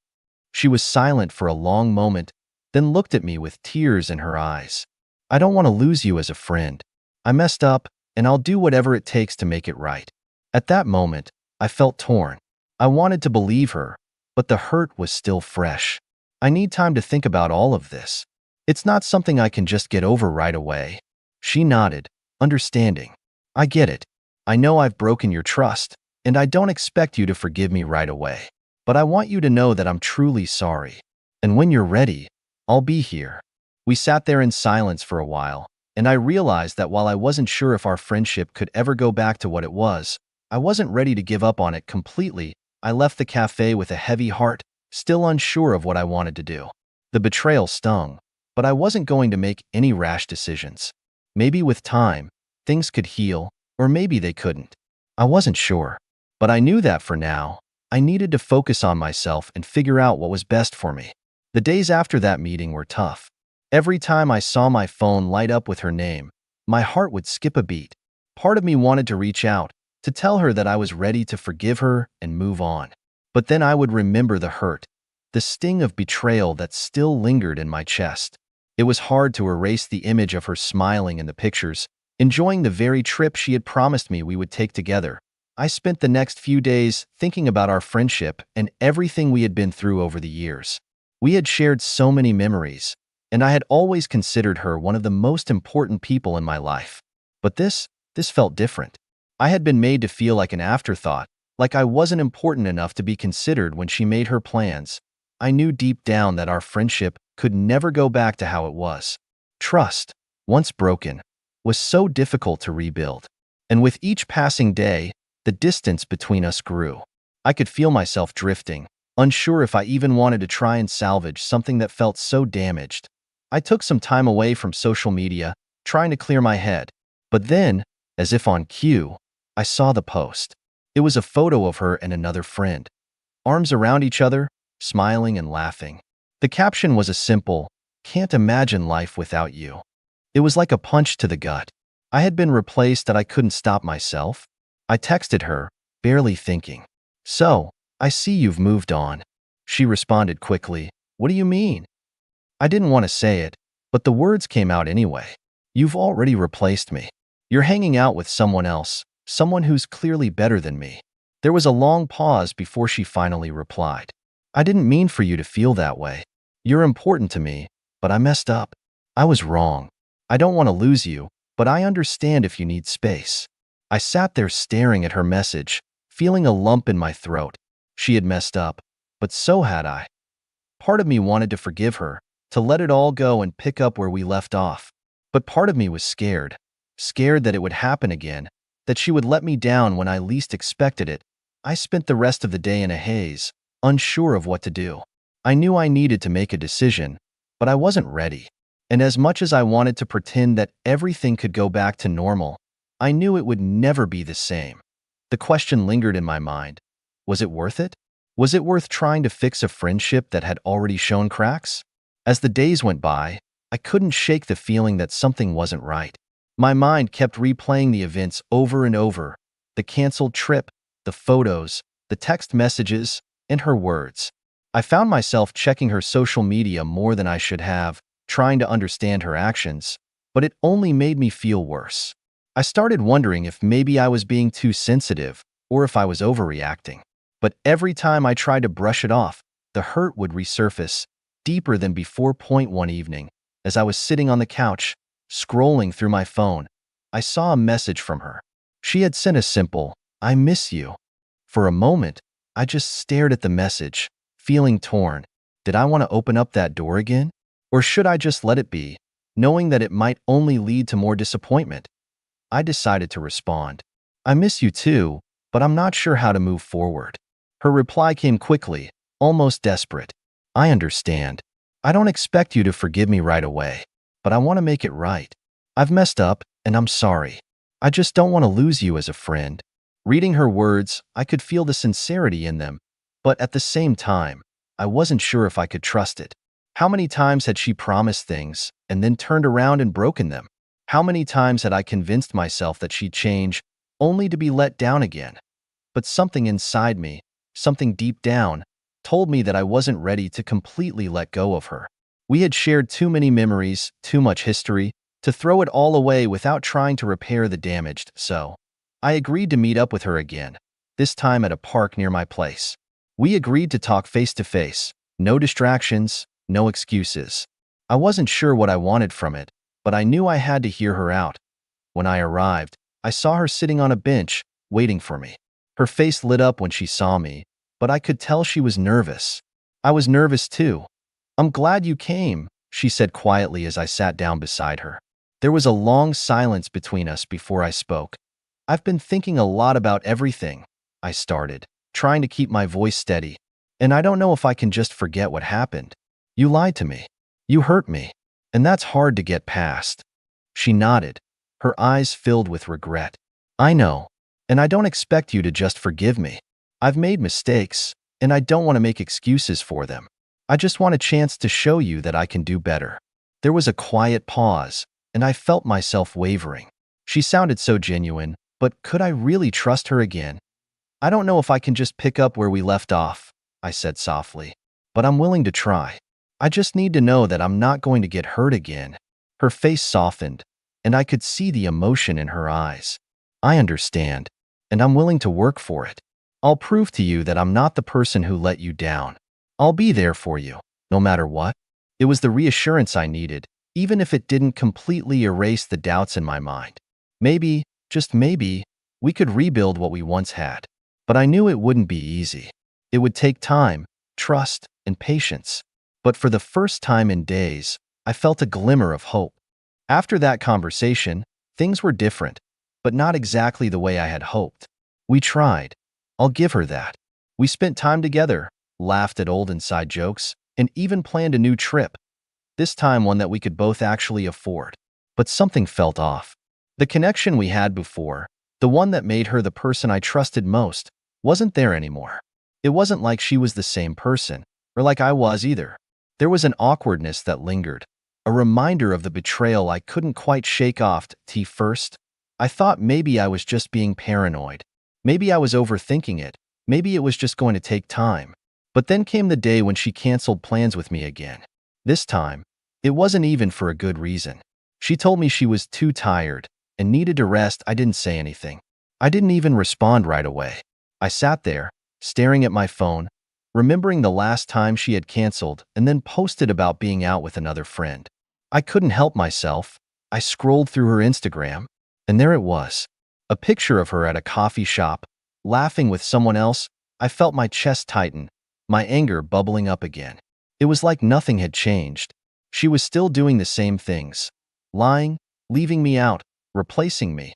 She was silent for a long moment, then looked at me with tears in her eyes. I don't want to lose you as a friend. I messed up, and I'll do whatever it takes to make it right. At that moment, I felt torn. I wanted to believe her, but the hurt was still fresh. I need time to think about all of this. It's not something I can just get over right away. She nodded, understanding. I get it. I know I've broken your trust, and I don't expect you to forgive me right away. But I want you to know that I'm truly sorry. And when you're ready, I'll be here. We sat there in silence for a while, and I realized that while I wasn't sure if our friendship could ever go back to what it was, I wasn't ready to give up on it completely. I left the cafe with a heavy heart, still unsure of what I wanted to do. The betrayal stung, but I wasn't going to make any rash decisions. Maybe with time, things could heal, or maybe they couldn't. I wasn't sure. But I knew that for now, I needed to focus on myself and figure out what was best for me. The days after that meeting were tough. Every time I saw my phone light up with her name, my heart would skip a beat. Part of me wanted to reach out, to tell her that I was ready to forgive her and move on. But then I would remember the hurt, the sting of betrayal that still lingered in my chest. It was hard to erase the image of her smiling in the pictures, enjoying the very trip she had promised me we would take together. I spent the next few days thinking about our friendship and everything we had been through over the years. We had shared so many memories, and I had always considered her one of the most important people in my life. But this felt different. I had been made to feel like an afterthought, like I wasn't important enough to be considered when she made her plans. I knew deep down that our friendship could never go back to how it was. Trust, once broken, was so difficult to rebuild. And with each passing day, the distance between us grew. I could feel myself drifting, unsure if I even wanted to try and salvage something that felt so damaged. I took some time away from social media, trying to clear my head. But then, as if on cue, I saw the post. It was a photo of her and another friend, arms around each other, smiling and laughing. The caption was a simple, "Can't imagine life without you." It was like a punch to the gut. I had been replaced that I couldn't stop myself. I texted her, barely thinking. "So, I see you've moved on." She responded quickly, "What do you mean?" I didn't want to say it, but the words came out anyway. "You've already replaced me. You're hanging out with someone else, someone who's clearly better than me." There was a long pause before she finally replied. "I didn't mean for you to feel that way. You're important to me, but I messed up. I was wrong. I don't want to lose you, but I understand if you need space." I sat there staring at her message, feeling a lump in my throat. She had messed up, but so had I. Part of me wanted to forgive her, to let it all go and pick up where we left off. But part of me was scared that it would happen again, that she would let me down when I least expected it. I spent the rest of the day in a haze, unsure of what to do. I knew I needed to make a decision, but I wasn't ready. And as much as I wanted to pretend that everything could go back to normal, I knew it would never be the same. The question lingered in my mind. Was it worth it? Was it worth trying to fix a friendship that had already shown cracks? As the days went by, I couldn't shake the feeling that something wasn't right. My mind kept replaying the events over and over, the canceled trip, the photos, the text messages, and her words. I found myself checking her social media more than I should have, trying to understand her actions, but it only made me feel worse. I started wondering if maybe I was being too sensitive or if I was overreacting. But every time I tried to brush it off, the hurt would resurface, deeper than before. One evening, as I was sitting on the couch, scrolling through my phone, I saw a message from her. She had sent a simple, "I miss you." For a moment, I just stared at the message, feeling torn. Did I want to open up that door again? Or should I just let it be, knowing that it might only lead to more disappointment? I decided to respond. "I miss you too, but I'm not sure how to move forward." Her reply came quickly, almost desperate. "I understand. I don't expect you to forgive me right away, but I want to make it right. I've messed up, and I'm sorry. I just don't want to lose you as a friend." Reading her words, I could feel the sincerity in them, but at the same time, I wasn't sure if I could trust it. How many times had she promised things and then turned around and broken them? How many times had I convinced myself that she'd change, only to be let down again? But something inside me, something deep down, told me that I wasn't ready to completely let go of her. We had shared too many memories, too much history, to throw it all away without trying to repair the damage, so I agreed to meet up with her again, this time at a park near my place. We agreed to talk face to face, no distractions, no excuses. I wasn't sure what I wanted from it, but I knew I had to hear her out. When I arrived, I saw her sitting on a bench, waiting for me. Her face lit up when she saw me, but I could tell she was nervous. I was nervous too. "I'm glad you came," she said quietly as I sat down beside her. There was a long silence between us before I spoke. "I've been thinking a lot about everything," I started, trying to keep my voice steady. "And I don't know if I can just forget what happened. You lied to me. You hurt me. And that's hard to get past." She nodded, her eyes filled with regret. "I know. And I don't expect you to just forgive me. I've made mistakes, and I don't want to make excuses for them. I just want a chance to show you that I can do better." There was a quiet pause, and I felt myself wavering. She sounded so genuine, but could I really trust her again? "I don't know if I can just pick up where we left off," I said softly, "but I'm willing to try. I just need to know that I'm not going to get hurt again." Her face softened, and I could see the emotion in her eyes. "I understand, and I'm willing to work for it. I'll prove to you that I'm not the person who let you down. I'll be there for you, no matter what." It was the reassurance I needed, even if it didn't completely erase the doubts in my mind. Maybe, just maybe, we could rebuild what we once had. But I knew it wouldn't be easy. It would take time, trust, and patience. But for the first time in days, I felt a glimmer of hope. After that conversation, things were different, but not exactly the way I had hoped. We tried. I'll give her that. We spent time together, laughed at old inside jokes, and even planned a new trip, this time one that we could both actually afford. But something felt off. The connection we had before, the one that made her the person I trusted most, wasn't there anymore. It wasn't like she was the same person, or like I was either. There was an awkwardness that lingered, a reminder of the betrayal I couldn't quite shake off. First, I thought maybe I was just being paranoid. Maybe I was overthinking it. Maybe it was just going to take time. But then came the day when she canceled plans with me again. This time, it wasn't even for a good reason. She told me she was too tired and needed to rest. I didn't say anything. I didn't even respond right away. I sat there, staring at my phone, remembering the last time she had canceled and then posted about being out with another friend. I couldn't help myself. I scrolled through her Instagram, and there it was. A picture of her at a coffee shop, laughing with someone else. I felt my chest tighten, my anger bubbling up again. It was like nothing had changed. She was still doing the same things. Lying, leaving me out, replacing me.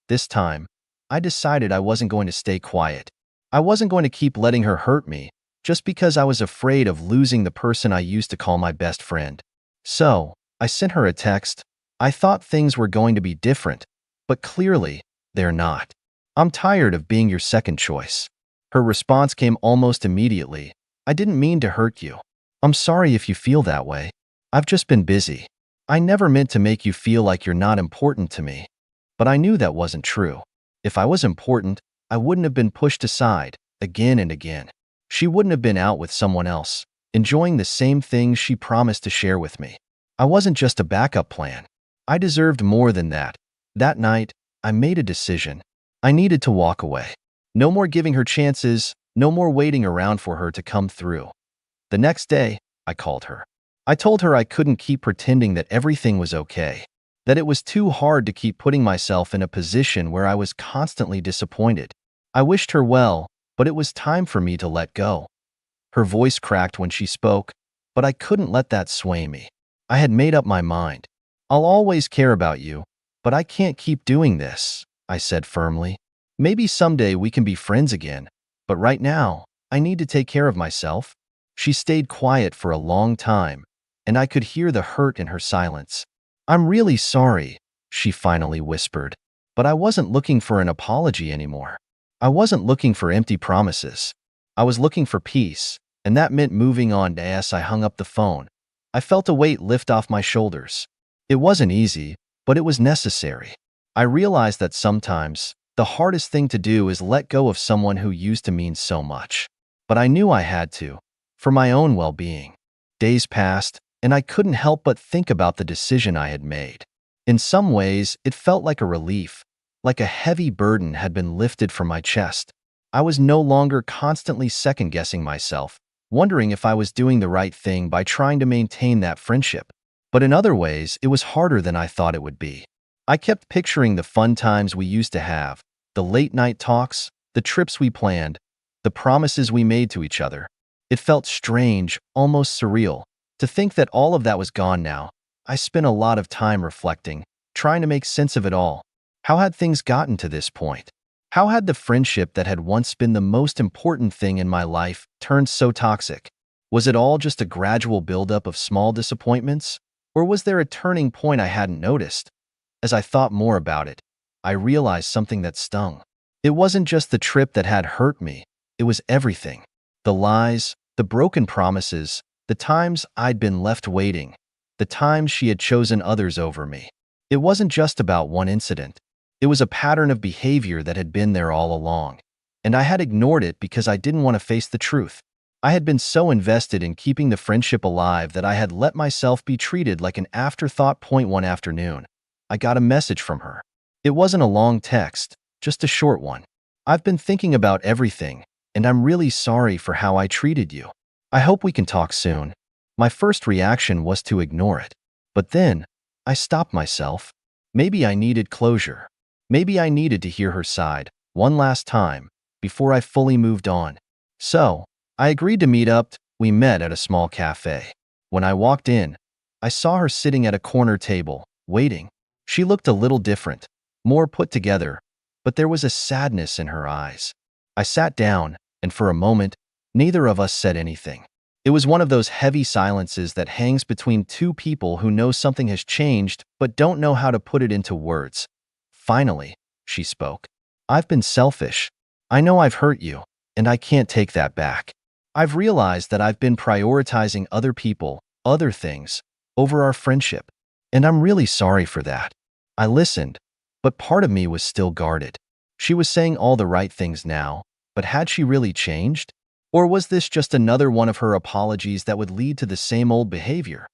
This time, I decided I wasn't going to stay quiet. I wasn't going to keep letting her hurt me, just because I was afraid of losing the person I used to call my best friend. So, I sent her a text. I thought things were going to be different, but clearly, they're not. "I'm tired of being your second choice." Her response came almost immediately. "I didn't mean to hurt you. I'm sorry if you feel that way. I've just been busy. I never meant to make you feel like you're not important to me." But I knew that wasn't true. If I was important, I wouldn't have been pushed aside, again and again. She wouldn't have been out with someone else, enjoying the same things she promised to share with me. I wasn't just a backup plan. I deserved more than that. That night, I made a decision. I needed to walk away. No more giving her chances, no more waiting around for her to come through. The next day, I called her. I told her I couldn't keep pretending that everything was okay, that it was too hard to keep putting myself in a position where I was constantly disappointed. I wished her well, but it was time for me to let go. Her voice cracked when she spoke, but I couldn't let that sway me. I had made up my mind. "I'll always care about you, but I can't keep doing this," I said firmly. "Maybe someday we can be friends again, but right now, I need to take care of myself." She stayed quiet for a long time, and I could hear the hurt in her silence. "I'm really sorry," she finally whispered, but I wasn't looking for an apology anymore. I wasn't looking for empty promises. I was looking for peace, and that meant moving on. As I hung up the phone, I felt a weight lift off my shoulders. It wasn't easy, but it was necessary. I realized that sometimes, the hardest thing to do is let go of someone who used to mean so much. But I knew I had to, for my own well-being. Days passed, and I couldn't help but think about the decision I had made. In some ways, it felt like a relief, like a heavy burden had been lifted from my chest. I was no longer constantly second-guessing myself, wondering if I was doing the right thing by trying to maintain that friendship. But in other ways, it was harder than I thought it would be. I kept picturing the fun times we used to have, the late-night talks, the trips we planned, the promises we made to each other. It felt strange, almost surreal, to think that all of that was gone now. I spent a lot of time reflecting, trying to make sense of it all. How had things gotten to this point? How had the friendship that had once been the most important thing in my life turned so toxic? Was it all just a gradual buildup of small disappointments? Or was there a turning point I hadn't noticed? As I thought more about it, I realized something that stung. It wasn't just the trip that had hurt me, it was everything. The lies, the broken promises, the times I'd been left waiting, the times she had chosen others over me. It wasn't just about one incident. It was a pattern of behavior that had been there all along, and I had ignored it because I didn't want to face the truth. I had been so invested in keeping the friendship alive that I had let myself be treated like an afterthought. One afternoon, I got a message from her. It wasn't a long text, just a short one. "I've been thinking about everything, and I'm really sorry for how I treated you. I hope we can talk soon." My first reaction was to ignore it. But then, I stopped myself. Maybe I needed closure. Maybe I needed to hear her side one last time before I fully moved on. So, I agreed to meet up. We met at a small cafe. When I walked in, I saw her sitting at a corner table, waiting. She looked a little different, more put together, but there was a sadness in her eyes. I sat down, and for a moment, neither of us said anything. It was one of those heavy silences that hangs between two people who know something has changed but don't know how to put it into words. Finally, she spoke. "I've been selfish. I know I've hurt you, and I can't take that back. I've realized that I've been prioritizing other people, other things, over our friendship, and I'm really sorry for that." I listened, but part of me was still guarded. She was saying all the right things now, but had she really changed? Or was this just another one of her apologies that would lead to the same old behavior?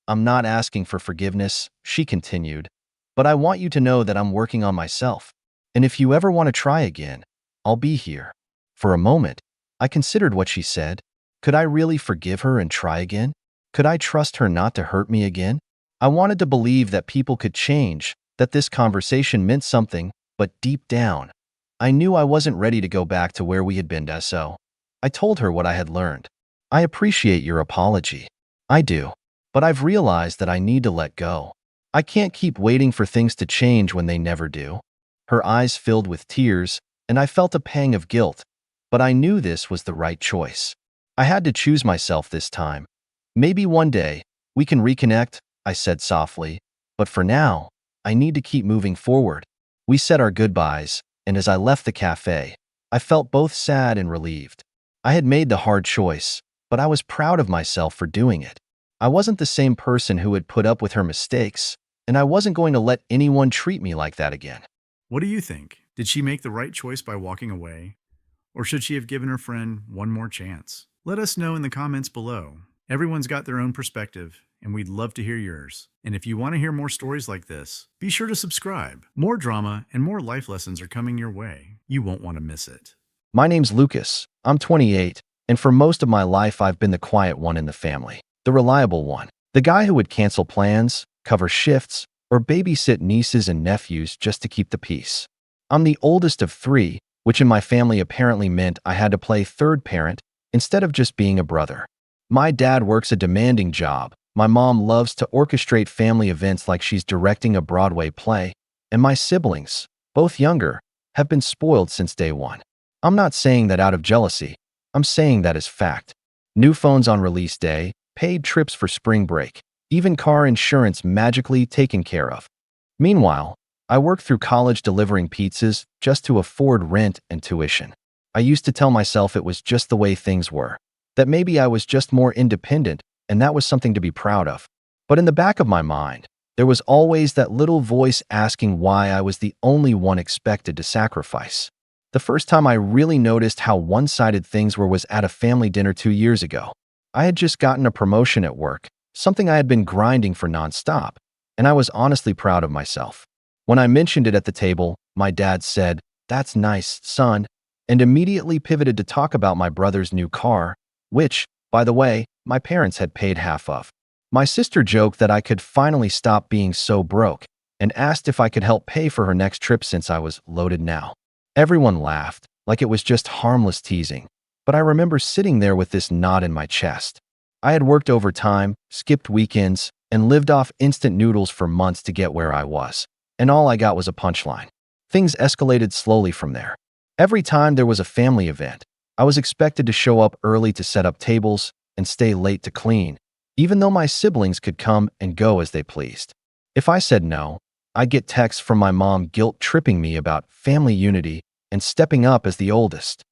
"I'm not asking for forgiveness," she continued, "but I want you to know that I'm working on myself. And if you ever want to try again, I'll be here." For a moment, I considered what she said. Could I really forgive her and try again? Could I trust her not to hurt me again? I wanted to believe that people could change, that this conversation meant something, but deep down, I knew I wasn't ready to go back to where we had been. So I told her what I had learned. "I appreciate your apology. I do. But I've realized that I need to let go. I can't keep waiting for things to change when they never do." Her eyes filled with tears, and I felt a pang of guilt, but I knew this was the right choice. I had to choose myself this time. "Maybe one day, we can reconnect," I said softly, "but for now, I need to keep moving forward." We said our goodbyes, and as I left the cafe, I felt both sad and relieved. I had made the hard choice, but I was proud of myself for doing it. I wasn't the same person who had put up with her mistakes, and I wasn't going to let anyone treat me like that again. What do you think? Did she make the right choice by walking away? Or should she have given her friend one more chance? Let us know in the comments below. Everyone's got their own perspective, and we'd love to hear yours. And if you want to hear more stories like this, be sure to subscribe. More drama and more life lessons are coming your way. You won't want to miss it. My name's Lucas. I'm 28, and for most of my life I've been the quiet one in the family, the reliable one, the guy who would cancel plans, cover shifts, or babysit nieces and nephews just to keep the peace. I'm the oldest of three, which in my family apparently meant I had to play third parent instead of just being a brother. My dad works a demanding job, my mom loves to orchestrate family events like she's directing a Broadway play, and my siblings, both younger, have been spoiled since day one. I'm not saying that out of jealousy, I'm saying that as fact. New phones on release day, paid trips for spring break, even car insurance magically taken care of. Meanwhile, I worked through college delivering pizzas just to afford rent and tuition. I used to tell myself it was just the way things were, that maybe I was just more independent and that was something to be proud of. But in the back of my mind, there was always that little voice asking why I was the only one expected to sacrifice. The first time I really noticed how one-sided things were was at a family dinner 2 years ago. I had just gotten a promotion at work, something I had been grinding for nonstop, and I was honestly proud of myself. When I mentioned it at the table, my dad said, "That's nice, son," and immediately pivoted to talk about my brother's new car, which, by the way, my parents had paid half of. My sister joked that I could finally stop being so broke and asked if I could help pay for her next trip since I was loaded now. Everyone laughed, like it was just harmless teasing, but I remember sitting there with this knot in my chest. I had worked overtime, skipped weekends, and lived off instant noodles for months to get where I was, and all I got was a punchline. Things escalated slowly from there. Every time there was a family event, I was expected to show up early to set up tables and stay late to clean, even though my siblings could come and go as they pleased. If I said no, I'd get texts from my mom guilt-tripping me about family unity and stepping up as the oldest.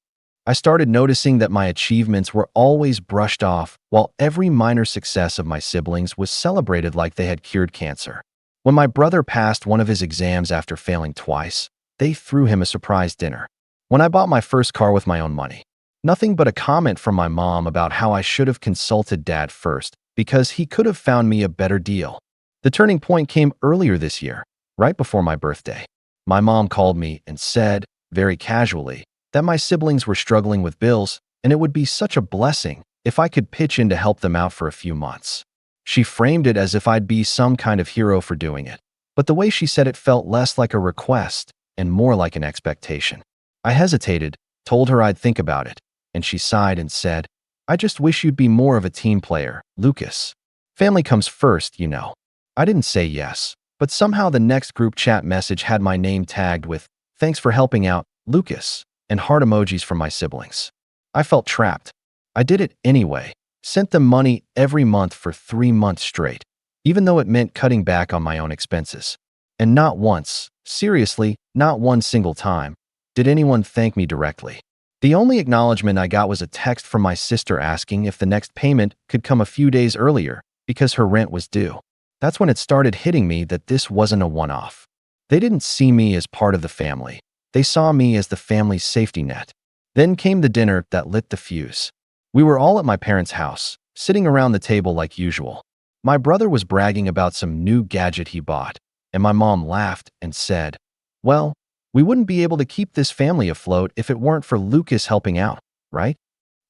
I started noticing that my achievements were always brushed off, while every minor success of my siblings was celebrated like they had cured cancer. When my brother passed one of his exams after failing twice, they threw him a surprise dinner. When I bought my first car with my own money, nothing but a comment from my mom about how I should have consulted dad first because he could have found me a better deal. The turning point came earlier this year, right before my birthday. My mom called me and said, very casually, that my siblings were struggling with bills and it would be such a blessing if I could pitch in to help them out for a few months. She framed it as if I'd be some kind of hero for doing it, but the way she said it felt less like a request and more like an expectation. I hesitated, told her I'd think about it, and she sighed and said, "I just wish you'd be more of a team player, Lucas. Family comes first, you know." I didn't say yes, but somehow the next group chat message had my name tagged with, "Thanks for helping out, Lucas," and heart emojis from my siblings. I felt trapped. I did it anyway, sent them money every month for 3 months straight, even though it meant cutting back on my own expenses. And not once, seriously, not one single time, did anyone thank me directly. The only acknowledgement I got was a text from my sister asking if the next payment could come a few days earlier because her rent was due. That's when it started hitting me that this wasn't a one-off. They didn't see me as part of the family. They saw me as the family's safety net. Then came the dinner that lit the fuse. We were all at my parents' house, sitting around the table like usual. My brother was bragging about some new gadget he bought, and my mom laughed and said, "Well, we wouldn't be able to keep this family afloat if it weren't for Lucas helping out, right?"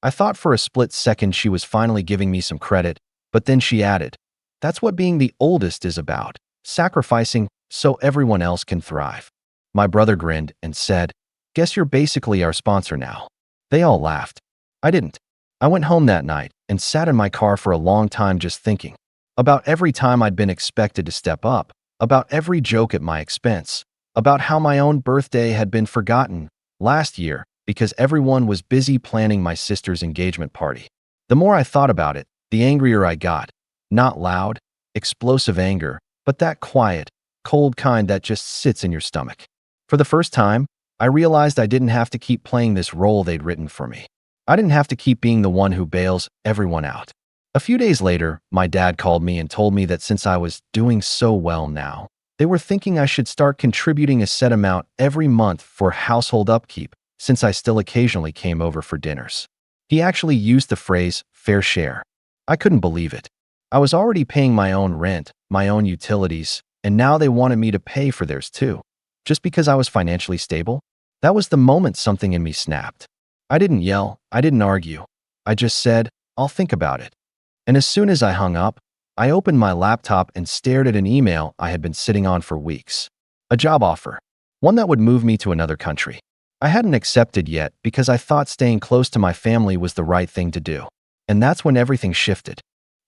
I thought for a split second she was finally giving me some credit, but then she added, "That's what being the oldest is about, sacrificing so everyone else can thrive." My brother grinned and said, "Guess you're basically our sponsor now." They all laughed. I didn't. I went home that night and sat in my car for a long time just thinking about every time I'd been expected to step up, about every joke at my expense, about how my own birthday had been forgotten last year because everyone was busy planning my sister's engagement party. The more I thought about it, the angrier I got. Not loud, explosive anger, but that quiet, cold kind that just sits in your stomach. For the first time, I realized I didn't have to keep playing this role they'd written for me. I didn't have to keep being the one who bails everyone out. A few days later, my dad called me and told me that since I was doing so well now, they were thinking I should start contributing a set amount every month for household upkeep, since I still occasionally came over for dinners. He actually used the phrase, fair share. I couldn't believe it. I was already paying my own rent, my own utilities, and now they wanted me to pay for theirs too. Just because I was financially stable? That was the moment something in me snapped. I didn't yell, I didn't argue. I just said, "I'll think about it." And as soon as I hung up, I opened my laptop and stared at an email I had been sitting on for weeks. A job offer. One that would move me to another country. I hadn't accepted yet because I thought staying close to my family was the right thing to do. And that's when everything shifted.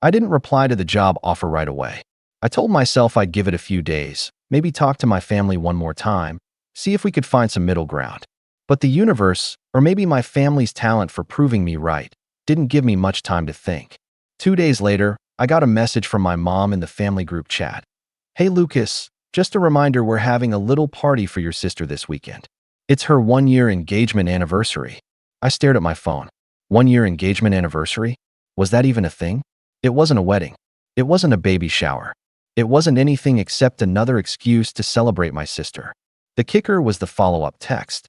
I didn't reply to the job offer right away. I told myself I'd give it a few days, maybe talk to my family one more time, see if we could find some middle ground. But the universe, or maybe my family's talent for proving me right, didn't give me much time to think. 2 days later, I got a message from my mom in the family group chat. "Hey Lucas, just a reminder we're having a little party for your sister this weekend. It's her 1-year engagement anniversary." I stared at my phone. 1-year engagement anniversary? Was that even a thing? It wasn't a wedding. It wasn't a baby shower. It wasn't anything except another excuse to celebrate my sister. The kicker was the follow-up text.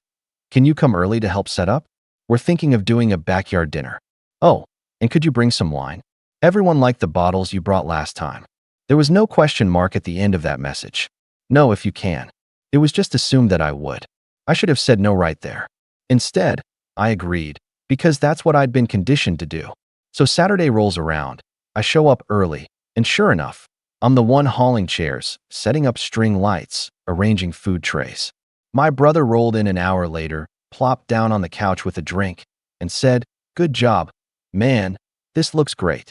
"Can you come early to help set up? We're thinking of doing a backyard dinner. Oh, and could you bring some wine? Everyone liked the bottles you brought last time." There was no question mark at the end of that message. No, if you can. It was just assumed that I would. I should have said no right there. Instead, I agreed, because that's what I'd been conditioned to do. So Saturday rolls around. I show up early, and sure enough, I'm the one hauling chairs, setting up string lights, arranging food trays. My brother rolled in an hour later, plopped down on the couch with a drink, and said, "Good job. Man, this looks great."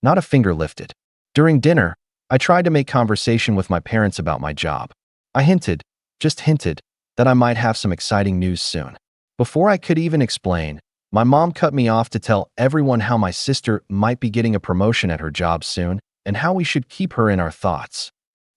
Not a finger lifted. During dinner, I tried to make conversation with my parents about my job. I hinted, just hinted, that I might have some exciting news soon. Before I could even explain, my mom cut me off to tell everyone how my sister might be getting a promotion at her job soon and how we should keep her in our thoughts.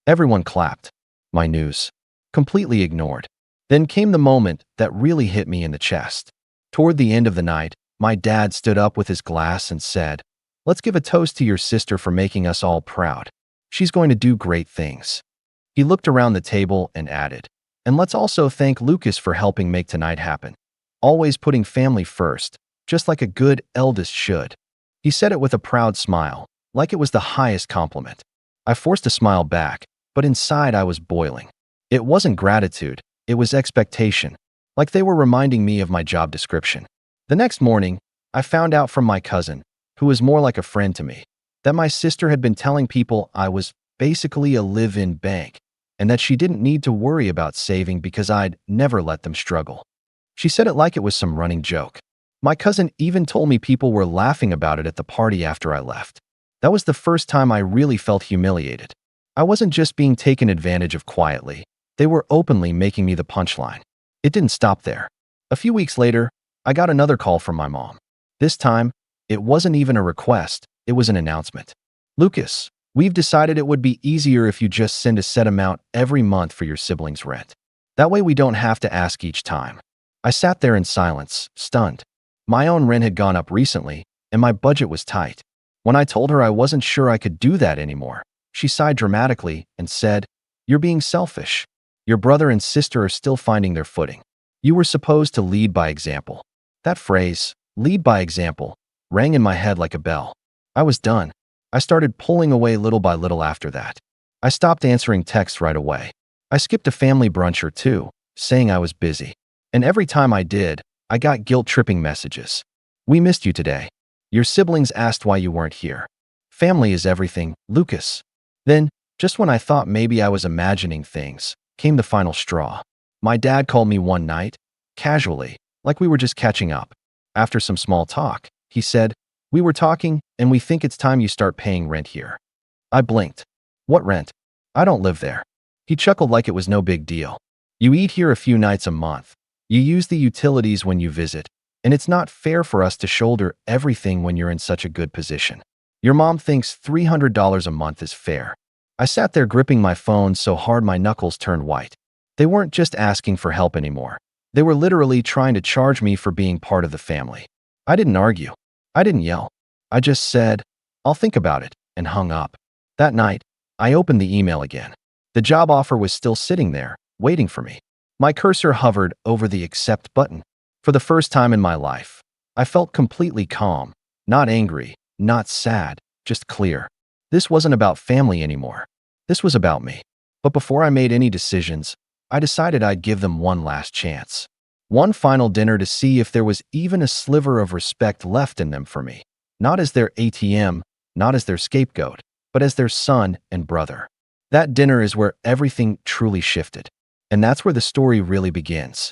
Everyone clapped. My news. Completely ignored. Then came the moment that really hit me in the chest. Toward the end of the night, my dad stood up with his glass and said, "Let's give a toast to your sister for making us all proud. She's going to do great things." He looked around the table and added, "And let's also thank Lucas for helping make tonight happen. Always putting family first, just like a good eldest should." He said it with a proud smile, like it was the highest compliment. I forced a smile back, but inside I was boiling. It wasn't gratitude, it was expectation, like they were reminding me of my job description. The next morning, I found out from my cousin, who was more like a friend to me, that my sister had been telling people I was basically a live-in bank, and that she didn't need to worry about saving because I'd never let them struggle. She said it like it was some running joke. My cousin even told me people were laughing about it at the party after I left. That was the first time I really felt humiliated. I wasn't just being taken advantage of quietly. They were openly making me the punchline. It didn't stop there. A few weeks later, I got another call from my mom. This time, it wasn't even a request, it was an announcement. "Lucas, we've decided it would be easier if you just send a set amount every month for your siblings' rent. That way we don't have to ask each time." I sat there in silence, stunned. My own rent had gone up recently, and my budget was tight. When I told her I wasn't sure I could do that anymore, she sighed dramatically and said, "You're being selfish. Your brother and sister are still finding their footing. You were supposed to lead by example." That phrase, "lead by example," rang in my head like a bell. I was done. I started pulling away little by little after that. I stopped answering texts right away. I skipped a family brunch or two, saying I was busy. And every time I did, I got guilt-tripping messages. "We missed you today. Your siblings asked why you weren't here. Family is everything, Lucas." Then, just when I thought maybe I was imagining things, came the final straw. My dad called me one night, casually, like we were just catching up. After some small talk, he said, "We were talking, and we think it's time you start paying rent here." I blinked. "What rent? I don't live there." He chuckled like it was no big deal. "You eat here a few nights a month. You use the utilities when you visit, and it's not fair for us to shoulder everything when you're in such a good position. Your mom thinks $300 a month is fair." I sat there gripping my phone so hard my knuckles turned white. They weren't just asking for help anymore. They were literally trying to charge me for being part of the family. I didn't argue. I didn't yell. I just said, "I'll think about it," and hung up. That night, I opened the email again. The job offer was still sitting there, waiting for me. My cursor hovered over the accept button. For the first time in my life, I felt completely calm, not angry, not sad, just clear. This wasn't about family anymore. This was about me. But before I made any decisions, I decided I'd give them one last chance. One final dinner to see if there was even a sliver of respect left in them for me. Not as their ATM, not as their scapegoat, but as their son and brother. That dinner is where everything truly shifted. And that's where the story really begins.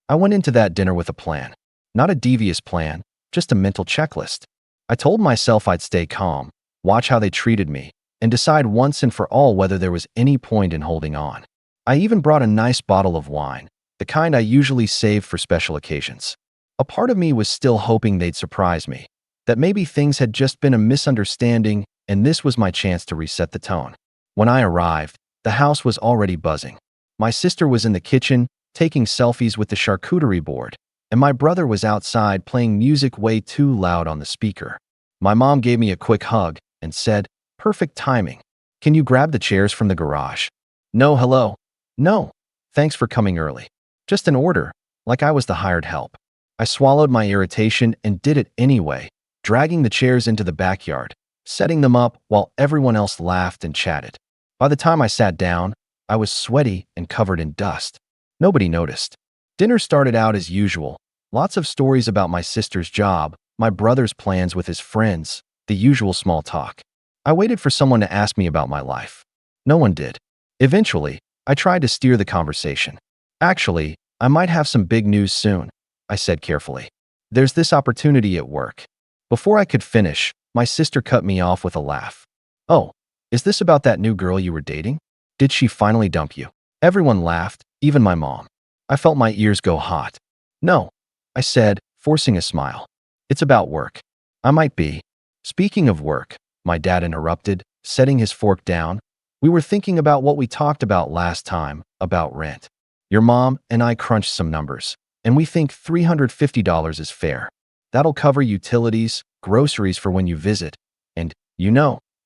I went into that dinner with a plan. Not a devious plan, just a mental checklist. I told myself I'd stay calm, watch how they treated me, and decide once and for all whether there was any point in holding on. I even brought a nice bottle of wine, the kind I usually save for special occasions. A part of me was still hoping they'd surprise me, that maybe things had just been a misunderstanding and this was my chance to reset the tone. When I arrived, the house was already buzzing. My sister was in the kitchen, taking selfies with the charcuterie board, and my brother was outside playing music way too loud on the speaker. My mom gave me a quick hug and said, "Perfect timing. Can you grab the chairs from the garage?" "No, hello." "No. Thanks for coming early." Just an order, like I was the hired help. I swallowed my irritation and did it anyway, dragging the chairs into the backyard, setting them up while everyone else laughed and chatted. By the time I sat down, I was sweaty and covered in dust. Nobody noticed. Dinner started out as usual. Lots of stories about my sister's job, my brother's plans with his friends, the usual small talk. I waited for someone to ask me about my life. No one did. Eventually, I tried to steer the conversation. "Actually, I might have some big news soon," I said carefully. "There's this opportunity at work." Before I could finish, my sister cut me off with a laugh. "Oh, is this about that new girl you were dating? Did she finally dump you?" Everyone laughed, even my mom. I felt my ears go hot. "No," I said, forcing a smile. "It's about work." "I might be." "Speaking of work," my dad interrupted, setting his fork down. "We were thinking about what we talked about last time, about rent." Your mom and I crunched some numbers, and we think $350 is fair. That'll cover utilities, groceries for when you visit, and,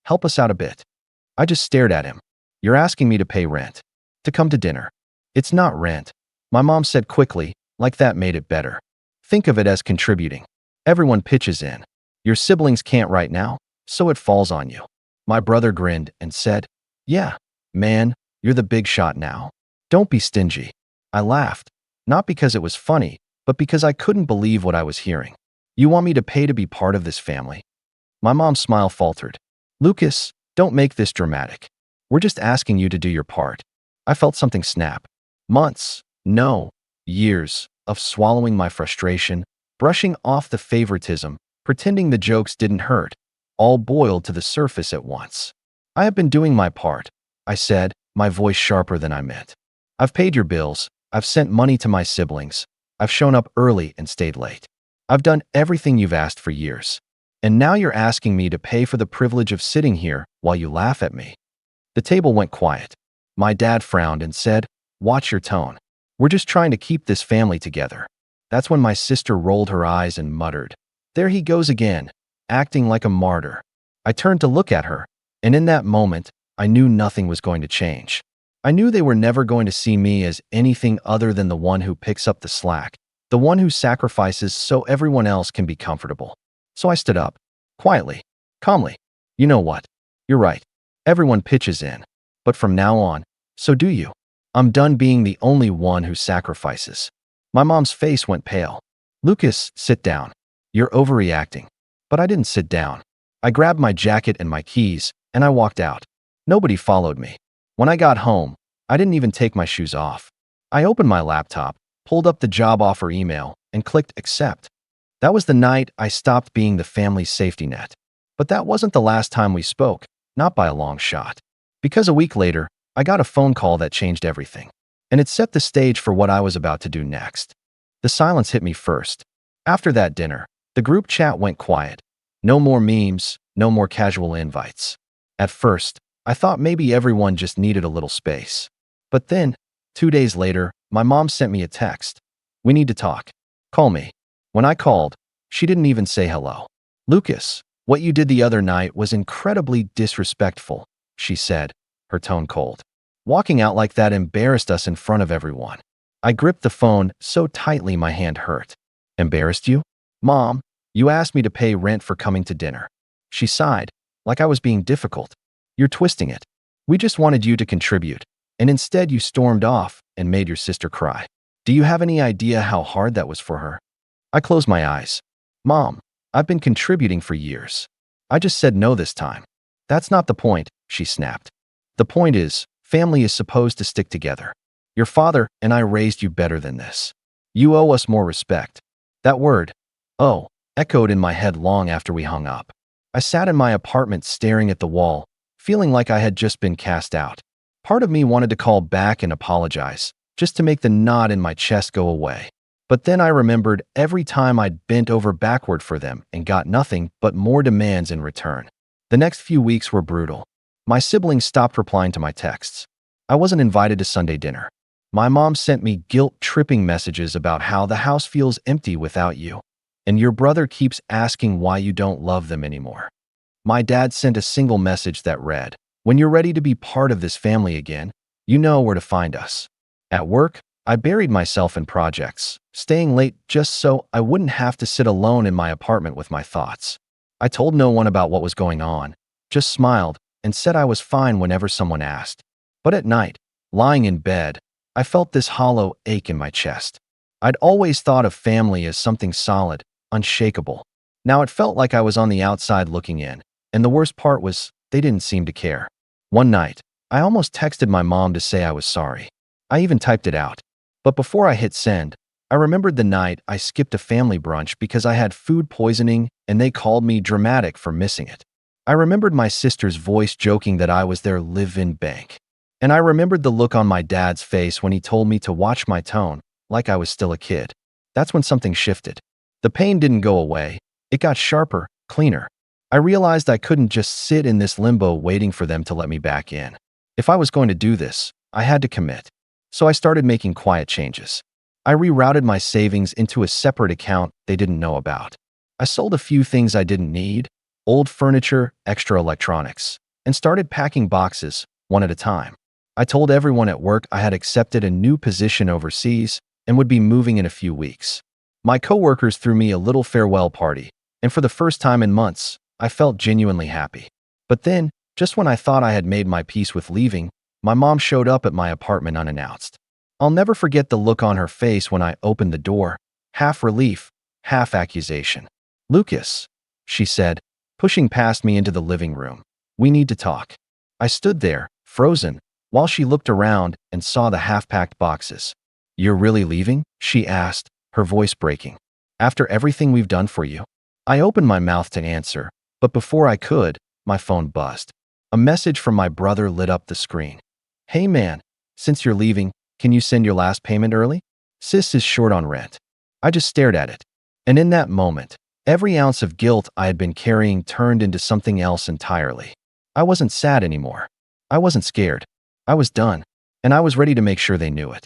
help us out a bit. I just stared at him. You're asking me to pay rent. To come to dinner. It's not rent. My mom said quickly, like that made it better. Think of it as contributing. Everyone pitches in. Your siblings can't right now, so it falls on you. My brother grinned and said, yeah, man, you're the big shot now. Don't be stingy. I laughed, not because it was funny, but because I couldn't believe what I was hearing. You want me to pay to be part of this family? My mom's smile faltered. Lucas, don't make this dramatic. We're just asking you to do your part. I felt something snap. Months, no, years, of swallowing my frustration, brushing off the favoritism, pretending the jokes didn't hurt, all boiled to the surface at once. I have been doing my part, I said, my voice sharper than I meant. I've paid your bills, I've sent money to my siblings, I've shown up early and stayed late. I've done everything you've asked for years. And now you're asking me to pay for the privilege of sitting here while you laugh at me. The table went quiet. My dad frowned and said, watch your tone. We're just trying to keep this family together. That's when my sister rolled her eyes and muttered, there he goes again, acting like a martyr. I turned to look at her, and in that moment, I knew nothing was going to change. I knew they were never going to see me as anything other than the one who picks up the slack, the one who sacrifices so everyone else can be comfortable. So I stood up, quietly, calmly. You know what? You're right. Everyone pitches in. But from now on, so do you. I'm done being the only one who sacrifices. My mom's face went pale. Lucas, sit down. You're overreacting. But I didn't sit down. I grabbed my jacket and my keys, and I walked out. Nobody followed me. When I got home, I didn't even take my shoes off. I opened my laptop, pulled up the job offer email, and clicked accept. That was the night I stopped being the family's safety net. But that wasn't the last time we spoke, not by a long shot. Because a week later, I got a phone call that changed everything. And it set the stage for what I was about to do next. The silence hit me first. After that dinner, the group chat went quiet. No more memes, no more casual invites. At first, I thought maybe everyone just needed a little space. But then, 2 days later, my mom sent me a text. We need to talk. Call me. When I called, she didn't even say hello. Lucas, what you did the other night was incredibly disrespectful, she said, her tone cold. Walking out like that embarrassed us in front of everyone. I gripped the phone so tightly my hand hurt. Embarrassed you? Mom, you asked me to pay rent for coming to dinner. She sighed, like I was being difficult. You're twisting it. We just wanted you to contribute, and instead you stormed off and made your sister cry. Do you have any idea how hard that was for her? I closed my eyes. Mom, I've been contributing for years. I just said no this time. That's not the point, she snapped. The point is, family is supposed to stick together. Your father and I raised you better than this. You owe us more respect. That word, oh, echoed in my head long after we hung up. I sat in my apartment staring at the wall, feeling like I had just been cast out. Part of me wanted to call back and apologize, just to make the knot in my chest go away. But then I remembered every time I'd bent over backward for them and got nothing but more demands in return. The next few weeks were brutal. My siblings stopped replying to my texts. I wasn't invited to Sunday dinner. My mom sent me guilt-tripping messages about how the house feels empty without you, and your brother keeps asking why you don't love them anymore. My dad sent a single message that read, when you're ready to be part of this family again, you know where to find us. At work, I buried myself in projects, staying late just so I wouldn't have to sit alone in my apartment with my thoughts. I told no one about what was going on, just smiled and said I was fine whenever someone asked. But at night, lying in bed, I felt this hollow ache in my chest. I'd always thought of family as something solid, unshakable. Now it felt like I was on the outside looking in, and the worst part was they didn't seem to care. One night, I almost texted my mom to say I was sorry. I even typed it out. But before I hit send, I remembered the night I skipped a family brunch because I had food poisoning and they called me dramatic for missing it. I remembered my sister's voice joking that I was their live-in bank. And I remembered the look on my dad's face when he told me to watch my tone, like I was still a kid. That's when something shifted. The pain didn't go away. It got sharper, cleaner. I realized I couldn't just sit in this limbo waiting for them to let me back in. If I was going to do this, I had to commit. So I started making quiet changes. I rerouted my savings into a separate account they didn't know about. I sold a few things I didn't need, old furniture, extra electronics, and started packing boxes, one at a time. I told everyone at work I had accepted a new position overseas and would be moving in a few weeks. My coworkers threw me a little farewell party, and for the first time in months, I felt genuinely happy. But then, just when I thought I had made my peace with leaving, my mom showed up at my apartment unannounced. I'll never forget the look on her face when I opened the door, half relief, half accusation. "Lucas," she said, pushing past me into the living room. "We need to talk." I stood there, frozen, while she looked around and saw the half-packed boxes. "You're really leaving?" she asked, her voice breaking. "After everything we've done for you?" I opened my mouth to answer, but before I could, my phone buzzed. A message from my brother lit up the screen. "Hey man, since you're leaving, can you send your last payment early? Sis is short on rent." I just stared at it. And in that moment, every ounce of guilt I had been carrying turned into something else entirely. I wasn't sad anymore. I wasn't scared. I was done, and I was ready to make sure they knew it.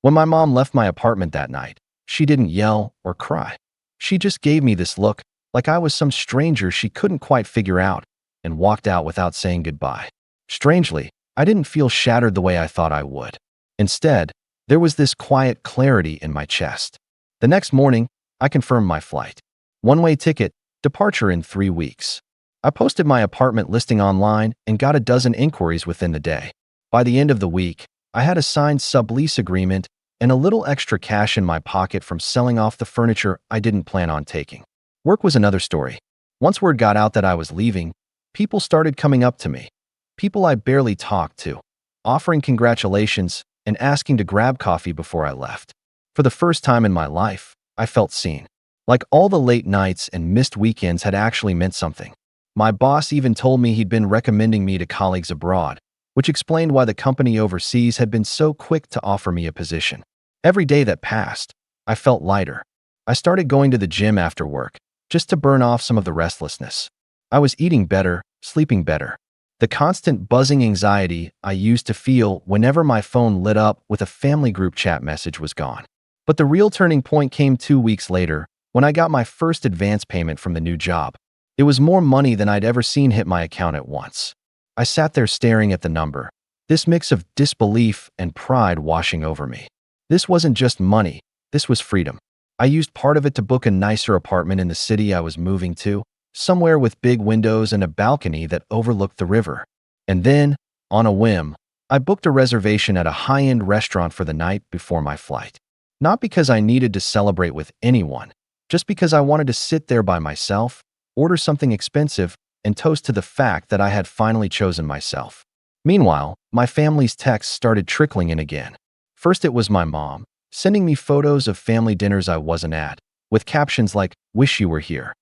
When my mom left my apartment that night, she didn't yell or cry. She just gave me this look, like I was some stranger she couldn't quite figure out, and walked out without saying goodbye. Strangely, I didn't feel shattered the way I thought I would. Instead, there was this quiet clarity in my chest. The next morning, I confirmed my flight. One-way ticket, departure in 3 weeks. I posted my apartment listing online and got a dozen inquiries within the day. By the end of the week, I had a signed sublease agreement and a little extra cash in my pocket from selling off the furniture I didn't plan on taking. Work was another story. Once word got out that I was leaving, people started coming up to me. People I barely talked to, offering congratulations and asking to grab coffee before I left. For the first time in my life, I felt seen. Like all the late nights and missed weekends had actually meant something. My boss even told me he'd been recommending me to colleagues abroad, which explained why the company overseas had been so quick to offer me a position. Every day that passed, I felt lighter. I started going to the gym after work, just to burn off some of the restlessness. I was eating better, sleeping better. The constant buzzing anxiety I used to feel whenever my phone lit up with a family group chat message was gone. But the real turning point came 2 weeks later, when I got my first advance payment from the new job. It was more money than I'd ever seen hit my account at once. I sat there staring at the number, this mix of disbelief and pride washing over me. This wasn't just money, this was freedom. I used part of it to book a nicer apartment in the city I was moving to, somewhere with big windows and a balcony that overlooked the river. And then, on a whim, I booked a reservation at a high-end restaurant for the night before my flight. Not because I needed to celebrate with anyone, just because I wanted to sit there by myself, order something expensive, and toast to the fact that I had finally chosen myself. Meanwhile, my family's texts started trickling in again. First it was my mom, sending me photos of family dinners I wasn't at, with captions like, "Wish you were here."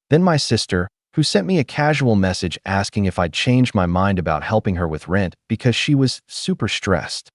Then my sister, who sent me a casual message asking if I'd changed my mind about helping her with rent because she was super stressed.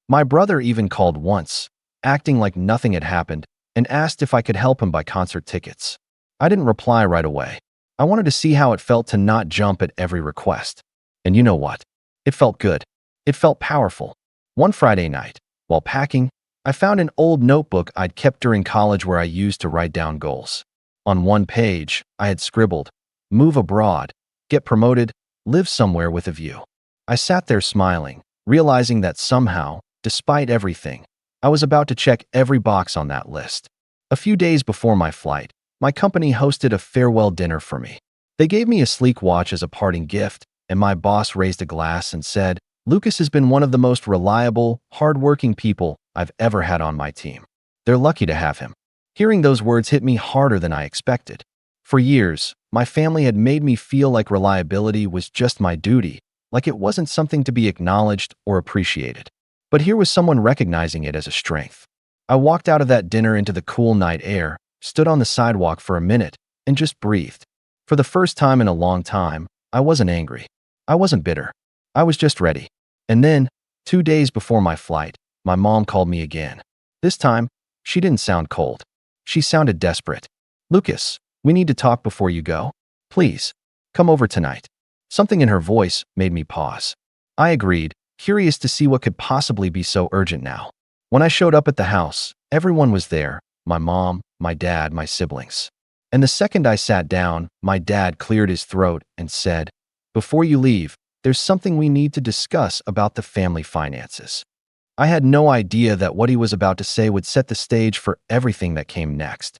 My brother even called once, acting like nothing had happened, and asked if I could help him buy concert tickets. I didn't reply right away. I wanted to see how it felt to not jump at every request. And you know what? It felt good. It felt powerful. One Friday night, while packing, I found an old notebook I'd kept during college where I used to write down goals. On one page, I had scribbled, "Move abroad, get promoted, live somewhere with a view." I sat there smiling, realizing that somehow, despite everything, I was about to check every box on that list. A few days before my flight, my company hosted a farewell dinner for me. They gave me a sleek watch as a parting gift, and my boss raised a glass and said, "Lucas has been one of the most reliable, hardworking people I've ever had on my team. They're lucky to have him." Hearing those words hit me harder than I expected. For years, my family had made me feel like reliability was just my duty, like it wasn't something to be acknowledged or appreciated. But here was someone recognizing it as a strength. I walked out of that dinner into the cool night air, stood on the sidewalk for a minute, and just breathed. For the first time in a long time, I wasn't angry. I wasn't bitter. I was just ready. And then, 2 days before my flight, my mom called me again. This time, she didn't sound cold. She sounded desperate. "Lucas, we need to talk before you go. Please, come over tonight." Something in her voice made me pause. I agreed, curious to see what could possibly be so urgent now. When I showed up at the house, everyone was there: my mom, my dad, my siblings. And the second I sat down, my dad cleared his throat and said, "Before you leave, there's something we need to discuss about the family finances." I had no idea that what he was about to say would set the stage for everything that came next.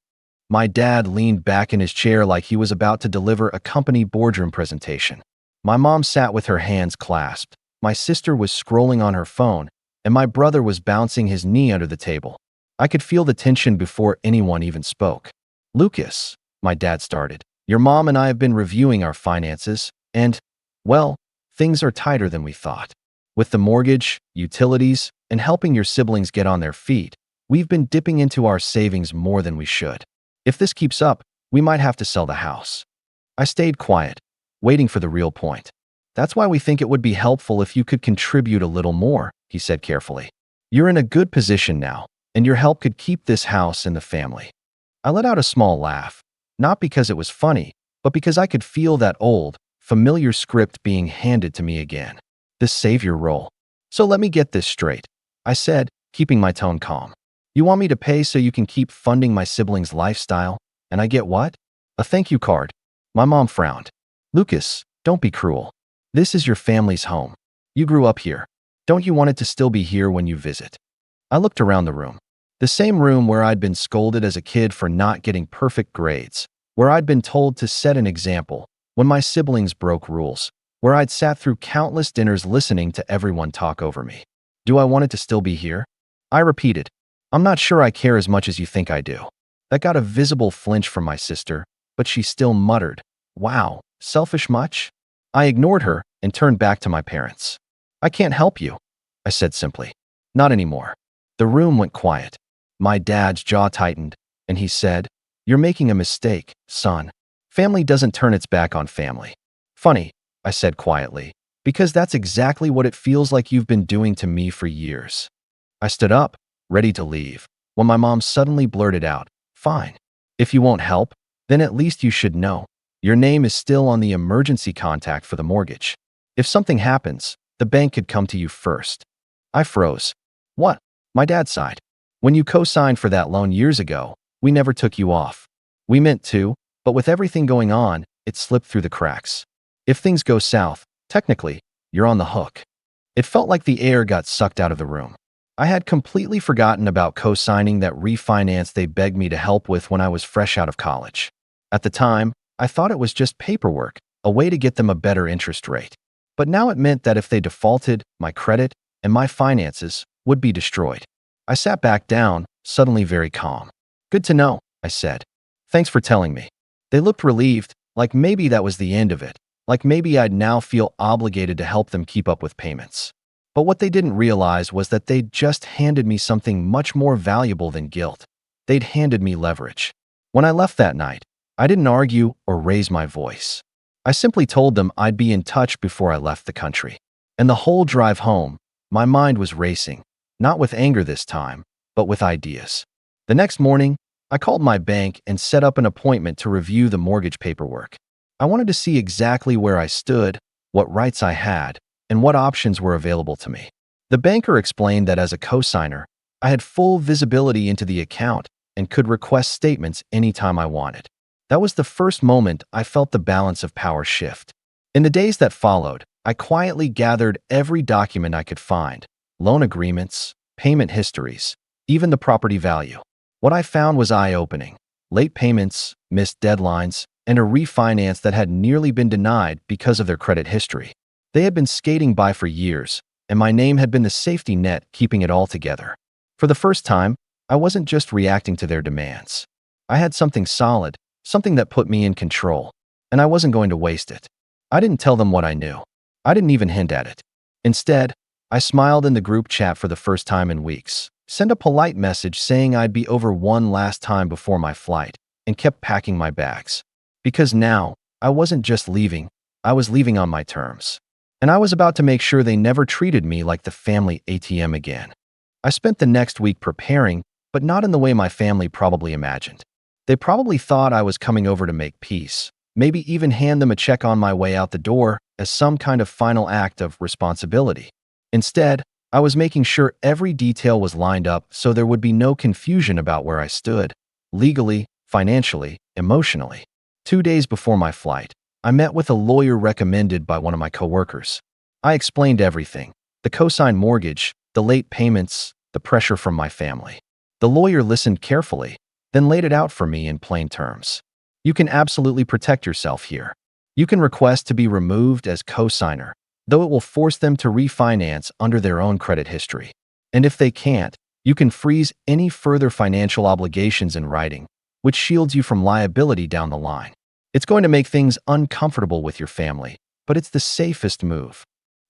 My dad leaned back in his chair like he was about to deliver a company boardroom presentation. My mom sat with her hands clasped. My sister was scrolling on her phone, and my brother was bouncing his knee under the table. I could feel the tension before anyone even spoke. "Lucas," my dad started, "your mom and I have been reviewing our finances, and, well, things are tighter than we thought. With the mortgage, utilities, and helping your siblings get on their feet, we've been dipping into our savings more than we should. If this keeps up, we might have to sell the house." I stayed quiet, waiting for the real point. "That's why we think it would be helpful if you could contribute a little more," he said carefully. "You're in a good position now, and your help could keep this house in the family." I let out a small laugh, not because it was funny, but because I could feel that old, familiar script being handed to me again. The savior role. "So let me get this straight," I said, keeping my tone calm. "You want me to pay so you can keep funding my siblings' lifestyle, and I get what? A thank you card?" My mom frowned. "Lucas, don't be cruel. This is your family's home. You grew up here. Don't you want it to still be here when you visit?" I looked around the room. The same room where I'd been scolded as a kid for not getting perfect grades, where I'd been told to set an example when my siblings broke rules, where I'd sat through countless dinners listening to everyone talk over me. "Do I want it to still be here?" I repeated. "I'm not sure I care as much as you think I do." That got a visible flinch from my sister, but she still muttered, "Wow, selfish much?" I ignored her and turned back to my parents. "I can't help you," I said simply. "Not anymore." The room went quiet. My dad's jaw tightened, and he said, "You're making a mistake, son. Family doesn't turn its back on family." "Funny," I said quietly, "because that's exactly what it feels like you've been doing to me for years." I stood up, ready to leave, when my mom suddenly blurted out, "Fine. If you won't help, then at least you should know. Your name is still on the emergency contact for the mortgage. If something happens, the bank could come to you first." I froze. "What?" My dad sighed. "When you co-signed for that loan years ago, we never took you off. We meant to, but with everything going on, it slipped through the cracks. If things go south, technically, you're on the hook." It felt like the air got sucked out of the room. I had completely forgotten about co-signing that refinance they begged me to help with when I was fresh out of college. At the time, I thought it was just paperwork, a way to get them a better interest rate. But now it meant that if they defaulted, my credit and my finances would be destroyed. I sat back down, suddenly very calm. "Good to know," I said. "Thanks for telling me." They looked relieved, like maybe that was the end of it, like maybe I'd now feel obligated to help them keep up with payments. But what they didn't realize was that they'd just handed me something much more valuable than guilt. They'd handed me leverage. When I left that night, I didn't argue or raise my voice. I simply told them I'd be in touch before I left the country. And the whole drive home, my mind was racing, not with anger this time, but with ideas. The next morning, I called my bank and set up an appointment to review the mortgage paperwork. I wanted to see exactly where I stood, what rights I had, and what options were available to me. The banker explained that as a co-signer, I had full visibility into the account and could request statements anytime I wanted. That was the first moment I felt the balance of power shift. In the days that followed, I quietly gathered every document I could find: loan agreements, payment histories, even the property value. What I found was eye-opening: late payments, missed deadlines, and a refinance that had nearly been denied because of their credit history. They had been skating by for years, and my name had been the safety net keeping it all together. For the first time, I wasn't just reacting to their demands. I had something solid, something that put me in control, and I wasn't going to waste it. I didn't tell them what I knew. I didn't even hint at it. Instead, I smiled in the group chat for the first time in weeks, sent a polite message saying I'd be over one last time before my flight, and kept packing my bags. Because now, I wasn't just leaving, I was leaving on my terms. And I was about to make sure they never treated me like the family ATM again. I spent the next week preparing, but not in the way my family probably imagined. They probably thought I was coming over to make peace, maybe even hand them a check on my way out the door as some kind of final act of responsibility. Instead, I was making sure every detail was lined up so there would be no confusion about where I stood, legally, financially, emotionally. 2 days before my flight, I met with a lawyer recommended by one of my coworkers. I explained everything: the cosign mortgage, the late payments, the pressure from my family. The lawyer listened carefully, then laid it out for me in plain terms. You can absolutely protect yourself here. You can request to be removed as cosigner, though it will force them to refinance under their own credit history. And if they can't, you can freeze any further financial obligations in writing, which shields you from liability down the line. It's going to make things uncomfortable with your family, but it's the safest move.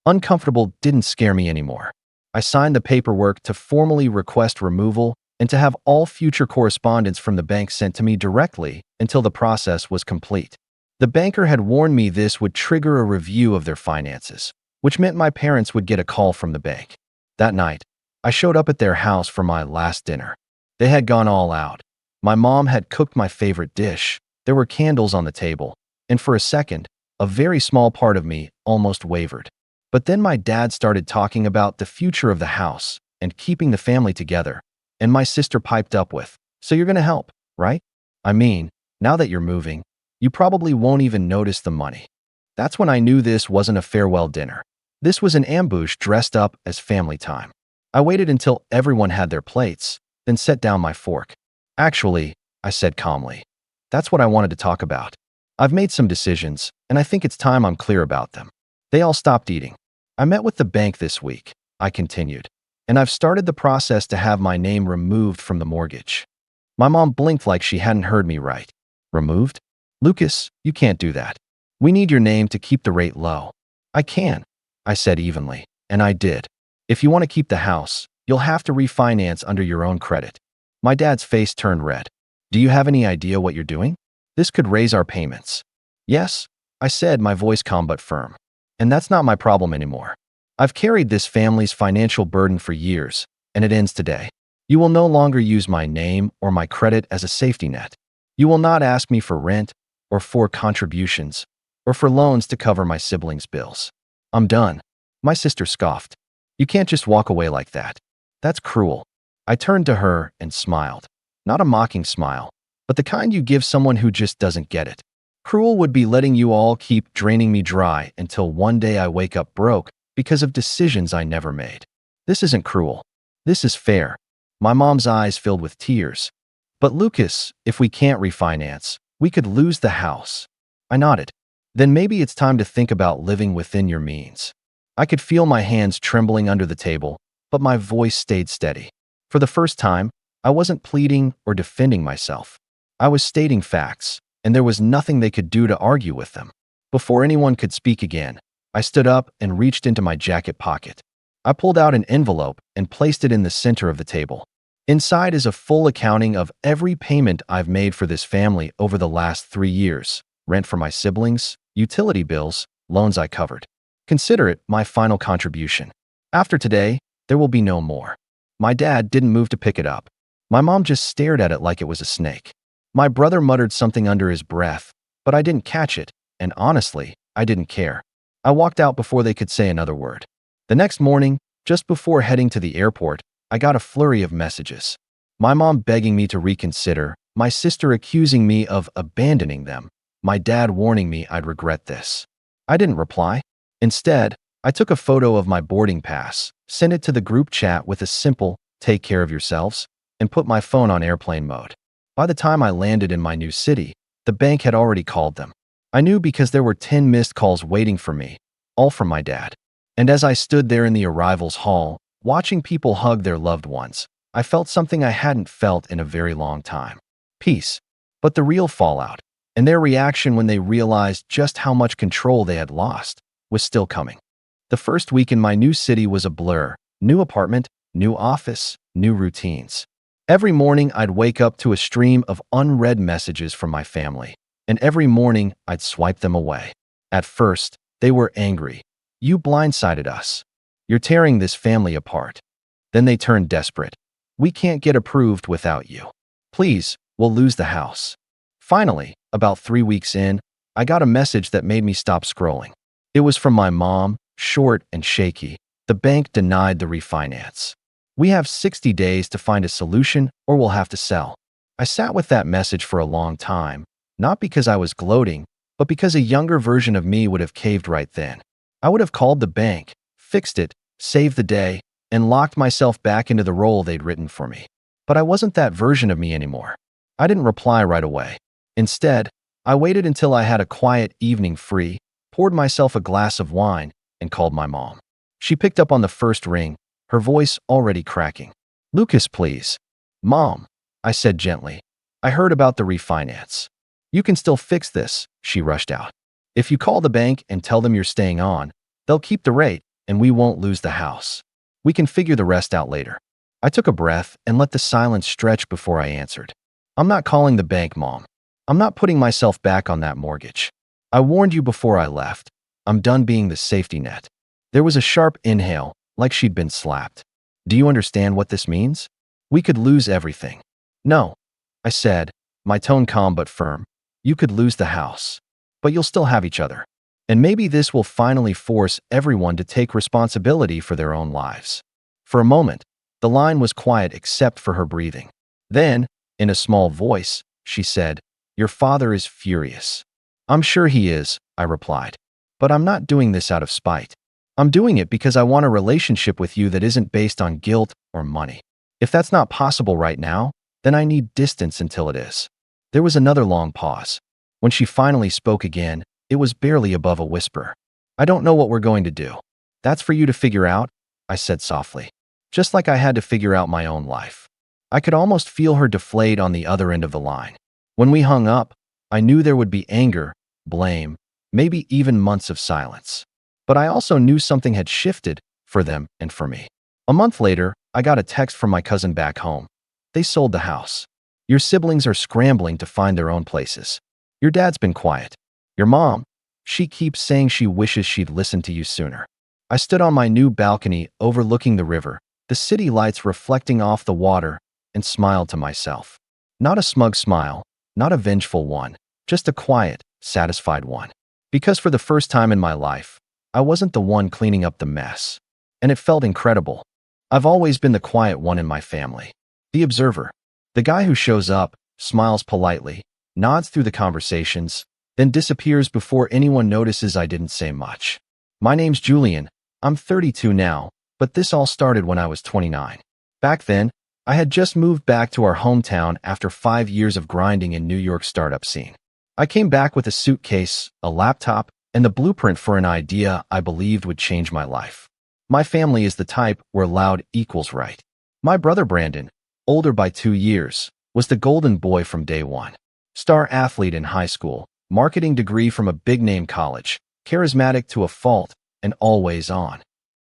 Uncomfortable didn't scare me anymore. I signed the paperwork to formally request removal and to have all future correspondence from the bank sent to me directly until the process was complete. The banker had warned me this would trigger a review of their finances, which meant my parents would get a call from the bank. That night, I showed up at their house for my last dinner. They had gone all out. My mom had cooked my favorite dish. There were candles on the table, and for a second, a very small part of me almost wavered. But then my dad started talking about the future of the house and keeping the family together, and my sister piped up with, "So you're going to help, right? I mean, now that you're moving, you probably won't even notice the money." That's when I knew this wasn't a farewell dinner. This was an ambush dressed up as family time. I waited until everyone had their plates, then set down my fork. "Actually," I said calmly, "that's what I wanted to talk about. I've made some decisions, and I think it's time I'm clear about them." They all stopped eating. "I met with the bank this week," I continued, "and I've started the process to have my name removed from the mortgage." My mom blinked like she hadn't heard me right. "Removed? Lucas, you can't do that. We need your name to keep the rate low." "I can," I said evenly, and I did. "If you want to keep the house, you'll have to refinance under your own credit." My dad's face turned red. "Do you have any idea what you're doing? This could raise our payments." "Yes," I said, my voice calm but firm. "And that's not my problem anymore. I've carried this family's financial burden for years, and it ends today. You will no longer use my name or my credit as a safety net. You will not ask me for rent, or for contributions, or for loans to cover my siblings' bills. I'm done." My sister scoffed. "You can't just walk away like that. That's cruel." I turned to her and smiled. Not a mocking smile, but the kind you give someone who just doesn't get it. "Cruel would be letting you all keep draining me dry until one day I wake up broke because of decisions I never made. This isn't cruel. This is fair." My mom's eyes filled with tears. "But Lucas, if we can't refinance, we could lose the house." I nodded. "Then maybe it's time to think about living within your means." I could feel my hands trembling under the table, but my voice stayed steady. For the first time, I wasn't pleading or defending myself. I was stating facts, and there was nothing they could do to argue with them. Before anyone could speak again, I stood up and reached into my jacket pocket. I pulled out an envelope and placed it in the center of the table. Inside is a full accounting of every payment I've made for this family over the last 3 years: rent for my siblings, utility bills, loans I covered. Consider it my final contribution. After today, there will be no more. My dad didn't move to pick it up. My mom just stared at it like it was a snake. My brother muttered something under his breath, but I didn't catch it, and honestly, I didn't care. I walked out before they could say another word. The next morning, just before heading to the airport, I got a flurry of messages. My mom begging me to reconsider, my sister accusing me of abandoning them, my dad warning me I'd regret this. I didn't reply. Instead, I took a photo of my boarding pass, sent it to the group chat with a simple, "Take care of yourselves," and put my phone on airplane mode. By the time I landed in my new city, the bank had already called them. I knew because there were 10 missed calls waiting for me, all from my dad. And as I stood there in the arrivals hall, watching people hug their loved ones, I felt something I hadn't felt in a very long time. Peace. But the real fallout, and their reaction when they realized just how much control they had lost, was still coming. The first week in my new city was a blur: new apartment, new office, new routines. Every morning I'd wake up to a stream of unread messages from my family, and every morning I'd swipe them away. At first, they were angry. "You blindsided us. You're tearing this family apart." Then they turned desperate. "We can't get approved without you. Please, we'll lose the house." Finally, about 3 weeks in, I got a message that made me stop scrolling. It was from my mom, short and shaky. The bank denied the refinance. We have 60 days to find a solution or we'll have to sell. I sat with that message for a long time, not because I was gloating, but because a younger version of me would have caved right then. I would have called the bank, fixed it, saved the day, and locked myself back into the role they'd written for me. But I wasn't that version of me anymore. I didn't reply right away. Instead, I waited until I had a quiet evening free, poured myself a glass of wine, and called my mom. She picked up on the first ring, her voice already cracking. "Lucas, please." "Mom," I said gently. "I heard about the refinance." "You can still fix this," she rushed out. "If you call the bank and tell them you're staying on, they'll keep the rate and we won't lose the house. We can figure the rest out later." I took a breath and let the silence stretch before I answered. "I'm not calling the bank, Mom. I'm not putting myself back on that mortgage. I warned you before I left. I'm done being the safety net." There was a sharp inhale, like she'd been slapped. "Do you understand what this means? We could lose everything." "No," I said, my tone calm but firm. "You could lose the house, but you'll still have each other. And maybe this will finally force everyone to take responsibility for their own lives." For a moment, the line was quiet except for her breathing. Then, in a small voice, she said, "Your father is furious." "I'm sure he is," I replied. "But I'm not doing this out of spite. I'm doing it because I want a relationship with you that isn't based on guilt or money. If that's not possible right now, then I need distance until it is." There was another long pause. When she finally spoke again, it was barely above a whisper. "I don't know what we're going to do. That's for you to figure out," I said softly, just like I had to figure out my own life. I could almost feel her deflate on the other end of the line. When we hung up, I knew there would be anger, blame, maybe even months of silence. But I also knew something had shifted for them and for me. A month later, I got a text from my cousin back home. "They sold the house. Your siblings are scrambling to find their own places. Your dad's been quiet. Your mom, she keeps saying she wishes she'd listened to you sooner." I stood on my new balcony overlooking the river, the city lights reflecting off the water, and smiled to myself. Not a smug smile, not a vengeful one, just a quiet, satisfied one. Because for the first time in my life, I wasn't the one cleaning up the mess. And it felt incredible. I've always been the quiet one in my family. The observer. The guy who shows up, smiles politely, nods through the conversations, then disappears before anyone notices I didn't say much. My name's Julian. I'm 32 now, but this all started when I was 29. Back then, I had just moved back to our hometown after 5 years of grinding in New York startup scene. I came back with a suitcase, a laptop, and the blueprint for an idea I believed would change my life. My family is the type where loud equals right. My brother Brandon, older by 2 years, was the golden boy from day one. Star athlete in high school, marketing degree from a big-name college, charismatic to a fault, and always on.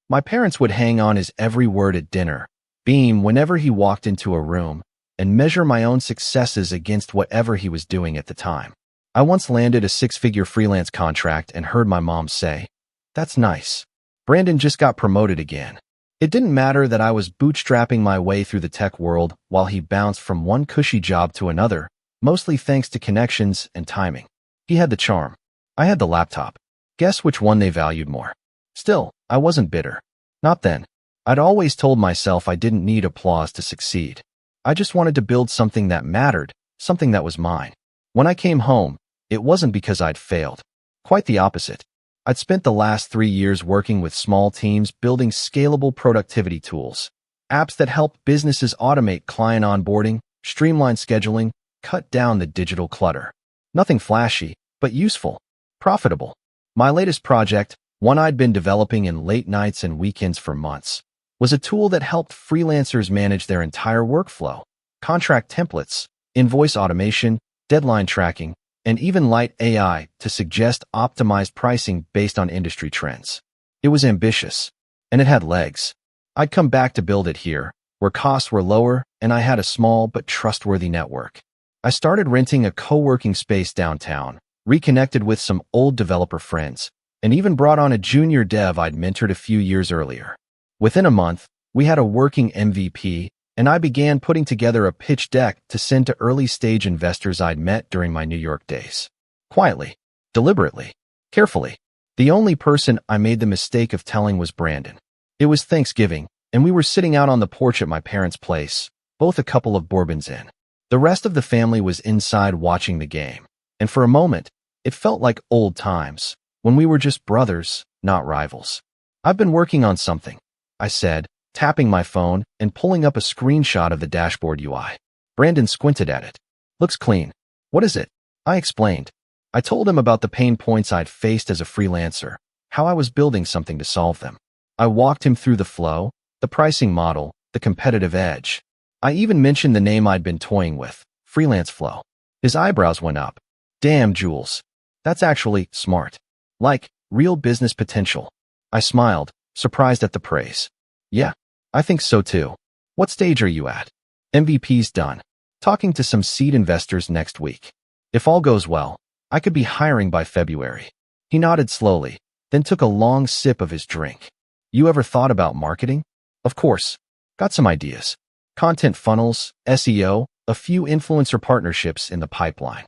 My parents would hang on his every word at dinner, beam whenever he walked into a room, and measure my own successes against whatever he was doing at the time. I once landed a 6-figure freelance contract and heard my mom say, "That's nice. Brandon just got promoted again." It didn't matter that I was bootstrapping my way through the tech world while he bounced from one cushy job to another, mostly thanks to connections and timing. He had the charm. I had the laptop. Guess which one they valued more? Still, I wasn't bitter. Not then. I'd always told myself I didn't need applause to succeed. I just wanted to build something that mattered, something that was mine. When I came home, it wasn't because I'd failed. Quite the opposite. I'd spent the last 3 years working with small teams building scalable productivity tools, apps that help businesses automate client onboarding, streamline scheduling, cut down the digital clutter. Nothing flashy, but useful, profitable. My latest project, one I'd been developing in late nights and weekends for months, was a tool that helped freelancers manage their entire workflow, contract templates, invoice automation, deadline tracking, and even light AI to suggest optimized pricing based on industry trends. It was ambitious, and it had legs. I'd come back to build it here, where costs were lower and I had a small but trustworthy network. I started renting a co-working space downtown, reconnected with some old developer friends, and even brought on a junior dev I'd mentored a few years earlier. Within a month, we had a working MVP, and I began putting together a pitch deck to send to early-stage investors I'd met during my New York days. Quietly, deliberately, carefully. The only person I made the mistake of telling was Brandon. It was Thanksgiving, and we were sitting out on the porch at my parents' place, both a couple of bourbons in. The rest of the family was inside watching the game, and for a moment, it felt like old times, when we were just brothers, not rivals. "I've been working on something," I said, tapping my phone and pulling up a screenshot of the dashboard UI. Brandon squinted at it. "Looks clean. What is it?" I explained. I told him about the pain points I'd faced as a freelancer, how I was building something to solve them. I walked him through the flow, the pricing model, the competitive edge. I even mentioned the name I'd been toying with, Freelance Flow. His eyebrows went up. "Damn, Jules. That's actually smart. Like, real business potential." I smiled, surprised at the praise. "Yeah, I think so too. What stage are you at?" "MVP's done. Talking to some seed investors next week. If all goes well, I could be hiring by February." He nodded slowly, then took a long sip of his drink. "You ever thought about marketing?" "Of course. Got some ideas. Content funnels, SEO, a few influencer partnerships in the pipeline."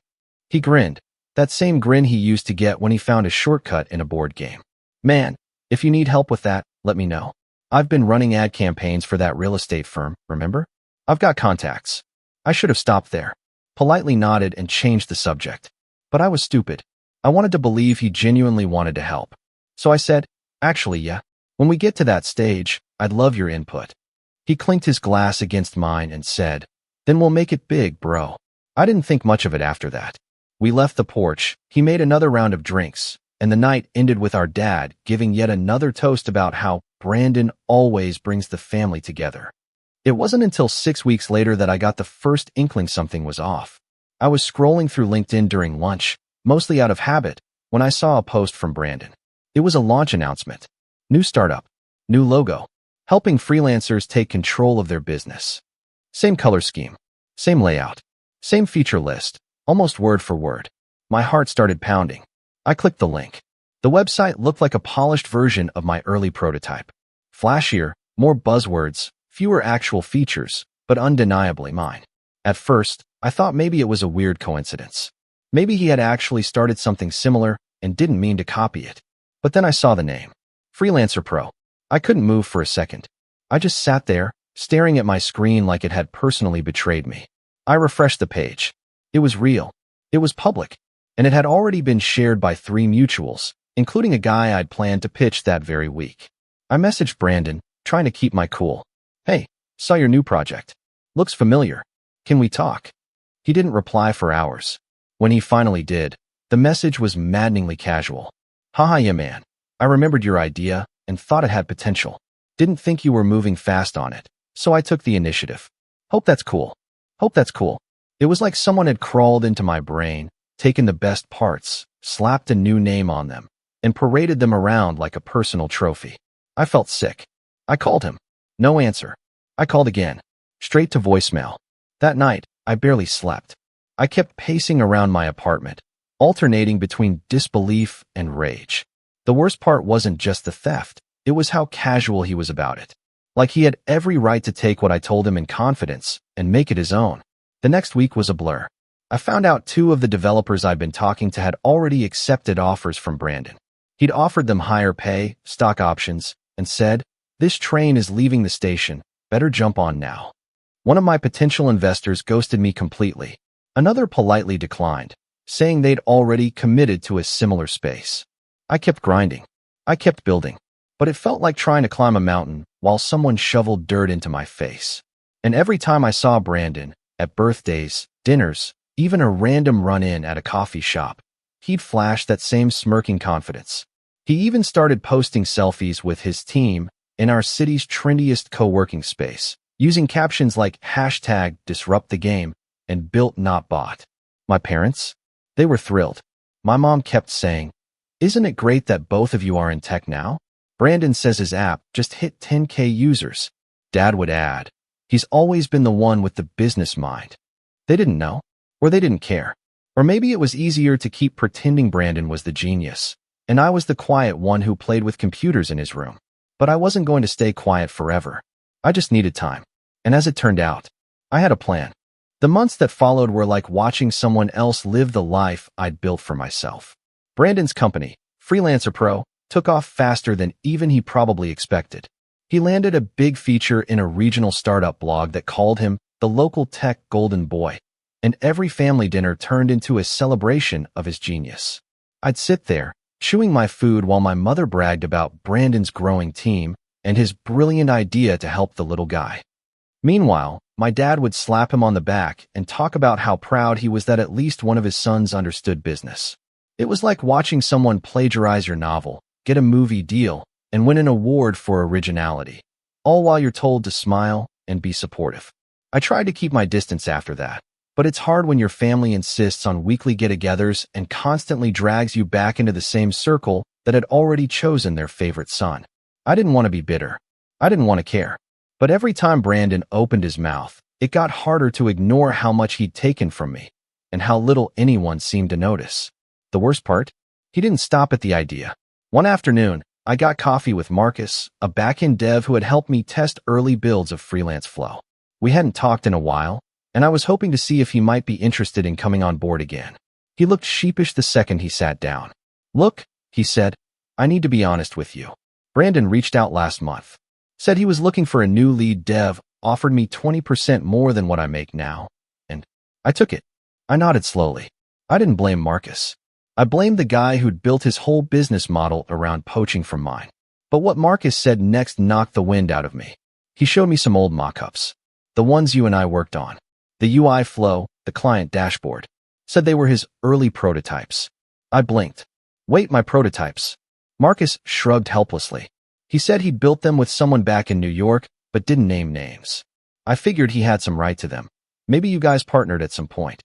He grinned, that same grin he used to get when he found a shortcut in a board game. "Man, if you need help with that, let me know. I've been running ad campaigns for that real estate firm, remember? I've got contacts." I should have stopped there, politely nodded and changed the subject. But I was stupid. I wanted to believe he genuinely wanted to help. So I said, "Actually, yeah. When we get to that stage, I'd love your input." He clinked his glass against mine and said, "Then we'll make it big, bro." I didn't think much of it after that. We left the porch, he made another round of drinks, and the night ended with our dad giving yet another toast about how Brandon always brings the family together. It wasn't until 6 weeks later that I got the first inkling something was off. I was scrolling through LinkedIn during lunch, mostly out of habit, when I saw a post from Brandon. It was a launch announcement. New startup. New logo. Helping freelancers take control of their business. Same color scheme. Same layout. Same feature list. Almost word for word. My heart started pounding. I clicked the link. The website looked like a polished version of my early prototype. Flashier, more buzzwords, fewer actual features, but undeniably mine. At first, I thought maybe it was a weird coincidence. Maybe he had actually started something similar and didn't mean to copy it. But then I saw the name. Freelancer Pro. I couldn't move for a second. I just sat there, staring at my screen like it had personally betrayed me. I refreshed the page. It was real. It was public. And it had already been shared by 3 mutuals, including a guy I'd planned to pitch that very week. I messaged Brandon, trying to keep my cool. "Hey, saw your new project. Looks familiar. Can we talk?" He didn't reply for hours. When he finally did, the message was maddeningly casual. "Haha, yeah man. I remembered your idea and thought it had potential. Didn't think you were moving fast on it, so I took the initiative. Hope that's cool. Hope that's cool." It was like someone had crawled into my brain, taken the best parts, slapped a new name on them, and paraded them around like a personal trophy. I felt sick. I called him. No answer. I called again. Straight to voicemail. That night, I barely slept. I kept pacing around my apartment, alternating between disbelief and rage. The worst part wasn't just the theft. It was how casual he was about it. Like he had every right to take what I told him in confidence and make it his own. The next week was a blur. I found out 2 of the developers I'd been talking to had already accepted offers from Brandon. He'd offered them higher pay, stock options, and said, "This train is leaving the station. Better jump on now." One of my potential investors ghosted me completely. Another politely declined, saying they'd already committed to a similar space. I kept grinding. I kept building. But it felt like trying to climb a mountain while someone shoveled dirt into my face. And every time I saw Brandon, at birthdays, dinners, even a random run-in at a coffee shop, he'd flash that same smirking confidence. He even started posting selfies with his team in our city's trendiest co-working space, using captions like #DisruptTheGame and "Built Not Bought." My parents? They were thrilled. My mom kept saying, "Isn't it great that both of you are in tech now? Brandon says his app just hit 10K users." Dad would add, "He's always been the one with the business mind." They didn't know, or they didn't care. Or maybe it was easier to keep pretending Brandon was the genius, and I was the quiet one who played with computers in his room. But I wasn't going to stay quiet forever. I just needed time. And as it turned out, I had a plan. The months that followed were like watching someone else live the life I'd built for myself. Brandon's company, Freelancer Pro, took off faster than even he probably expected. He landed a big feature in a regional startup blog that called him the local tech golden boy, and every family dinner turned into a celebration of his genius. I'd sit there, chewing my food while my mother bragged about Brandon's growing team and his brilliant idea to help the little guy. Meanwhile, my dad would slap him on the back and talk about how proud he was that at least one of his sons understood business. It was like watching someone plagiarize your novel, get a movie deal, and win an award for originality, all while you're told to smile and be supportive. I tried to keep my distance after that, but it's hard when your family insists on weekly get-togethers and constantly drags you back into the same circle that had already chosen their favorite son. I didn't want to be bitter. I didn't want to care. But every time Brandon opened his mouth, it got harder to ignore how much he'd taken from me and how little anyone seemed to notice. The worst part? He didn't stop at the idea. One afternoon, I got coffee with Marcus, a back-end dev who had helped me test early builds of Freelance Flow. We hadn't talked in a while, and I was hoping to see if he might be interested in coming on board again. He looked sheepish the second he sat down. "Look," he said, "I need to be honest with you. Brandon reached out last month. Said he was looking for a new lead dev, offered me 20% more than what I make now, and I took it." I nodded slowly. I didn't blame Marcus. I blamed the guy who'd built his whole business model around poaching from mine. But what Marcus said next knocked the wind out of me. He showed me some old mock-ups, the ones you and I worked on. The UI flow, the client dashboard. Said they were his early prototypes. I blinked. "Wait, my prototypes?" Marcus shrugged helplessly. He said he'd built them with someone back in New York, but didn't name names. I figured he had some right to them. Maybe you guys partnered at some point.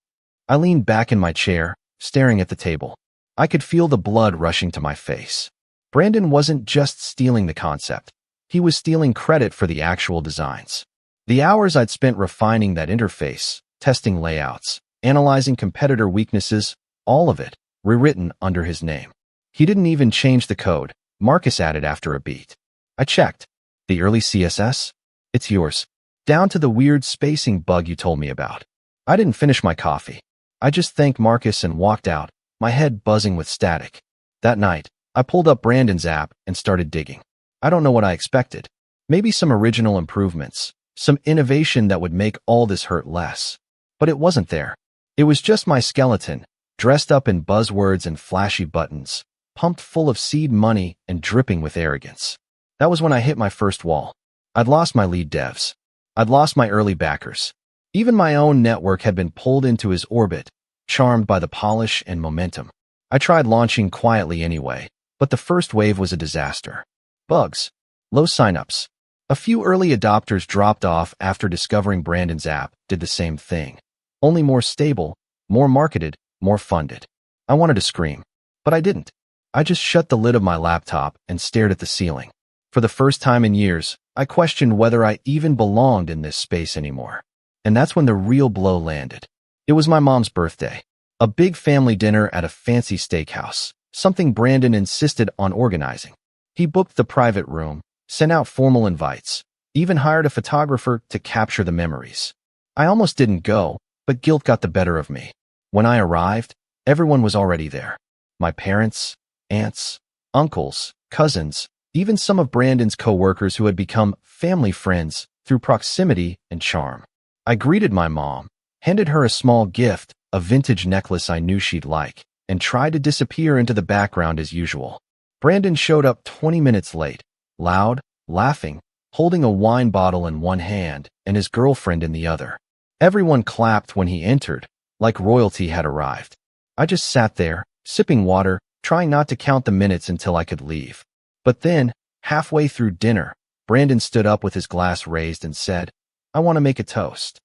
I leaned back in my chair, staring at the table. I could feel the blood rushing to my face. Brandon wasn't just stealing the concept. He was stealing credit for the actual designs. The hours I'd spent refining that interface, testing layouts, analyzing competitor weaknesses, all of it, rewritten under his name. He didn't even change the code. Marcus added after a beat. I checked. "The early CSS? It's yours. Down to the weird spacing bug you told me about." I didn't finish my coffee. I just thanked Marcus and walked out, my head buzzing with static. That night, I pulled up Brandon's app and started digging. I don't know what I expected. Maybe some original improvements, some innovation that would make all this hurt less. But it wasn't there. It was just my skeleton, dressed up in buzzwords and flashy buttons, pumped full of seed money and dripping with arrogance. That was when I hit my first wall. I'd lost my lead devs. I'd lost my early backers. Even my own network had been pulled into his orbit, charmed by the polish and momentum. I tried launching quietly anyway, but the first wave was a disaster. Bugs. Low signups. A few early adopters dropped off after discovering Brandon's app did the same thing. Only more stable, more marketed, more funded. I wanted to scream, but I didn't. I just shut the lid of my laptop and stared at the ceiling. For the first time in years, I questioned whether I even belonged in this space anymore. And that's when the real blow landed. It was my mom's birthday. A big family dinner at a fancy steakhouse, something Brandon insisted on organizing. He booked the private room, sent out formal invites, even hired a photographer to capture the memories. I almost didn't go, but guilt got the better of me. When I arrived, everyone was already there. My parents, aunts, uncles, cousins, even some of Brandon's co-workers who had become family friends through proximity and charm. I greeted my mom, handed her a small gift, a vintage necklace I knew she'd like, and tried to disappear into the background as usual. Brandon showed up 20 minutes late, loud, laughing, holding a wine bottle in one hand and his girlfriend in the other. Everyone clapped when he entered, like royalty had arrived. I just sat there, sipping water, trying not to count the minutes until I could leave. But then, halfway through dinner, Brandon stood up with his glass raised and said, "I want to make a toast."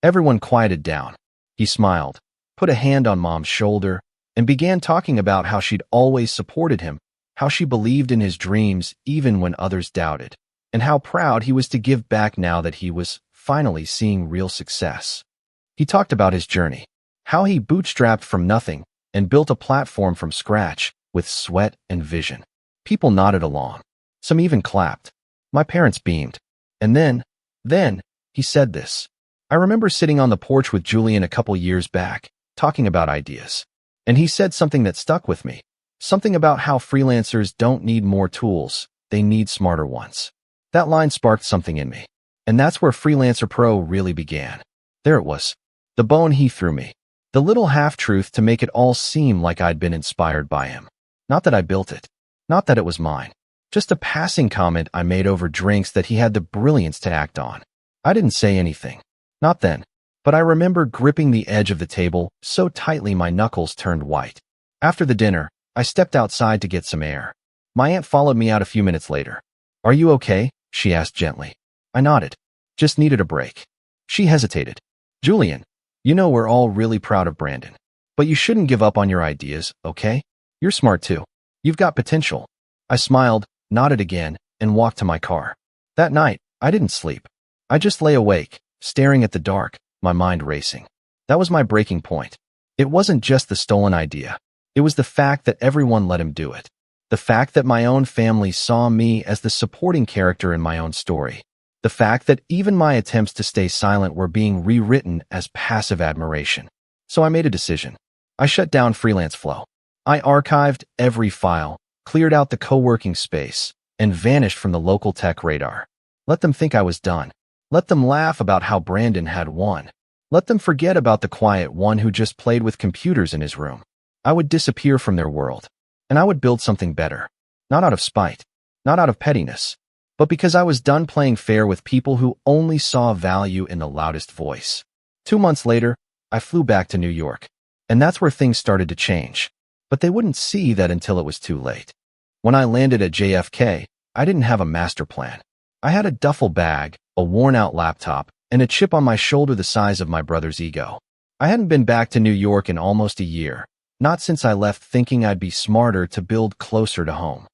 Everyone quieted down. He smiled, put a hand on Mom's shoulder, and began talking about how she'd always supported him, how she believed in his dreams even when others doubted, and how proud he was to give back now that he was finally seeing real success. He talked about his journey, how he bootstrapped from nothing and built a platform from scratch with sweat and vision. People nodded along. Some even clapped. My parents beamed. And then, he said this. I remember sitting on the porch with Julian a couple years back, talking about ideas. And he said something that stuck with me. Something about how freelancers don't need more tools, they need smarter ones. That line sparked something in me. And that's where Freelancer Pro really began. There it was. The bone he threw me. The little half-truth to make it all seem like I'd been inspired by him. Not that I built it. Not that it was mine. Just a passing comment I made over drinks that he had the brilliance to act on. I didn't say anything. Not then. But I remember gripping the edge of the table so tightly my knuckles turned white. After the dinner, I stepped outside to get some air. My aunt followed me out a few minutes later. "Are you okay?" she asked gently. I nodded. Just needed a break. She hesitated. "Julian, you know we're all really proud of Brandon. But you shouldn't give up on your ideas, okay? You're smart too. You've got potential." I smiled, nodded again, and walked to my car. That night, I didn't sleep. I just lay awake, staring at the dark, my mind racing. That was my breaking point. It wasn't just the stolen idea. It was the fact that everyone let him do it. The fact that my own family saw me as the supporting character in my own story. The fact that even my attempts to stay silent were being rewritten as passive admiration. So I made a decision. I shut down Freelance Flow. I archived every file, cleared out the co-working space, and vanished from the local tech radar. Let them think I was done. Let them laugh about how Brandon had won. Let them forget about the quiet one who just played with computers in his room. I would disappear from their world, and I would build something better. Not out of spite, not out of pettiness, but because I was done playing fair with people who only saw value in the loudest voice. 2 months later, I flew back to New York, and that's where things started to change. But they wouldn't see that until it was too late. When I landed at JFK, I didn't have a master plan. I had a duffel bag, a worn-out laptop, and a chip on my shoulder the size of my brother's ego. I hadn't been back to New York in almost a year, not since I left thinking I'd be smarter to build closer to home.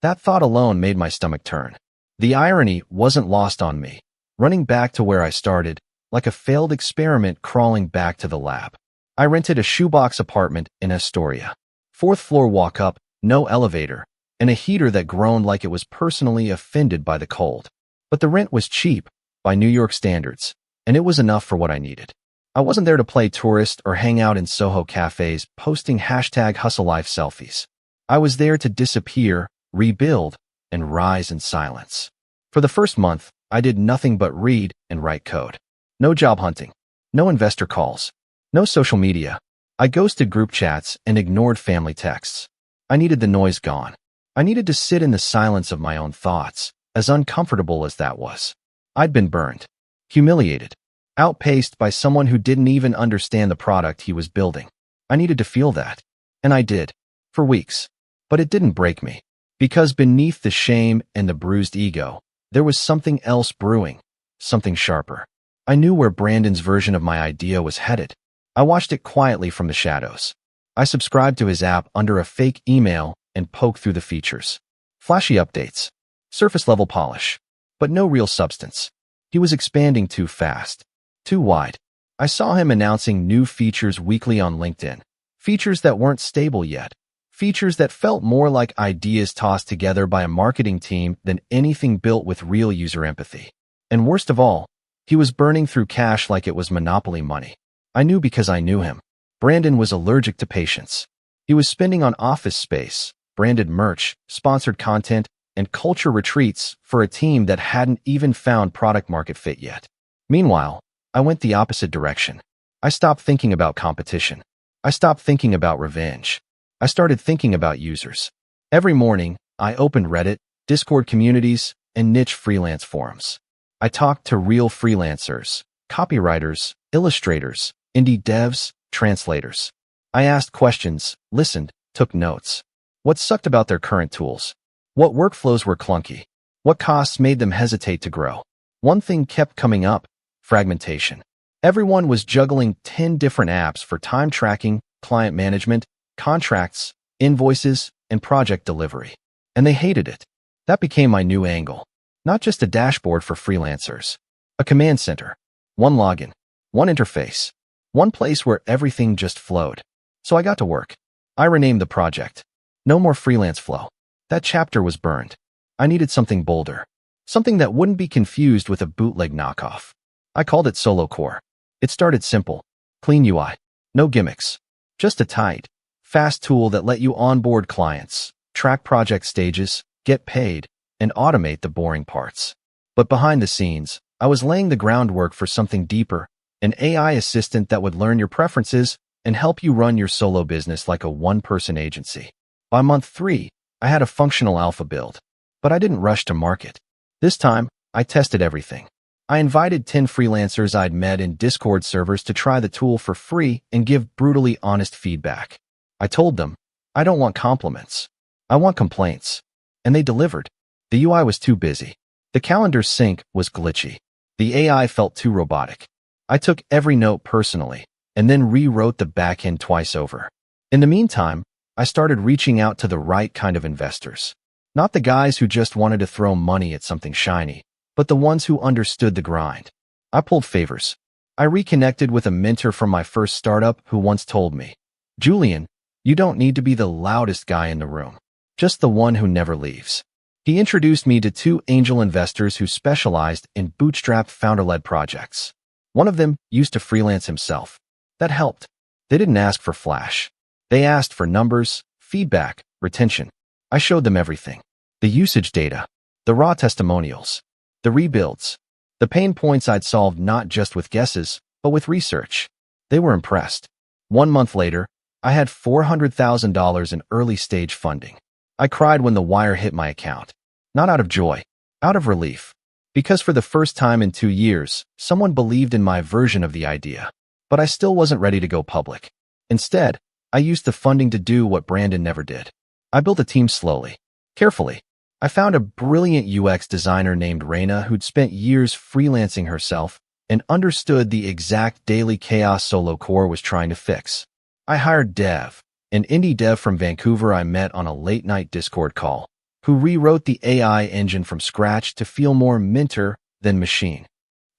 That thought alone made my stomach turn. The irony wasn't lost on me, running back to where I started, like a failed experiment crawling back to the lab. I rented a shoebox apartment in Astoria. 4th floor walk-up, no elevator, and a heater that groaned like it was personally offended by the cold. But the rent was cheap, by New York standards, and it was enough for what I needed. I wasn't there to play tourist or hang out in Soho cafes posting #HustleLife selfies. I was there to disappear, rebuild, and rise in silence. For the first month, I did nothing but read and write code. No job hunting, no investor calls, no social media. I ghosted group chats and ignored family texts. I needed the noise gone. I needed to sit in the silence of my own thoughts, as uncomfortable as that was. I'd been burned, humiliated, outpaced by someone who didn't even understand the product he was building. I needed to feel that. And I did, for weeks. But it didn't break me. Because beneath the shame and the bruised ego, there was something else brewing, something sharper. I knew where Brandon's version of my idea was headed. I watched it quietly from the shadows. I subscribed to his app under a fake email and poked through the features. Flashy updates, surface-level polish, but no real substance. He was expanding too fast, too wide. I saw him announcing new features weekly on LinkedIn, features that weren't stable yet, features that felt more like ideas tossed together by a marketing team than anything built with real user empathy. And worst of all, he was burning through cash like it was monopoly money. I knew because I knew him. Brandon was allergic to patience. He was spending on office space, branded merch, sponsored content, and culture retreats for a team that hadn't even found product market fit yet. Meanwhile, I went the opposite direction. I stopped thinking about competition. I stopped thinking about revenge. I started thinking about users. Every morning, I opened Reddit, Discord communities, and niche freelance forums. I talked to real freelancers, copywriters, illustrators, indie devs, translators. I asked questions, listened, took notes. What sucked about their current tools? What workflows were clunky? What costs made them hesitate to grow? One thing kept coming up: fragmentation. Everyone was juggling 10 different apps for time tracking, client management, contracts, invoices, and project delivery. And they hated it. That became my new angle. Not just a dashboard for freelancers. A command center. One login. One interface. One place where everything just flowed. So I got to work. I renamed the project. No more Freelance Flow. That chapter was burned. I needed something bolder. Something that wouldn't be confused with a bootleg knockoff. I called it Solo Core. It started simple. Clean UI. No gimmicks. Just a tight, fast tool that let you onboard clients, track project stages, get paid, and automate the boring parts. But behind the scenes, I was laying the groundwork for something deeper, an AI assistant that would learn your preferences and help you run your solo business like a one-person agency. By month 3, I had a functional alpha build, but I didn't rush to market. This time, I tested everything. I invited 10 freelancers I'd met in Discord servers to try the tool for free and give brutally honest feedback. I told them, I don't want compliments. I want complaints. And they delivered. The UI was too busy. The calendar sync was glitchy. The AI felt too robotic. I took every note personally and then rewrote the backend twice over. In the meantime, I started reaching out to the right kind of investors. Not the guys who just wanted to throw money at something shiny, but the ones who understood the grind. I pulled favors. I reconnected with a mentor from my first startup who once told me, Julian, you don't need to be the loudest guy in the room, just the one who never leaves. He introduced me to 2 angel investors who specialized in bootstrap founder-led projects. One of them used to freelance himself. That helped. They didn't ask for flash. They asked for numbers, feedback, retention. I showed them everything. The usage data, the raw testimonials, the rebuilds, the pain points I'd solved not just with guesses, but with research. They were impressed. 1 month later, I had $400,000 in early-stage funding. I cried when the wire hit my account. Not out of joy, out of relief. Because for the first time in 2 years, someone believed in my version of the idea. But I still wasn't ready to go public. Instead, I used the funding to do what Brandon never did. I built a team slowly, carefully. I found a brilliant UX designer named Raina who'd spent years freelancing herself and understood the exact daily chaos Solo Core was trying to fix. I hired Dev, an indie dev from Vancouver I met on a late-night Discord call, who rewrote the AI engine from scratch to feel more mentor than machine.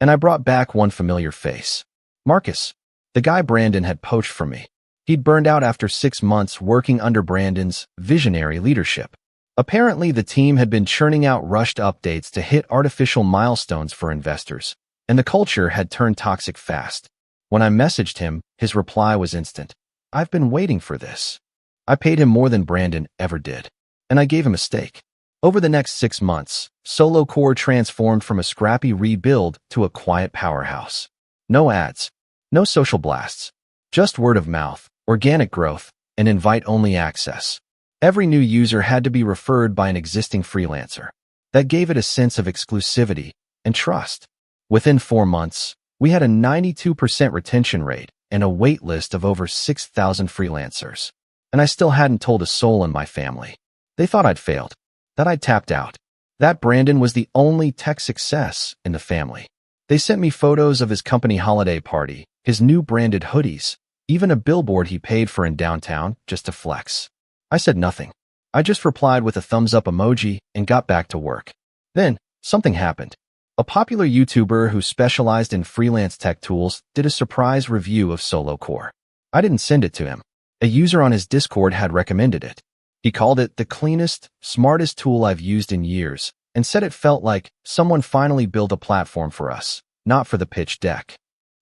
And I brought back one familiar face. Marcus, the guy Brandon had poached from me. He'd burned out after 6 months working under Brandon's visionary leadership. Apparently, the team had been churning out rushed updates to hit artificial milestones for investors, and the culture had turned toxic fast. When I messaged him, his reply was instant. I've been waiting for this. I paid him more than Brandon ever did, and I gave him a stake. Over the next 6 months, Solo Core transformed from a scrappy rebuild to a quiet powerhouse. No ads, no social blasts, just word of mouth, organic growth, and invite-only access. Every new user had to be referred by an existing freelancer. That gave it a sense of exclusivity and trust. Within 4 months, we had a 92% retention rate and a wait list of over 6,000 freelancers. And I still hadn't told a soul in my family. They thought I'd failed, that I'd tapped out, that Brandon was the only tech success in the family. They sent me photos of his company holiday party, his new branded hoodies, even a billboard he paid for in downtown just to flex. I said nothing. I just replied with a thumbs-up emoji and got back to work. Then, something happened. A popular YouTuber who specialized in freelance tech tools did a surprise review of Solo Core. I didn't send it to him. A user on his Discord had recommended it. He called it the cleanest, smartest tool I've used in years and said it felt like someone finally built a platform for us, not for the pitch deck.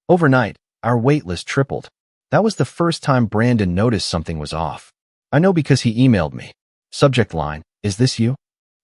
Overnight, our waitlist tripled. That was the first time Brandon noticed something was off. I know because he emailed me. Subject line, is this you?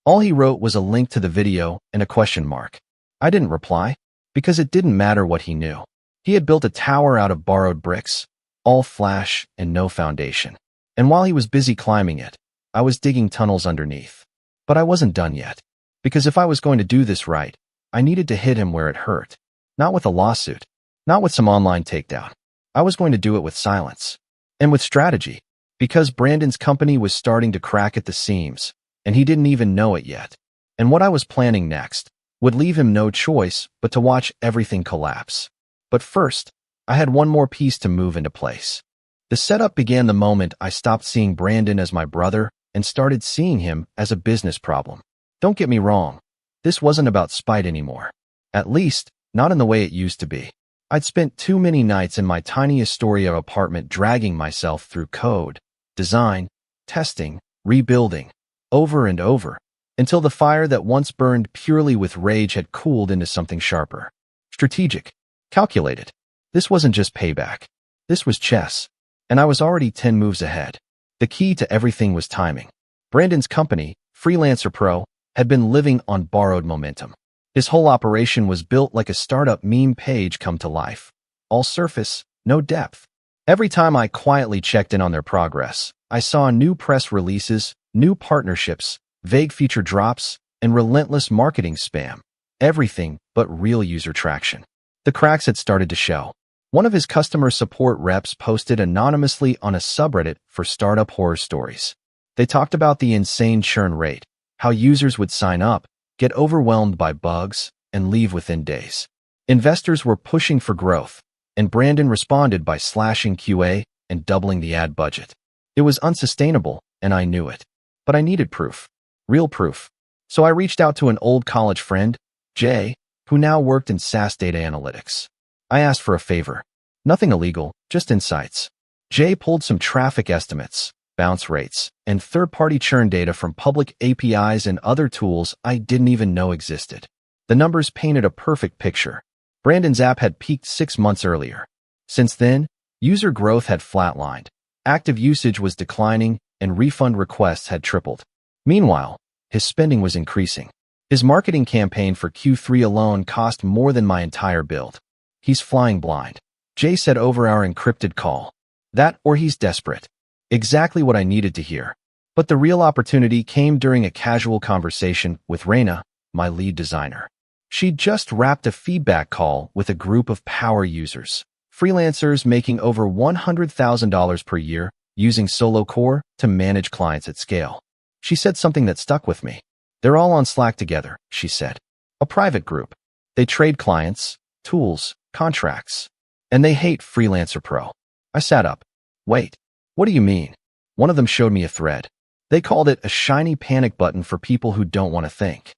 All he wrote was a link to the video and a question mark. I didn't reply, because it didn't matter what he knew. He had built a tower out of borrowed bricks, all flash and no foundation. And while he was busy climbing it, I was digging tunnels underneath. But I wasn't done yet. Because if I was going to do this right, I needed to hit him where it hurt. Not with a lawsuit. Not with some online takedown. I was going to do it with silence. And with strategy. Because Brandon's company was starting to crack at the seams, and he didn't even know it yet. And what I was planning next would leave him no choice but to watch everything collapse. But first, I had one more piece to move into place. The setup began the moment I stopped seeing Brandon as my brother and started seeing him as a business problem. Don't get me wrong, this wasn't about spite anymore. At least, not in the way it used to be. I'd spent too many nights in my tiny Astoria apartment dragging myself through code, design, testing, rebuilding, over and over, until the fire that once burned purely with rage had cooled into something sharper. Strategic. Calculated. This wasn't just payback. This was chess. And I was already 10 moves ahead. The key to everything was timing. Brandon's company, Freelancer Pro, had been living on borrowed momentum. His whole operation was built like a startup meme page come to life. All surface, no depth. Every time I quietly checked in on their progress, I saw new press releases, new partnerships, vague feature drops, and relentless marketing spam. Everything but real user traction. The cracks had started to show. One of his customer support reps posted anonymously on a subreddit for startup horror stories. They talked about the insane churn rate, how users would sign up, get overwhelmed by bugs, and leave within days. Investors were pushing for growth, and Brandon responded by slashing QA and doubling the ad budget. It was unsustainable, and I knew it. But I needed proof. Real proof. So I reached out to an old college friend, Jay, who now worked in SaaS data analytics. I asked for a favor. Nothing illegal, just insights. Jay pulled some traffic estimates, bounce rates, and third-party churn data from public APIs and other tools I didn't even know existed. The numbers painted a perfect picture. Brandon's app had peaked 6 months earlier. Since then, user growth had flatlined. Active usage was declining, and refund requests had tripled. Meanwhile, his spending was increasing. His marketing campaign for Q3 alone cost more than my entire build. He's flying blind. Jay said over our encrypted call. That or he's desperate. Exactly what I needed to hear. But the real opportunity came during a casual conversation with Raina, my lead designer. She'd just wrapped a feedback call with a group of power users, freelancers making over $100,000 per year using Solo Core to manage clients at scale. She said something that stuck with me. They're all on Slack together, she said. A private group. They trade clients, tools, contracts. And they hate Freelancer Pro. I sat up. Wait, what do you mean? One of them showed me a thread. They called it a shiny panic button for people who don't want to think.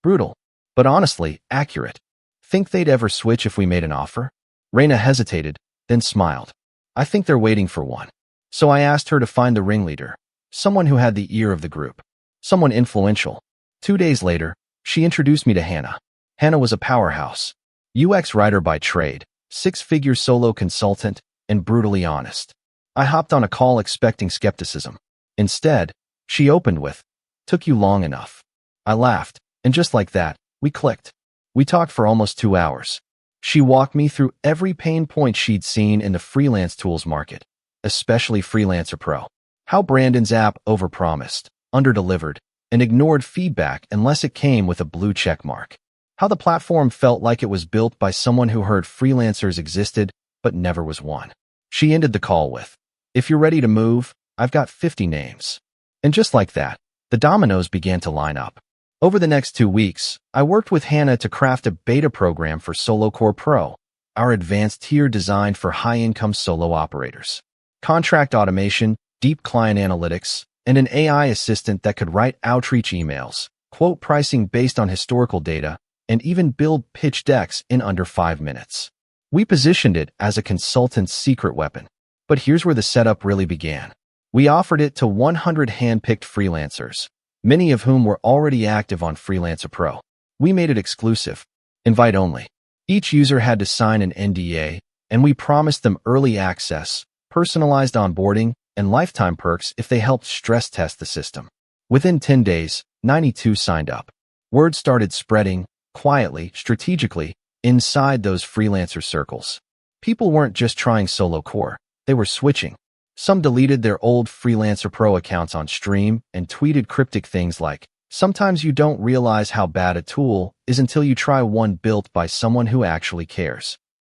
Brutal, but honestly, accurate. Think they'd ever switch if we made an offer? Raina hesitated, then smiled. I think they're waiting for one. So I asked her to find the ringleader, someone who had the ear of the group, someone influential. 2 days later, she introduced me to Hannah. Hannah was a powerhouse. UX writer by trade, 6-figure solo consultant, and brutally honest. I hopped on a call expecting skepticism. Instead, she opened with, "Took you long enough." I laughed, and just like that, we clicked. We talked for almost 2 hours. She walked me through every pain point she'd seen in the freelance tools market, especially Freelancer Pro. How Brandon's app overpromised, underdelivered, and ignored feedback unless it came with a blue check mark. How the platform felt like it was built by someone who heard freelancers existed but never was one. She ended the call with, "If you're ready to move, I've got 50 names." And just like that, the dominoes began to line up. Over the next 2 weeks, I worked with Hannah to craft a beta program for Solo Core Pro, our advanced tier designed for high-income solo operators. Contract automation, deep client analytics, and an AI assistant that could write outreach emails, quote pricing based on historical data, and even build pitch decks in under 5 minutes. We positioned it as a consultant's secret weapon. But here's where the setup really began. We offered it to 100 hand-picked freelancers, many of whom were already active on Freelancer Pro. We made it exclusive, invite only. Each user had to sign an NDA, and we promised them early access, personalized onboarding, and lifetime perks if they helped stress test the system. Within 10 days, 92 signed up. Word started spreading, quietly, strategically, inside those freelancer circles. People weren't just trying Solo Core, they were switching. Some deleted their old Freelancer Pro accounts on stream and tweeted cryptic things like, "Sometimes you don't realize how bad a tool is until you try one built by someone who actually cares."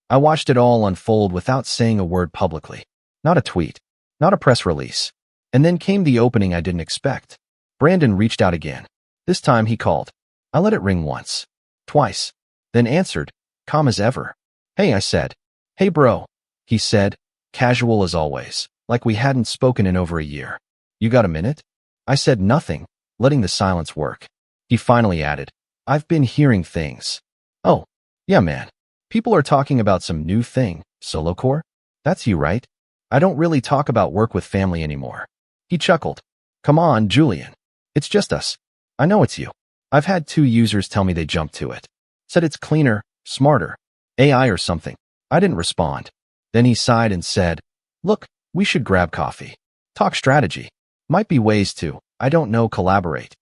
I watched it all unfold without saying a word publicly. Not a tweet, not a press release. And then came the opening I didn't expect. Brandon reached out again. This time he called. I let it ring once, twice, then answered, calm as ever. "Hey," I said. "Hey, bro," he said, casual as always, like we hadn't spoken in over a year. "You got a minute?" I said nothing, letting the silence work. He finally added, "I've been hearing things." "Oh, yeah, man. People are talking about some new thing, Solo Core? That's you, right? I don't really talk about work with family anymore." He chuckled. "Come on, Julian. It's just us. I know it's you. I've had 2 users tell me they jumped to it. Said it's cleaner, smarter, AI or something." I didn't respond. Then he sighed and said, "Look, we should grab coffee. Talk strategy. Might be ways to, I don't know, collaborate."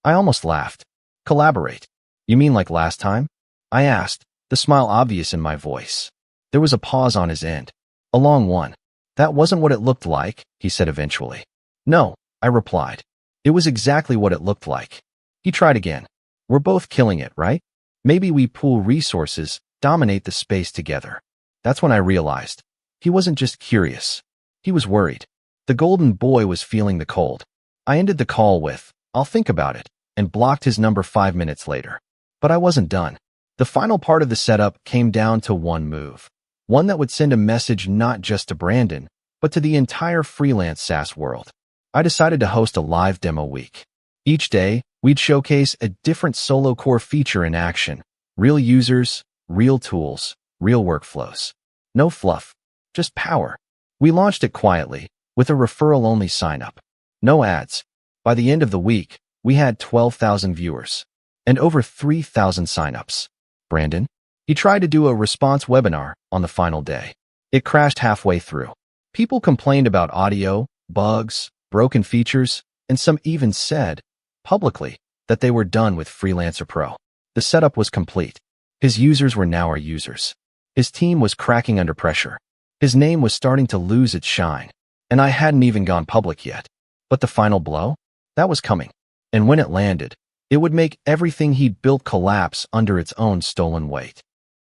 I almost laughed. Collaborate. You mean like last time? I asked, the smile obvious in my voice. There was a pause on his end. A long one. That wasn't what it looked like, he said eventually. No, I replied. It was exactly what it looked like. He tried again. We're both killing it, right? Maybe we pool resources, dominate the space together. That's when I realized. He wasn't just curious. He was worried. The golden boy was feeling the cold. I ended the call with, I'll think about it, and blocked his number 5 minutes later. But I wasn't done. The final part of the setup came down to one move. One that would send a message not just to Brandon, but to the entire freelance SaaS world. I decided to host a live demo week. Each day, we'd showcase a different solo core feature in action. Real users, real tools, real workflows. No fluff, just power. We launched it quietly, with a referral-only sign-up. No ads. By the end of the week, we had 12,000 viewers and over 3,000 signups. Brandon? He tried to do a response webinar on the final day. It crashed halfway through. People complained about audio, bugs, broken features, and some even said, publicly, that they were done with Freelancer Pro. The setup was complete. His users were now our users. His team was cracking under pressure. His name was starting to lose its shine. And I hadn't even gone public yet. But the final blow? That was coming. And when it landed, it would make everything he'd built collapse under its own stolen weight.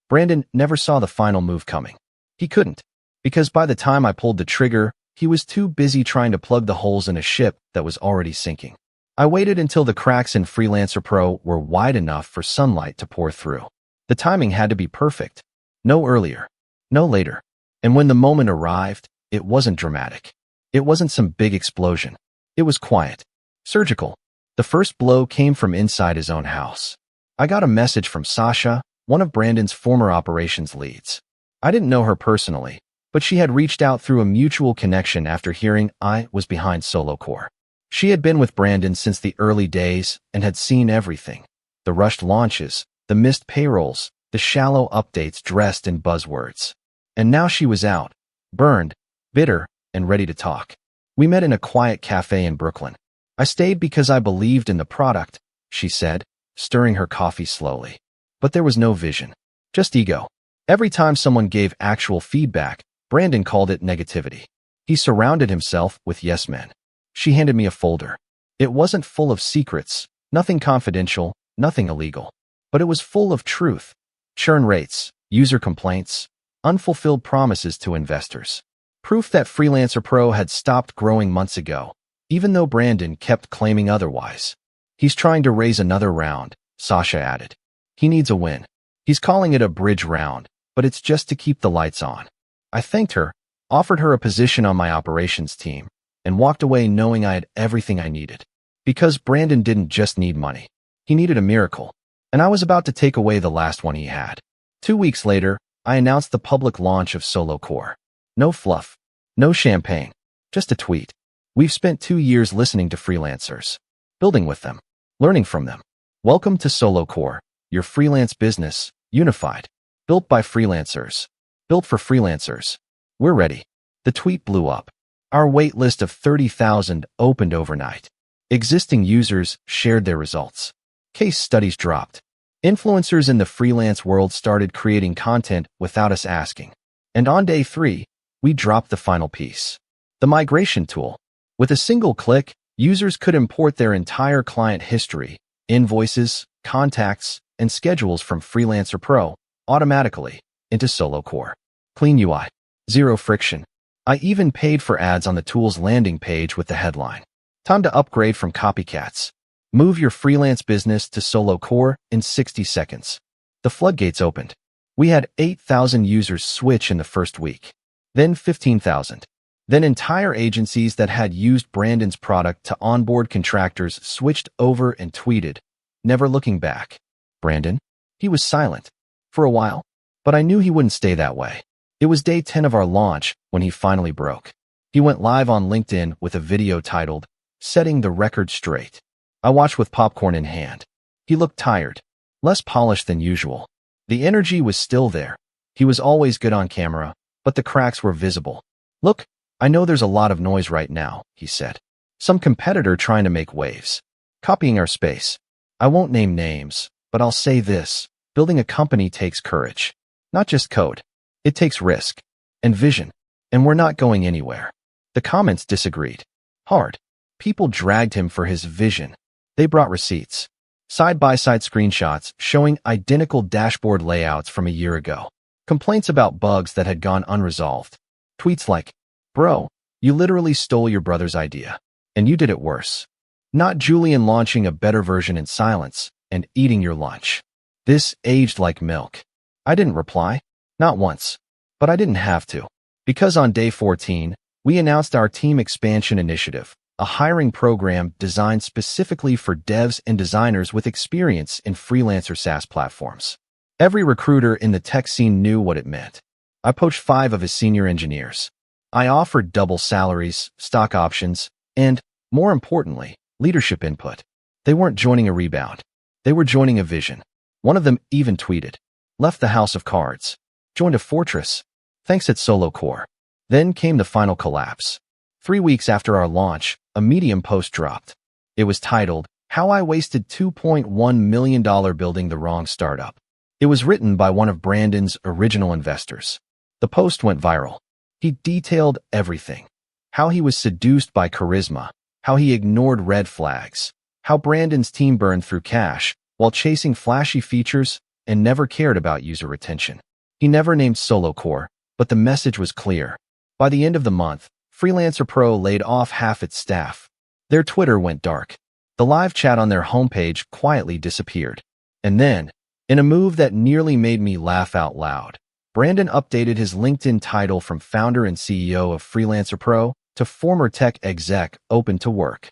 Brandon never saw the final move coming. He couldn't. Because by the time I pulled the trigger, he was too busy trying to plug the holes in a ship that was already sinking. I waited until the cracks in Freelancer Pro were wide enough for sunlight to pour through. The timing had to be perfect. No earlier. No later. And when the moment arrived, it wasn't dramatic. It wasn't some big explosion. It was quiet. Surgical. The first blow came from inside his own house. I got a message from Sasha, one of Brandon's former operations leads. I didn't know her personally, but she had reached out through a mutual connection after hearing I was behind Solo Core. She had been with Brandon since the early days and had seen everything. The rushed launches, the missed payrolls, the shallow updates dressed in buzzwords. And now she was out, burned, bitter, and ready to talk. We met in a quiet cafe in Brooklyn. I stayed because I believed in the product, she said, stirring her coffee slowly. But there was no vision, just ego. Every time someone gave actual feedback, Brandon called it negativity. He surrounded himself with yes men. She handed me a folder. It wasn't full of secrets, nothing confidential, nothing illegal. But it was full of truth. Churn rates, user complaints, unfulfilled promises to investors. Proof that Freelancer Pro had stopped growing months ago, even though Brandon kept claiming otherwise. He's trying to raise another round, Sasha added. He needs a win. He's calling it a bridge round, but it's just to keep the lights on. I thanked her, offered her a position on my operations team, and walked away knowing I had everything I needed. Because Brandon didn't just need money. He needed a miracle. And I was about to take away the last one he had. 2 weeks later, I announced the public launch of Solo Core. No fluff. No champagne. Just a tweet. We've spent 2 years listening to freelancers. Building with them. Learning from them. Welcome to Solo Core, your freelance business, unified. Built by freelancers. Built for freelancers. We're ready. The tweet blew up. Our wait list of 30,000 opened overnight. Existing users shared their results. Case studies dropped. Influencers in the freelance world started creating content without us asking. And on day 3, we dropped the final piece. The migration tool. With a single click, users could import their entire client history, invoices, contacts, and schedules from Freelancer Pro automatically into Solo Core. Clean UI. Zero friction. I even paid for ads on the tool's landing page with the headline. Time to upgrade from copycats. Move your freelance business to Solo Core in 60 seconds. The floodgates opened. We had 8,000 users switch in the first week. Then 15,000. Then entire agencies that had used Brandon's product to onboard contractors switched over and tweeted, never looking back. Brandon? He was silent. For a while. But I knew he wouldn't stay that way. It was day 10 of our launch when he finally broke. He went live on LinkedIn with a video titled, Setting the Record Straight. I watched with popcorn in hand. He looked tired. Less polished than usual. The energy was still there. He was always good on camera, but the cracks were visible. Look, I know there's a lot of noise right now, he said. Some competitor trying to make waves. Copying our space. I won't name names, but I'll say this. Building a company takes courage. Not just code. It takes risk and vision. And we're not going anywhere. The comments disagreed. Hard. People dragged him for his vision. They brought receipts. Side-by-side screenshots showing identical dashboard layouts from a year ago. Complaints about bugs that had gone unresolved. Tweets like, "Bro, you literally stole your brother's idea. And you did it worse." Not Julian launching a better version in silence and eating your lunch. This aged like milk. I didn't reply. Not once. But I didn't have to. Because on day 14, we announced our team expansion initiative, a hiring program designed specifically for devs and designers with experience in freelancer SaaS platforms. Every recruiter in the tech scene knew what it meant. I poached 5 of his senior engineers. I offered double salaries, stock options, and, more importantly, leadership input. They weren't joining a rebound. They were joining a vision. One of them even tweeted, "Left the house of cards. Joined a fortress. Thanks at Solo Core." Then came the final collapse. 3 weeks after our launch, a Medium post dropped. It was titled, "How I Wasted $2.1 million Building the Wrong Startup." It was written by one of Brandon's original investors. The post went viral. He detailed everything. How he was seduced by charisma, how he ignored red flags, how Brandon's team burned through cash while chasing flashy features and never cared about user retention. He never named Solo Core, but the message was clear. By the end of the month, Freelancer Pro laid off half its staff. Their Twitter went dark. The live chat on their homepage quietly disappeared. And then, in a move that nearly made me laugh out loud, Brandon updated his LinkedIn title from founder and CEO of Freelancer Pro to former tech exec open to work.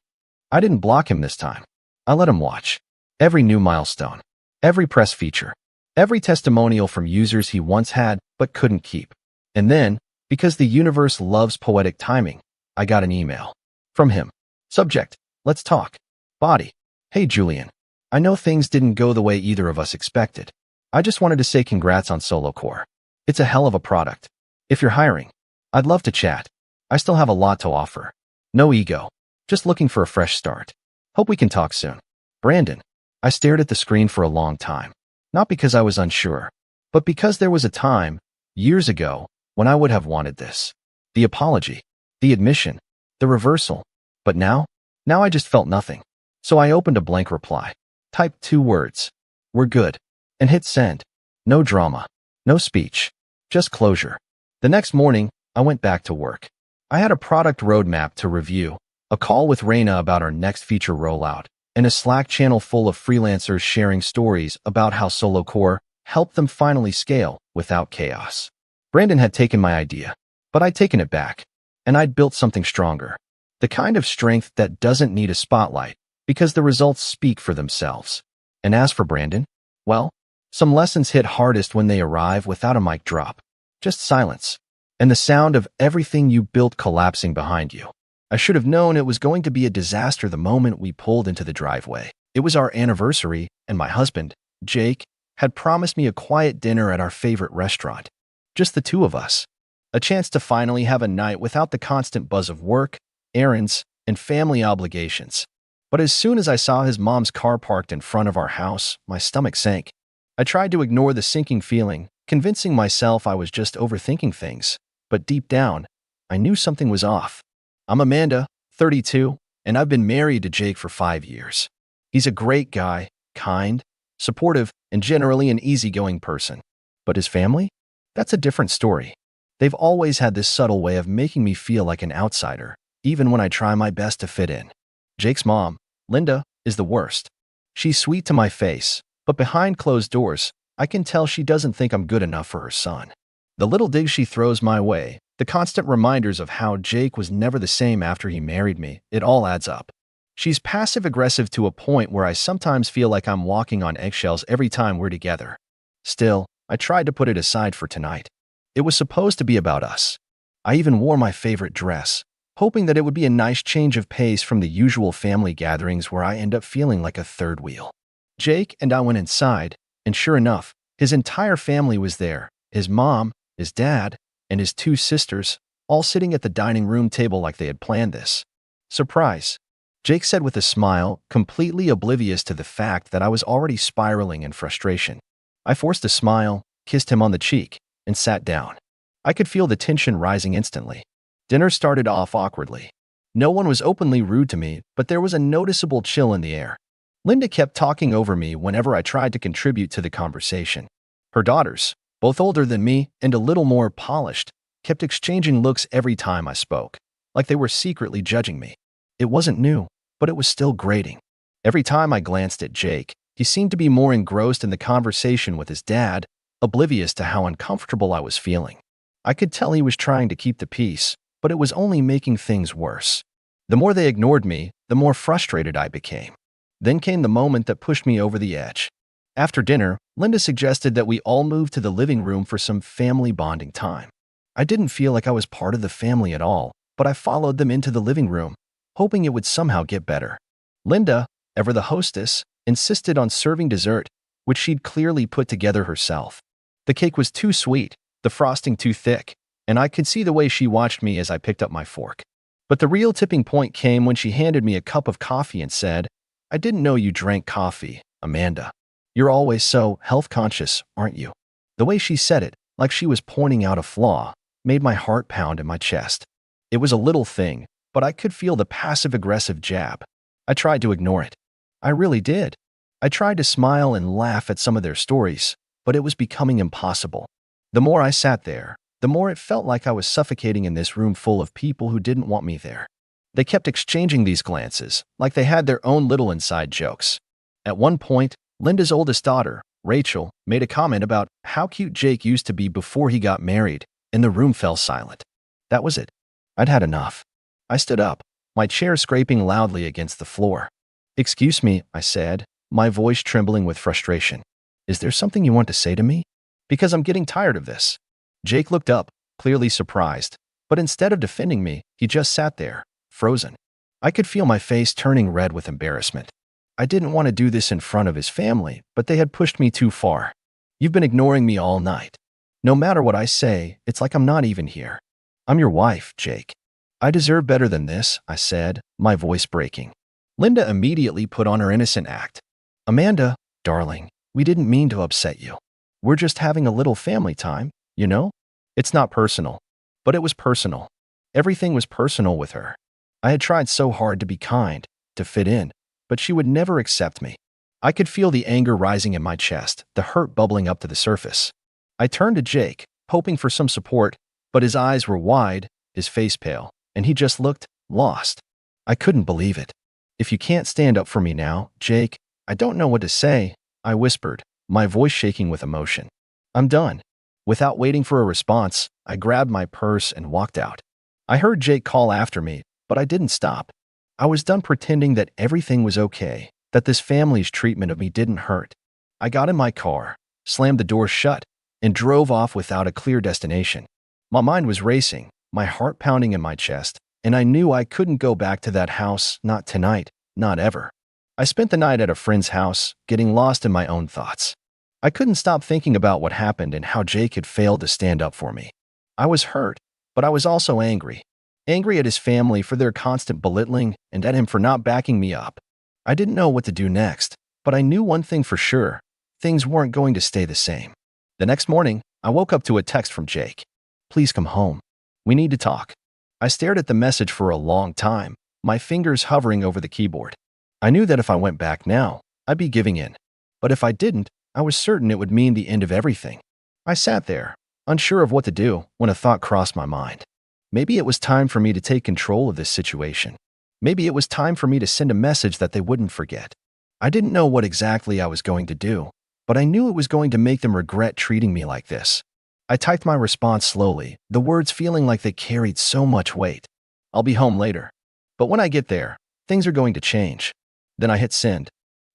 I didn't block him this time. I let him watch. Every new milestone. Every press feature. Every testimonial from users he once had but couldn't keep. And then, because the universe loves poetic timing, I got an email. From him. Subject, "Let's talk." Body, "Hey Julian. I know things didn't go the way either of us expected. I just wanted to say congrats on Solo Core. It's a hell of a product. If you're hiring, I'd love to chat. I still have a lot to offer. No ego. Just looking for a fresh start. Hope we can talk soon." Brandon. I stared at the screen for a long time. Not because I was unsure, but because there was a time, years ago, when I would have wanted this. The apology. The admission. The reversal. But now I just felt nothing. So I opened a blank reply. Typed 2 words. "We're good." And hit send. No drama. No speech. Just closure. The next morning, I went back to work. I had a product roadmap to review, a call with Raina about our next feature rollout, and a Slack channel full of freelancers sharing stories about how Solo Core helped them finally scale without chaos. Brandon had taken my idea, but I'd taken it back, and I'd built something stronger. The kind of strength that doesn't need a spotlight, because the results speak for themselves. And as for Brandon, well, some lessons hit hardest when they arrive without a mic drop. Just silence. And the sound of everything you built collapsing behind you. I should have known it was going to be a disaster the moment we pulled into the driveway. It was our anniversary, and my husband, Jake, had promised me a quiet dinner at our favorite restaurant. Just the 2 of us. A chance to finally have a night without the constant buzz of work, errands, and family obligations. But as soon as I saw his mom's car parked in front of our house, my stomach sank. I tried to ignore the sinking feeling, convincing myself I was just overthinking things. But deep down, I knew something was off. I'm Amanda, 32, and I've been married to Jake for 5 years. He's a great guy, kind, supportive, and generally an easygoing person. But his family? That's a different story. They've always had this subtle way of making me feel like an outsider, even when I try my best to fit in. Jake's mom, Linda, is the worst. She's sweet to my face, but behind closed doors, I can tell she doesn't think I'm good enough for her son. The little digs she throws my way, the constant reminders of how Jake was never the same after he married me, it all adds up. She's passive-aggressive to a point where I sometimes feel like I'm walking on eggshells every time we're together. Still, I tried to put it aside for tonight. It was supposed to be about us. I even wore my favorite dress, hoping that it would be a nice change of pace from the usual family gatherings where I end up feeling like a third wheel. Jake and I went inside, and sure enough, his entire family was there. His mom, his dad, and his 2 sisters, all sitting at the dining room table like they had planned this. Surprise. Jake said with a smile, completely oblivious to the fact that I was already spiraling in frustration. I forced a smile, kissed him on the cheek, and sat down. I could feel the tension rising instantly. Dinner started off awkwardly. No one was openly rude to me, but there was a noticeable chill in the air. Linda kept talking over me whenever I tried to contribute to the conversation. Her daughters, both older than me and a little more polished, kept exchanging looks every time I spoke, like they were secretly judging me. It wasn't new, but it was still grating. Every time I glanced at Jake, he seemed to be more engrossed in the conversation with his dad, oblivious to how uncomfortable I was feeling. I could tell he was trying to keep the peace, but it was only making things worse. The more they ignored me, the more frustrated I became. Then came the moment that pushed me over the edge. After dinner, Linda suggested that we all move to the living room for some family bonding time. I didn't feel like I was part of the family at all, but I followed them into the living room, hoping it would somehow get better. Linda, ever the hostess, insisted on serving dessert, which she'd clearly put together herself. The cake was too sweet, the frosting too thick, and I could see the way she watched me as I picked up my fork. But the real tipping point came when she handed me a cup of coffee and said, "I didn't know you drank coffee, Amanda. You're always so health-conscious, aren't you?" The way she said it, like she was pointing out a flaw, made my heart pound in my chest. It was a little thing, but I could feel the passive-aggressive jab. I tried to ignore it. I really did. I tried to smile and laugh at some of their stories, but it was becoming impossible. The more I sat there, the more it felt like I was suffocating in this room full of people who didn't want me there. They kept exchanging these glances, like they had their own little inside jokes. At one point, Linda's oldest daughter, Rachel, made a comment about how cute Jake used to be before he got married, and the room fell silent. That was it. I'd had enough. I stood up, my chair scraping loudly against the floor. "Excuse me," I said, my voice trembling with frustration. "Is there something you want to say to me? Because I'm getting tired of this." Jake looked up, clearly surprised, but instead of defending me, he just sat there, frozen. I could feel my face turning red with embarrassment. I didn't want to do this in front of his family, but they had pushed me too far. "You've been ignoring me all night. No matter what I say, it's like I'm not even here. I'm your wife, Jake. I deserve better than this," I said, my voice breaking. Linda immediately put on her innocent act. "Amanda, darling, we didn't mean to upset you. We're just having a little family time, you know? It's not personal." But it was personal. Everything was personal with her. I had tried so hard to be kind, to fit in, but she would never accept me. I could feel the anger rising in my chest, the hurt bubbling up to the surface. I turned to Jake, hoping for some support, but his eyes were wide, his face pale, and he just looked lost. I couldn't believe it. "If you can't stand up for me now, Jake, I don't know what to say," I whispered, my voice shaking with emotion. "I'm done." Without waiting for a response, I grabbed my purse and walked out. I heard Jake call after me, but I didn't stop. I was done pretending that everything was okay, that this family's treatment of me didn't hurt. I got in my car, slammed the door shut, and drove off without a clear destination. My mind was racing, my heart pounding in my chest, and I knew I couldn't go back to that house, not tonight, not ever. I spent the night at a friend's house, getting lost in my own thoughts. I couldn't stop thinking about what happened and how Jake had failed to stand up for me. I was hurt, but I was also angry. Angry at his family for their constant belittling and at him for not backing me up. I didn't know what to do next, but I knew one thing for sure. Things weren't going to stay the same. The next morning, I woke up to a text from Jake. "Please come home. We need to talk." I stared at the message for a long time, my fingers hovering over the keyboard. I knew that if I went back now, I'd be giving in. But if I didn't, I was certain it would mean the end of everything. I sat there, unsure of what to do, when a thought crossed my mind. Maybe it was time for me to take control of this situation. Maybe it was time for me to send a message that they wouldn't forget. I didn't know what exactly I was going to do, but I knew it was going to make them regret treating me like this. I typed my response slowly, the words feeling like they carried so much weight. "I'll be home later. But when I get there, things are going to change." Then I hit send.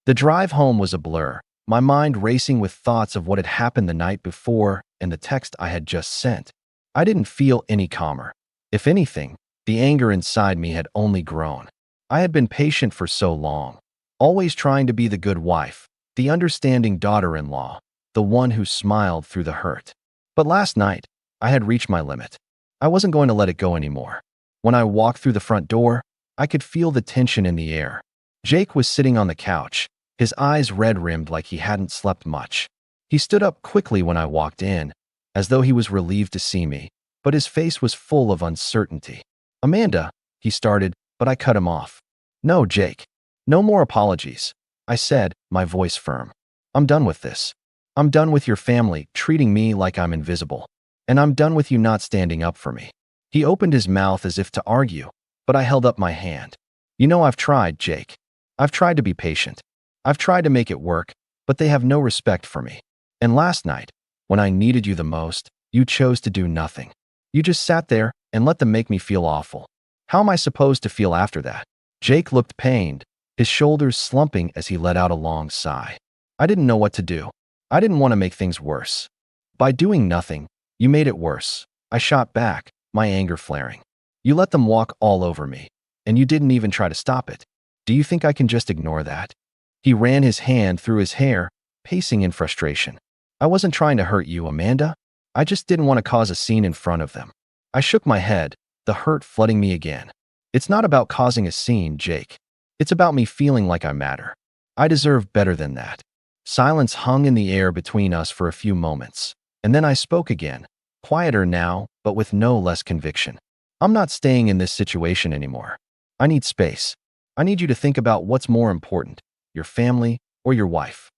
The drive home was a blur, my mind racing with thoughts of what had happened the night before and the text I had just sent. I didn't feel any calmer. If anything, the anger inside me had only grown. I had been patient for so long, always trying to be the good wife, the understanding daughter-in-law, the one who smiled through the hurt. But last night, I had reached my limit. I wasn't going to let it go anymore. When I walked through the front door, I could feel the tension in the air. Jake was sitting on the couch, his eyes red-rimmed like he hadn't slept much. He stood up quickly when I walked in, as though he was relieved to see me, but his face was full of uncertainty. "Amanda," he started, but I cut him off. "No, Jake. No more apologies," I said, my voice firm. "I'm done with this. I'm done with your family treating me like I'm invisible. And I'm done with you not standing up for me." He opened his mouth as if to argue, but I held up my hand. "You know, I've tried, Jake. I've tried to be patient. I've tried to make it work, but they have no respect for me. And last night, when I needed you the most, you chose to do nothing. You just sat there and let them make me feel awful. How am I supposed to feel after that?" Jake looked pained, his shoulders slumping as he let out a long sigh. I didn't know what to do. I didn't want to make things worse. "By doing nothing, you made it worse," I shot back, my anger flaring. "You let them walk all over me, and you didn't even try to stop it. Do you think I can just ignore that?" He ran his hand through his hair, pacing in frustration. "I wasn't trying to hurt you, Amanda. I just didn't want to cause a scene in front of them." I shook my head, the hurt flooding me again. "It's not about causing a scene, Jake. It's about me feeling like I matter. I deserve better than that." Silence hung in the air between us for a few moments, and then I spoke again, quieter now, but with no less conviction. "I'm not staying in this situation anymore. I need space. I need you to think about what's more important, your family or your wife."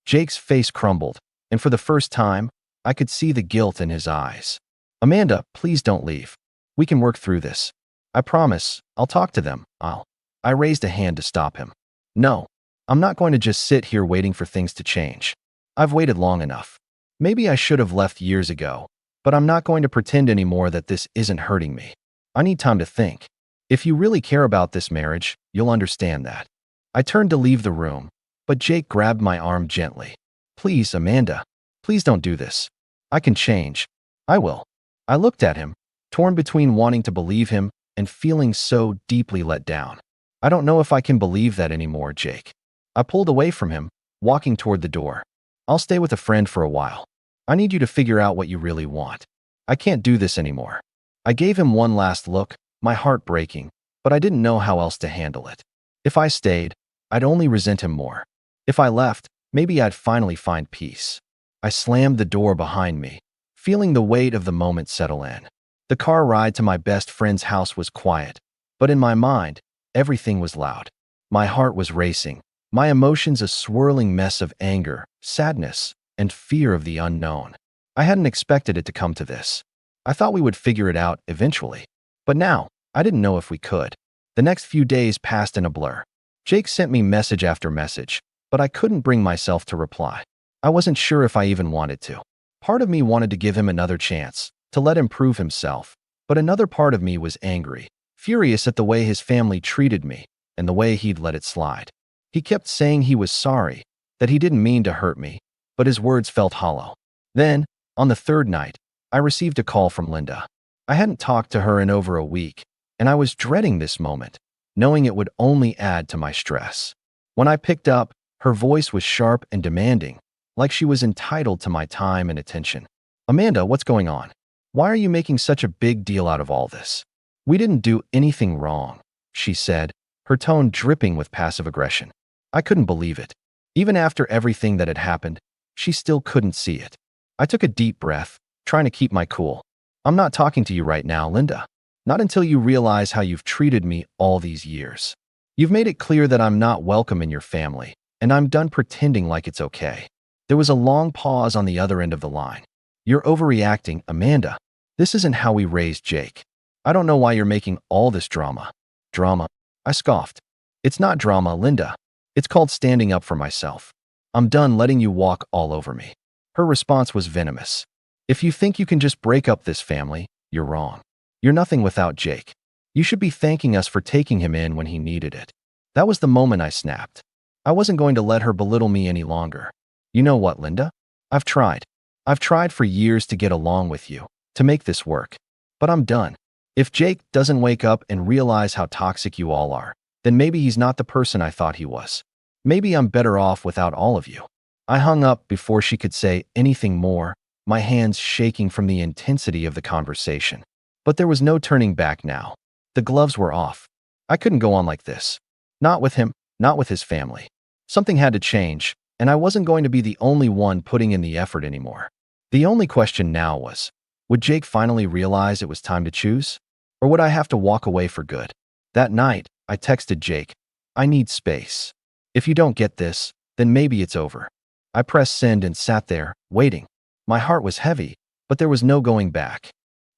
Jake's face crumbled, and for the first time, I could see the guilt in his eyes. "Amanda, please don't leave. We can work through this. I promise, I'll talk to them. I raised a hand to stop him. "No, I'm not going to just sit here waiting for things to change. I've waited long enough. Maybe I should have left years ago, but I'm not going to pretend anymore that this isn't hurting me. I need time to think. If you really care about this marriage, you'll understand that." I turned to leave the room, but Jake grabbed my arm gently. "Please, Amanda, please don't do this. I can change. I will." I looked at him, torn between wanting to believe him and feeling so deeply let down. "I don't know if I can believe that anymore, Jake." I pulled away from him, walking toward the door. "I'll stay with a friend for a while. I need you to figure out what you really want. I can't do this anymore." I gave him one last look, my heart breaking, but I didn't know how else to handle it. If I stayed, I'd only resent him more. If I left, maybe I'd finally find peace. I slammed the door behind me, feeling the weight of the moment settle in. The car ride to my best friend's house was quiet, but in my mind, everything was loud. My heart was racing, my emotions a swirling mess of anger, sadness, and fear of the unknown. I hadn't expected it to come to this. I thought we would figure it out eventually. But now, I didn't know if we could. The next few days passed in a blur. Jake sent me message after message, but I couldn't bring myself to reply. I wasn't sure if I even wanted to. Part of me wanted to give him another chance, to let him prove himself, but another part of me was angry, furious at the way his family treated me and the way he'd let it slide. He kept saying he was sorry, that he didn't mean to hurt me, but his words felt hollow. Then, on the third night, I received a call from Linda. I hadn't talked to her in over a week, and I was dreading this moment, knowing it would only add to my stress. When I picked up, her voice was sharp and demanding, like she was entitled to my time and attention. "Amanda, what's going on? Why are you making such a big deal out of all this?" "We didn't do anything wrong," she said, her tone dripping with passive aggression. I couldn't believe it. Even after everything that had happened, she still couldn't see it. I took a deep breath, trying to keep my cool. "I'm not talking to you right now, Linda. Not until you realize how you've treated me all these years. You've made it clear that I'm not welcome in your family, and I'm done pretending like it's okay." There was a long pause on the other end of the line. "You're overreacting, Amanda. This isn't how we raised Jake. I don't know why you're making all this drama." "Drama?" I scoffed. "It's not drama, Linda. It's called standing up for myself. I'm done letting you walk all over me." Her response was venomous. "If you think you can just break up this family, you're wrong. You're nothing without Jake. You should be thanking us for taking him in when he needed it." That was the moment I snapped. I wasn't going to let her belittle me any longer. "You know what, Linda? I've tried. I've tried for years to get along with you, to make this work. But I'm done. If Jake doesn't wake up and realize how toxic you all are, then maybe he's not the person I thought he was. Maybe I'm better off without all of you." I hung up before she could say anything more, my hands shaking from the intensity of the conversation. But there was no turning back now. The gloves were off. I couldn't go on like this. Not with him, not with his family. Something had to change, and I wasn't going to be the only one putting in the effort anymore. The only question now was, would Jake finally realize it was time to choose? Or would I have to walk away for good? That night, I texted Jake, I need space. If you don't get this, then maybe it's over. I pressed send and sat there, waiting. My heart was heavy, but there was no going back.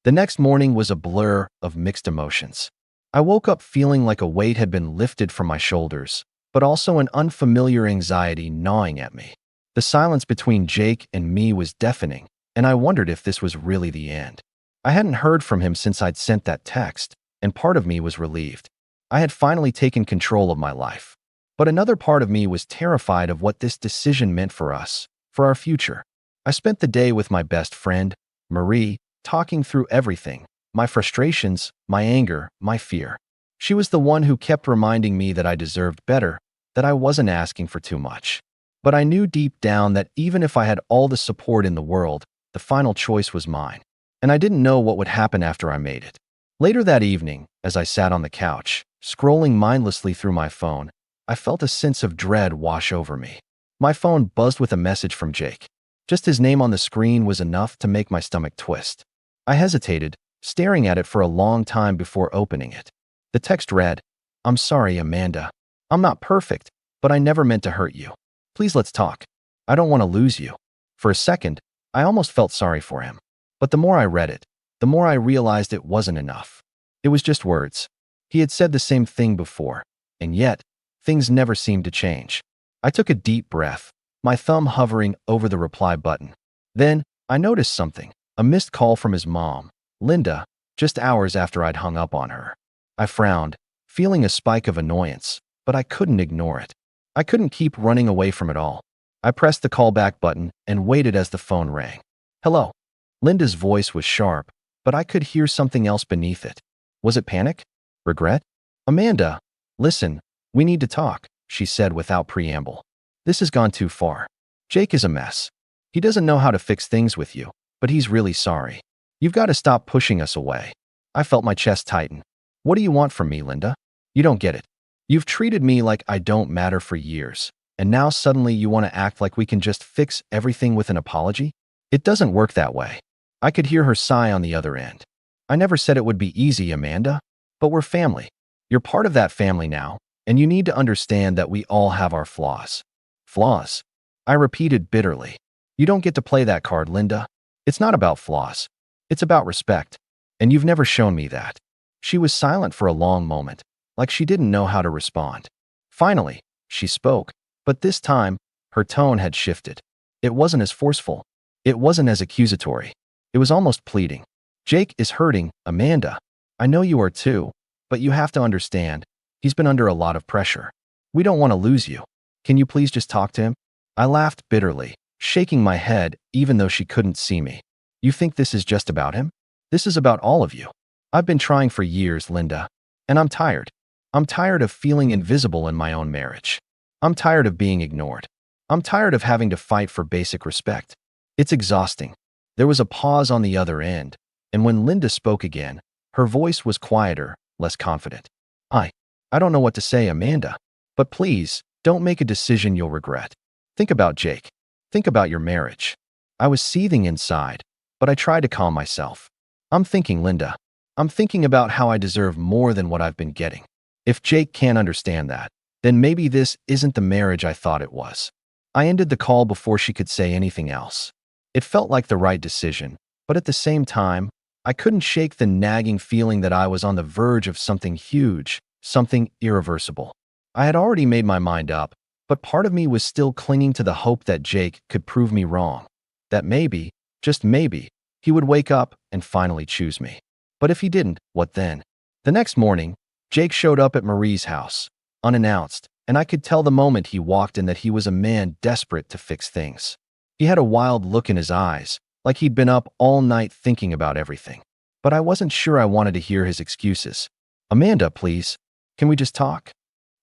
The next morning was a blur of mixed emotions. I woke up feeling like a weight had been lifted from my shoulders, but also an unfamiliar anxiety gnawing at me. The silence between Jake and me was deafening, and I wondered if this was really the end. I hadn't heard from him since I'd sent that text, and part of me was relieved. I had finally taken control of my life. But another part of me was terrified of what this decision meant for us, for our future. I spent the day with my best friend, Marie, talking through everything, my frustrations, my anger, my fear. She was the one who kept reminding me that I deserved better, that I wasn't asking for too much. But I knew deep down that even if I had all the support in the world, the final choice was mine. And I didn't know what would happen after I made it. Later that evening, as I sat on the couch, scrolling mindlessly through my phone, I felt a sense of dread wash over me. My phone buzzed with a message from Jake. Just his name on the screen was enough to make my stomach twist. I hesitated, staring at it for a long time before opening it. The text read, I'm sorry, Amanda. I'm not perfect, but I never meant to hurt you. Please let's talk. I don't want to lose you. For a second, I almost felt sorry for him. But the more I read it, the more I realized it wasn't enough. It was just words. He had said the same thing before, and yet, things never seemed to change. I took a deep breath, my thumb hovering over the reply button. Then, I noticed something, a missed call from his mom, Linda, just hours after I'd hung up on her. I frowned, feeling a spike of annoyance, but I couldn't ignore it. I couldn't keep running away from it all. I pressed the callback button and waited as the phone rang. Hello. Linda's voice was sharp, but I could hear something else beneath it. Was it panic? Regret? Amanda, listen, we need to talk, she said without preamble. This has gone too far. Jake is a mess. He doesn't know how to fix things with you, but he's really sorry. You've got to stop pushing us away. I felt my chest tighten. What do you want from me, Linda? You don't get it. You've treated me like I don't matter for years, and now suddenly you want to act like we can just fix everything with an apology? It doesn't work that way. I could hear her sigh on the other end. I never said it would be easy, Amanda, but we're family. You're part of that family now, and you need to understand that we all have our flaws. Flaws? I repeated bitterly. You don't get to play that card, Linda. It's not about flaws. It's about respect, and you've never shown me that. She was silent for a long moment, like she didn't know how to respond. Finally, she spoke, but this time, her tone had shifted. It wasn't as forceful. It wasn't as accusatory. It was almost pleading. Jake is hurting, Amanda. I know you are too, but you have to understand, he's been under a lot of pressure. We don't want to lose you. Can you please just talk to him? I laughed bitterly, shaking my head even though she couldn't see me. You think this is just about him? This is about all of you. I've been trying for years, Linda, and I'm tired. I'm tired of feeling invisible in my own marriage. I'm tired of being ignored. I'm tired of having to fight for basic respect. It's exhausting. There was a pause on the other end, and when Linda spoke again, her voice was quieter, less confident. I don't know what to say, Amanda, but please, don't make a decision you'll regret. Think about Jake. Think about your marriage. I was seething inside, but I tried to calm myself. I'm thinking, Linda. I'm thinking about how I deserve more than what I've been getting. If Jake can't understand that, then maybe this isn't the marriage I thought it was. I ended the call before she could say anything else. It felt like the right decision, but at the same time, I couldn't shake the nagging feeling that I was on the verge of something huge, something irreversible. I had already made my mind up, but part of me was still clinging to the hope that Jake could prove me wrong. That maybe, just maybe, he would wake up and finally choose me. But if he didn't, what then? The next morning, Jake showed up at Marie's house, unannounced, and I could tell the moment he walked in that he was a man desperate to fix things. He had a wild look in his eyes, like he'd been up all night thinking about everything. But I wasn't sure I wanted to hear his excuses. Amanda, please, can we just talk?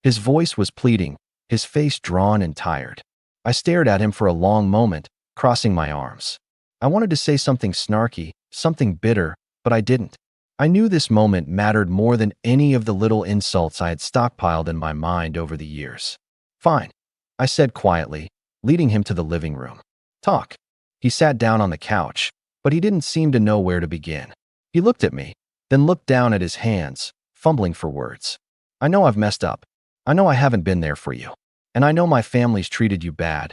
His voice was pleading, his face drawn and tired. I stared at him for a long moment, crossing my arms. I wanted to say something snarky, something bitter, but I didn't. I knew this moment mattered more than any of the little insults I had stockpiled in my mind over the years. Fine, I said quietly, leading him to the living room. Talk. He sat down on the couch, but he didn't seem to know where to begin. He looked at me, then looked down at his hands, fumbling for words. I know I've messed up. I know I haven't been there for you. And I know my family's treated you bad.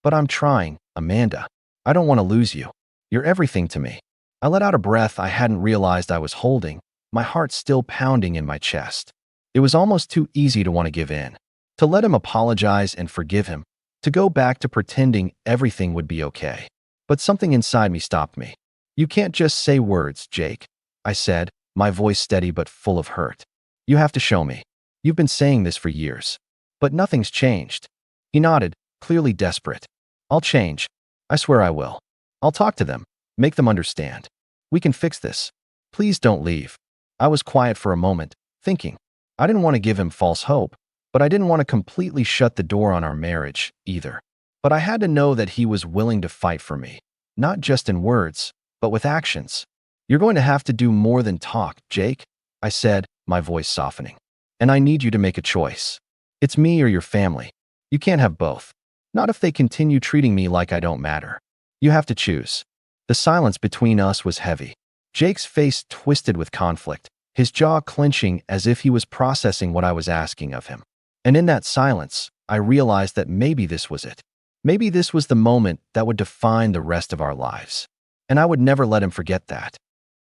But I'm trying, Amanda. I don't want to lose you. You're everything to me. I let out a breath I hadn't realized I was holding, my heart still pounding in my chest. It was almost too easy to want to give in, to let him apologize and forgive him, to go back to pretending everything would be okay. But something inside me stopped me. You can't just say words, Jake, I said, my voice steady but full of hurt. You have to show me. You've been saying this for years. But nothing's changed. He nodded, clearly desperate. I'll change. I swear I will. I'll talk to them, make them understand. We can fix this. Please don't leave. I was quiet for a moment, thinking. I didn't want to give him false hope, but I didn't want to completely shut the door on our marriage, either. But I had to know that he was willing to fight for me, not just in words, but with actions. You're going to have to do more than talk, Jake, I said, my voice softening. And I need you to make a choice. It's me or your family. You can't have both. Not if they continue treating me like I don't matter. You have to choose. The silence between us was heavy. Jake's face twisted with conflict, his jaw clenching as if he was processing what I was asking of him. And in that silence, I realized that maybe this was it. Maybe this was the moment that would define the rest of our lives. And I would never let him forget that.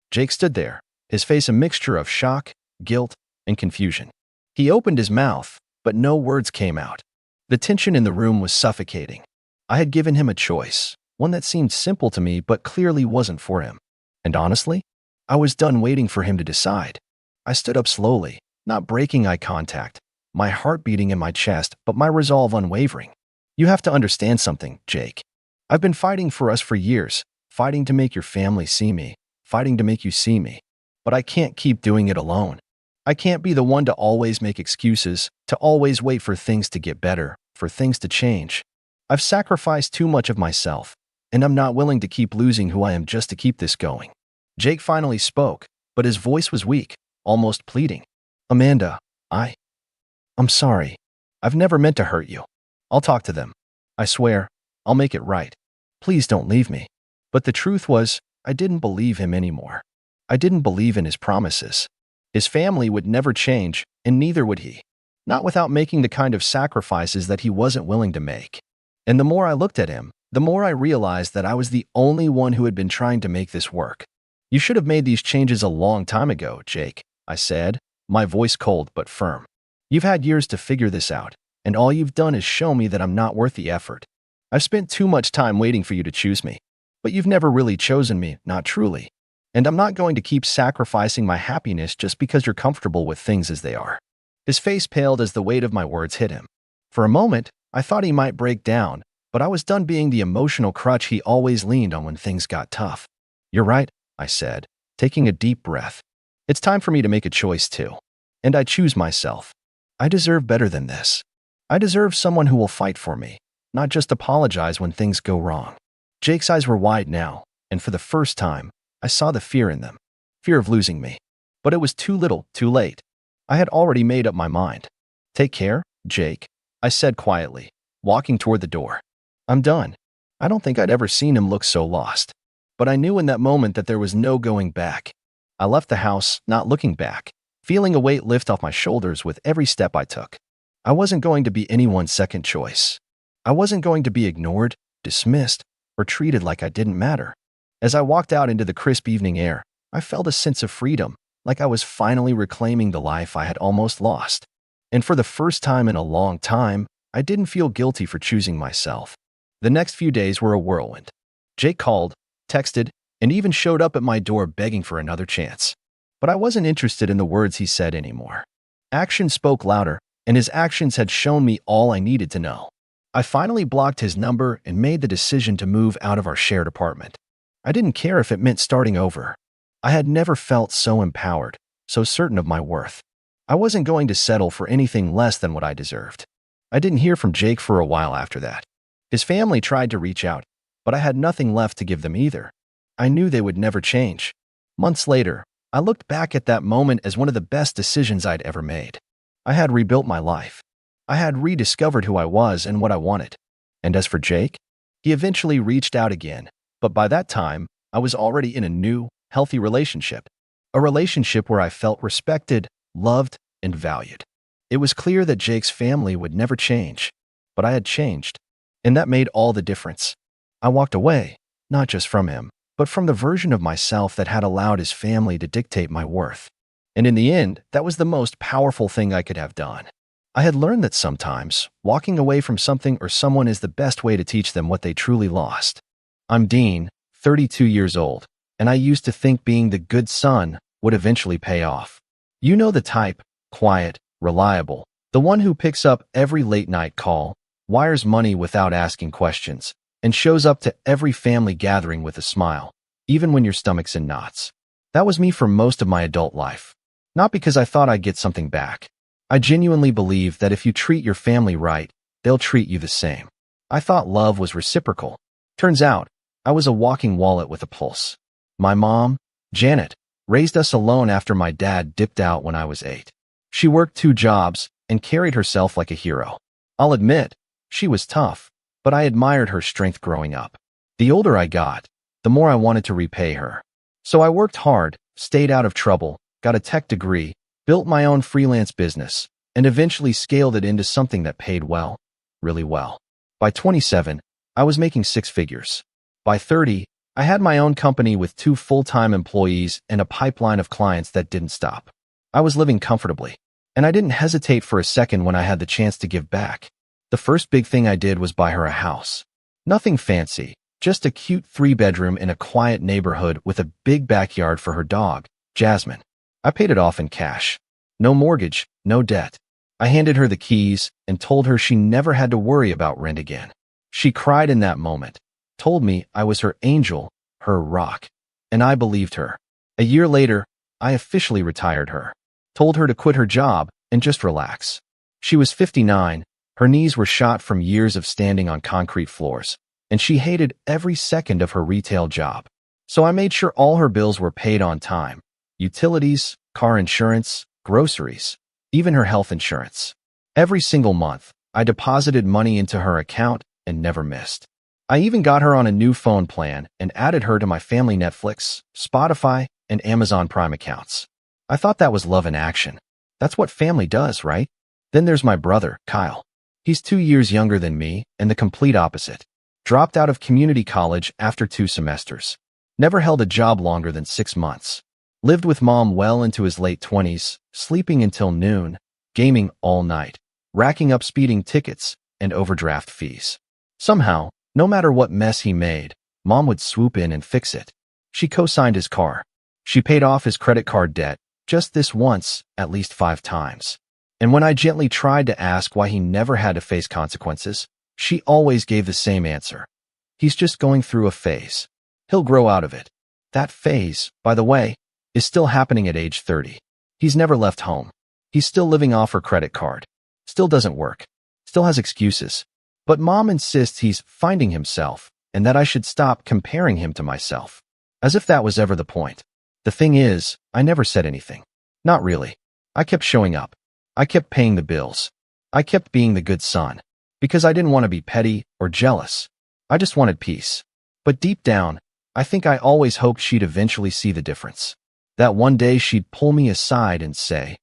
Jake stood there, his face a mixture of shock, guilt, and confusion. He opened his mouth, but no words came out. The tension in the room was suffocating. I had given him a choice, one that seemed simple to me but clearly wasn't for him. And honestly, I was done waiting for him to decide. I stood up slowly, not breaking eye contact, my heart beating in my chest, but my resolve unwavering. You have to understand something, Jake. I've been fighting for us for years, fighting to make your family see me, fighting to make you see me. But I can't keep doing it alone. I can't be the one to always make excuses, to always wait for things to get better, for things to change. I've sacrificed too much of myself, and I'm not willing to keep losing who I am just to keep this going. Jake finally spoke, but his voice was weak, almost pleading. Amanda, I'm sorry. I've never meant to hurt you. I'll talk to them. I swear, I'll make it right. Please don't leave me. But the truth was, I didn't believe him anymore. I didn't believe in his promises. His family would never change, and neither would he. Not without making the kind of sacrifices that he wasn't willing to make. And the more I looked at him, the more I realized that I was the only one who had been trying to make this work. You should have made these changes a long time ago, Jake, I said, my voice cold but firm. You've had years to figure this out, and all you've done is show me that I'm not worth the effort. I've spent too much time waiting for you to choose me, but you've never really chosen me, not truly. And I'm not going to keep sacrificing my happiness just because you're comfortable with things as they are. His face paled as the weight of my words hit him. For a moment, I thought he might break down, but I was done being the emotional crutch he always leaned on when things got tough. You're right, I said, taking a deep breath. It's time for me to make a choice too. And I choose myself. I deserve better than this. I deserve someone who will fight for me, not just apologize when things go wrong. Jake's eyes were wide now, and for the first time, I saw the fear in them. Fear of losing me. But it was too little, too late. I had already made up my mind. Take care, Jake, I said quietly, walking toward the door. I'm done. I don't think I'd ever seen him look so lost. But I knew in that moment that there was no going back. I left the house, not looking back, feeling a weight lift off my shoulders with every step I took. I wasn't going to be anyone's second choice. I wasn't going to be ignored, dismissed, or treated like I didn't matter. As I walked out into the crisp evening air, I felt a sense of freedom, like I was finally reclaiming the life I had almost lost. And for the first time in a long time, I didn't feel guilty for choosing myself. The next few days were a whirlwind. Jake called, texted, and even showed up at my door begging for another chance. But I wasn't interested in the words he said anymore. Action spoke louder, and his actions had shown me all I needed to know. I finally blocked his number and made the decision to move out of our shared apartment. I didn't care if it meant starting over. I had never felt so empowered, so certain of my worth. I wasn't going to settle for anything less than what I deserved. I didn't hear from Jake for a while after that. His family tried to reach out, but I had nothing left to give them either. I knew they would never change. Months later, I looked back at that moment as one of the best decisions I'd ever made. I had rebuilt my life. I had rediscovered who I was and what I wanted. And as for Jake, he eventually reached out again, but by that time, I was already in a new, healthy relationship. A relationship where I felt respected, loved, and valued. It was clear that Jake's family would never change, but I had changed, and that made all the difference. I walked away, not just from him, but from the version of myself that had allowed his family to dictate my worth. And in the end, that was the most powerful thing I could have done. I had learned that sometimes, walking away from something or someone is the best way to teach them what they truly lost. I'm Dean, 32 years old, and I used to think being the good son would eventually pay off. You know the type, quiet, reliable, the one who picks up every late-night call, wires money without asking questions, and shows up to every family gathering with a smile, even when your stomach's in knots. That was me for most of my adult life. Not because I thought I'd get something back. I genuinely believe that if you treat your family right, they'll treat you the same. I thought love was reciprocal. Turns out, I was a walking wallet with a pulse. My mom, Janet, raised us alone after my dad dipped out when I was 8. She worked 2 jobs and carried herself like a hero. I'll admit, she was tough, but I admired her strength growing up. The older I got, the more I wanted to repay her. So I worked hard, stayed out of trouble, got a tech degree, built my own freelance business, and eventually scaled it into something that paid well, really well. By 27, I was making 6 figures. By 30, I had my own company with 2 full-time employees and a pipeline of clients that didn't stop. I was living comfortably, and I didn't hesitate for a second when I had the chance to give back. The first big thing I did was buy her a house. Nothing fancy, just a cute 3-bedroom in a quiet neighborhood with a big backyard for her dog, Jasmine. I paid it off in cash. No mortgage, no debt. I handed her the keys and told her she never had to worry about rent again. She cried in that moment, told me I was her angel, her rock, and I believed her. A year later, I officially retired her, told her to quit her job and just relax. She was 59, her knees were shot from years of standing on concrete floors, and she hated every second of her retail job. So I made sure all her bills were paid on time. Utilities, car insurance, groceries, even her health insurance. Every single month, I deposited money into her account and never missed. I even got her on a new phone plan and added her to my family Netflix, Spotify, and Amazon Prime accounts. I thought that was love in action. That's what family does, right? Then there's my brother, Kyle. He's 2 years younger than me and the complete opposite. Dropped out of community college after 2 semesters. Never held a job longer than 6 months. Lived with mom well into his late 20s, sleeping until noon, gaming all night, racking up speeding tickets and overdraft fees. Somehow, no matter what mess he made, mom would swoop in and fix it. She co-signed his car. She paid off his credit card debt, just this once, at least 5 times. And when I gently tried to ask why he never had to face consequences, she always gave the same answer. He's just going through a phase. He'll grow out of it. That phase, by the way, is still happening at age 30. He's never left home. He's still living off her credit card. Still doesn't work. Still has excuses. But mom insists he's finding himself and that I should stop comparing him to myself. As if that was ever the point. The thing is, I never said anything. Not really. I kept showing up. I kept paying the bills. I kept being the good son. Because I didn't want to be petty or jealous. I just wanted peace. But deep down, I think I always hoped she'd eventually see the difference. That one day she'd pull me aside and say,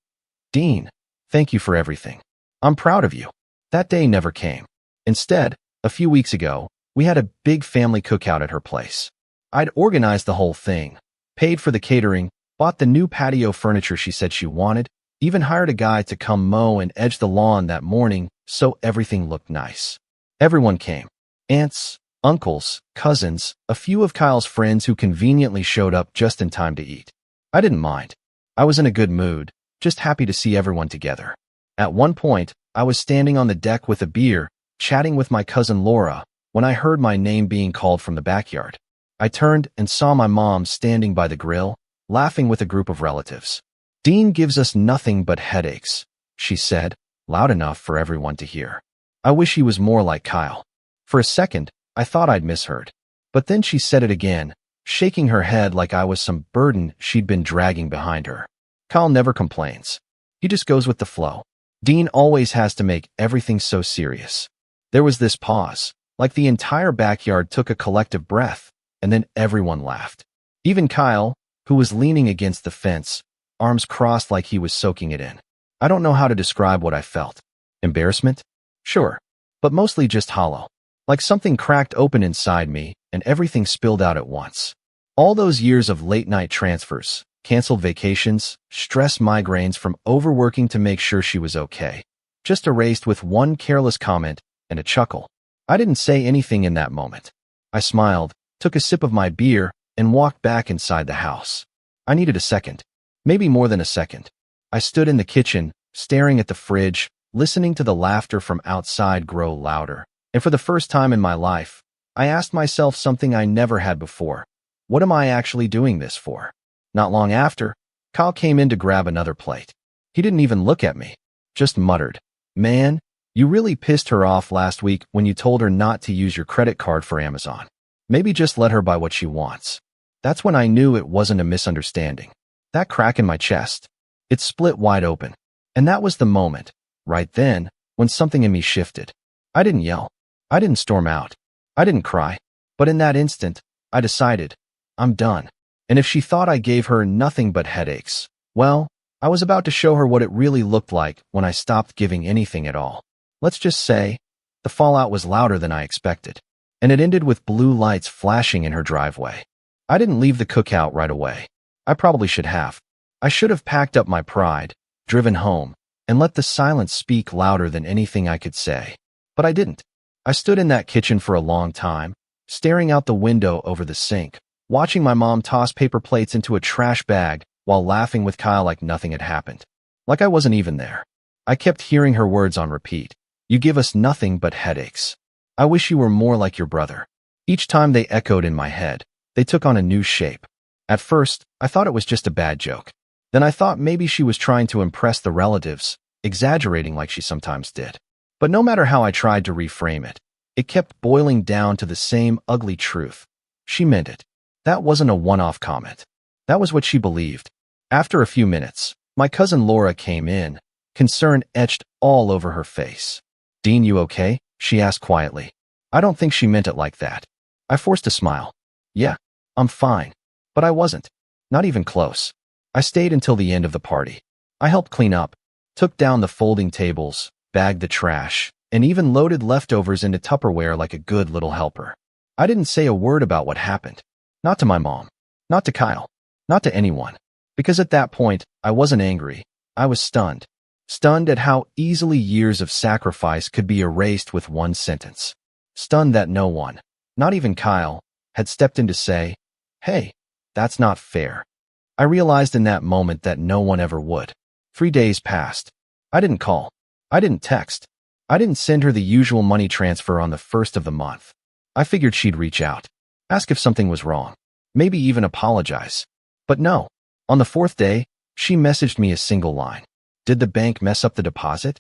"Dean, thank you for everything. I'm proud of you." That day never came. Instead, a few weeks ago, we had a big family cookout at her place. I'd organized the whole thing, paid for the catering, bought the new patio furniture she said she wanted, even hired a guy to come mow and edge the lawn that morning so everything looked nice. Everyone came. Aunts, uncles, cousins, a few of Kyle's friends who conveniently showed up just in time to eat. I didn't mind. I was in a good mood, just happy to see everyone together. At one point, I was standing on the deck with a beer, chatting with my cousin Laura, when I heard my name being called from the backyard. I turned and saw my mom standing by the grill, laughing with a group of relatives. "Dean gives us nothing but headaches," she said, loud enough for everyone to hear. I wish he was more like Kyle. For a second, I thought I'd misheard. But then she said it again, shaking her head like I was some burden she'd been dragging behind her. Kyle never complains. He just goes with the flow. Dean always has to make everything so serious. There was this pause, like the entire backyard took a collective breath, and then everyone laughed. Even Kyle, who was leaning against the fence, arms crossed like he was soaking it in. I don't know how to describe what I felt. Embarrassment? Sure, but mostly just hollow. Like something cracked open inside me and everything spilled out at once. All those years of late-night transfers, canceled vacations, stress migraines from overworking to make sure she was okay, just erased with one careless comment and a chuckle. I didn't say anything in that moment. I smiled, took a sip of my beer, and walked back inside the house. I needed a second. Maybe more than a second. I stood in the kitchen, staring at the fridge, listening to the laughter from outside grow louder. And for the first time in my life, I asked myself something I never had before. What am I actually doing this for? Not long after, Kyle came in to grab another plate. He didn't even look at me, just muttered, "Man, you really pissed her off last week when you told her not to use your credit card for Amazon. Maybe just let her buy what she wants." That's when I knew it wasn't a misunderstanding. That crack in my chest, it split wide open. And that was the moment, right then, when something in me shifted. I didn't yell. I didn't storm out. I didn't cry. But in that instant, I decided, I'm done. And if she thought I gave her nothing but headaches, well, I was about to show her what it really looked like when I stopped giving anything at all. Let's just say, the fallout was louder than I expected. And it ended with blue lights flashing in her driveway. I didn't leave the cookout right away. I probably should have. I should have packed up my pride, driven home, and let the silence speak louder than anything I could say. But I didn't. I stood in that kitchen for a long time, staring out the window over the sink, watching my mom toss paper plates into a trash bag while laughing with Kyle like nothing had happened. Like I wasn't even there. I kept hearing her words on repeat. "You give us nothing but headaches. I wish you were more like your brother." Each time they echoed in my head, they took on a new shape. At first, I thought it was just a bad joke. Then I thought maybe she was trying to impress the relatives, exaggerating like she sometimes did. But no matter how I tried to reframe it, it kept boiling down to the same ugly truth. She meant it. That wasn't a one-off comment. That was what she believed. After a few minutes, my cousin Laura came in, concern etched all over her face. "Dean, you okay?" she asked quietly. I don't think she meant it like that. I forced a smile. "Yeah, I'm fine." But I wasn't. Not even close. I stayed until the end of the party. I helped clean up, took down the folding tables, bagged the trash, and even loaded leftovers into Tupperware like a good little helper. I didn't say a word about what happened. Not to my mom. Not to Kyle. Not to anyone. Because at that point, I wasn't angry. I was stunned. Stunned at how easily years of sacrifice could be erased with one sentence. Stunned that no one, not even Kyle, had stepped in to say, "Hey, that's not fair." I realized in that moment that no one ever would. 3 days passed. I didn't call. I didn't text. I didn't send her the usual money transfer on the first of the month. I figured she'd reach out, ask if something was wrong, maybe even apologize. But no. On the 4th day, she messaged me a single line. "Did the bank mess up the deposit?"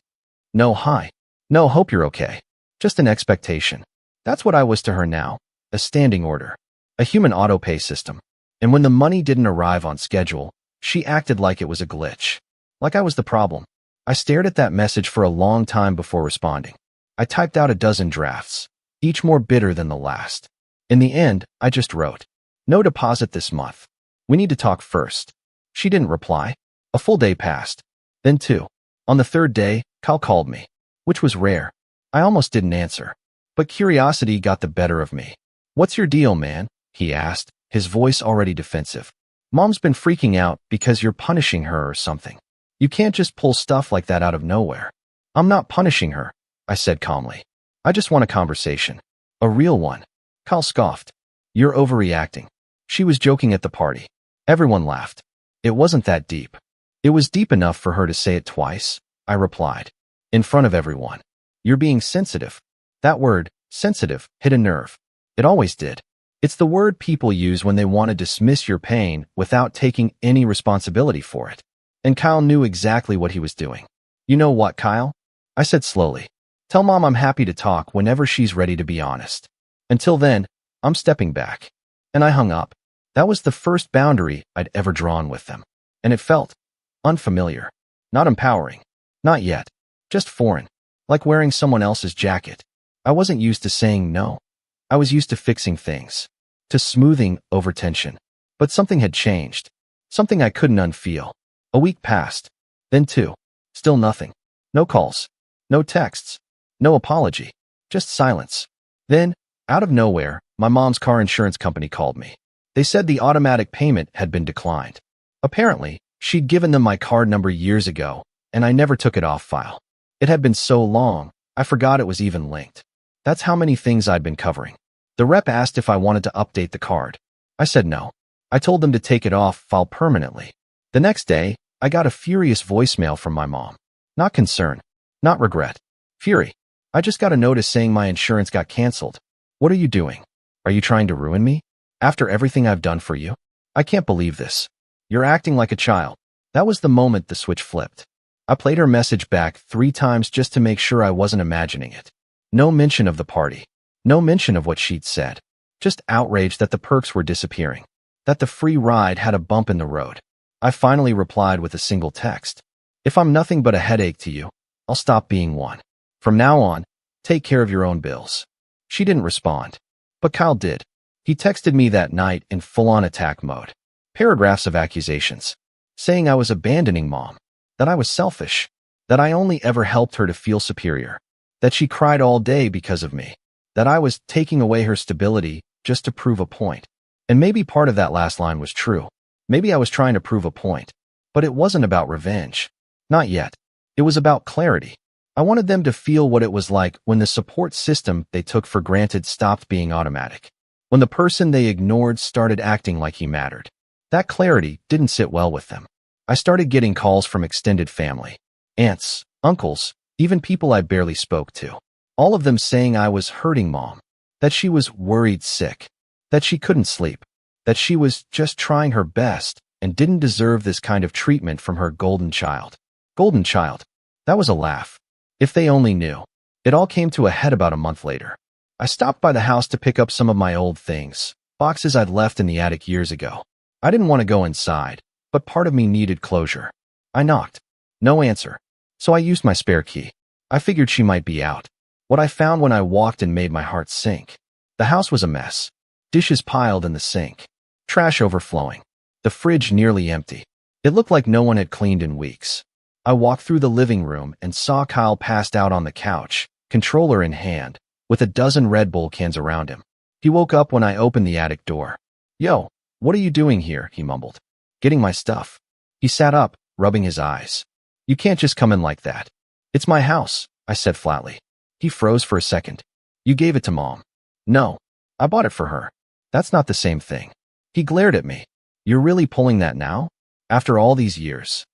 "No, hi. No, hope you're okay." Just an expectation. That's what I was to her now, a standing order, a human auto-pay system. And when the money didn't arrive on schedule, she acted like it was a glitch, like I was the problem. I stared at that message for a long time before responding. I typed out a dozen drafts, each more bitter than the last. In the end, I just wrote, "No deposit this month. We need to talk first." She didn't reply. A full day passed. Then 2. On the 3rd day, Kyle called me, which was rare. I almost didn't answer. But curiosity got the better of me. "What's your deal, man?" he asked, his voice already defensive. "Mom's been freaking out because you're punishing her or something. You can't just pull stuff like that out of nowhere." "I'm not punishing her," I said calmly. "I just want a conversation. A real one." Kyle scoffed. "You're overreacting." She was joking at the party. Everyone laughed. It wasn't that deep. It was deep enough for her to say it twice, I replied. In front of everyone. "You're being sensitive." That word, sensitive, hit a nerve. It always did. It's the word people use when they want to dismiss your pain without taking any responsibility for it. And Kyle knew exactly what he was doing. "You know what, Kyle?" I said slowly. "Tell Mom I'm happy to talk whenever she's ready to be honest. Until then, I'm stepping back." And I hung up. That was the first boundary I'd ever drawn with them. And it felt unfamiliar, not empowering, not yet, just foreign, like wearing someone else's jacket. I wasn't used to saying no. I was used to fixing things, to smoothing over tension. But something had changed, something I couldn't unfeel. A week passed, then two, still nothing. No calls, no texts, no apology, just silence. Then, out of nowhere, my mom's car insurance company called me. They said the automatic payment had been declined. Apparently, she'd given them my card number years ago, and I never took it off file. It had been so long, I forgot it was even linked. That's how many things I'd been covering. The rep asked if I wanted to update the card. I said no. I told them to take it off file permanently. The next day, I got a furious voicemail from my mom. Not concern, not regret, fury. I just got a notice saying my insurance got canceled. What are you doing? Are you trying to ruin me? After everything I've done for you? I can't believe this. You're acting like a child. That was the moment the switch flipped. I played her message back 3 times just to make sure I wasn't imagining it. No mention of the party. No mention of what she'd said. Just outrage that the perks were disappearing. That the free ride had a bump in the road. I finally replied with a single text. If I'm nothing but a headache to you, I'll stop being one. From now on, take care of your own bills. She didn't respond. But Kyle did. He texted me that night in full-on attack mode. Paragraphs of accusations. Saying I was abandoning mom. That I was selfish. That I only ever helped her to feel superior. That she cried all day because of me. That I was taking away her stability just to prove a point. And maybe part of that last line was true. Maybe I was trying to prove a point. But it wasn't about revenge. Not yet. It was about clarity. I wanted them to feel what it was like when the support system they took for granted stopped being automatic. When the person they ignored started acting like he mattered. That clarity didn't sit well with them. I started getting calls from extended family. Aunts, uncles, even people I barely spoke to. All of them saying I was hurting mom. That she was worried sick. That she couldn't sleep. That she was just trying her best and didn't deserve this kind of treatment from her golden child. Golden child. That was a laugh. If they only knew. It all came to a head about a month later. I stopped by the house to pick up some of my old things, boxes I'd left in the attic years ago. I didn't want to go inside, but part of me needed closure. I knocked. No answer. So I used my spare key. I figured she might be out. What I found when I walked in made my heart sink. The house was a mess. Dishes piled in the sink. Trash overflowing. The fridge nearly empty. It looked like no one had cleaned in weeks. I walked through the living room and saw Kyle passed out on the couch, controller in hand, with a dozen Red Bull cans around him. He woke up when I opened the attic door. Yo, what are you doing here? He mumbled. Getting my stuff. He sat up, rubbing his eyes. You can't just come in like that. It's my house, I said flatly. He froze for a second. You gave it to mom. No, I bought it for her. That's not the same thing. He glared at me. You're really pulling that now? After all these years?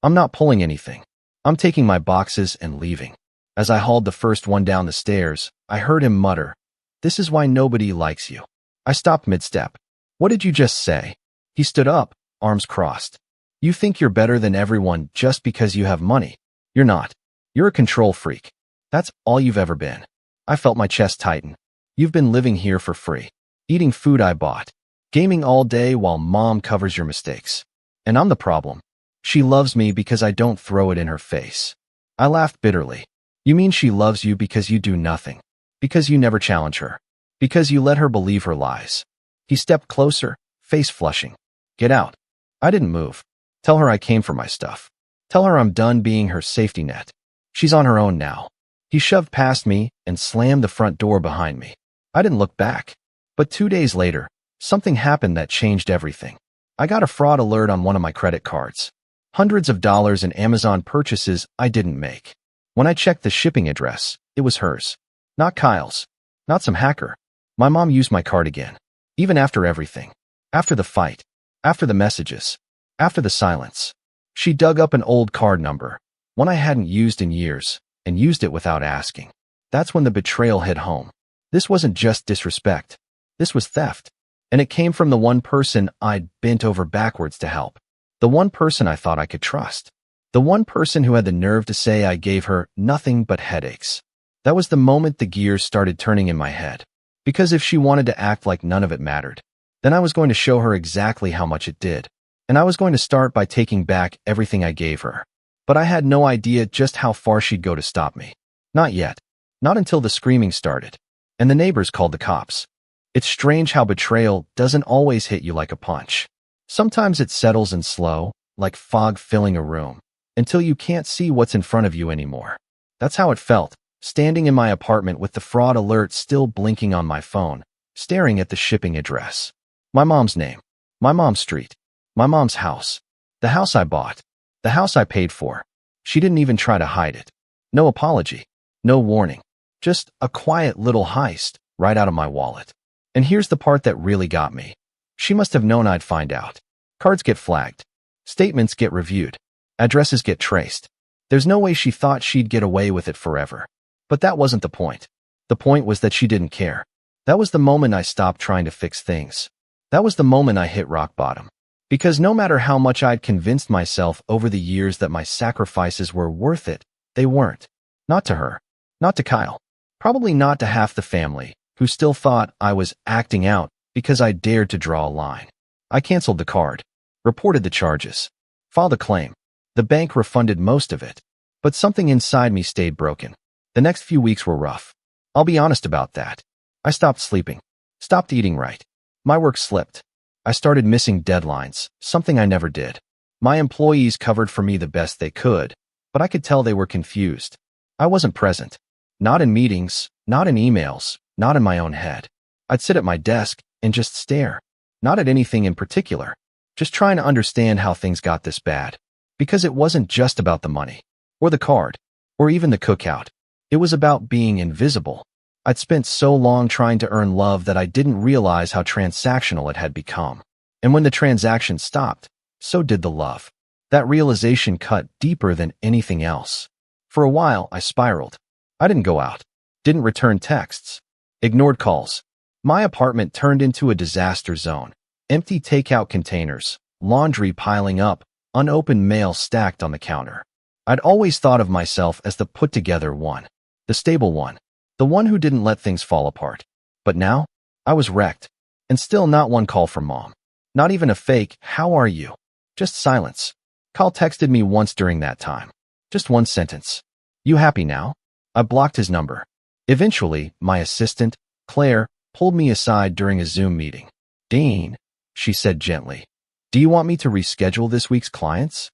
I'm not pulling anything. I'm taking my boxes and leaving. As I hauled the first one down the stairs, I heard him mutter, "This is why nobody likes you." I stopped mid-step. What did you just say? He stood up, arms crossed. You think you're better than everyone just because you have money. You're not. You're a control freak. That's all you've ever been. I felt my chest tighten. You've been living here for free. Eating food I bought. Gaming all day while mom covers your mistakes. And I'm the problem. She loves me because I don't throw it in her face. I laughed bitterly. You mean she loves you because you do nothing? Because you never challenge her? Because you let her believe her lies? He stepped closer, face flushing. Get out. I didn't move. Tell her I came for my stuff. Tell her I'm done being her safety net. She's on her own now. He shoved past me and slammed the front door behind me. I didn't look back. But 2 days later, something happened that changed everything. I got a fraud alert on one of my credit cards. Hundreds of dollars in Amazon purchases I didn't make. When I checked the shipping address, it was hers. Not Kyle's. Not some hacker. My mom used my card again. Even after everything. After the fight. After the messages. After the silence. She dug up an old card number, one I hadn't used in years, and used it without asking. That's when the betrayal hit home. This wasn't just disrespect. This was theft. And it came from the one person I'd bent over backwards to help. The one person I thought I could trust. The one person who had the nerve to say I gave her nothing but headaches. That was the moment the gears started turning in my head. Because if she wanted to act like none of it mattered, Then I was going to show her exactly how much it did. And I was going to start by taking back everything I gave her. But I had no idea just how far she'd go to stop me. Not yet. Not until the screaming started. And the neighbors called the cops. It's strange how betrayal doesn't always hit you like a punch. Sometimes it settles in slow, like fog filling a room, until you can't see what's in front of you anymore. That's how it felt, standing in my apartment with the fraud alert still blinking on my phone, staring at the shipping address. My mom's name. My mom's street. My mom's house. The house I bought. The house I paid for. She didn't even try to hide it. No apology. No warning. Just a quiet little heist right out of my wallet. And here's the part that really got me. She must have known I'd find out. Cards get flagged. Statements get reviewed. Addresses get traced. There's no way she thought she'd get away with it forever. But that wasn't the point. The point was that she didn't care. That was the moment I stopped trying to fix things. That was the moment I hit rock bottom. Because no matter how much I'd convinced myself over the years that my sacrifices were worth it, they weren't. Not to her. Not to Kyle. Probably not to half the family, who still thought I was acting out because I dared to draw a line. I canceled the card. Reported the charges. Filed a claim. The bank refunded most of it. But something inside me stayed broken. The next few weeks were rough. I'll be honest about that. I stopped sleeping. Stopped eating right. My work slipped. I started missing deadlines, something I never did. My employees covered for me the best they could, but I could tell they were confused. I wasn't present. Not in meetings, not in emails, not in my own head. I'd sit at my desk and just stare. Not at anything in particular. Just trying to understand how things got this bad. Because it wasn't just about the money, or the card, or even the cookout. It was about being invisible. I'd spent so long trying to earn love that I didn't realize how transactional it had become. And when the transaction stopped, so did the love. That realization cut deeper than anything else. For a while, I spiraled. I didn't go out. Didn't return texts. Ignored calls. My apartment turned into a disaster zone. Empty takeout containers, laundry piling up, unopened mail stacked on the counter. I'd always thought of myself as the put-together one. The stable one. The one who didn't let things fall apart. But now, I was wrecked. And still not one call from Mom. Not even a fake, "How are you?" Just silence. Kyle texted me once during that time. Just one sentence. "You happy now?" I blocked his number. Eventually, my assistant, Claire, pulled me aside during a Zoom meeting. "Dean," she said gently, "do you want me to reschedule this week's clients?"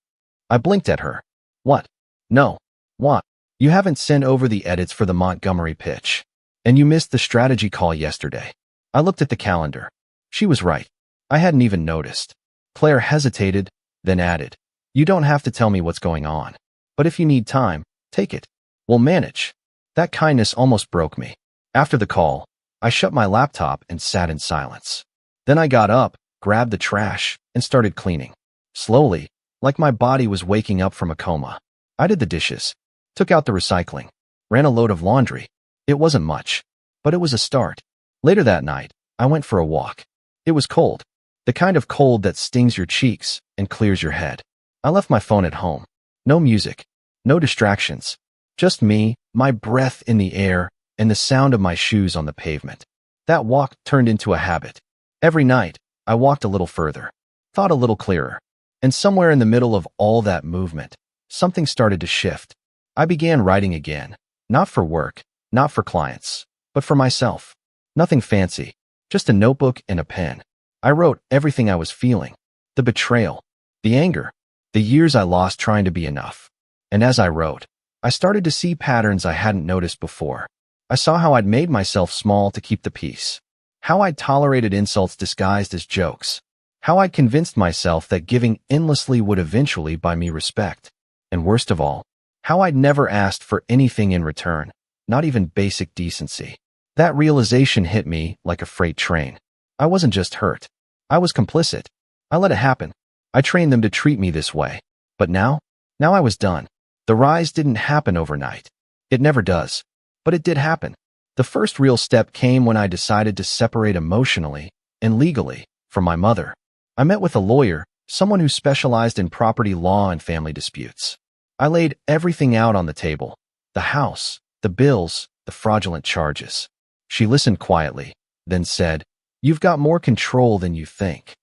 I blinked at her. "What? No. What? You haven't sent over the edits for the Montgomery pitch. And you missed the strategy call yesterday." I looked at the calendar. She was right. I hadn't even noticed. Claire hesitated, then added, "You don't have to tell me what's going on. But if you need time, take it. We'll manage." That kindness almost broke me. After the call, I shut my laptop and sat in silence. Then I got up, grabbed the trash, and started cleaning. Slowly, like my body was waking up from a coma. I did the dishes. Took out the recycling. Ran a load of laundry. It wasn't much, but it was a start. Later that night, I went for a walk. It was cold. The kind of cold that stings your cheeks and clears your head. I left my phone at home. No music. No distractions. Just me, my breath in the air, and the sound of my shoes on the pavement. That walk turned into a habit. Every night, I walked a little further. Thought a little clearer. And somewhere in the middle of all that movement, something started to shift. I began writing again. Not for work, not for clients, but for myself. Nothing fancy. Just a notebook and a pen. I wrote everything I was feeling. The betrayal. The anger. The years I lost trying to be enough. And as I wrote, I started to see patterns I hadn't noticed before. I saw how I'd made myself small to keep the peace. How I'd tolerated insults disguised as jokes. How I'd convinced myself that giving endlessly would eventually buy me respect. And worst of all, how I'd never asked for anything in return, not even basic decency. That realization hit me like a freight train. I wasn't just hurt. I was complicit. I let it happen. I trained them to treat me this way. But now I was done. The rise didn't happen overnight. It never does. But it did happen. The first real step came when I decided to separate emotionally and legally from my mother. I met with a lawyer, someone who specialized in property law and family disputes. I laid everything out on the table. The house, the bills, the fraudulent charges. She listened quietly, then said, You've got more control than you think.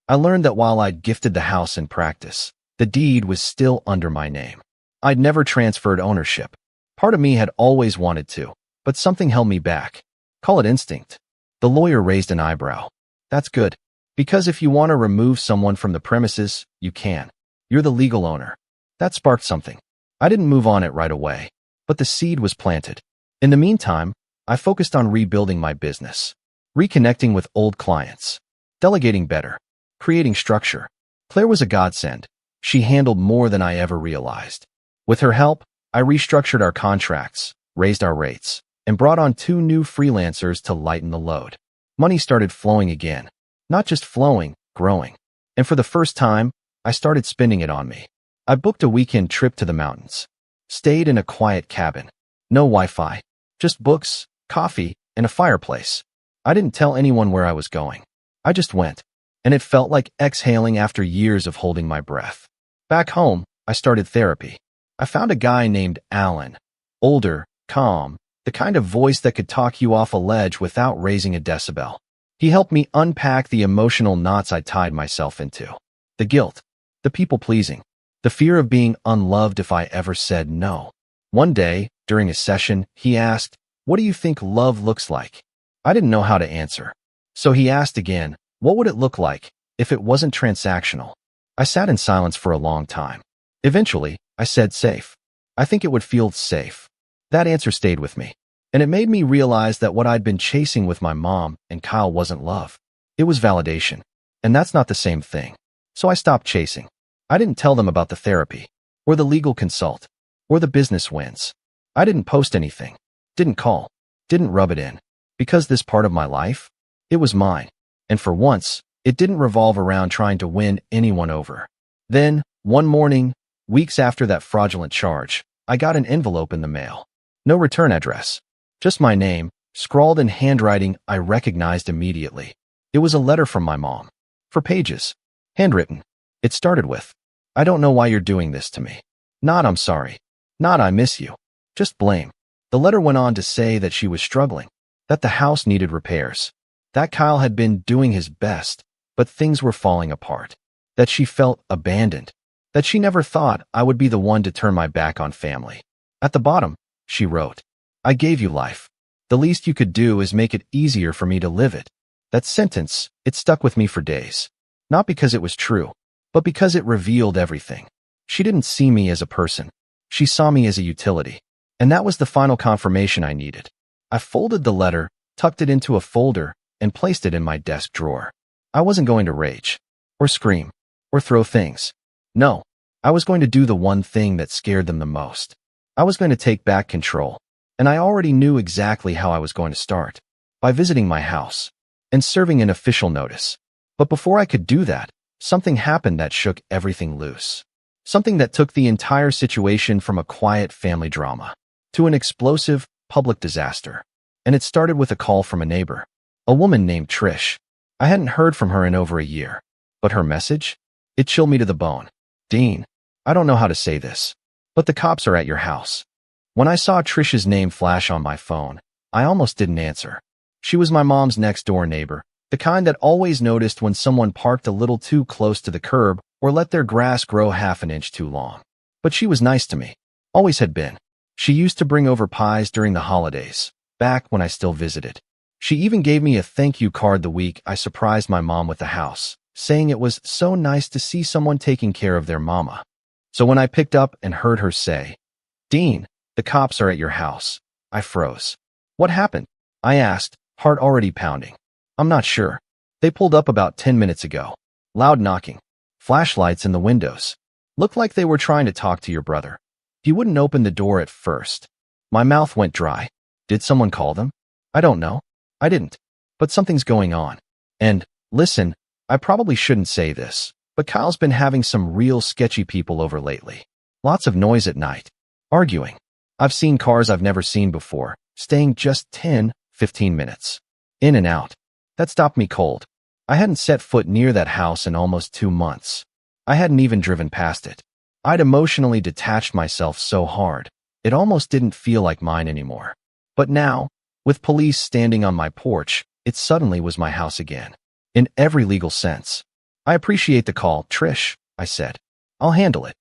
I learned that while I'd gifted the house in practice, the deed was still under my name. I'd never transferred ownership. Part of me had always wanted to, but something held me back. Call it instinct. The lawyer raised an eyebrow. That's good. Because if you want to remove someone from the premises, you can. You're the legal owner. That sparked something. I didn't move on it right away, but the seed was planted. In the meantime, I focused on rebuilding my business, reconnecting with old clients, delegating better, creating structure. Claire was a godsend. She handled more than I ever realized. With her help, I restructured our contracts, raised our rates, and brought on 2 new freelancers to lighten the load. Money started flowing again. Not just flowing, growing. And for the first time, I started spending it on me. I booked a weekend trip to the mountains. Stayed in a quiet cabin. No Wi-Fi. Just books, coffee, and a fireplace. I didn't tell anyone where I was going. I just went. And it felt like exhaling after years of holding my breath. Back home, I started therapy. I found a guy named Alan. Older, calm, the kind of voice that could talk you off a ledge without raising a decibel. He helped me unpack the emotional knots I tied myself into. The guilt, the people-pleasing, the fear of being unloved if I ever said no. One day, during a session, he asked, "What do you think love looks like?" I didn't know how to answer. So he asked again, what would it look like if it wasn't transactional? I sat in silence for a long time. Eventually, I said safe. I think it would feel safe. That answer stayed with me. And it made me realize that what I'd been chasing with my mom and Kyle wasn't love. It was validation. And that's not the same thing. So I stopped chasing. I didn't tell them about the therapy, or the legal consult, or the business wins. I didn't post anything, didn't call, didn't rub it in. Because this part of my life, it was mine. And for once, it didn't revolve around trying to win anyone over. Then, one morning, weeks after that fraudulent charge, I got an envelope in the mail. No return address. Just my name, scrawled in handwriting I recognized immediately. It was a letter from my mom. For pages. Handwritten. It started with, "I don't know why you're doing this to me." Not "I'm sorry." Not "I miss you." Just blame. The letter went on to say that she was struggling, that the house needed repairs, that Kyle had been doing his best, but things were falling apart, that she felt abandoned, that she never thought I would be the one to turn my back on family. At the bottom, she wrote, "I gave you life. The least you could do is make it easier for me to live it." That sentence, it stuck with me for days. Not because it was true, but because it revealed everything. She didn't see me as a person. She saw me as a utility. And that was the final confirmation I needed. I folded the letter, tucked it into a folder, and placed it in my desk drawer. I wasn't going to rage, or scream, or throw things. No, I was going to do the one thing that scared them the most. I was going to take back control. And I already knew exactly how I was going to start. By visiting my house, and serving an official notice. But before I could do that, something happened that shook everything loose. Something that took the entire situation from a quiet family drama to an explosive public disaster. And it started with a call from a neighbor, a woman named Trish. I hadn't heard from her in over a year, but her message? It chilled me to the bone. "Dean, I don't know how to say this, but the cops are at your house." When I saw Trish's name flash on my phone, I almost didn't answer. She was my mom's next-door neighbor, the kind that always noticed when someone parked a little too close to the curb or let their grass grow half an inch too long. But she was nice to me. Always had been. She used to bring over pies during the holidays, back when I still visited. She even gave me a thank you card the week I surprised my mom with the house, saying it was so nice to see someone taking care of their mama. So when I picked up and heard her say, "Dean, the cops are at your house," I froze. "What happened?" I asked, heart already pounding. "I'm not sure. They pulled up about 10 minutes ago. Loud knocking. Flashlights in the windows. Looked like they were trying to talk to your brother. He wouldn't open the door at first." My mouth went dry. Did someone call them? I don't know. I didn't. But something's going on. And, listen, I probably shouldn't say this, but Kyle's been having some real sketchy people over lately. Lots of noise at night. Arguing. I've seen cars I've never seen before, staying just 10, 15 minutes. In and out. That stopped me cold. I hadn't set foot near that house in almost 2 months. I hadn't even driven past it. I'd emotionally detached myself so hard, it almost didn't feel like mine anymore. But now, with police standing on my porch, it suddenly was my house again. In every legal sense. I appreciate the call, Trish, I said. I'll handle it.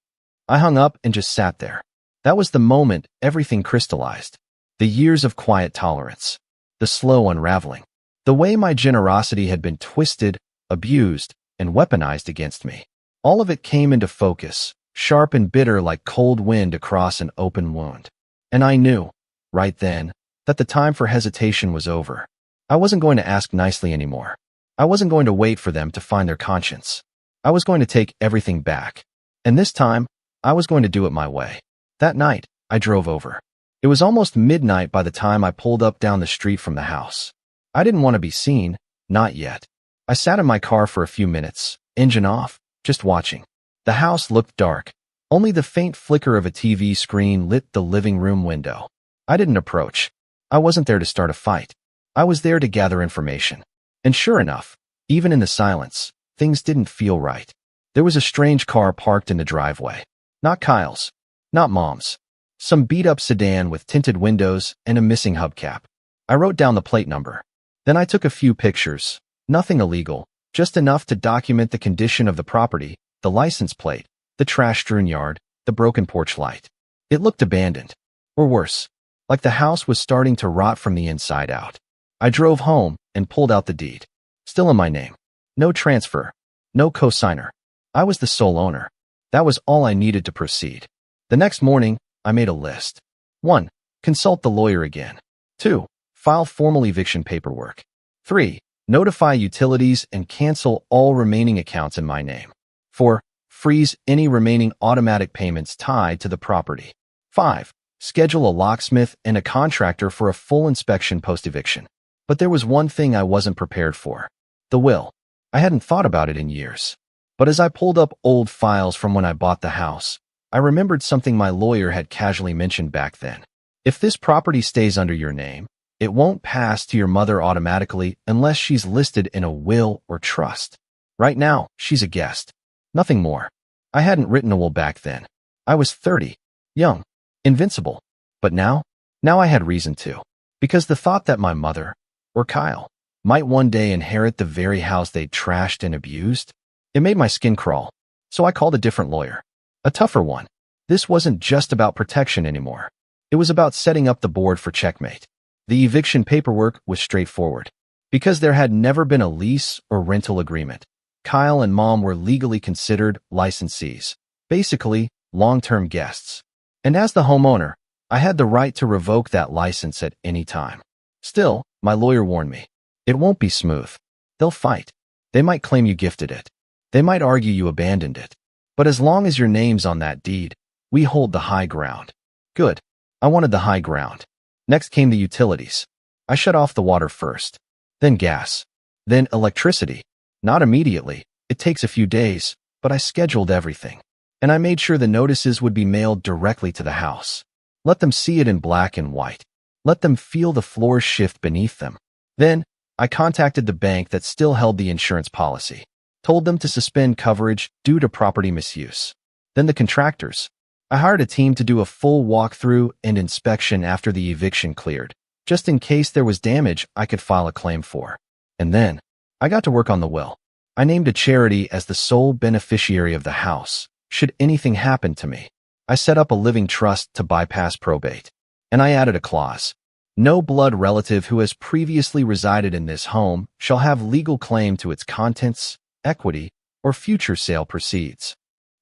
I hung up and just sat there. That was the moment everything crystallized. The years of quiet tolerance. The slow unraveling. The way my generosity had been twisted, abused, and weaponized against me. All of it came into focus, sharp and bitter like cold wind across an open wound. And I knew, right then, that the time for hesitation was over. I wasn't going to ask nicely anymore. I wasn't going to wait for them to find their conscience. I was going to take everything back. And this time, I was going to do it my way. That night, I drove over. It was almost midnight by the time I pulled up down the street from the house. I didn't want to be seen, not yet. I sat in my car for a few minutes, engine off, just watching. The house looked dark. Only the faint flicker of a TV screen lit the living room window. I didn't approach. I wasn't there to start a fight. I was there to gather information. And sure enough, even in the silence, things didn't feel right. There was a strange car parked in the driveway. Not Kyle's. Not Mom's. Some beat-up sedan with tinted windows and a missing hubcap. I wrote down the plate number. Then I took a few pictures. Nothing illegal, just enough to document the condition of the property, the license plate, the trash-strewn yard, the broken porch light. It looked abandoned. Or worse, like the house was starting to rot from the inside out. I drove home and pulled out the deed. Still in my name. No transfer. No co-signer. I was the sole owner. That was all I needed to proceed. The next morning, I made a list. 1. Consult the lawyer again. 2. File formal eviction paperwork. 3. Notify utilities and cancel all remaining accounts in my name. 4. Freeze any remaining automatic payments tied to the property. 5. Schedule a locksmith and a contractor for a full inspection post-eviction. But there was one thing I wasn't prepared for. The will. I hadn't thought about it in years. But as I pulled up old files from when I bought the house, I remembered something my lawyer had casually mentioned back then. If this property stays under your name, it won't pass to your mother automatically unless she's listed in a will or trust. Right now, she's a guest. Nothing more. I hadn't written a will back then. I was 30. Young. Invincible. But now I had reason to. Because the thought that my mother, or Kyle, might one day inherit the very house they'd trashed and abused, it made my skin crawl. So I called a different lawyer. A tougher one. This wasn't just about protection anymore. It was about setting up the board for checkmate. The eviction paperwork was straightforward. Because there had never been a lease or rental agreement, Kyle and Mom were legally considered licensees, basically long-term guests. And as the homeowner, I had the right to revoke that license at any time. Still, my lawyer warned me, it won't be smooth. They'll fight. They might claim you gifted it. They might argue you abandoned it. But as long as your name's on that deed, we hold the high ground. Good. I wanted the high ground. Next came the utilities. I shut off the water first. Then gas. Then electricity. Not immediately. It takes a few days, but I scheduled everything. And I made sure the notices would be mailed directly to the house. Let them see it in black and white. Let them feel the floors shift beneath them. Then, I contacted the bank that still held the insurance policy. Told them to suspend coverage due to property misuse. Then the contractors. I hired a team to do a full walkthrough and inspection after the eviction cleared, just in case there was damage I could file a claim for. And then, I got to work on the will. I named a charity as the sole beneficiary of the house, should anything happen to me. I set up a living trust to bypass probate. And I added a clause. No blood relative who has previously resided in this home shall have legal claim to its contents, equity, or future sale proceeds.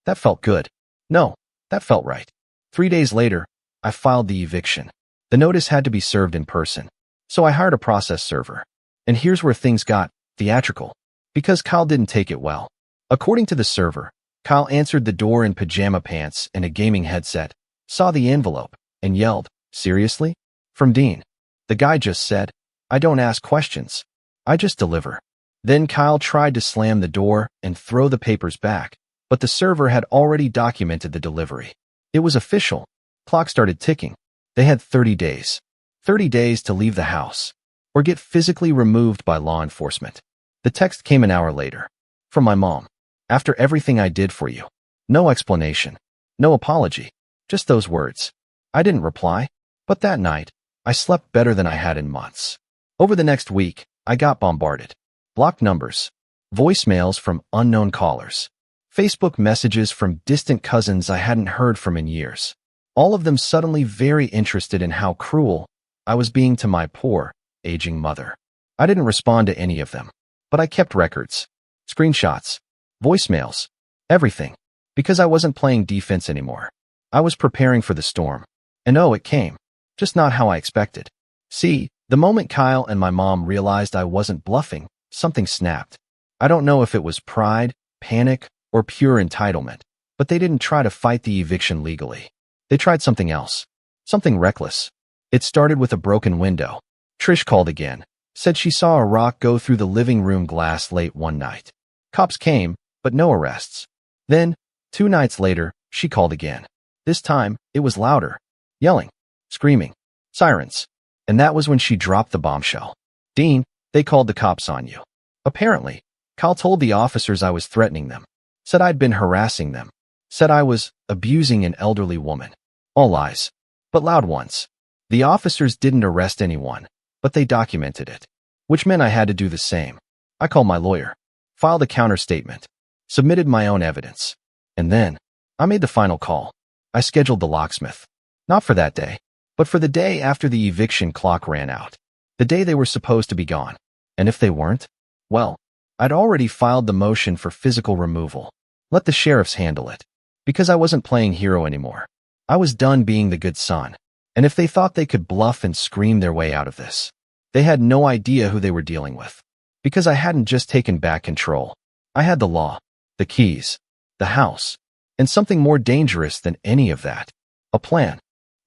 That felt good. No, that felt right. 3 days later, I filed the eviction. The notice had to be served in person, so I hired a process server. And here's where things got theatrical, because Kyle didn't take it well. According to the server, Kyle answered the door in pajama pants and a gaming headset, saw the envelope, and yelled, "Seriously? From Dean." The guy just said, "I don't ask questions. I just deliver." Then Kyle tried to slam the door and throw the papers back, but the server had already documented the delivery. It was official. Clock started ticking. They had 30 days. 30 days to leave the house, or get physically removed by law enforcement. The text came an hour later. From my mom. "After everything I did for you." No explanation. No apology. Just those words. I didn't reply, but that night, I slept better than I had in months. Over the next week, I got bombarded. Blocked numbers, voicemails from unknown callers, Facebook messages from distant cousins I hadn't heard from in years. All of them suddenly very interested in how cruel I was being to my poor, aging mother. I didn't respond to any of them, but I kept records, screenshots, voicemails, everything, because I wasn't playing defense anymore. I was preparing for the storm. And oh, it came. Just not how I expected. See, the moment Kyle and my mom realized I wasn't bluffing, something snapped. I don't know if it was pride, panic, or pure entitlement, but they didn't try to fight the eviction legally. They tried something else. Something reckless. It started with a broken window. Trish called again. Said she saw a rock go through the living room glass late one night. Cops came, but no arrests. Then, 2 nights later, she called again. This time, it was louder. Yelling, screaming, sirens. And that was when she dropped the bombshell. Dean, they called the cops on you. Apparently, Kyle told the officers I was threatening them. Said I'd been harassing them. Said I was abusing an elderly woman. All lies. But loud ones. The officers didn't arrest anyone, but they documented it. Which meant I had to do the same. I called my lawyer. Filed a counter-statement. Submitted my own evidence. And then, I made the final call. I scheduled the locksmith. Not for that day, but for the day after the eviction clock ran out. The day they were supposed to be gone. And if they weren't, well, I'd already filed the motion for physical removal. Let the sheriffs handle it. Because I wasn't playing hero anymore. I was done being the good son. And if they thought they could bluff and scream their way out of this, they had no idea who they were dealing with. Because I hadn't just taken back control. I had the law, the keys, the house, and something more dangerous than any of that. A plan.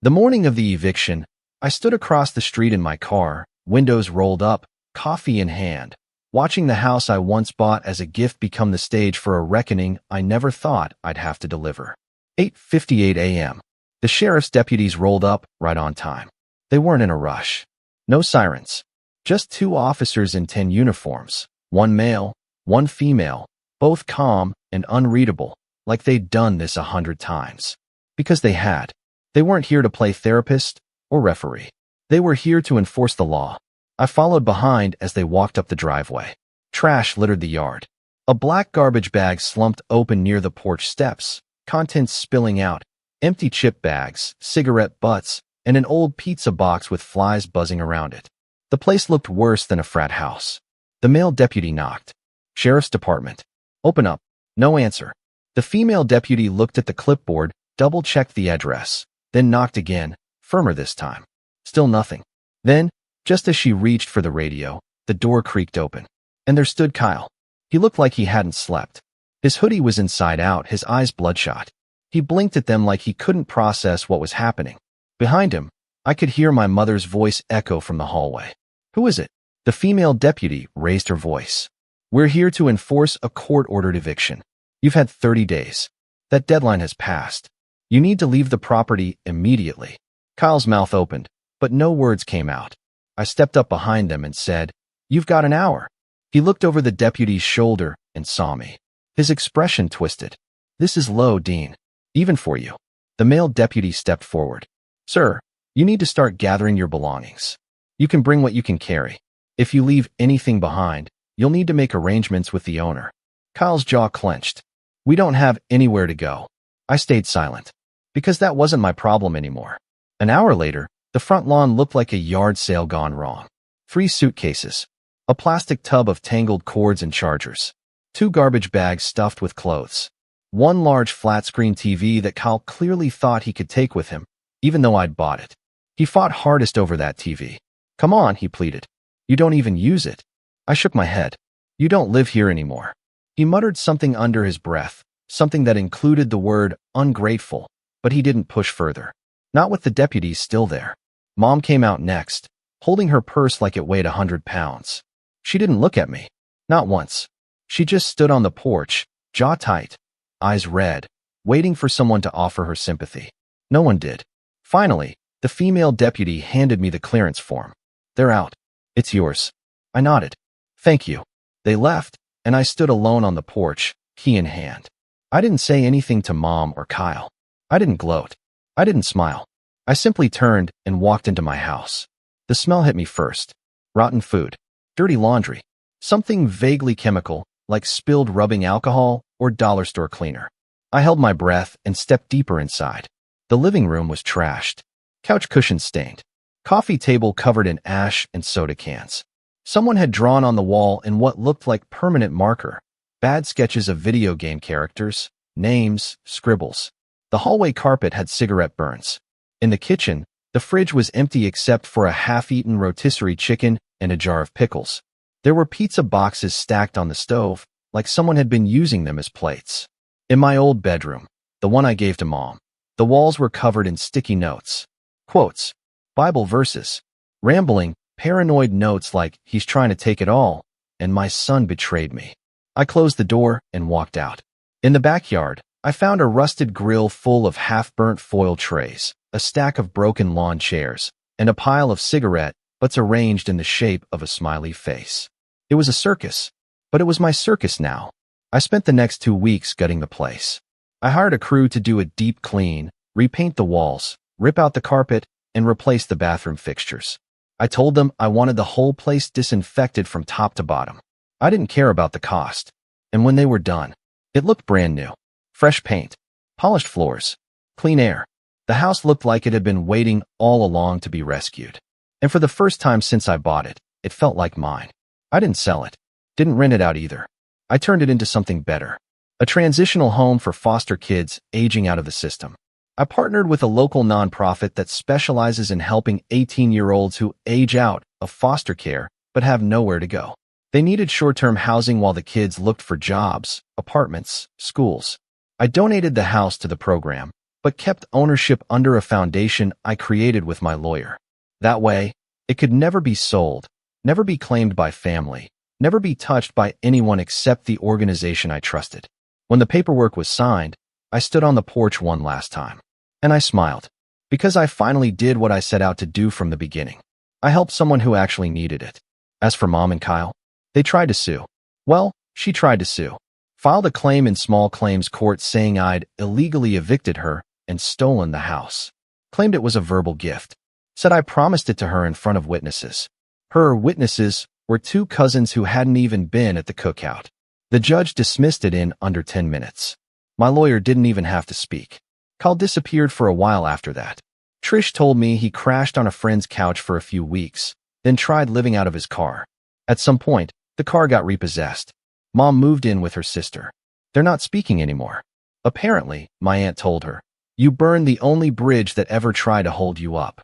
The morning of the eviction, I stood across the street in my car, windows rolled up, coffee in hand, watching the house I once bought as a gift become the stage for a reckoning I never thought I'd have to deliver. 8:58 a.m. The sheriff's deputies rolled up right on time. They weren't in a rush. No sirens. Just 2 officers in 10 uniforms, 1 male, 1 female, both calm and unreadable, like they'd done this 100 times. Because they had. They weren't here to play therapist or referee. They were here to enforce the law. I followed behind as they walked up the driveway. Trash littered the yard. A black garbage bag slumped open near the porch steps, contents spilling out, empty chip bags, cigarette butts, and an old pizza box with flies buzzing around it. The place looked worse than a frat house. The male deputy knocked. Sheriff's Department. Open up. No answer. The female deputy looked at the clipboard, double-checked the address, then knocked again, firmer this time. Still nothing. Then, just as she reached for the radio, the door creaked open. And there stood Kyle. He looked like he hadn't slept. His hoodie was inside out, his eyes bloodshot. He blinked at them like he couldn't process what was happening. Behind him, I could hear my mother's voice echo from the hallway. Who is it? The female deputy raised her voice. We're here to enforce a court-ordered eviction. You've had 30 days. That deadline has passed. You need to leave the property immediately. Kyle's mouth opened, but no words came out. I stepped up behind them and said, You've got an hour. He looked over the deputy's shoulder and saw me. His expression twisted. This is low, Dean. Even for you. The male deputy stepped forward. Sir, you need to start gathering your belongings. You can bring what you can carry. If you leave anything behind, you'll need to make arrangements with the owner. Kyle's jaw clenched. We don't have anywhere to go. I stayed silent. Because that wasn't my problem anymore. An hour later, the front lawn looked like a yard sale gone wrong. 3 suitcases. A plastic tub of tangled cords and chargers. 2 garbage bags stuffed with clothes. 1 large flat-screen TV that Kyle clearly thought he could take with him, even though I'd bought it. He fought hardest over that TV. Come on, he pleaded. You don't even use it. I shook my head. You don't live here anymore. He muttered something under his breath, something that included the word ungrateful, but he didn't push further. Not with the deputies still there. Mom came out next, holding her purse like it weighed 100 pounds. She didn't look at me. Not once. She just stood on the porch, jaw tight, eyes red, waiting for someone to offer her sympathy. No one did. Finally, the female deputy handed me the clearance form. They're out. It's yours. I nodded. Thank you. They left, and I stood alone on the porch, key in hand. I didn't say anything to Mom or Kyle. I didn't gloat. I didn't smile. I simply turned and walked into my house. The smell hit me first. Rotten food. Dirty laundry. Something vaguely chemical, like spilled rubbing alcohol or dollar store cleaner. I held my breath and stepped deeper inside. The living room was trashed. Couch cushions stained. Coffee table covered in ash and soda cans. Someone had drawn on the wall in what looked like permanent marker. Bad sketches of video game characters, names, scribbles. The hallway carpet had cigarette burns. In the kitchen, the fridge was empty except for a half-eaten rotisserie chicken and a jar of pickles. There were pizza boxes stacked on the stove, like someone had been using them as plates. In my old bedroom, the one I gave to Mom, the walls were covered in sticky notes. Quotes, Bible verses, rambling, paranoid notes like, he's trying to take it all, and my son betrayed me. I closed the door and walked out. In the backyard, I found a rusted grill full of half-burnt foil trays, a stack of broken lawn chairs, and a pile of cigarette butts arranged in the shape of a smiley face. It was a circus, but it was my circus now. I spent the next 2 weeks gutting the place. I hired a crew to do a deep clean, repaint the walls, rip out the carpet, and replace the bathroom fixtures. I told them I wanted the whole place disinfected from top to bottom. I didn't care about the cost. And when they were done, it looked brand new. Fresh paint, polished floors, clean air. The house looked like it had been waiting all along to be rescued. And for the first time since I bought it, it felt like mine. I didn't sell it. Didn't rent it out either. I turned it into something better. A transitional home for foster kids aging out of the system. I partnered with a local nonprofit that specializes in helping 18-year-olds who age out of foster care but have nowhere to go. They needed short-term housing while the kids looked for jobs, apartments, schools. I donated the house to the program, but kept ownership under a foundation I created with my lawyer. That way, it could never be sold, never be claimed by family, never be touched by anyone except the organization I trusted. When the paperwork was signed, I stood on the porch one last time. And I smiled. Because I finally did what I set out to do from the beginning. I helped someone who actually needed it. As for Mom and Kyle, they tried to sue. Well, she tried to sue. Filed a claim in small claims court saying I'd illegally evicted her and stolen the house. Claimed it was a verbal gift. Said I promised it to her in front of witnesses. Her witnesses were 2 cousins who hadn't even been at the cookout. The judge dismissed it in under 10 minutes. My lawyer didn't even have to speak. Kyle disappeared for a while after that. Trish told me he crashed on a friend's couch for a few weeks, then tried living out of his car. At some point, the car got repossessed. Mom moved in with her sister. They're not speaking anymore. Apparently, my aunt told her, you burned the only bridge that ever tried to hold you up.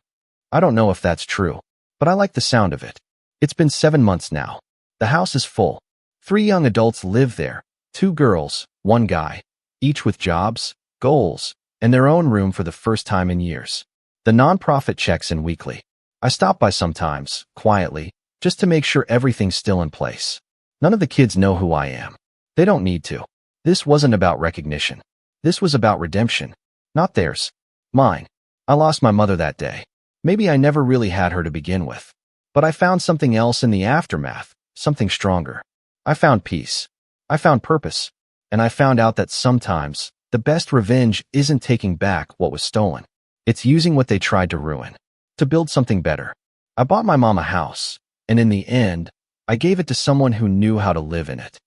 I don't know if that's true, but I like the sound of it. It's been 7 months now. The house is full. 3 young adults live there, 2 girls, 1 guy, each with jobs, goals, and their own room for the first time in years. The nonprofit checks in weekly. I stop by sometimes, quietly, just to make sure everything's still in place. None of the kids know who I am. They don't need to. This wasn't about recognition. This was about redemption. Not theirs. Mine. I lost my mother that day. Maybe I never really had her to begin with. But I found something else in the aftermath, something stronger. I found peace. I found purpose. And I found out that sometimes, the best revenge isn't taking back what was stolen. It's using what they tried to ruin. To build something better. I bought my mom a house, and in the end, I gave it to someone who knew how to live in it.